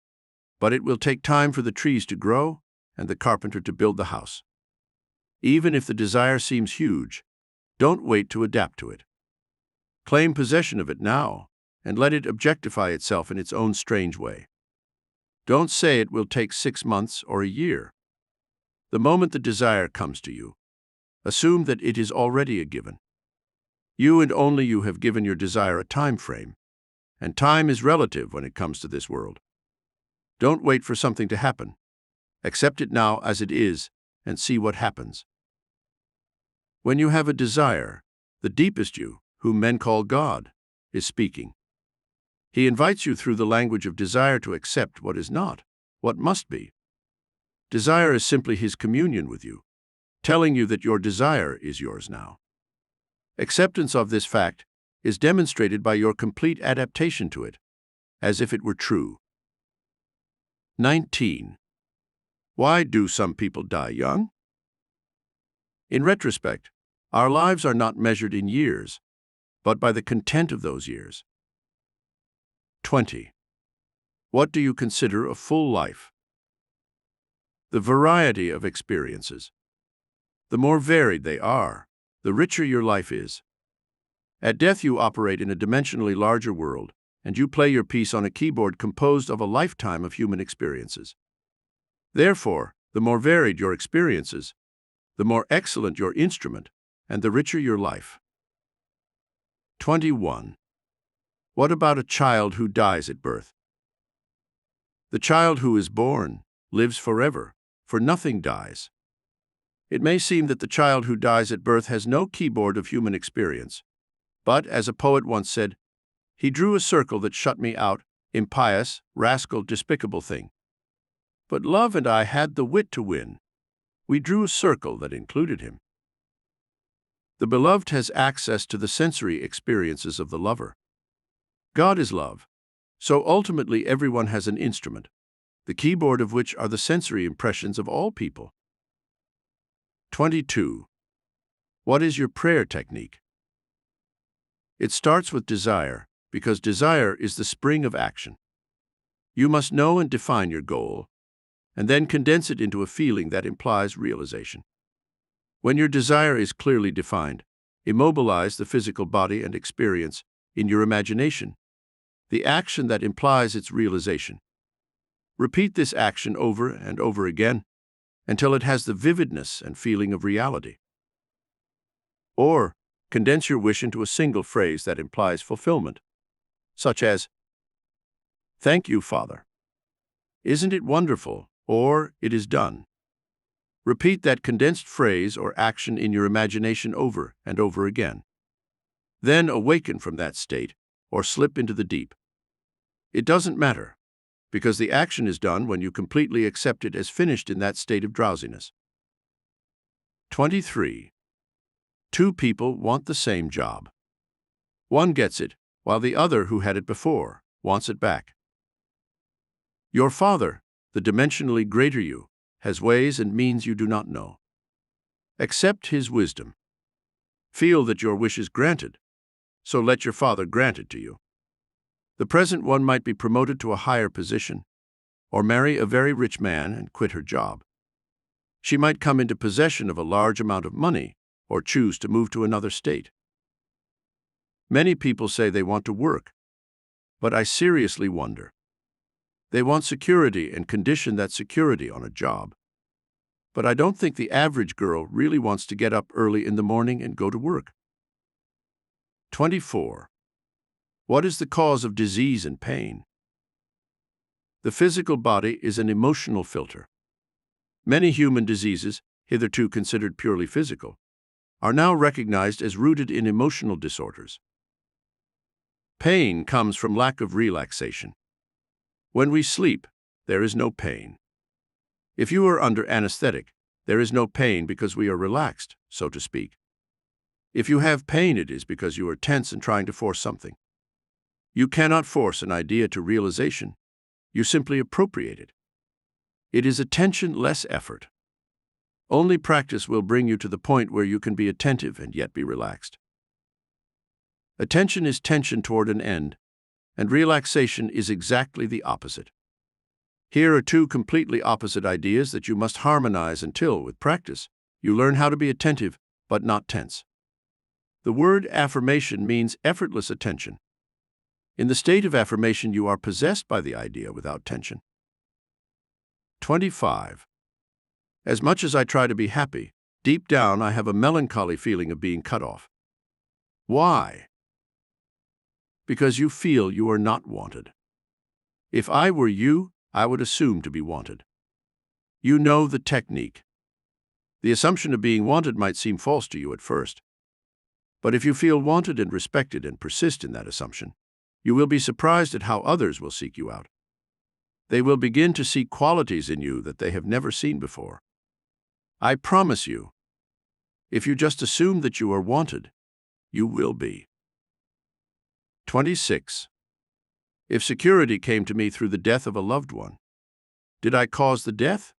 but it will take time for the trees to grow and the carpenter to build the house. Even if the desire seems huge, don't wait to adapt to it. Claim possession of it now, and let it objectify itself in its own strange way. Don't say it will take 6 months or a year. The moment the desire comes to you, assume that it is already a given. You and only you have given your desire a time frame, and time is relative when it comes to this world. Don't wait for something to happen. Accept it now as it is, and see what happens. When you have a desire, the deepest you, whom men call God, is speaking. He invites you through the language of desire to accept what is not, what must be. Desire is simply his communion with you, telling you that your desire is yours now. Acceptance of this fact is demonstrated by your complete adaptation to it, as if it were true. 19. Why do some people die young? In retrospect, our lives are not measured in years, but by the content of those years. 20. What do you consider a full life? The variety of experiences. The more varied they are, the richer your life is. At death you operate in a dimensionally larger world, and you play your piece on a keyboard composed of a lifetime of human experiences. Therefore, the more varied your experiences, the more excellent your instrument, and the richer your life. 21. What about a child who dies at birth? The child who is born lives forever, for nothing dies. It may seem that the child who dies at birth has no keyboard of human experience, but, as a poet once said, he drew a circle that shut me out, impious, rascal, despicable thing. But love and I had the wit to win. We drew a circle that included him. The beloved has access to the sensory experiences of the lover. God is love, so ultimately everyone has an instrument, the keyboard of which are the sensory impressions of all people. 22. What is your prayer technique? It starts with desire, because desire is the spring of action. You must know and define your goal, and then condense it into a feeling that implies realization. When your desire is clearly defined, immobilize the physical body and experience, in your imagination, the action that implies its realization. Repeat this action over and over again until it has the vividness and feeling of reality. Or, condense your wish into a single phrase that implies fulfillment, such as, "Thank you, Father." "Isn't it wonderful?" or "It is done." Repeat that condensed phrase or action in your imagination over and over again. Then awaken from that state or slip into the deep. It doesn't matter, because the action is done when you completely accept it as finished in that state of drowsiness. 23. Two people want the same job. One gets it, while the other, who had it before, wants it back. Your father, the dimensionally greater you, has ways and means you do not know. Accept his wisdom. Feel that your wish is granted, so let your father grant it to you. The present one might be promoted to a higher position, or marry a very rich man and quit her job. She might come into possession of a large amount of money, or choose to move to another state. Many people say they want to work, but I seriously wonder. They want security and condition that security on a job. But I don't think the average girl really wants to get up early in the morning and go to work. 24. What is the cause of disease and pain? The physical body is an emotional filter. Many human diseases, hitherto considered purely physical, are now recognized as rooted in emotional disorders. Pain comes from lack of relaxation. When we sleep, there is no pain. If you are under anesthetic, there is no pain because we are relaxed, so to speak. If you have pain, it is because you are tense and trying to force something. You cannot force an idea to realization. You simply appropriate it. It is attention, less effort. Only practice will bring you to the point where you can be attentive and yet be relaxed. Attention is tension toward an end, and relaxation is exactly the opposite. Here are two completely opposite ideas that you must harmonize until, with practice, you learn how to be attentive but not tense. The word affirmation means effortless attention. In the state of affirmation, you are possessed by the idea without tension. 25. As much as I try to be happy, deep down I have a melancholy feeling of being cut off. Why? Because you feel you are not wanted. If I were you, I would assume to be wanted. You know the technique. The assumption of being wanted might seem false to you at first. But if you feel wanted and respected and persist in that assumption, you will be surprised at how others will seek you out. They will begin to see qualities in you that they have never seen before. I promise you, if you just assume that you are wanted, you will be. 26. If security came to me through the death of a loved one, did I cause the death?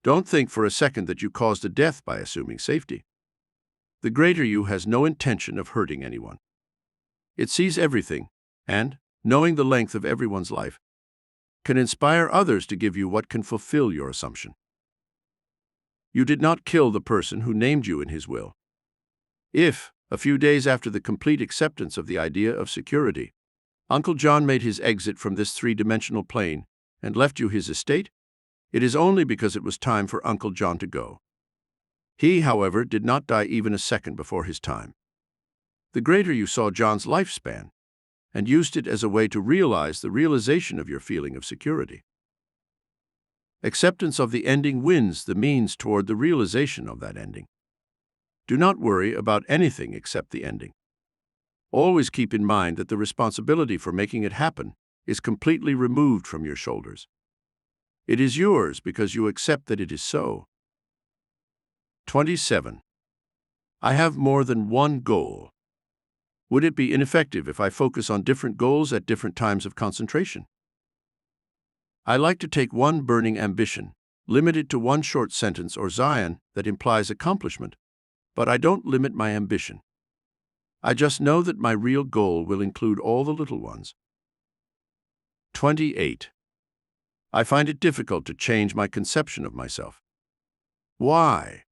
Don't think for a second that you caused a death by assuming safety. The greater you has no intention of hurting anyone. It sees everything, and, knowing the length of everyone's life, can inspire others to give you what can fulfill your assumption. You did not kill the person who named you in his will. If, a few days after the complete acceptance of the idea of security, Uncle John made his exit from this three-dimensional plane and left you his estate, it is only because it was time for Uncle John to go. He, however, did not die even a second before his time. The greater you saw John's lifespan and used it as a way to realize the realization of your feeling of security. Acceptance of the ending wins the means toward the realization of that ending. Do not worry about anything except the ending. Always keep in mind that the responsibility for making it happen is completely removed from your shoulders. It is yours because you accept that it is so. 27. I have more than one goal. Would it be ineffective if I focus on different goals at different times of concentration? I like to take one burning ambition, limit it to one short sentence or Zion that implies accomplishment, but I don't limit my ambition. I just know that my real goal will include all the little ones. 28. I find it difficult to change my conception of myself. Why?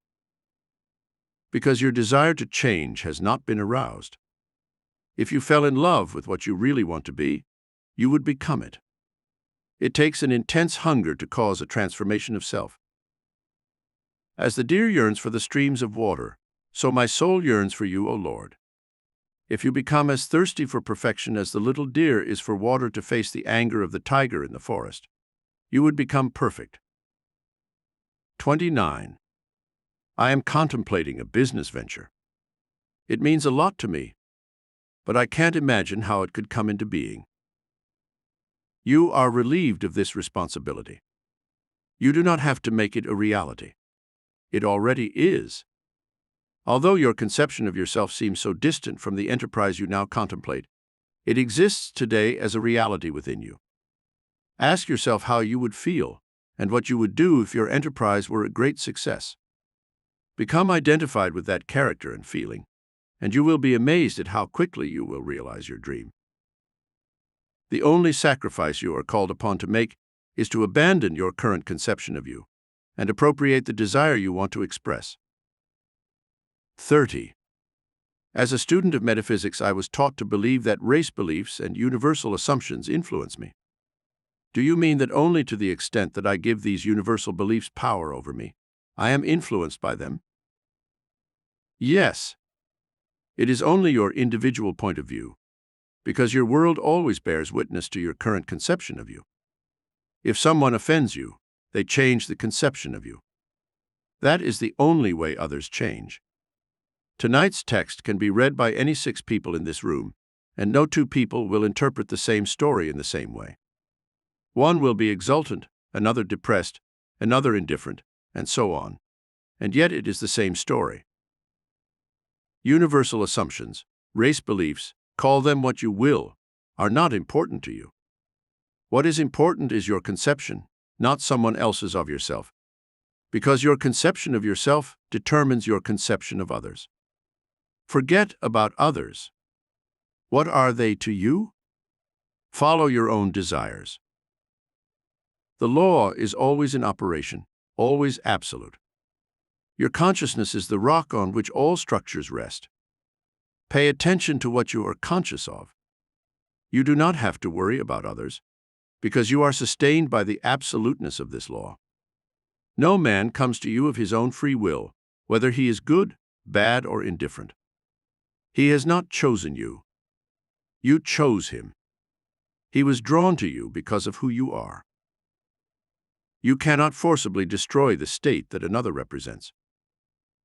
Because your desire to change has not been aroused. If you fell in love with what you really want to be, you would become it. It takes an intense hunger to cause a transformation of self. As the deer yearns for the streams of water, so my soul yearns for you, O Lord. If you become as thirsty for perfection as the little deer is for water to face the anger of the tiger in the forest, you would become perfect. 29. I am contemplating a business venture. It means a lot to me, but I can't imagine how it could come into being. You are relieved of this responsibility. You do not have to make it a reality. It already is. Although your conception of yourself seems so distant from the enterprise you now contemplate, it exists today as a reality within you. Ask yourself how you would feel and what you would do if your enterprise were a great success. Become identified with that character and feeling, and you will be amazed at how quickly you will realize your dream. The only sacrifice you are called upon to make is to abandon your current conception of you and appropriate the desire you want to express. 30. As a student of metaphysics, I was taught to believe that race beliefs and universal assumptions influence me. Do you mean that only to the extent that I give these universal beliefs power over me, I am influenced by them? Yes. It is only your individual point of view, because your world always bears witness to your current conception of you. If someone offends you, they change the conception of you. That is the only way others change. Tonight's text can be read by any 6 people in this room, and no 2 people will interpret the same story in the same way. One will be exultant, another depressed, another indifferent, and so on. And yet it is the same story. Universal assumptions, race beliefs, call them what you will, are not important to you. What is important is your conception, not someone else's of yourself, because your conception of yourself determines your conception of others. Forget about others. What are they to you? Follow your own desires. The law is always in operation, always absolute. Your consciousness is the rock on which all structures rest. Pay attention to what you are conscious of. You do not have to worry about others, because you are sustained by the absoluteness of this law. No man comes to you of his own free will, whether he is good, bad, or indifferent. He has not chosen you. You chose him. He was drawn to you because of who you are. You cannot forcibly destroy the state that another represents.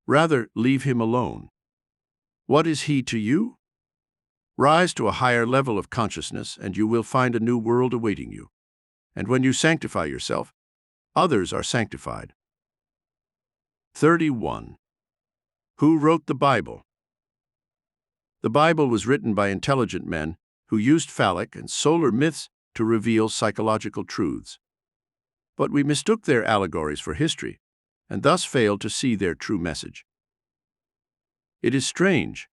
Rather, leave him alone. What is he to you? Rise to a higher level of consciousness, and you will find a new world awaiting you. And when you sanctify yourself, others are sanctified. 31. Who wrote the Bible? The Bible was written by intelligent men who used phallic and solar myths to reveal psychological truths. But we mistook their allegories for history, and thus failed to see their true message. It is strange,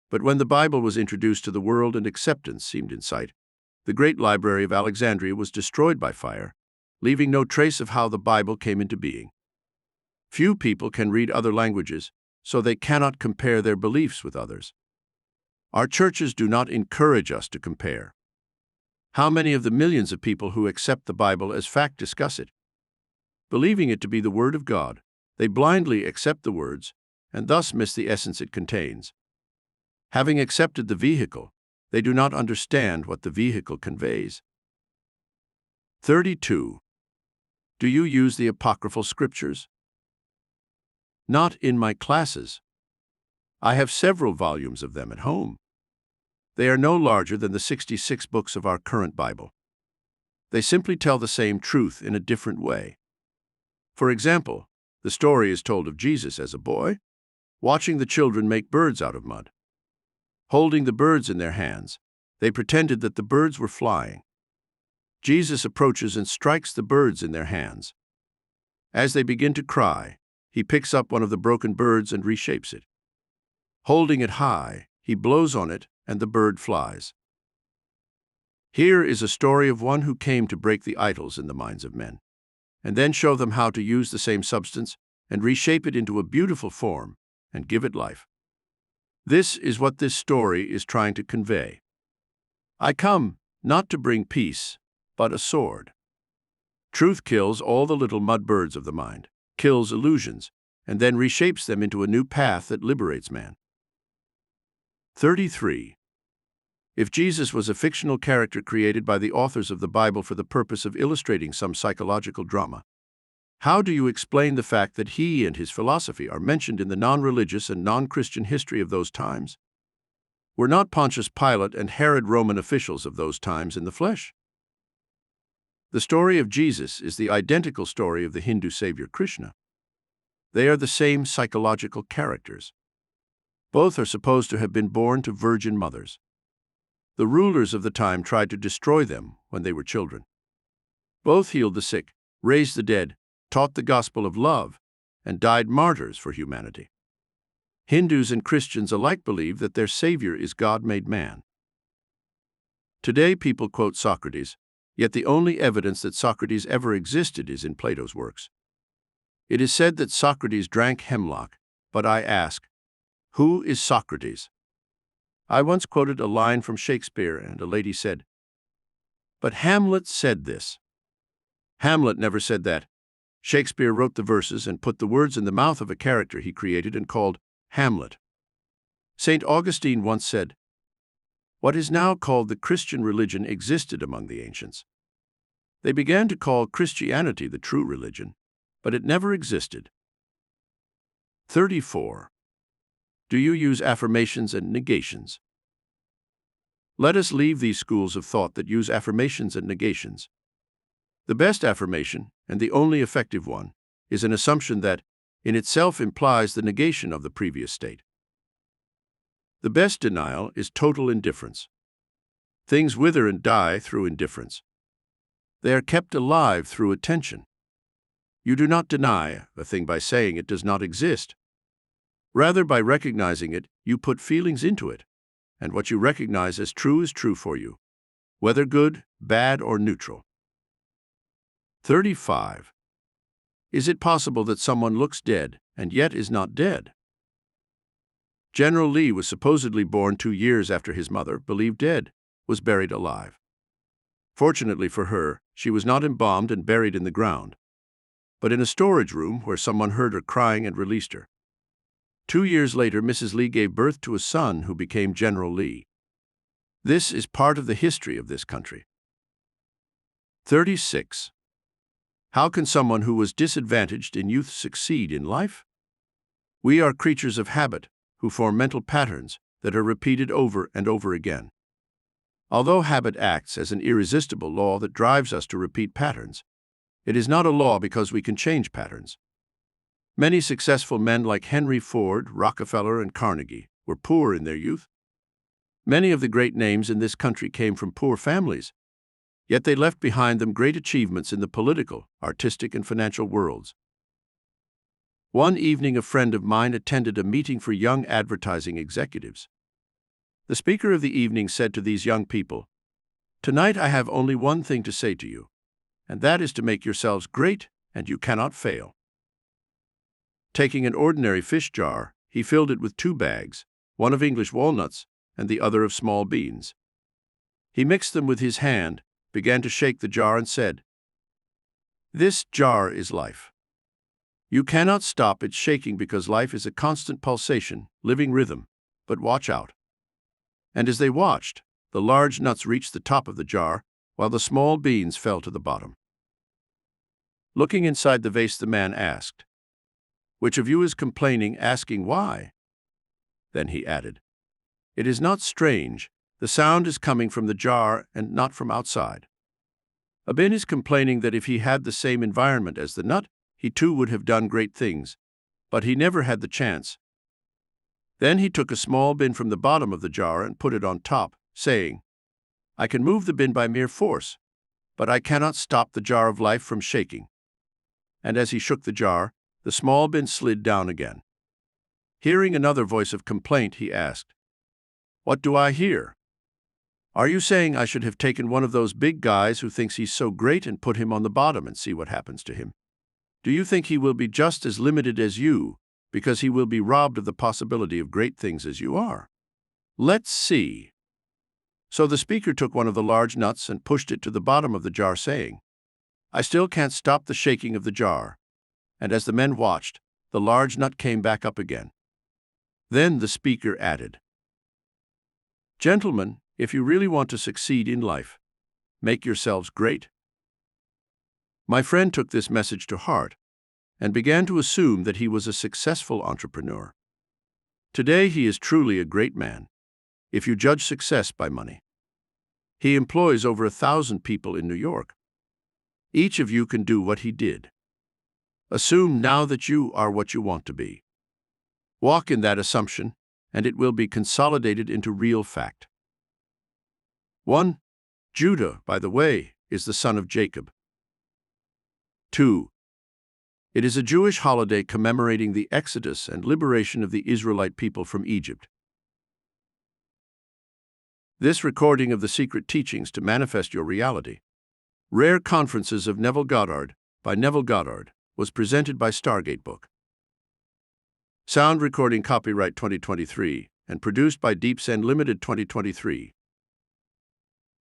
but when the Bible was introduced to the world and acceptance seemed in sight, the great library of Alexandria was destroyed by fire, leaving no trace of how the Bible came into being. Few people can read other languages, so they cannot compare their beliefs with others. Our churches do not encourage us to compare. How many of the millions of people who accept the Bible as fact discuss it? Believing it to be the Word of God, they blindly accept the words and thus miss the essence it contains. Having accepted the vehicle, they do not understand what the vehicle conveys. 32. Do you use the apocryphal scriptures? Not in my classes. I have several volumes of them at home. They are no larger than the 66 books of our current Bible. They simply tell the same truth in a different way. For example, the story is told of Jesus as a boy, watching the children make birds out of mud. Holding the birds in their hands, they pretended that the birds were flying. Jesus approaches and strikes the birds in their hands. As they begin to cry, he picks up one of the broken birds and reshapes it. Holding it high, he blows on it, and the bird flies. Here is a story of one who came to break the idols in the minds of men, and then show them how to use the same substance and reshape it into a beautiful form and give it life. This is what this story is trying to convey. I come not to bring peace, but a sword. Truth kills all the little mud birds of the mind, kills illusions, and then reshapes them into a new path that liberates man. 33. If Jesus was a fictional character created by the authors of the Bible for the purpose of illustrating some psychological drama, How do you explain the fact that he and his philosophy are mentioned in the non-religious and non-Christian history of those times? Were not Pontius Pilate and Herod Roman officials of those times in the flesh? The story of Jesus is the identical story of the Hindu savior Krishna. They are the same psychological characters. Both are supposed to have been born to virgin mothers. The rulers of the time tried to destroy them when they were children. Both healed the sick, raised the dead, taught the gospel of love, and died martyrs for humanity. Hindus and Christians alike believe that their Savior is God made man. Today people quote Socrates, yet the only evidence that Socrates ever existed is in Plato's works. It is said that Socrates drank hemlock, but I ask, who is Socrates? I once quoted a line from Shakespeare, and a lady said, "But Hamlet said this." Hamlet never said that. Shakespeare wrote the verses and put the words in the mouth of a character he created and called Hamlet. St. Augustine once said, "What is now called the Christian religion existed among the ancients. They began to call Christianity the true religion, but it never existed." 34. Do you use affirmations and negations? Let us leave these schools of thought that use affirmations and negations. The best affirmation, and the only effective one, is an assumption that, in itself, implies the negation of the previous state. The best denial is total indifference. Things wither and die through indifference. They are kept alive through attention. You do not deny a thing by saying it does not exist. Rather, by recognizing it, you put feelings into it, and what you recognize as true is true for you, whether good, bad, or neutral. 35. Is it possible that someone looks dead and yet is not dead? General Lee was supposedly born 2 years after his mother, believed dead, was buried alive. Fortunately for her, she was not embalmed and buried in the ground, but in a storage room where someone heard her crying and released her. 2 years later, Mrs. Lee gave birth to a son who became General Lee. This is part of the history of this country. 36. How can someone who was disadvantaged in youth succeed in life? We are creatures of habit who form mental patterns that are repeated over and over again. Although habit acts as an irresistible law that drives us to repeat patterns, it is not a law because we can change patterns. Many successful men like Henry Ford, Rockefeller, and Carnegie were poor in their youth. Many of the great names in this country came from poor families, yet they left behind them great achievements in the political, artistic, and financial worlds. One evening, a friend of mine attended a meeting for young advertising executives. The speaker of the evening said to these young people, "Tonight I have only one thing to say to you, and that is to make yourselves great, and you cannot fail." Taking an ordinary fish jar, he filled it with 2 bags, one of English walnuts and the other of small beans. He mixed them with his hand, began to shake the jar, and said, "This jar is life. You cannot stop its shaking because life is a constant pulsation, living rhythm, but watch out." And as they watched, the large nuts reached the top of the jar, while the small beans fell to the bottom. Looking inside the vase, the man asked, "Which of you is complaining, asking why?" Then he added, "It is not strange. The sound is coming from the jar and not from outside." A bin is complaining that if he had the same environment as the nut, he too would have done great things, but he never had the chance. Then he took a small bin from the bottom of the jar and put it on top, saying, "I can move the bin by mere force, but I cannot stop the jar of life from shaking." And as he shook the jar, the small bin slid down again. Hearing another voice of complaint, he asked, "What do I hear? Are you saying I should have taken one of those big guys who thinks he's so great and put him on the bottom and see what happens to him? Do you think he will be just as limited as you, because he will be robbed of the possibility of great things as you are? Let's see." So the speaker took one of the large nuts and pushed it to the bottom of the jar, saying, "I still can't stop the shaking of the jar." And as the men watched, the large nut came back up again. Then the speaker added, "Gentlemen, if you really want to succeed in life, make yourselves great." My friend took this message to heart and began to assume that he was a successful entrepreneur. Today he is truly a great man, if you judge success by money. He employs over 1,000 people in New York. Each of you can do what he did. Assume now that you are what you want to be. Walk in that assumption, and it will be consolidated into real fact. 1. Judah, by the way, is the son of Jacob. 2. It is a Jewish holiday commemorating the exodus and liberation of the Israelite people from Egypt. This recording of the secret teachings to manifest your reality. Rare Conferences of Neville Goddard, by Neville Goddard, was presented by Stargate Book. Sound recording copyright 2023 and produced by Deep Send Limited 2023.